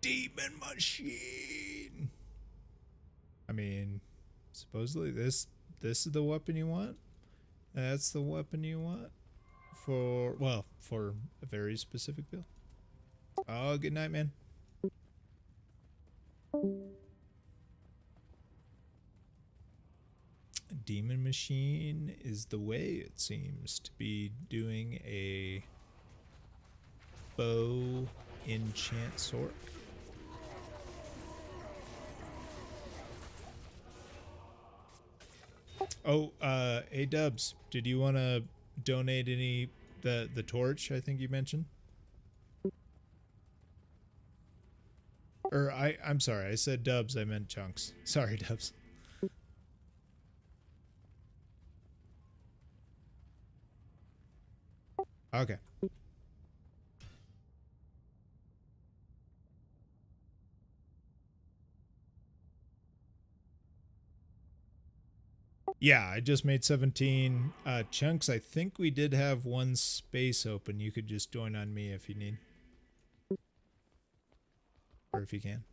Demon machine. I mean, supposedly this is the weapon you want. That's the weapon you want for, well, for a very specific build. Oh, good night, man. Demon machine is the way, it seems to be doing a bow enchant sword. Oh, hey Dubs, did you want to donate any the torch I think you mentioned? Or I'm sorry, I said Dubs, I meant Chunks. Sorry, Dubs. Okay. Yeah, I just made 17 chunks. I think we did have one space open. You could just join on me if you need. Or if you can.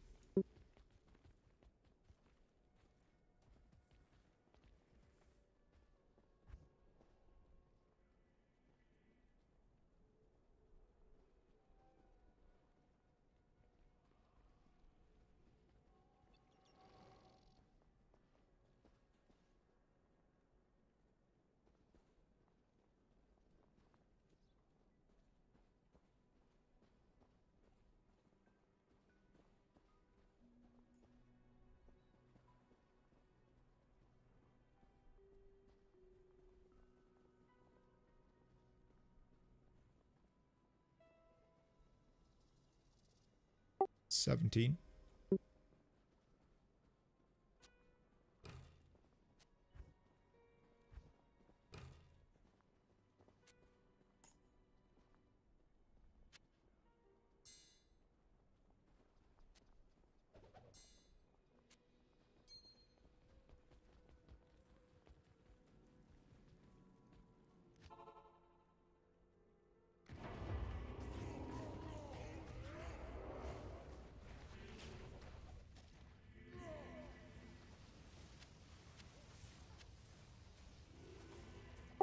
$17.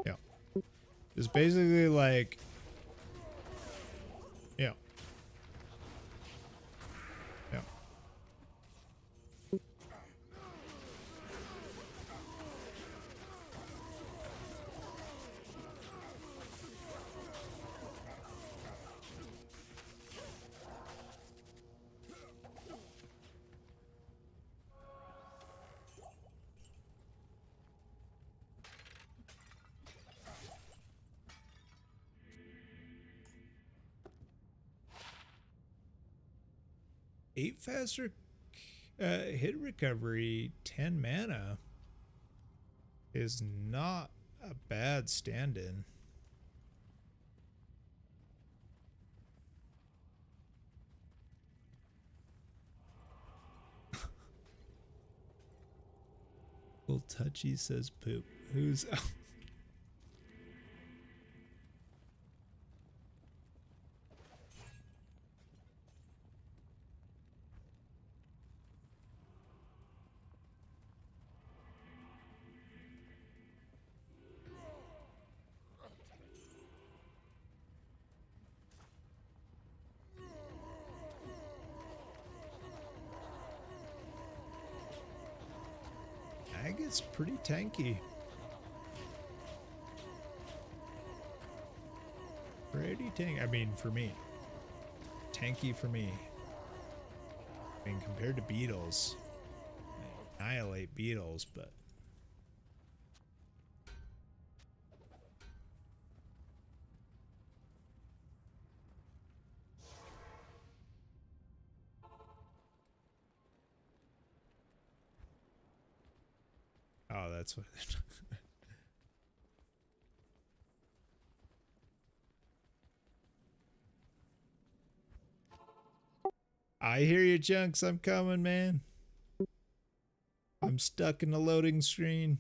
Yeah. It's basically like, yeah. Yeah. Eight faster Hit recovery 10 mana is not a bad stand-in. Well, Touchy says poop. Who's... Ag is pretty tanky. Pretty tanky. I mean, for me. Tanky for me. I mean, compared to beetles, I annihilate beetles, but oh, that's what. I hear you, Chunks. I'm coming, man. I'm stuck in the loading screen.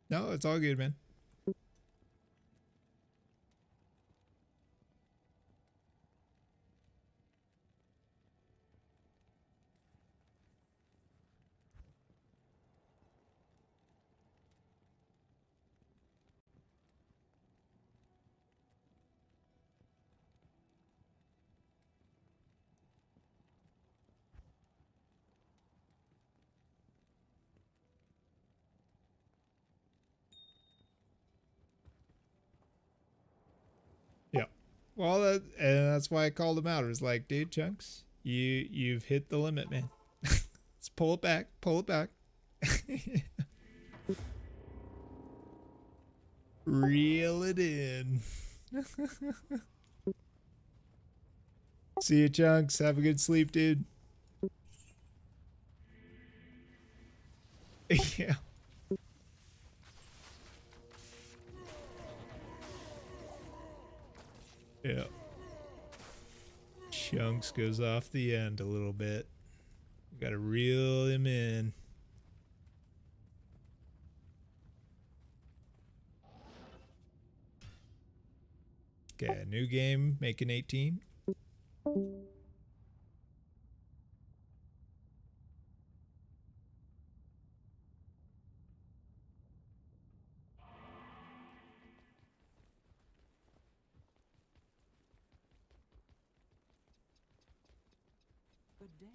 No, it's all good, man. Yeah. Well, that's why I called him out. It was like, dude, Chunks, you've hit the limit, man. Let's pull it back. Pull it back. Reel it in. See you, Chunks. Have a good sleep, dude. Yeah. Yeah. Chunks goes off the end a little bit. Gotta reel him in. Okay, new game, making 18. Good day.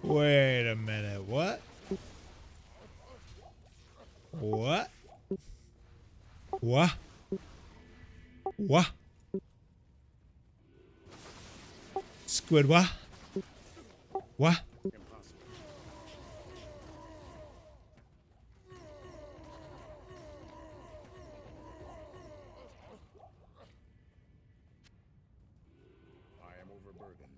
Wait a minute, what? What? What? What? Squid what? What? I am overburdened.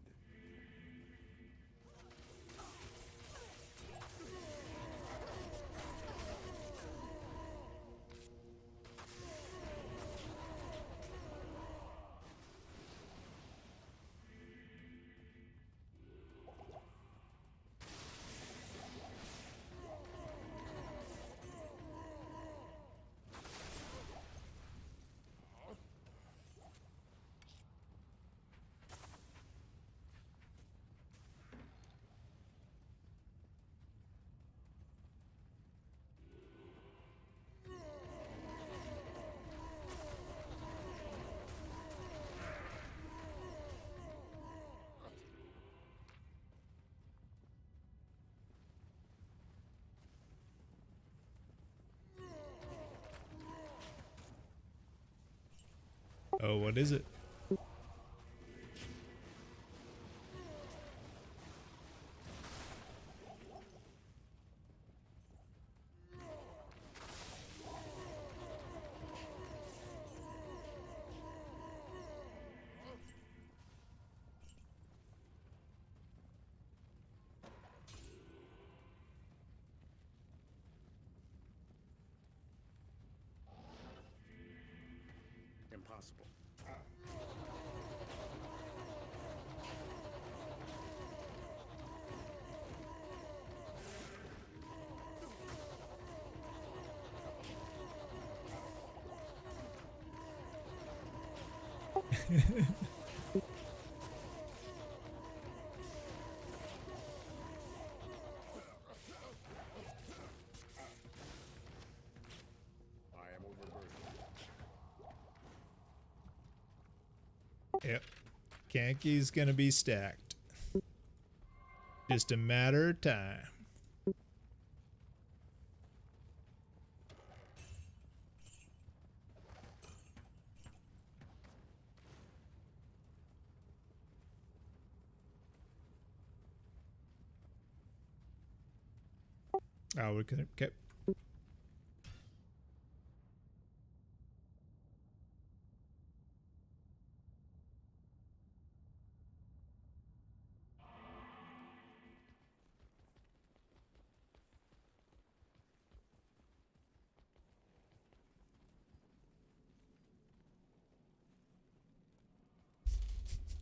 Oh, what is it? Impossible. I am overburdened. Yep. Kanki's gonna be stacked. Just a matter of time. Oh, we're gonna okay.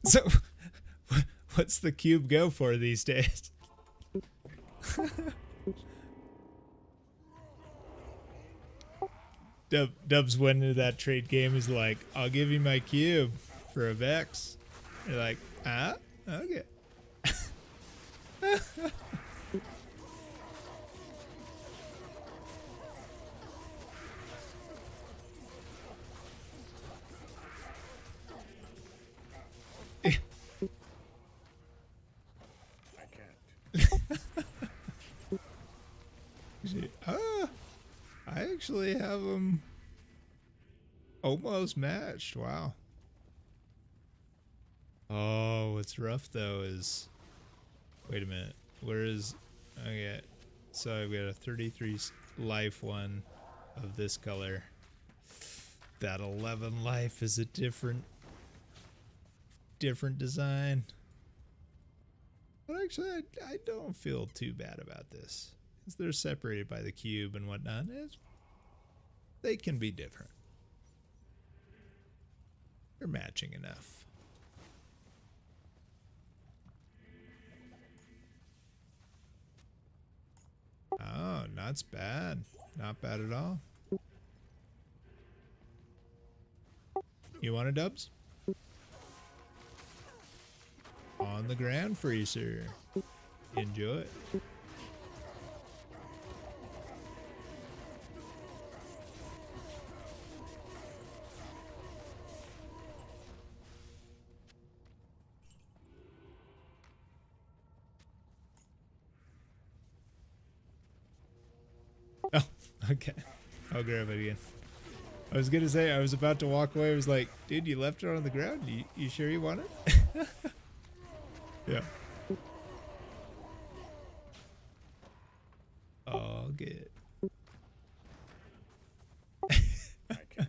So, what's the cube go for these days? Dubs went into that trade game. Is like, I'll give you my cube for a Vex. You're like, ah, okay. I can't. I actually have them almost matched. Wow. Oh, what's rough though is, wait a minute, where is, okay, so I've got a 33 life one of this color. That 11 life is a different design. But actually, I don't feel too bad about this. Because they're separated by the cube and whatnot. They can be different. They're matching enough. Oh, not bad. Not bad at all. You want a Dubs? On the Grand Freezer. Enjoy. Oh, okay. I'll grab it again. I was gonna say, I was about to walk away. I was like, dude, you left it on the ground? You sure you want it? Yeah. All good. I can't.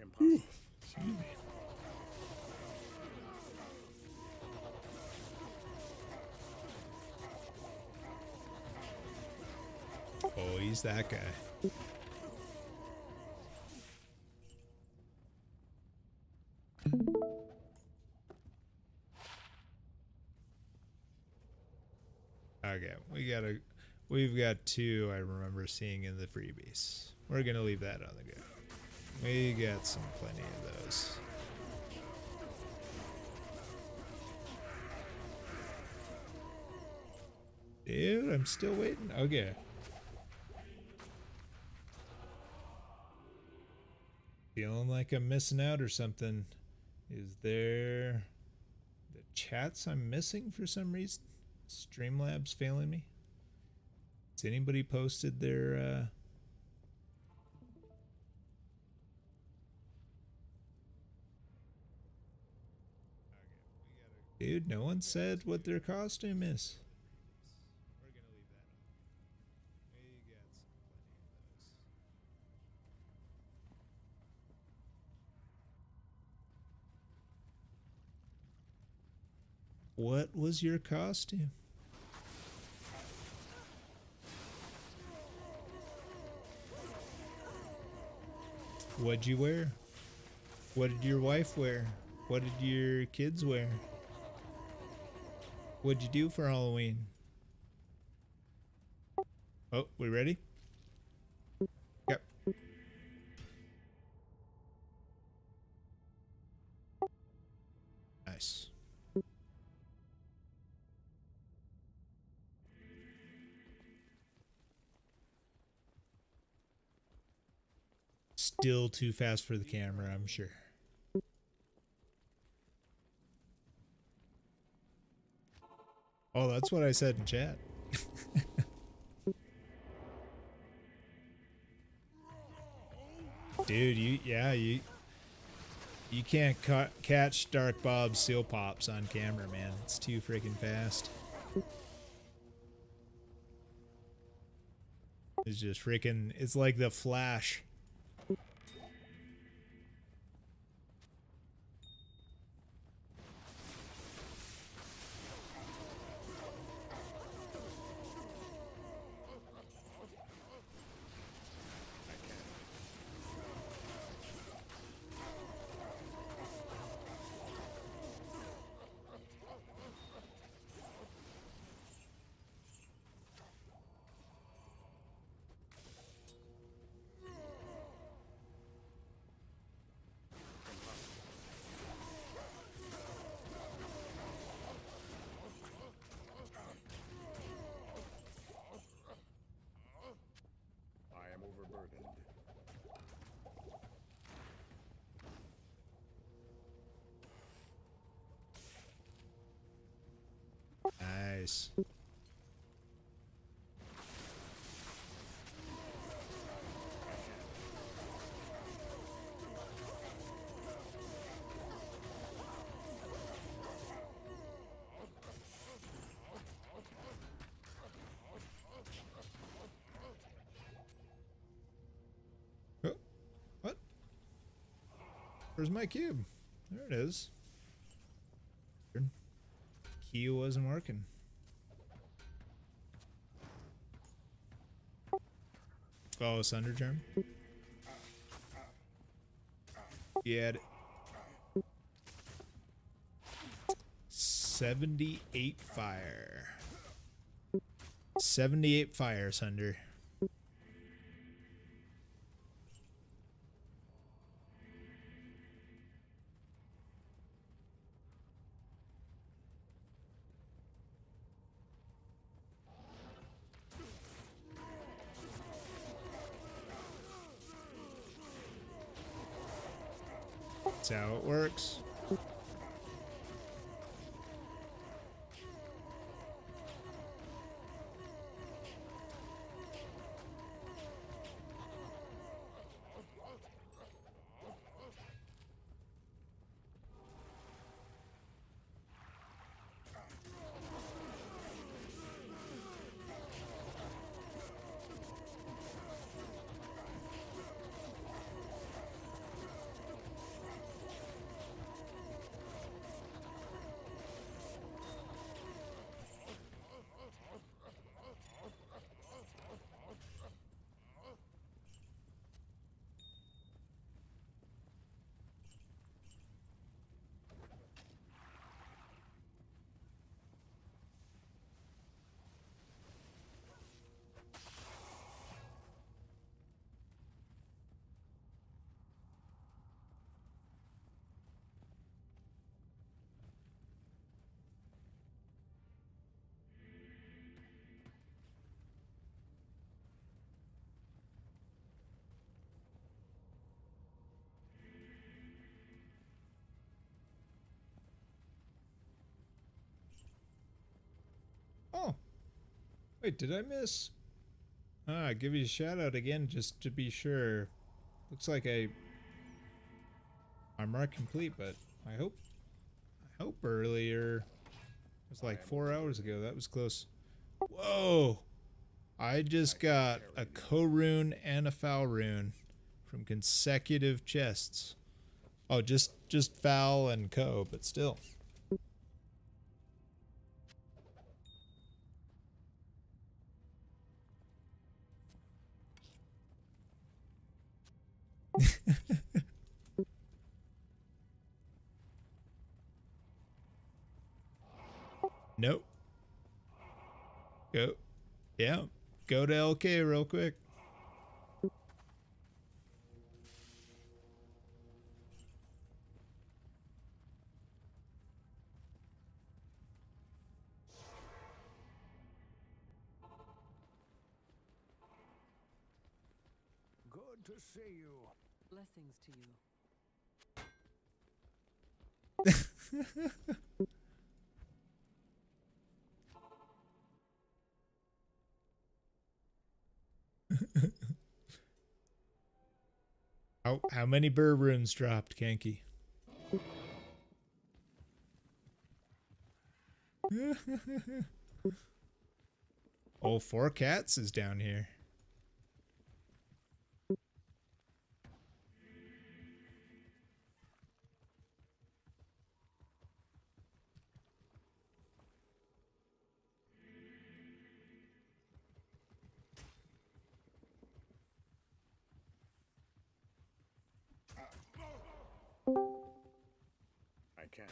Impossible. Oh, he's that guy. Okay, we've got two I remember seeing in the freebies. We're gonna leave that on the ground. We got plenty of those. Dude, I'm still waiting. Okay. Feeling like I'm missing out or something. Is there the chats I'm missing for some reason? Streamlabs failing me? Has anybody posted their Dude, no one said what their costume is. We're gonna leave that on. We got plenty of those. What was your costume? What'd you wear? What did your wife wear? What did your kids wear? What'd you do for Halloween? Oh, we ready? Yep. Nice. Still too fast for the camera, I'm sure. Oh, that's what I said in chat. Dude, you can't catch Dark Bob's seal pops on camera, man. It's too freaking fast. It's just freaking, it's like the Flash. I am overburdened. Nice. Oh, what? Where's my cube? There it is. Key wasn't working. Oh, Sunder Germ. Yeah. 78 fire. 78 fire, Sunder. That's how it works. Wait, did I miss? Ah, give you a shout out again just to be sure. Looks like I marked complete, but I hope earlier it was like 4 hours ago. That was close. Whoa! I just got a co-rune and a foul rune from consecutive chests. Oh, just foul and co, but still. Nope. Go. Yeah. Go to LK real quick. Good to see you. Blessings to you. How many burr runes dropped, Kanky? Oh, 4 cats is down here. I can't.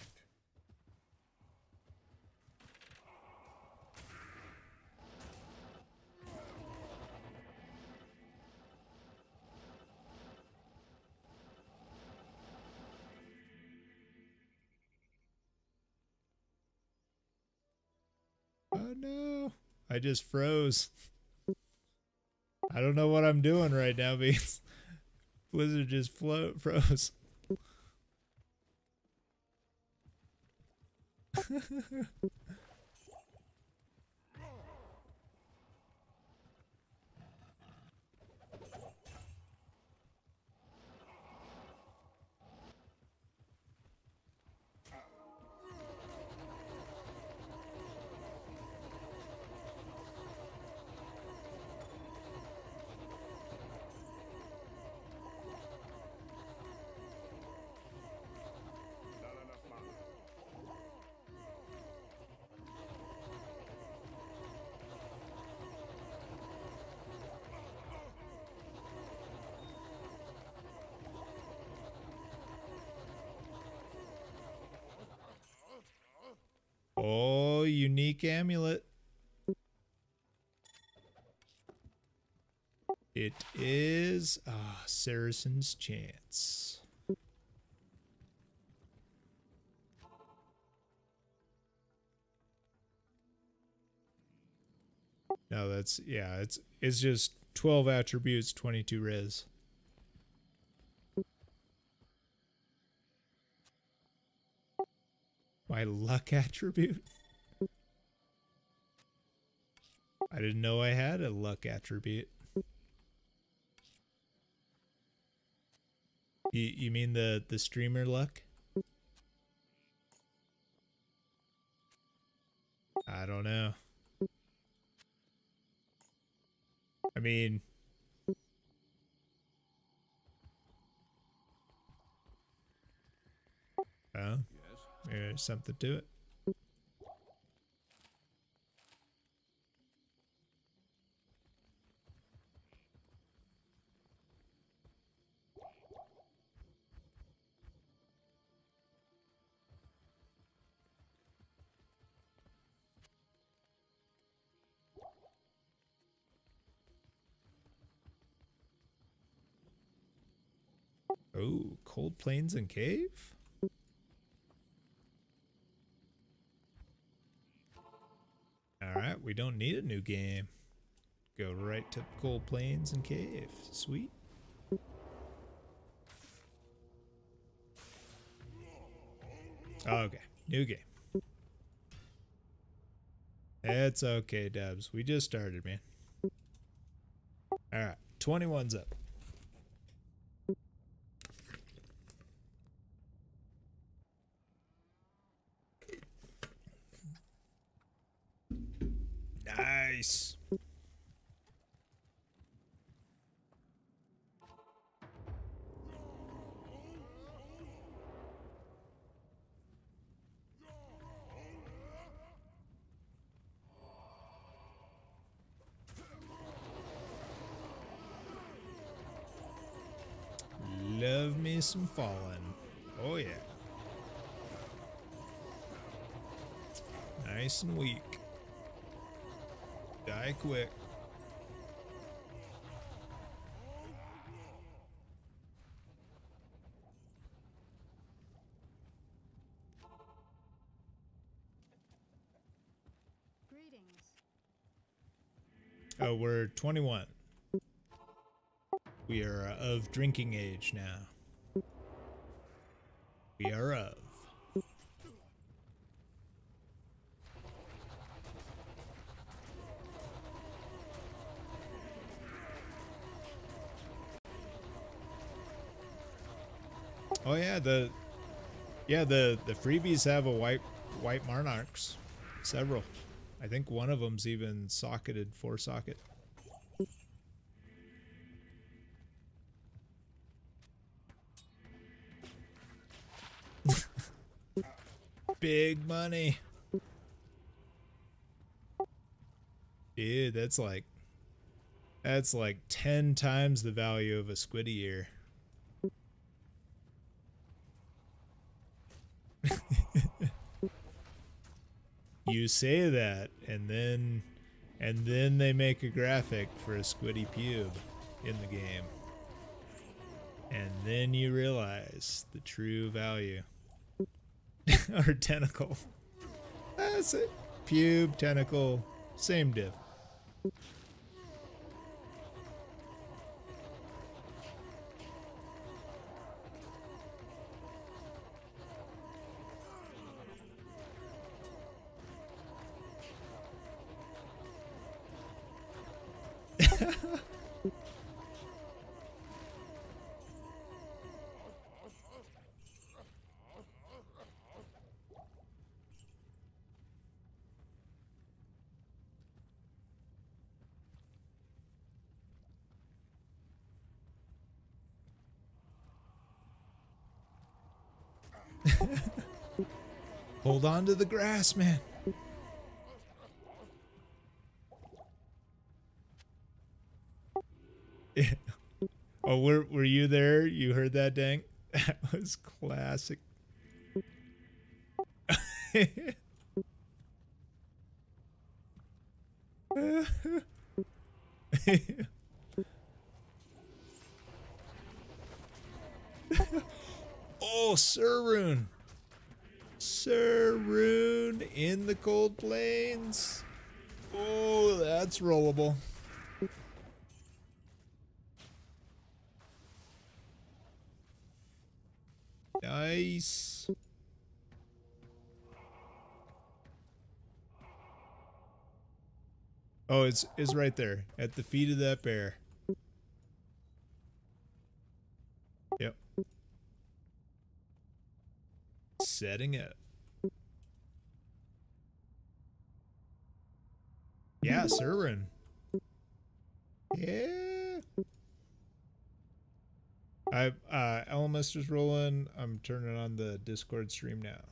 Oh no. I just froze. I don't know what I'm doing right now because Blizzard just froze. Not enough mana. Oh, unique amulet. It is Saracen's Chance. No, that's yeah, it's just 12 attributes, 22 res. My luck attribute? I didn't know I had a luck attribute. You mean the streamer luck? I don't know. I mean, well, there's something to it. Oh, Cold Plains and Cave? Alright, we don't need a new game. Go right to Cold Plains and Cave. Sweet. Okay, new game. It's okay, Dubs. We just started, man. Alright, 21's up. Nice. Love me some Fallen. Oh yeah. Nice and weak. Die quick. Greetings. Oh, we're 21. We are of drinking age now. We are of. Oh yeah, the freebies have a white monarchs. Several. I think one of them's even socketed 4-socket. Big money. Dude, that's like 10 times the value of a squiddy ear. You say that, and then they make a graphic for a squiddy pube in the game. And then you realize the true value. Or tentacle. That's it. Pube, tentacle, same diff. Hold on to the grass, man. Oh, were you there? You heard that, Dank? That was classic. Oh, Sirrune. Sirrune in the cold plains. Oh, that's rollable. Nice. Oh, it's right there at the feet of that bear. Yep. Setting up. Yeah, Sirrune. Yeah. Elmister's rolling. I'm turning on the Discord stream now.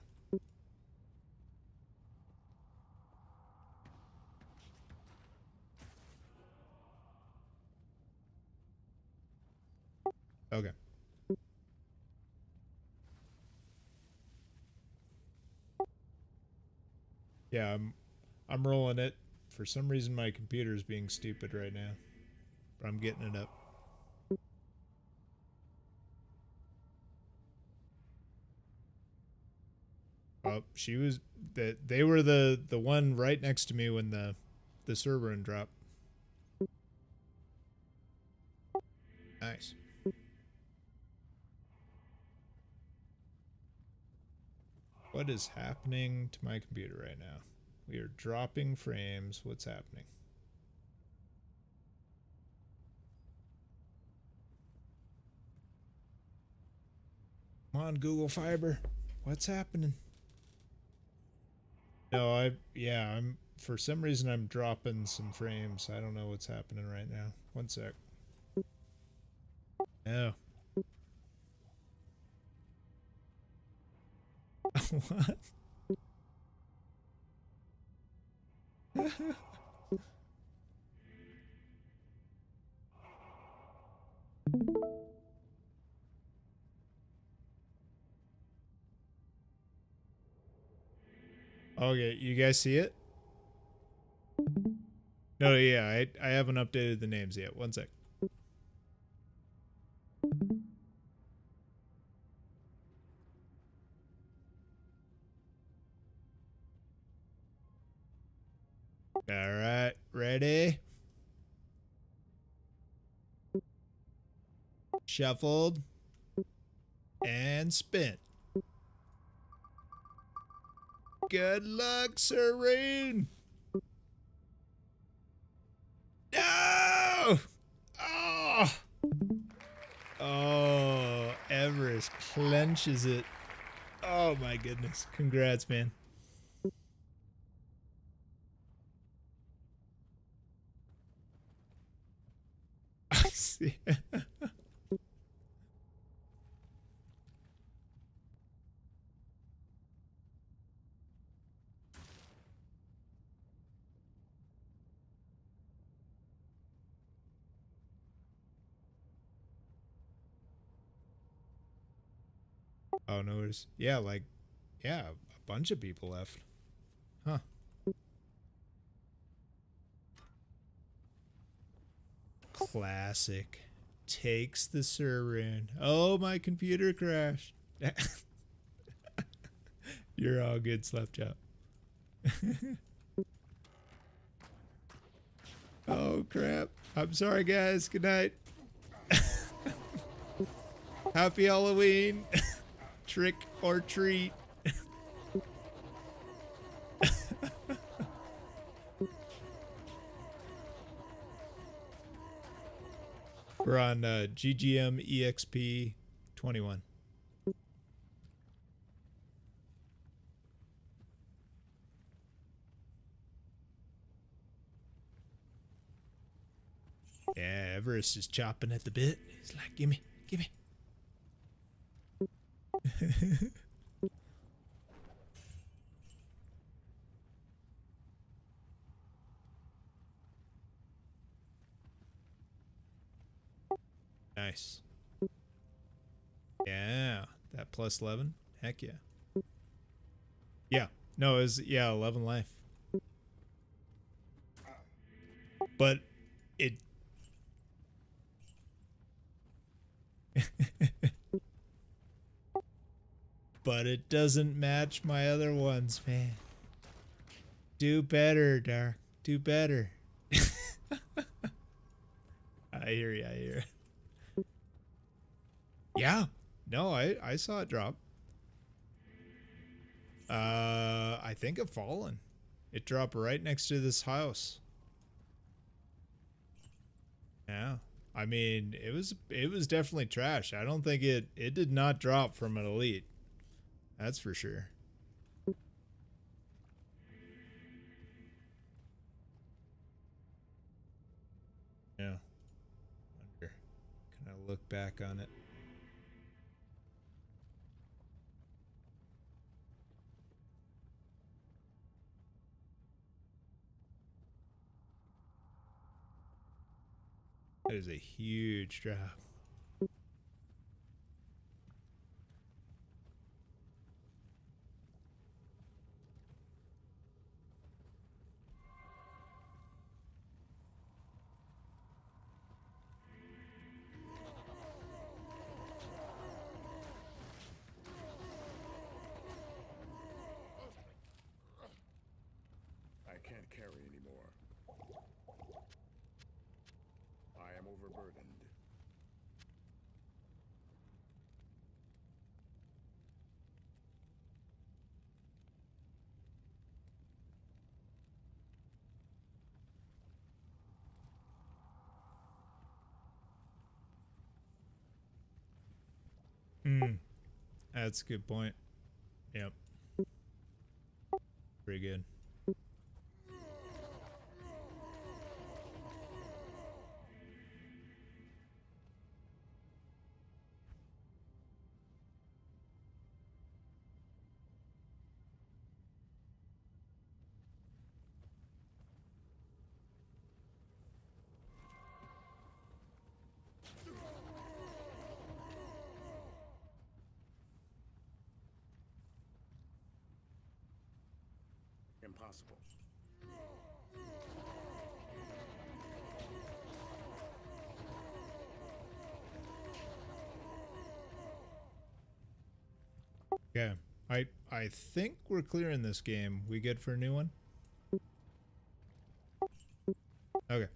Okay. Yeah, I'm rolling it. For some reason my computer's being stupid right now. But I'm getting it up. Oh, she was they were the one right next to me when the Sirrune dropped. Nice. What is happening to my computer right now? We are dropping frames. What's happening? Come on, Google Fiber. What's happening? No, I'm for some reason I'm dropping some frames. I don't know what's happening right now. One sec. Oh. What? Okay, you guys see it? No, yeah, I haven't updated the names yet. One sec. All right, ready? Shuffled and spin. Good luck, Serene. No! Oh! Oh, Everest clenches it. Oh my goodness. Congrats, man. I see. Oh, no worries. Yeah, like, yeah, a bunch of people left. Huh. Classic. Takes the Surun. Oh, my computer crashed. You're all good, Slapchop. Oh, crap. I'm sorry, guys. Good night. Happy Halloween. Trick or treat. We're on GGM EXP 21. Yeah, Everest is chopping at the bit. He's like, gimme, gimme. Nice. Yeah, that plus 11. Heck yeah. Yeah, no, it was, yeah, 11 life. But it... but it doesn't match my other ones, man. Do better, Dark. Do better. I hear you, I hear you. Yeah. No, I saw it drop. I think it fallen. It dropped right next to this house. Yeah. I mean, it was definitely trash. I don't think it did not drop from an elite. That's for sure. Yeah. Wonder. Can I look back on it? That is a huge drop. I can't carry anymore. I am overburdened. That's a good point. Yep. Pretty good. Impossible. Okay. I think we're clearing this game. We good for a new one? Okay.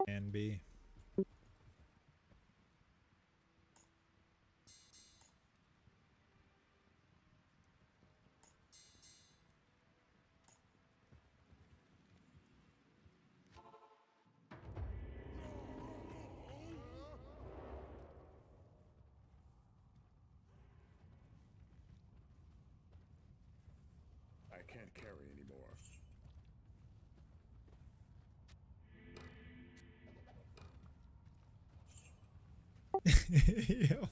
And B. I can't carry anymore. Yeah.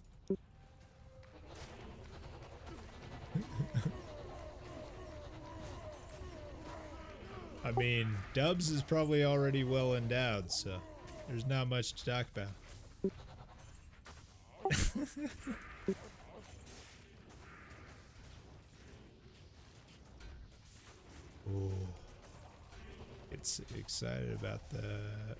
I mean, Dubs is probably already well endowed, so there's not much to talk about. Ooh. It's excited about that.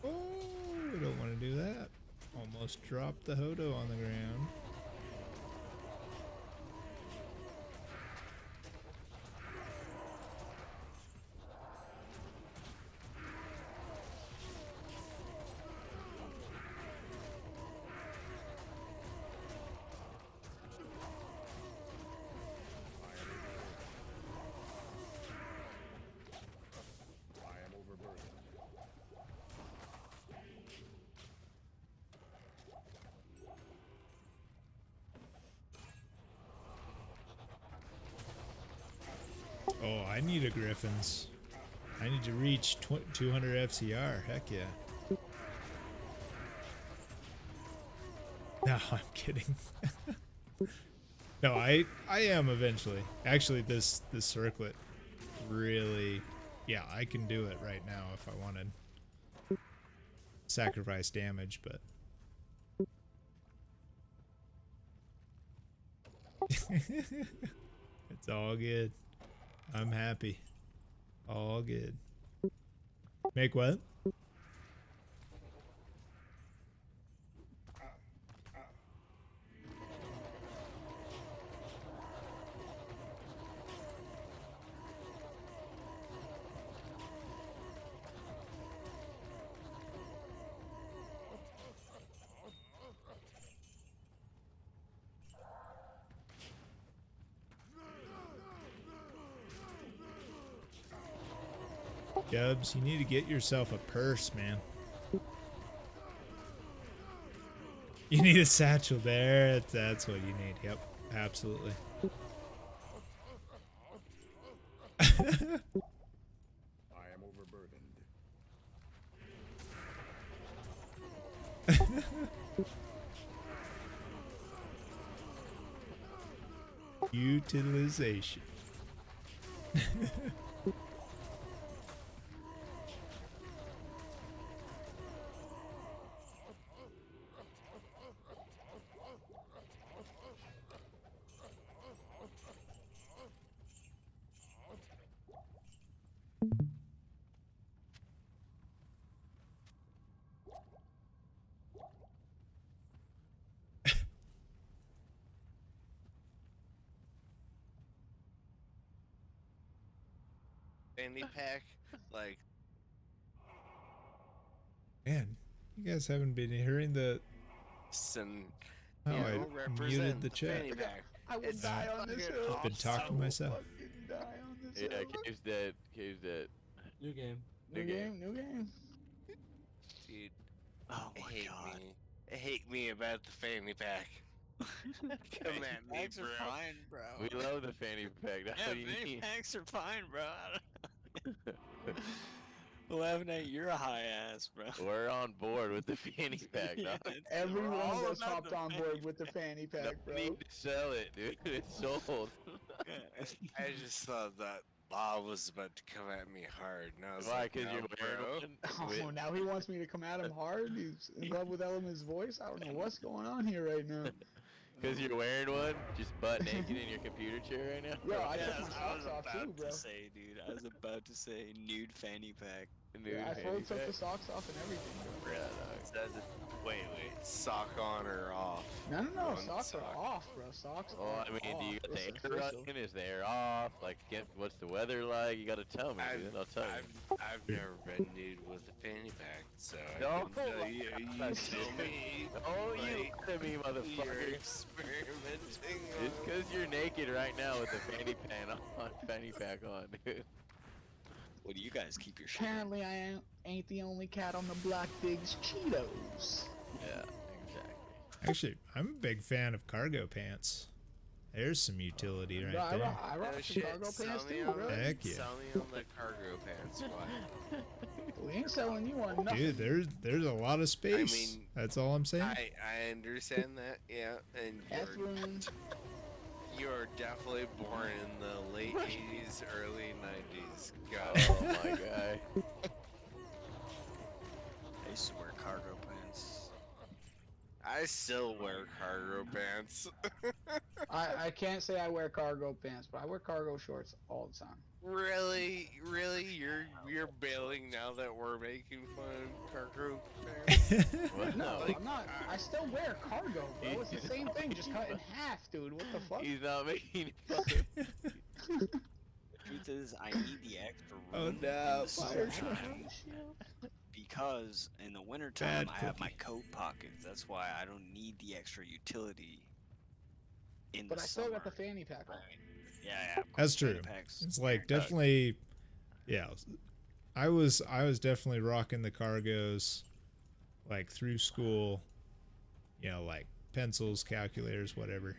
Oh, we don't want to do that. Almost dropped the Hodo on the ground. I am overburdened. Oh, I need a Griffin's. I need to reach 200 FCR. Heck yeah. No, I'm kidding. No, I am eventually. Actually, this circlet really, yeah, I can do it right now if I wanted. Sacrifice damage, but it's all good. I'm happy. All good. Make what? Dubs, you need to get yourself a purse, man. You need a satchel there. That's what you need. Yep, absolutely. I am overburdened. Utilization. Fanny pack, like. Man, you guys haven't been hearing the how You know, I muted represent the chat. fanny pack. I would die on this hill. I've been talking to myself. Fucking die on this Yeah, hill. Cave's dead. Cave's dead. New game. New game, new game. Dude, Oh my god. hate me about the fanny pack. Come at me, Packs bro. are fine, bro. We love the fanny pack. That's Yeah, what you fanny need. packs are fine, bro. 11-8, you're a high ass, bro. We're on board with the fanny pack, dog. Everyone all that's about hopped the on board with the fanny No pack, bro. need to sell it, dude. It's sold. I just thought that Bob was about to come at me hard. And I was Why? like, Because no, you're wearing bro. one? Oh, now he wants me to come at him hard. He's in love with Element's voice. I don't know what's going on here right now. Because you're wearing one? Just butt naked in your computer chair right now? Yo, I Yeah, took my I was socks off about too, bro. to say, dude. I was about to say nude fanny pack. Nude Yeah, I fanny fully took pack? the socks off and everything, bro. Yeah, dog. Wait, sock on or off? No, One socks sock. are off, bro. Socks Well, are I mean, do you got off. the It's air official. running? Is the air off? Like, what's the weather like? You gotta tell me, dude. I'll tell you. I've never been nude with a fanny pack, so No, I can tell you, you God, tell me. Oh, you like, look at me, you're motherfucker. experimenting. It's because you're naked right now with the fanny pack on, dude. What do you guys keep your shit? Apparently, I ain't the only cat on the block digs Cheetos. Yeah, exactly. Actually, I'm a big fan of cargo pants. There's some utility right Bro, I there. rock, I rock some cargo pants too, bro. Heck yeah. Sell me on the cargo pants. Why? We ain't selling you on nothing. Dude, there's a lot of space. mean, That's all I'm saying. I understand that, yeah, and F-room. you're definitely born in the late 80s, early 90s. Go. Oh, my guy. I used to wear cargo pants. I still wear cargo pants. I can't say I wear cargo pants, but I wear cargo shorts all the time. Really, you're bailing now that we're making fun of cargo pants. What? No, Like, I'm not. I still wear cargo, bro. It's the same thing, just cut in half, dude. What the fuck? He's not making fun. The truth is, I need the extra Oh, room no, in the fire summertime because in the wintertime Bad I have my cookie. coat pockets. That's why I don't need the extra utility in But the I still summer. got the fanny pack on. Yeah, of That's course, fanny true. packs. It's like definitely, yeah. I was definitely rocking the cargos, like through school. You know, like pencils, calculators, whatever.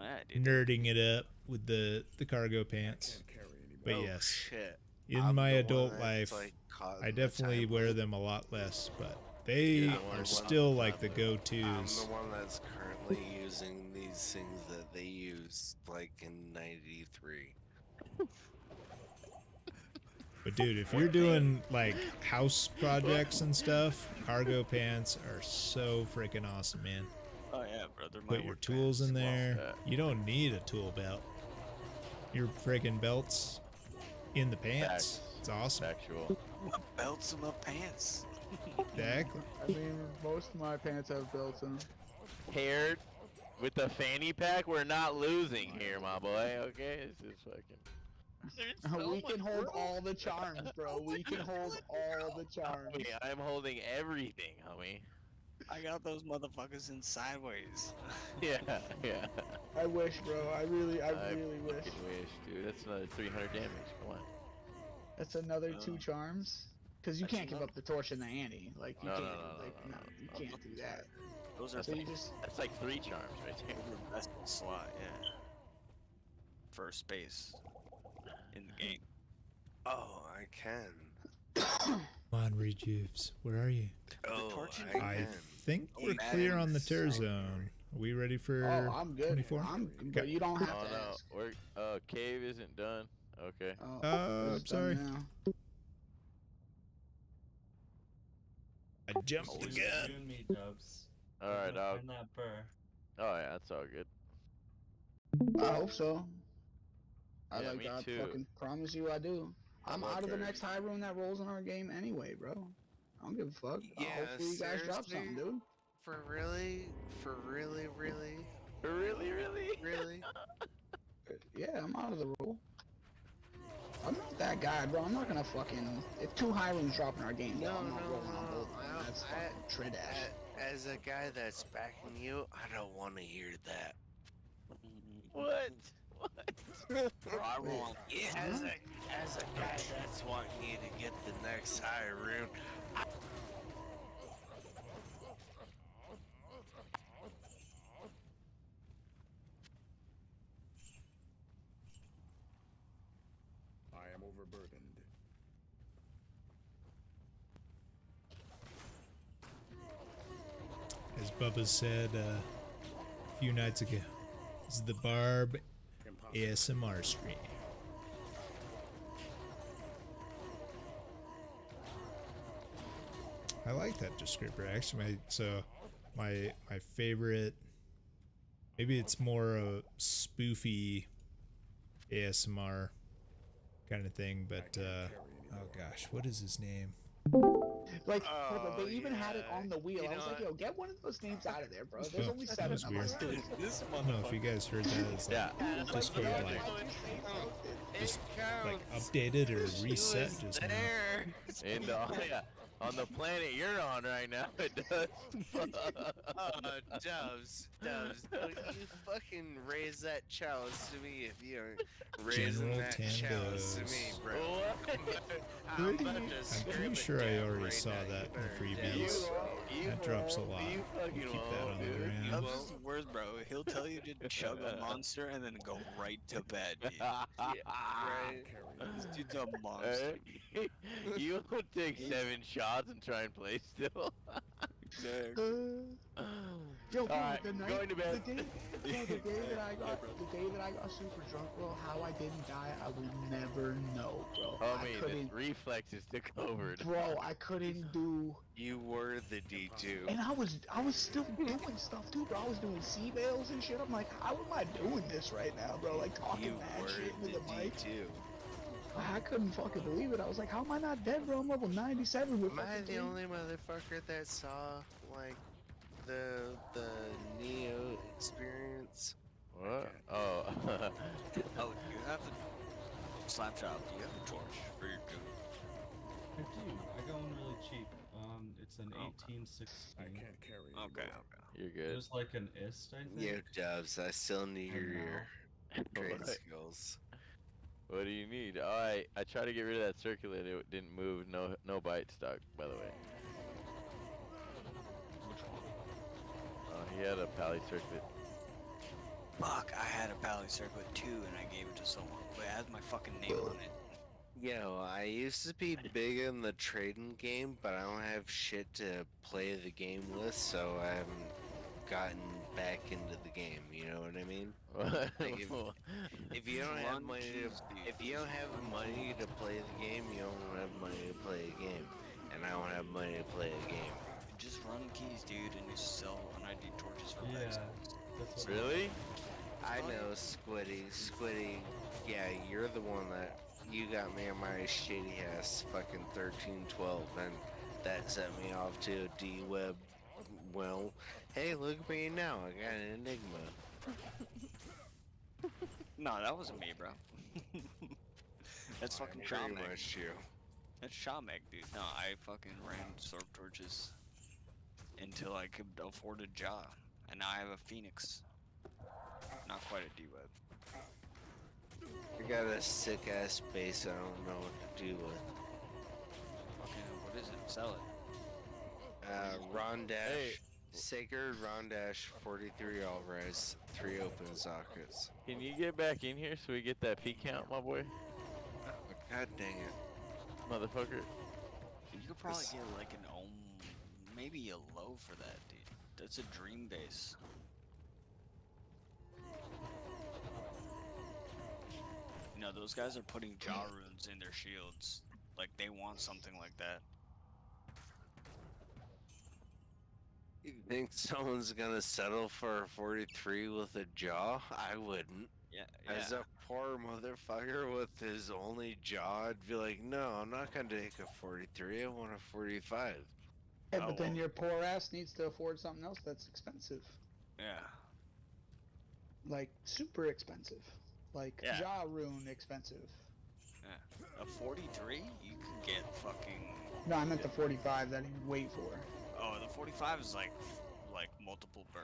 Yeah, dude. Nerding it up with the cargo pants. Can't carry anymore. But Oh, yes, shit. in I'm my the one adult that's, life, like, caught I in the definitely time wear loop. them a lot less, but they I'm are the still one- like the I'm go-tos. the one that's currently using these things that they used like in '93. But dude, if you're doing like house projects and stuff, cargo pants are so freaking awesome, man. Oh yeah, brother. My Put your work tools pants. in there. yeah. You don't need a tool belt. Your friggin' belt's in the pants. Facts. It's awesome. Factual. What belts in my pants? Exactly. I mean, most of my pants have belts in them. Paired with the fanny pack, we're not losing here, my boy. Okay, this is fucking. We can hold all the charms, bro. We can hold all the charms. Homie, I'm holding everything, homie. I got those motherfuckers in sideways. Yeah, yeah. I wish, bro. I really wish. Fucking wish, dude. That's another 300 damage. Come on. That's another 2 charms. Because you can't give up the torch and the ante. Like, you No, can't. no, You can't do that. Those are So you just. That's like 3 charms right there. That's the slot, yeah. First space in the game. Oh, I can. Come on, Rejuves. Where are you? Oh, I think we're clear on the tear zone. Are we ready for Oh, I'm good. 24? But you don't have Oh to no, ask. we're cave isn't done. Okay. Oh, I'm sorry. now. I jumped You again. and me, Dubs. All right, Gonna I'll. find that burr. Oh yeah, that's all good. I hope so. Yeah, I me I too. fucking promise you I do. I'm out of the next high room that rolls in our game anyway, bro. I don't give a fuck. Yeah, Hopefully you guys drop seriously? something, dude. For really? For really? Really? Yeah, I'm out of the roll. I'm not that guy, bro. I'm not gonna fucking. If 2 high rooms drop in our game, bro, I'm not rolling on both of them. That's fucking trash. As a guy that's backing you, I don't want to hear that. What? Bro, I roll on. Yeah, as a guy that's wanting you to get the next high room, I am overburdened. As Bubba said a few nights ago, this is the Barb ASMR stream. I like that descriptor actually. My favorite, maybe it's more a spoofy ASMR kind of thing, but oh gosh, what is his name? Like, they even had it on the wheel. I was like, yo, get one of those names out of there, bro. There's only 7 was of weird. us. Dude. I don't know if you guys heard that. It's like Discord just like updated or reset just now. And yeah, on the planet you're on right now, it does. Doves, don't you fucking raise that chalice to me if you aren't raising General that chalice to me, bro. I'm pretty sure I already saw that in the freebies. That drops a lot. We'll keep that on the ground. Dubs is the worst, bro. He'll tell you to chug a monster and then go right to bed. Dude. Right. This dude's a monster. You will take 7 shots and try and play still. Yo, bro, Alright, the night, going to bed. the day that I got super drunk, bro, how I didn't die, I will never know, bro. Homie, the reflexes took over. Bro, I couldn't do. You were the D2. And I was still doing stuff too, bro. I was doing C-Veils and shit. I'm like, how am I doing this right now, bro? Like talking mad shit into the mic. I couldn't fucking believe it. I was like, how am I not dead, bro? I'm level 97 with Am I fucking the three. only motherfucker that saw like the Neo experience? What? Oh. Oh, you have the Slapshot. You have the torch for your goon. I do. I go in really cheap. It's an 1816. I can't carry you. Okay. You're good. It was like an ist, I think. Yo, Dubs, I still need your trade What? skills. What do you need? Oh, I tried to get rid of that circular. It didn't move. No bite stock, by the way. Which one? He had a pally circuit. Fuck, I had a Pally Circuit too and I gave it to someone. But it has my fucking name on it. Yo, I used to be big in the trading game, but I don't have shit to play the game with, so I haven't gotten back into the game. You know what I mean? Like if you don't have money to play the game, you don't have money to play a game, and I don't have money to play a game. Just run keys, dude, and you sell unID torches for Yeah. packs. That's what Really? I know, Squiddy. Yeah, you're the one that you got me on my shitty ass fucking 1312, and that set me off to a D-Web. Well, hey, look at me now. I got an Enigma. No, that wasn't me, bro. That's fucking Pretty Shamek. much you. That's Shamek, dude. No, I fucking ran Sword Torches until I could afford a jaw. And now I have a Phoenix. Not quite a D-Web. I got a sick ass base I don't know what to do with. Okay, what is it? Sell it. Ron Dash. Hey. Sacred Ron Dash 43 Alvarez, 3 open sockets. Can you get back in here so we get that P count, my boy? God dang it. Motherfucker. You could probably get like an maybe a low for that, dude. That's a dream base. You know, those guys are putting jaw runes in their shields. Like, they want something like that. You think someone's gonna settle for a 43 with a jaw? I wouldn't. Yeah, As a poor motherfucker with his only jaw, I'd be like, no, I'm not gonna take a 43, I want a 45. Yeah, but then your poor ass needs to afford something else that's expensive. Yeah. Like, super expensive. Like, Yeah. jaw rune expensive. Yeah. A 43? You can get fucking... No, I meant the 45 that he would wait for. Oh, the 45 is like multiple burr.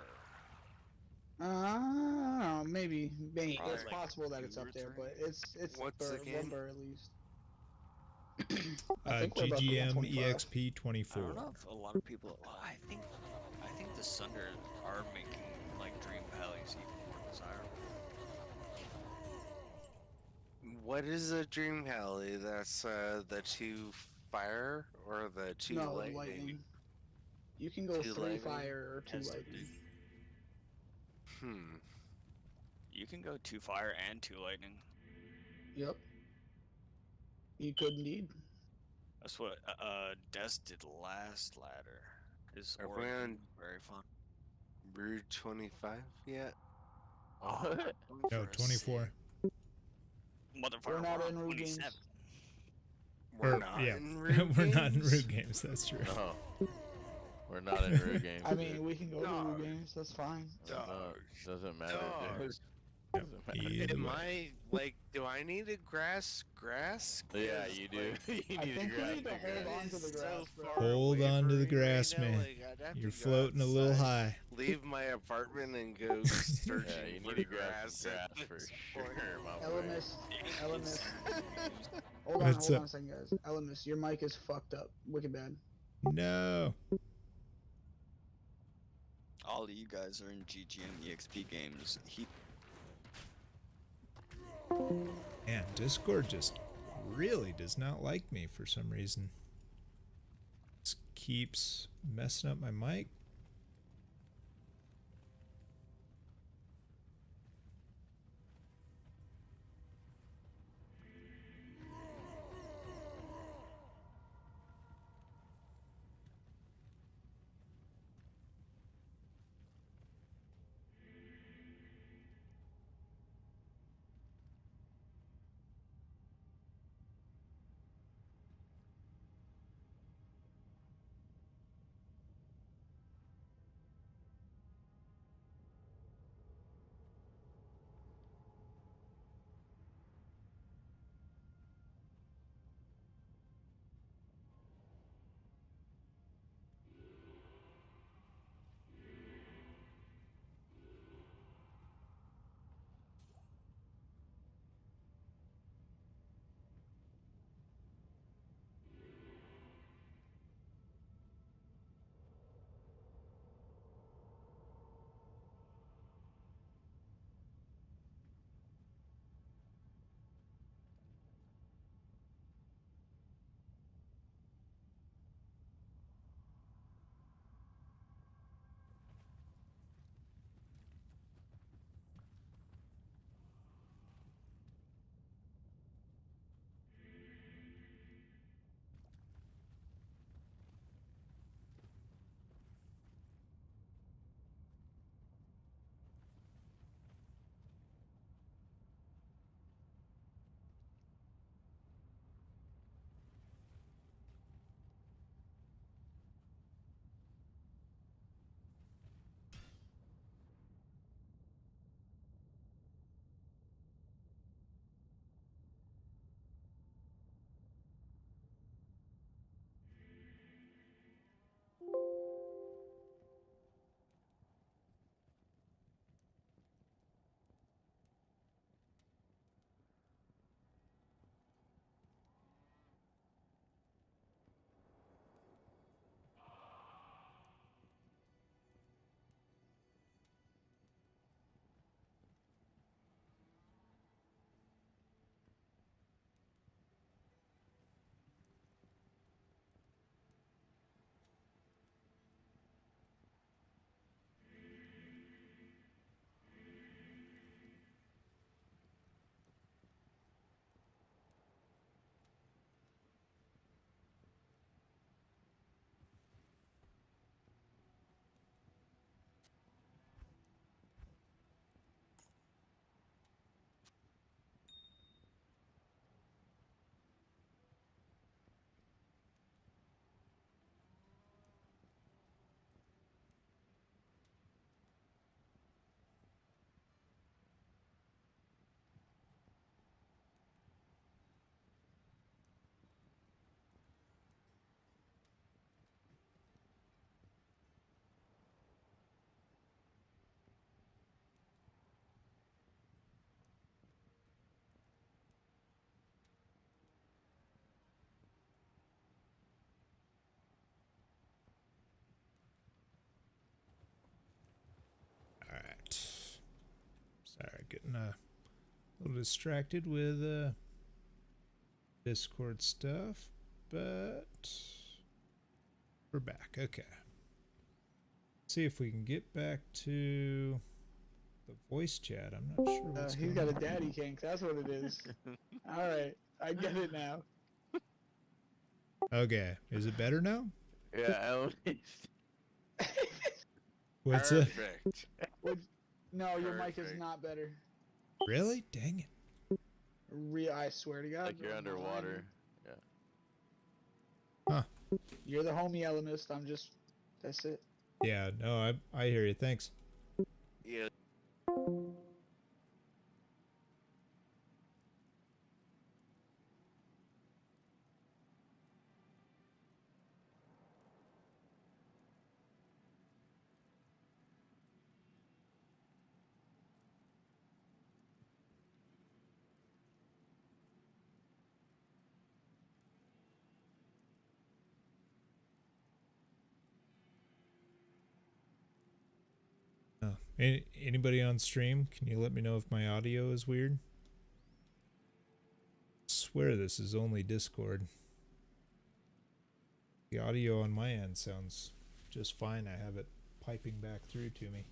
Maybe. Probably It's like possible that it's 2 or up there, 3. but it's What's burr, the game? one burr at least. I think we're about to GGM 125. EXP 24. I don't know if a lot of people... I think the Sunder are making, like, Dream Pallies even more desirable. What is a Dream Halley? That's the 2 fire or the 2 No, lightning? lightning. You can go 2 3 lightning? fire or 2 Yes, lightning. You can go 2 fire and 2 lightning. Yep. You could indeed. That's what Des did last ladder. His Are aura we on was very fun. Brood 25 yet? What? No, 24. Motherfucker, We're not we're in on Root 27. games. We're Or- not yeah. in Root We're not in games? root games, that's true. No. We're not in root games. I mean, dude. we can go to Root games, that's fine. No, doesn't matter, dude. Dogs. Doesn't matter. Either Am way. I, like, do I need a grass? Yeah, 'Cause, you do. like, You I need to think we grab need the to hold grass. on to the so grass, bro. far Hold away on to from the me grass, right now, man. like, I'd have You're to go floating a little outside, high. Leave my apartment and go searching Yeah, you for need to grab some grass. grass at for this sure, point. my boy. Elemis. Hold What's on up? a second, guys. Elemis, your mic is fucked up. Wicked bad. No. All of you guys are in GGM EXP games. Man, Discord just really does not like me for some reason. Just keeps messing up my mic. getting a little distracted with Discord stuff, but we're back. Okay. See if we can get back to the voice chat. I'm not sure what's He's going got a on. daddy kink. That's what it is. All right, I get it now. Okay, is it better now? Yeah, What's it? Perfect. No, your mic is not better. Really? Dang it. I swear to God. like you're bro, I'm not lying. underwater. Yeah. Huh. You're the homie elemist. That's it. Yeah, no, I hear you. Thanks. Yeah. Oh. Anybody on stream? Can you let me know if my audio is weird? I swear this is only Discord. The audio on my end sounds just fine. I have it piping back through to me.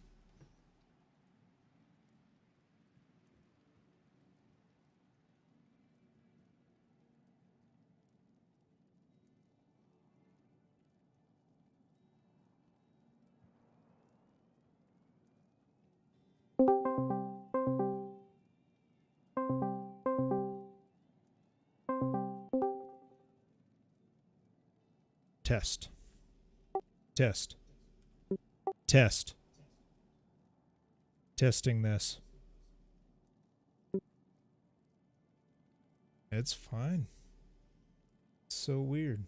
Test. Test. Test. Testing this. It's fine. It's so weird.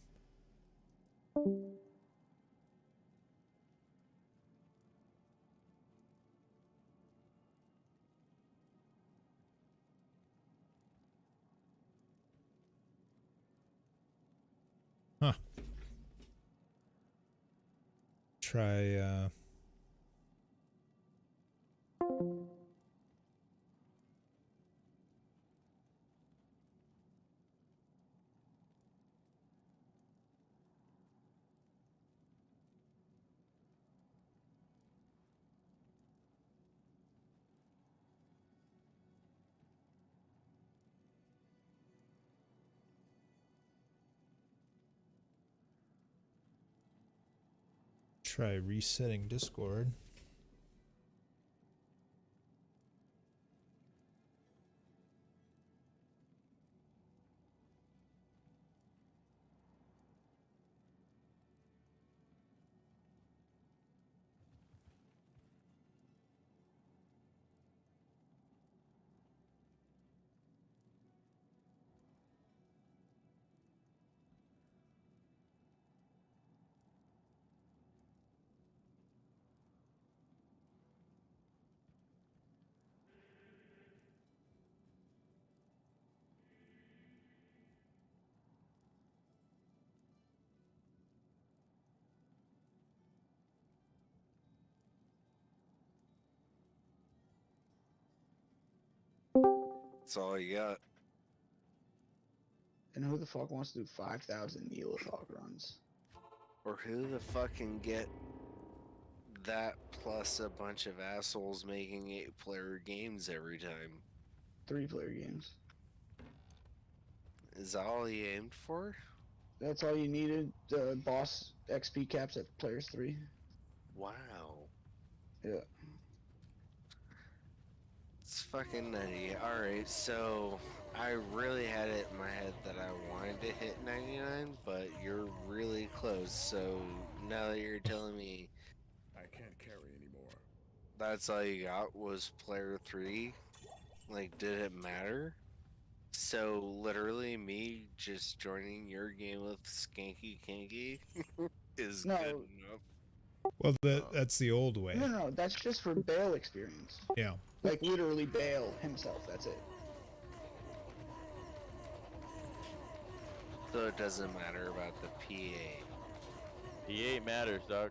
Huh. Try, try resetting Discord. That's all you got. And who the fuck wants to do 5,000 Neolithog runs? Or who the fuck can get that plus a bunch of assholes making 8-player games every time? 3-player games. Is that all he aimed for? That's all you needed. The boss XP caps at players 3. Wow. Yeah. It's fucking nutty. Alright, so I really had it in my head that I wanted to hit 99, but you're really close. So now that you're telling me I can't carry anymore. that's all you got was player 3, like, did it matter? So literally me just joining your game with Skanky Kinky is No. good enough. Well, that's the old way. No, that's just for Bale experience. Yeah. Like literally Bale himself, that's it. So it doesn't matter about the PA. PA matters, dog.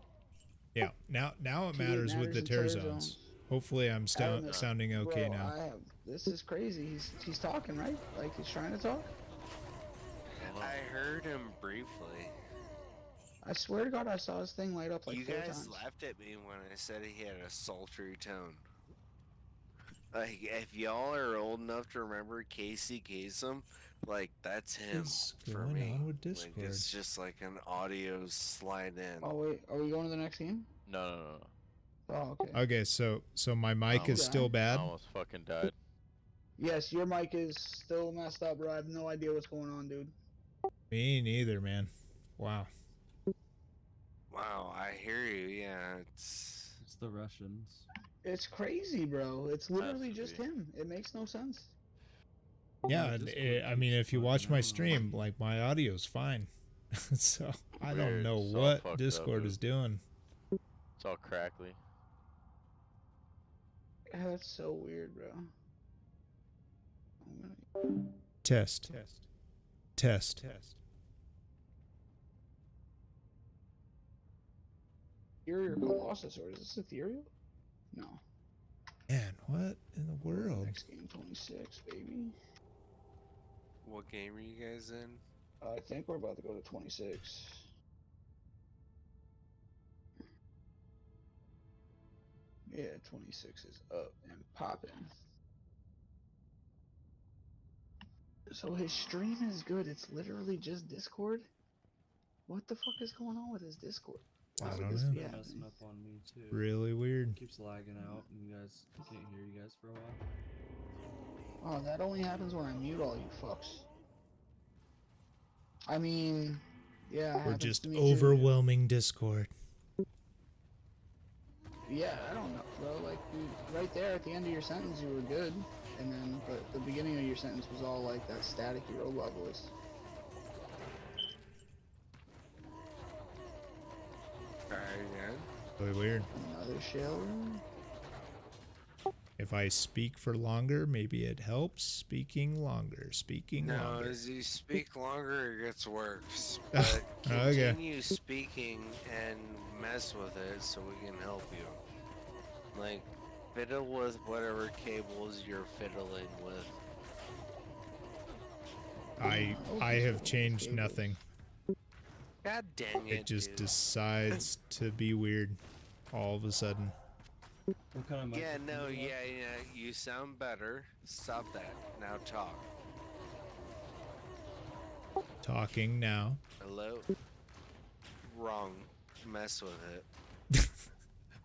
Yeah. Now it PA matters with the in tear zones. zones. Hopefully I'm sounding okay Bro, now. This is crazy. He's talking, right? Like he's trying to talk. I heard him briefly. I swear to God, I saw his thing light up like You 4 guys times. laughed at me when I said he had a sultry tone. Like, if y'all are old enough to remember Casey Kasem, like, that's him What's for going me. on with Like, Discord? it's just like an audio slide in. Oh wait, are we going to the next game? No. Oh, okay. Okay, so my mic is still I bad. almost fucking died. Yes, your mic is still messed up, bro. I have no idea what's going on, dude. Me neither, man. Wow. Wow, I hear you. Yeah, it's the Russians. It's crazy, bro. It's literally just him. It makes no sense. Yeah, I mean, if you watch my stream, like my audio's fine. So I don't Weird. know It's all what fucked up, Discord dude. is doing. It's all crackly. Yeah, that's so weird, bro. Test. Ethereal Colossus, or is this ethereal? No. Man, what in the world? Next game 26, baby. what game are you guys in? I think we're about to go to 26. Yeah, 26 is up and popping. So his stream is good. It's literally just Discord. What the fuck is going on with his Discord? I How would don't this know. be Messing happening? up on me too. Really weird. It keeps lagging out, and you guys can't hear you guys for a while. Oh, that only happens when I mute all you fucks. I mean, yeah. it We're happens just to me too. overwhelming Discord. Yeah, I don't know, bro. Like, right there at the end of your sentence, you were good, and then, but the beginning of your sentence was all like that staticky robot voice. Try again. Really weird. Another shell room. If I speak for longer, maybe it helps. Speaking longer. No, as you speak longer, it gets worse. Ah, But okay. continue speaking and mess with it so we can help you. Like, fiddle with whatever cables you're fiddling with. I have changed nothing. God dang it, It just dude. decides to be weird all of a sudden. What kind of mic? Yeah, no, yeah, you sound better. Stop that. Now talk. Talking now. Hello? Wrong. Mess with it.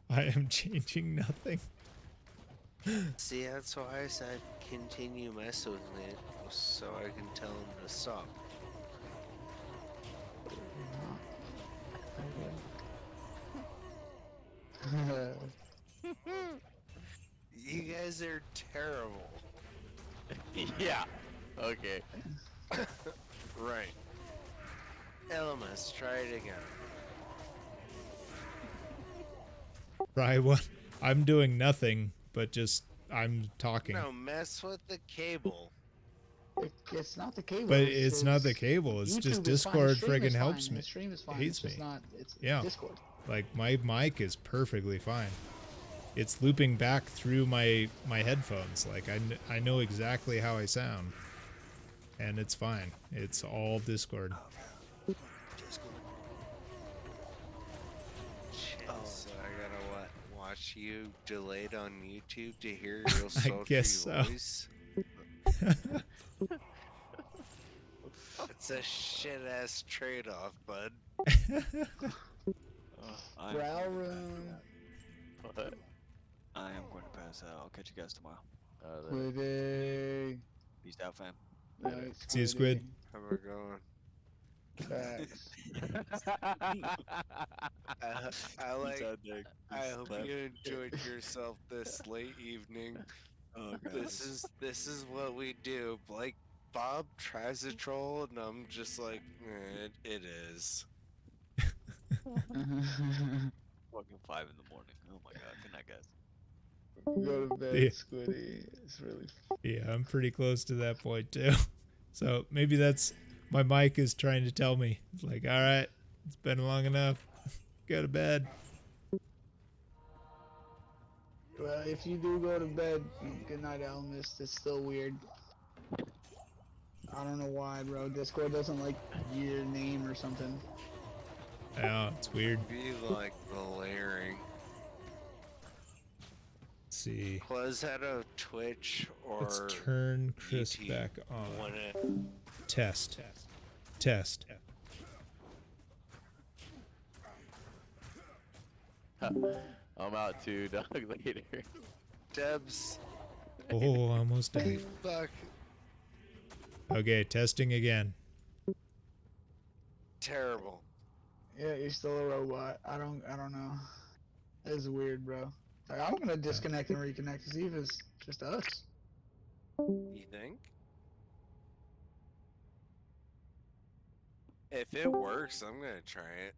I am changing nothing. See, that's why I said continue mess with it so I can tell him to stop. You guys are terrible. Yeah. Okay. Right. Elmas, try it again. Right, what? I'm doing nothing, but just I'm talking. No, mess with the cable. It's not the cable. But it's not the cable. It's just YouTube is fine. Discord His stream friggin' is helps fine. me. His stream is fine. Hates It's just me. not. It's Yeah. Discord. Like my mic is perfectly fine. It's looping back through my headphones. Like I know exactly how I sound, and it's fine. It's all Discord. Shit, so I gotta watch you delayed on YouTube to hear your sultry guess so. voice. It's a shit ass trade off, bud. Brow room. What? I am going to pass out. I'll catch you guys tomorrow. Squiddy. Peace out, fam. Nice, See you, Squid. How we going? Facts. I hope you enjoyed yourself this late evening. Oh, This is what we do. Like, Bob tries to troll, and I'm just like, it is. Fucking 5 in the morning. Oh my god. Good night, guys. Go to bed, Yeah. Squiddy. It's really. Yeah, I'm pretty close to that point too. So maybe that's my mic is trying to tell me. It's like, all right, it's been long enough. Go to bed. Well, if you do go to bed, good night, Elmist. It's still weird. I don't know why, bro. Discord doesn't like your name or something. Yeah, it's weird. Be like the layering. Let's see. Was that a Twitch or Let's turn Chris ET? back on. Test. Test. I'm out too, dog. Later. Debs. Oh, almost died. Fuck. Okay, testing again. Terrible. Yeah, you're still a robot. I don't know. It's weird, bro. Like, I'm gonna disconnect and reconnect to see if it's just us. You think? If it works, I'm gonna try it.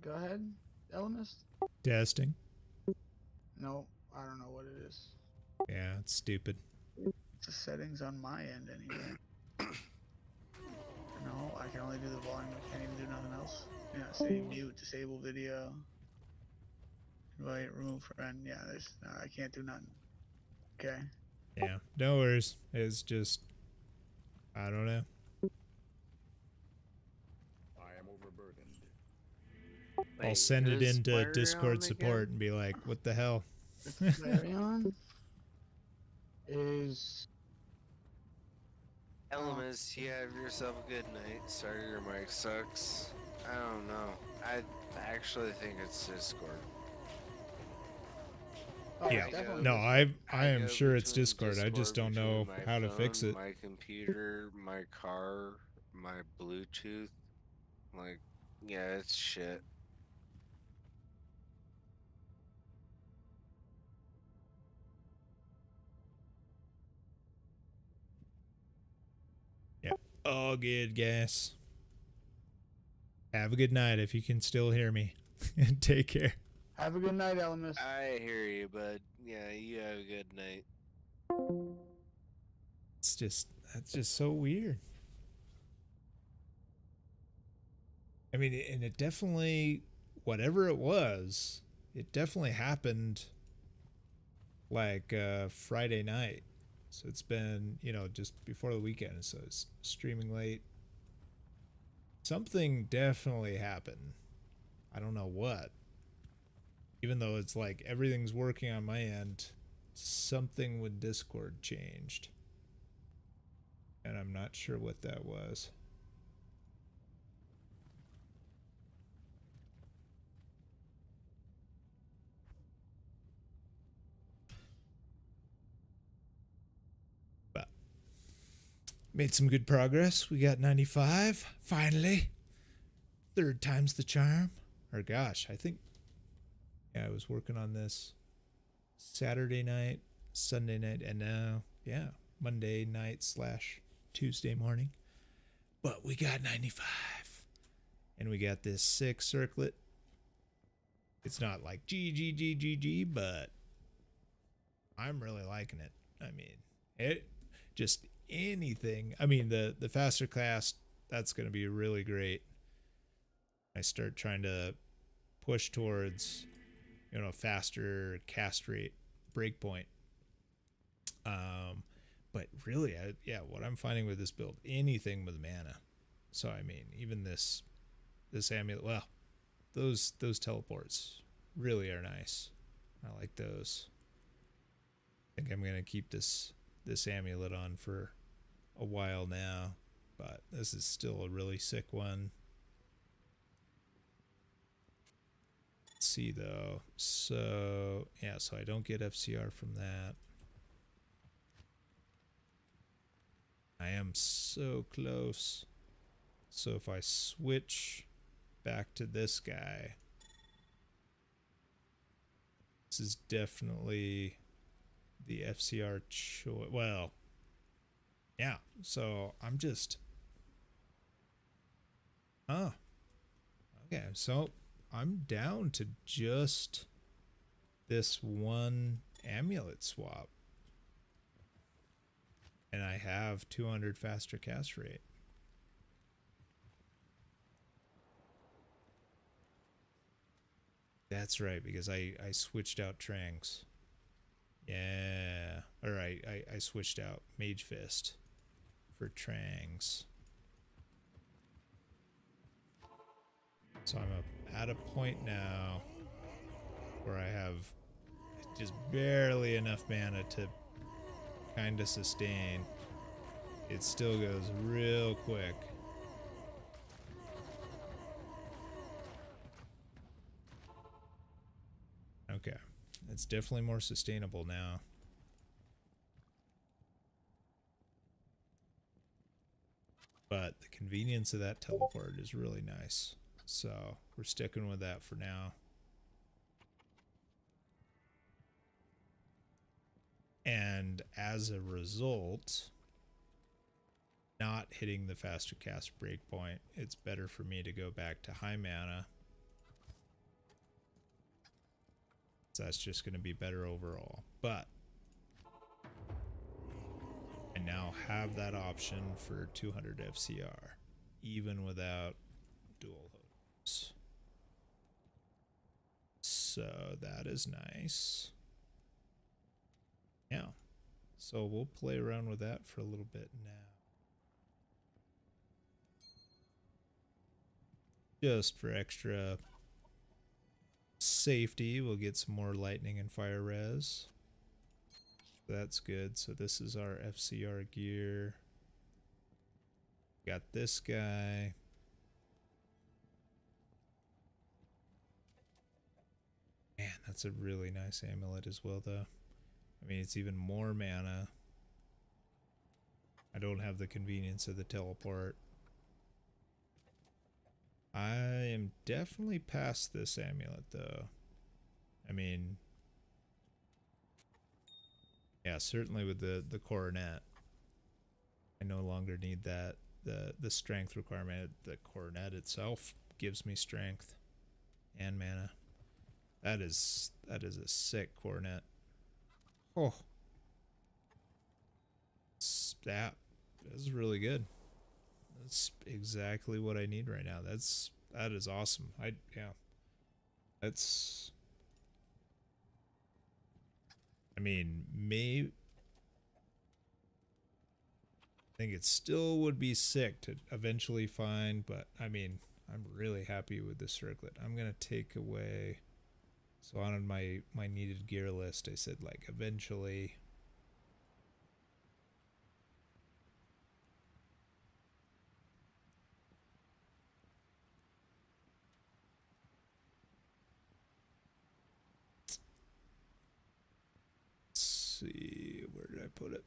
Go ahead, Elemist. Testing. No, I don't know what it is. Yeah, it's stupid. It's the settings on my end anyway. No, I can only do the volume. I can't even do nothing else. Yeah, say mute, disable video. Invite, remove friend. Yeah, there's. No, I can't do nothing. Okay. Yeah, no worries. It's just, I don't know. I am overburdened. I'll send it into Discord support and be like, what the hell? Flareon is. Elements, you have yourself a good night. Sorry your mic sucks. I don't know. I actually think it's Discord. Oh, Yeah, definitely. no, I am go sure it's between Discord. I just don't between know my how to phone, fix it. My computer, my car, my Bluetooth. Like, yeah, it's shit. Yep. All good, guys. Have a good night if you can still hear me. Take care. Have a good night, Elemist. I hear you, bud. Yeah, you have a good night. That's just so weird. I mean, and it definitely, whatever it was, it definitely happened like Friday night. So it's been, just before the weekend. So it's streaming late. Something definitely happened. I don't know what. Even though it's like everything's working on my end, something with Discord changed. And I'm not sure what that was. But made some good progress. We got 95, finally. Third time's the charm. Or gosh, I think, yeah, I was working on this Saturday night, Sunday night, and now, yeah, Monday night / Tuesday morning. But we got 95. And we got this 6 circlet. It's not like GGGGG, but I'm really liking it. I mean, it just anything. I mean, the faster cast, that's going to be really great. I start trying to push towards, faster cast rate breakpoint. But really, what I'm finding with this build, anything with mana. So I mean, even this amulet. Well, those teleports really are nice. I like those. I think I'm gonna keep this amulet on for a while now, but this is still a really sick one. Let's see though. So yeah, so I don't get FCR from that. I am so close. So if I switch back to this guy, this is definitely the FCR choice. Well, yeah. So I'm just, okay. So I'm down to just this one amulet swap. And I have 200 faster cast rate. That's right, because I switched out Trangs. Yeah. Alright, I switched out Mage Fist for Trangs. So I'm at a point now where I have just barely enough mana to kind of sustain. It still goes real quick. Okay, it's definitely more sustainable now. But the convenience of that teleport is really nice. So we're sticking with that for now. And as a result, not hitting the faster cast breakpoint, it's better for me to go back to high mana. So that's just going to be better overall. But I now have that option for 200 FCR, even without dual hosts. So that is nice. Yeah. So we'll play around with that for a little bit now. Just for extra safety, we'll get some more lightning and fire res. That's good. So this is our FCR gear. Got this guy. Man, that's a really nice amulet as well, though. I mean, it's even more mana. I don't have the convenience of the teleport. I am definitely past this amulet, though. I mean, yeah, certainly with the coronet. I no longer need that the strength requirement. The coronet itself gives me strength and mana. That is a sick coronet. Oh, that is really good. That's exactly what I need right now. That is awesome. That's. I mean, I think it still would be sick to eventually find, but I mean, I'm really happy with the circlet. I'm gonna take away. So on my needed gear list, I said like eventually. Let's see, where did I put it?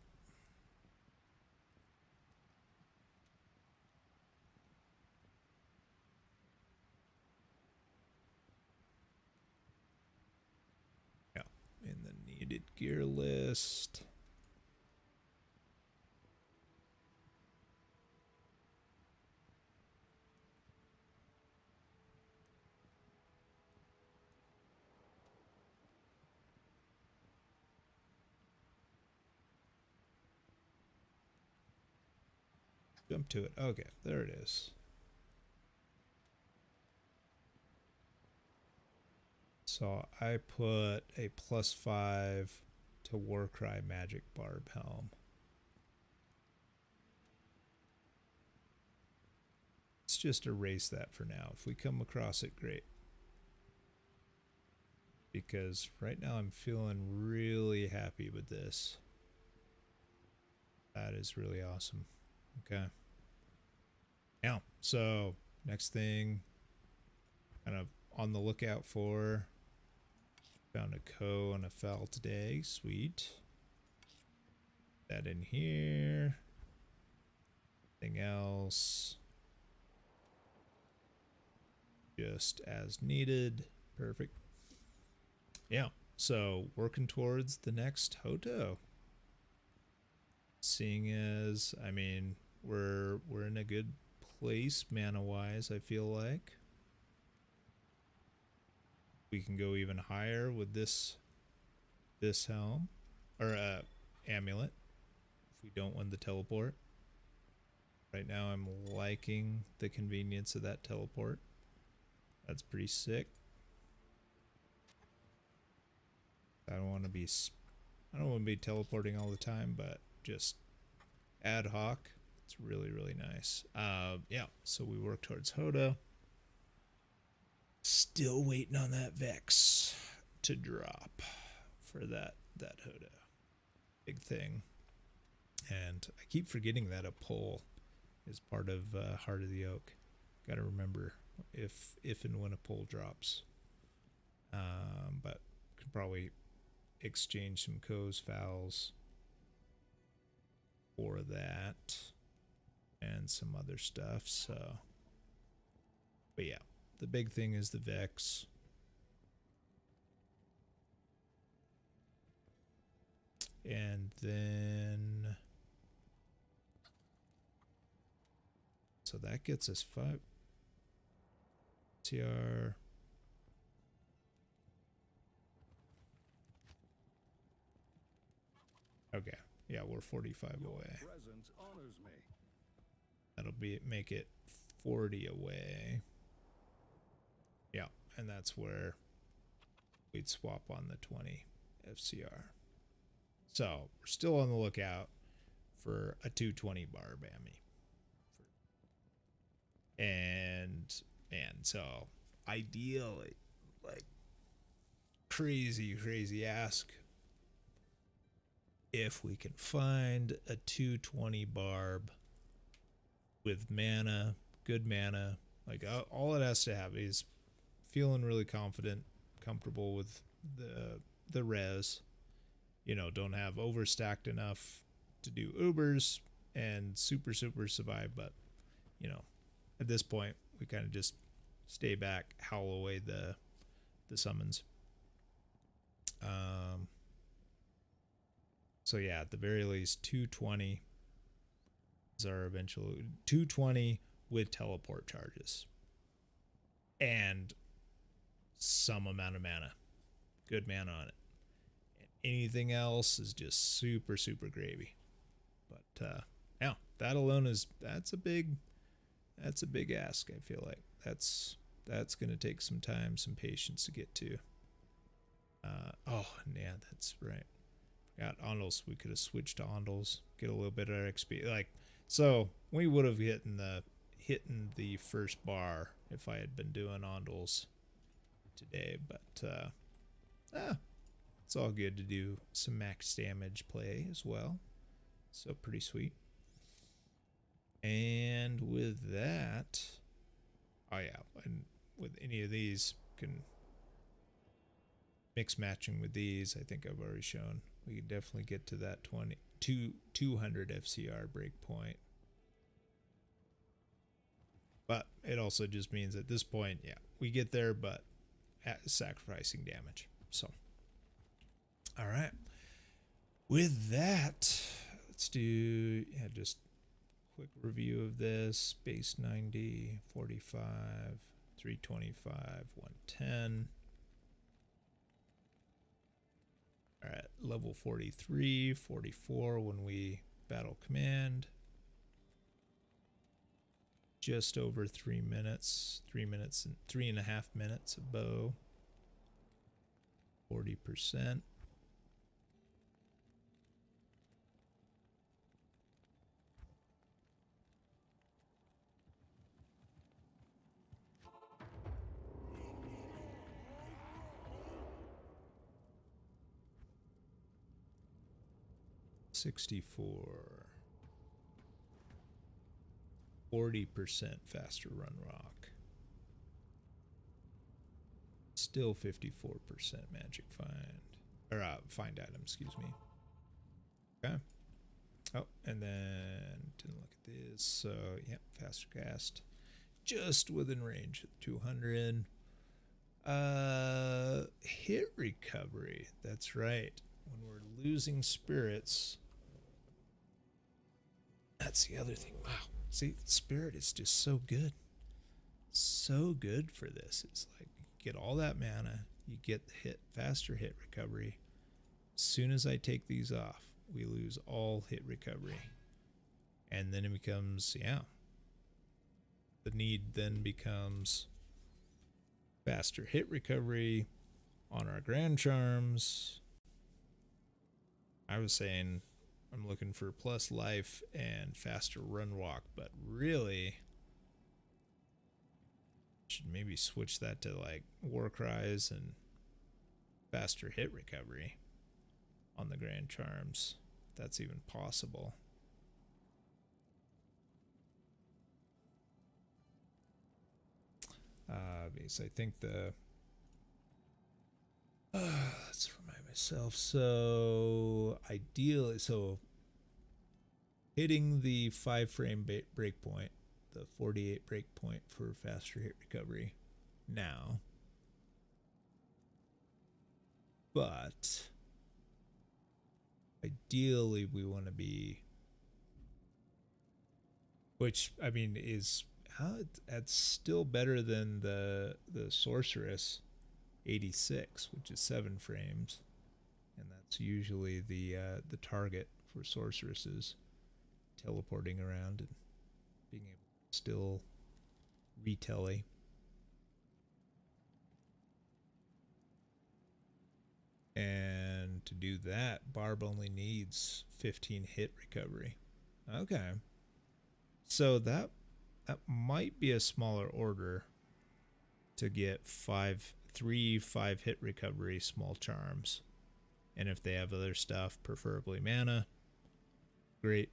Yeah, in the needed gear list. Jump to it. Okay, there it is. So I put a +5 to Warcry Magic Barb Helm. Let's just erase that for now. If we come across it, great. Because right now I'm feeling really happy with this. That is really awesome. Okay. Now, so next thing, kind of on the lookout for. Found a Co and a Fel today. Sweet. That in here. Anything else? Just as needed. Perfect. Yeah. So working towards the next Hoto. Seeing as, I mean, we're in a good place mana wise, I feel like. We can go even higher with this helm or amulet if we don't win the teleport. Right now I'm liking the convenience of that teleport. That's pretty sick. I don't want to be I don't want to be teleporting all the time, but just ad hoc. It's really, really nice. Yeah, so we work towards Hoda. Still waiting on that Vex to drop for that Hoda. Big thing. And I keep forgetting that a poll is part of Heart of the Oak. Got to remember if and when a poll drops. But could probably exchange some Co's fouls for that and some other stuff. So, but yeah, the big thing is the Vex. And then, so that gets us 5 TR. Okay, yeah, we're 45 away. That'll make it 40 away. Yeah, and that's where we'd swap on the 20 FCR. So we're still on the lookout for a 220 bar Bammy. And so ideally, like crazy ask, if we can find a 220 barb with mana, good mana, like all it has to have is feeling really confident, comfortable with the res, you know, don't have overstacked enough to do Ubers and super survive, but you know, at this point we kind of just stay back, howl away the summons. So yeah, at the very least 220 is our eventual 220 with teleport charges and some amount of mana, good mana on it. And anything else is just super gravy. But yeah, that alone that's a big ask. I feel like that's gonna take some time, some patience to get to. Oh yeah, that's right. Got Ondles. We could have switched to Ondles, get a little bit of XP. Like, so we would have hitting the first bar if I had been doing Ondles today. But it's all good to do some max damage play as well. So pretty sweet. And with that, oh yeah, and with any of these, can mix matching with these. I think I've already shown we can definitely get to that 200 FCR breakpoint. But it also just means at this point, yeah, we get there, but at sacrificing damage. So, all right. With that, let's do just quick review of this. Base 90, 45, 325, 110. All right, level 43, 44 when we battle command. Just over 3 minutes, 3.5 minutes of bow. 40%. $64. 40% faster run rock. Still 54% magic find. Or find item, excuse me. Okay. Oh, and then didn't look at this. So, yep, faster cast. Just within range of 200. Hit recovery. That's right. When we're losing spirits. That's the other thing. Wow. See, spirit is just so good. So good for this. It's like you get all that mana, you get the faster hit recovery. As soon as I take these off, we lose all hit recovery. And then it becomes, the need then becomes faster hit recovery on our grand charms. I was saying I'm looking for plus life and faster run walk, but really should maybe switch that to like war cries and faster hit recovery on the grand charms. If that's even possible. Because I think the let's remind myself. So ideally, so hitting the 5-frame breakpoint, the 48 breakpoint for faster hit recovery now, but ideally we want to be, which I mean is that's still better than the sorceress 86, which is 7 frames, and that's usually the target for sorceresses, teleporting around and being able to still retele. And to do that, Barb only needs 15 hit recovery. Okay, so that might be a smaller order to get 3 5-hit recovery small charms, and if they have other stuff, preferably mana, great.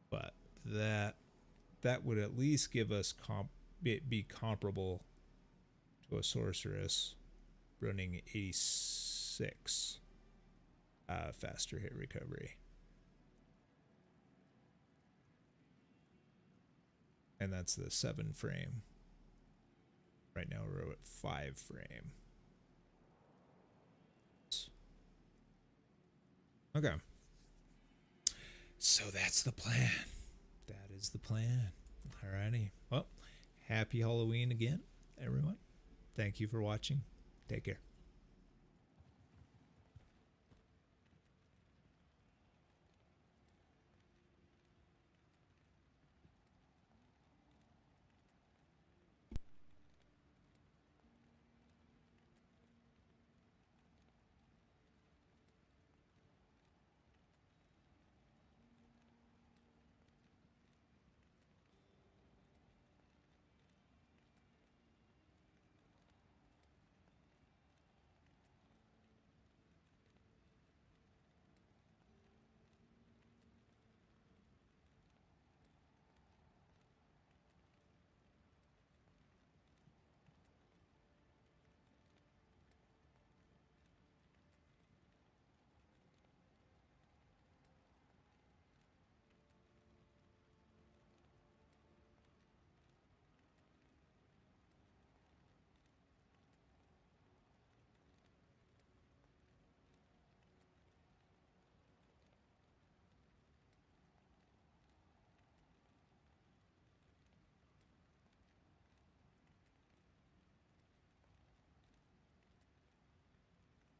But that would at least give us be comparable to a sorceress running 86 faster hit recovery. And that's the 7 frame. Right now we're at 5 frame. Okay. So that's the plan. That is the plan. Alrighty. Well, happy Halloween again, everyone. Thank you for watching. Take care.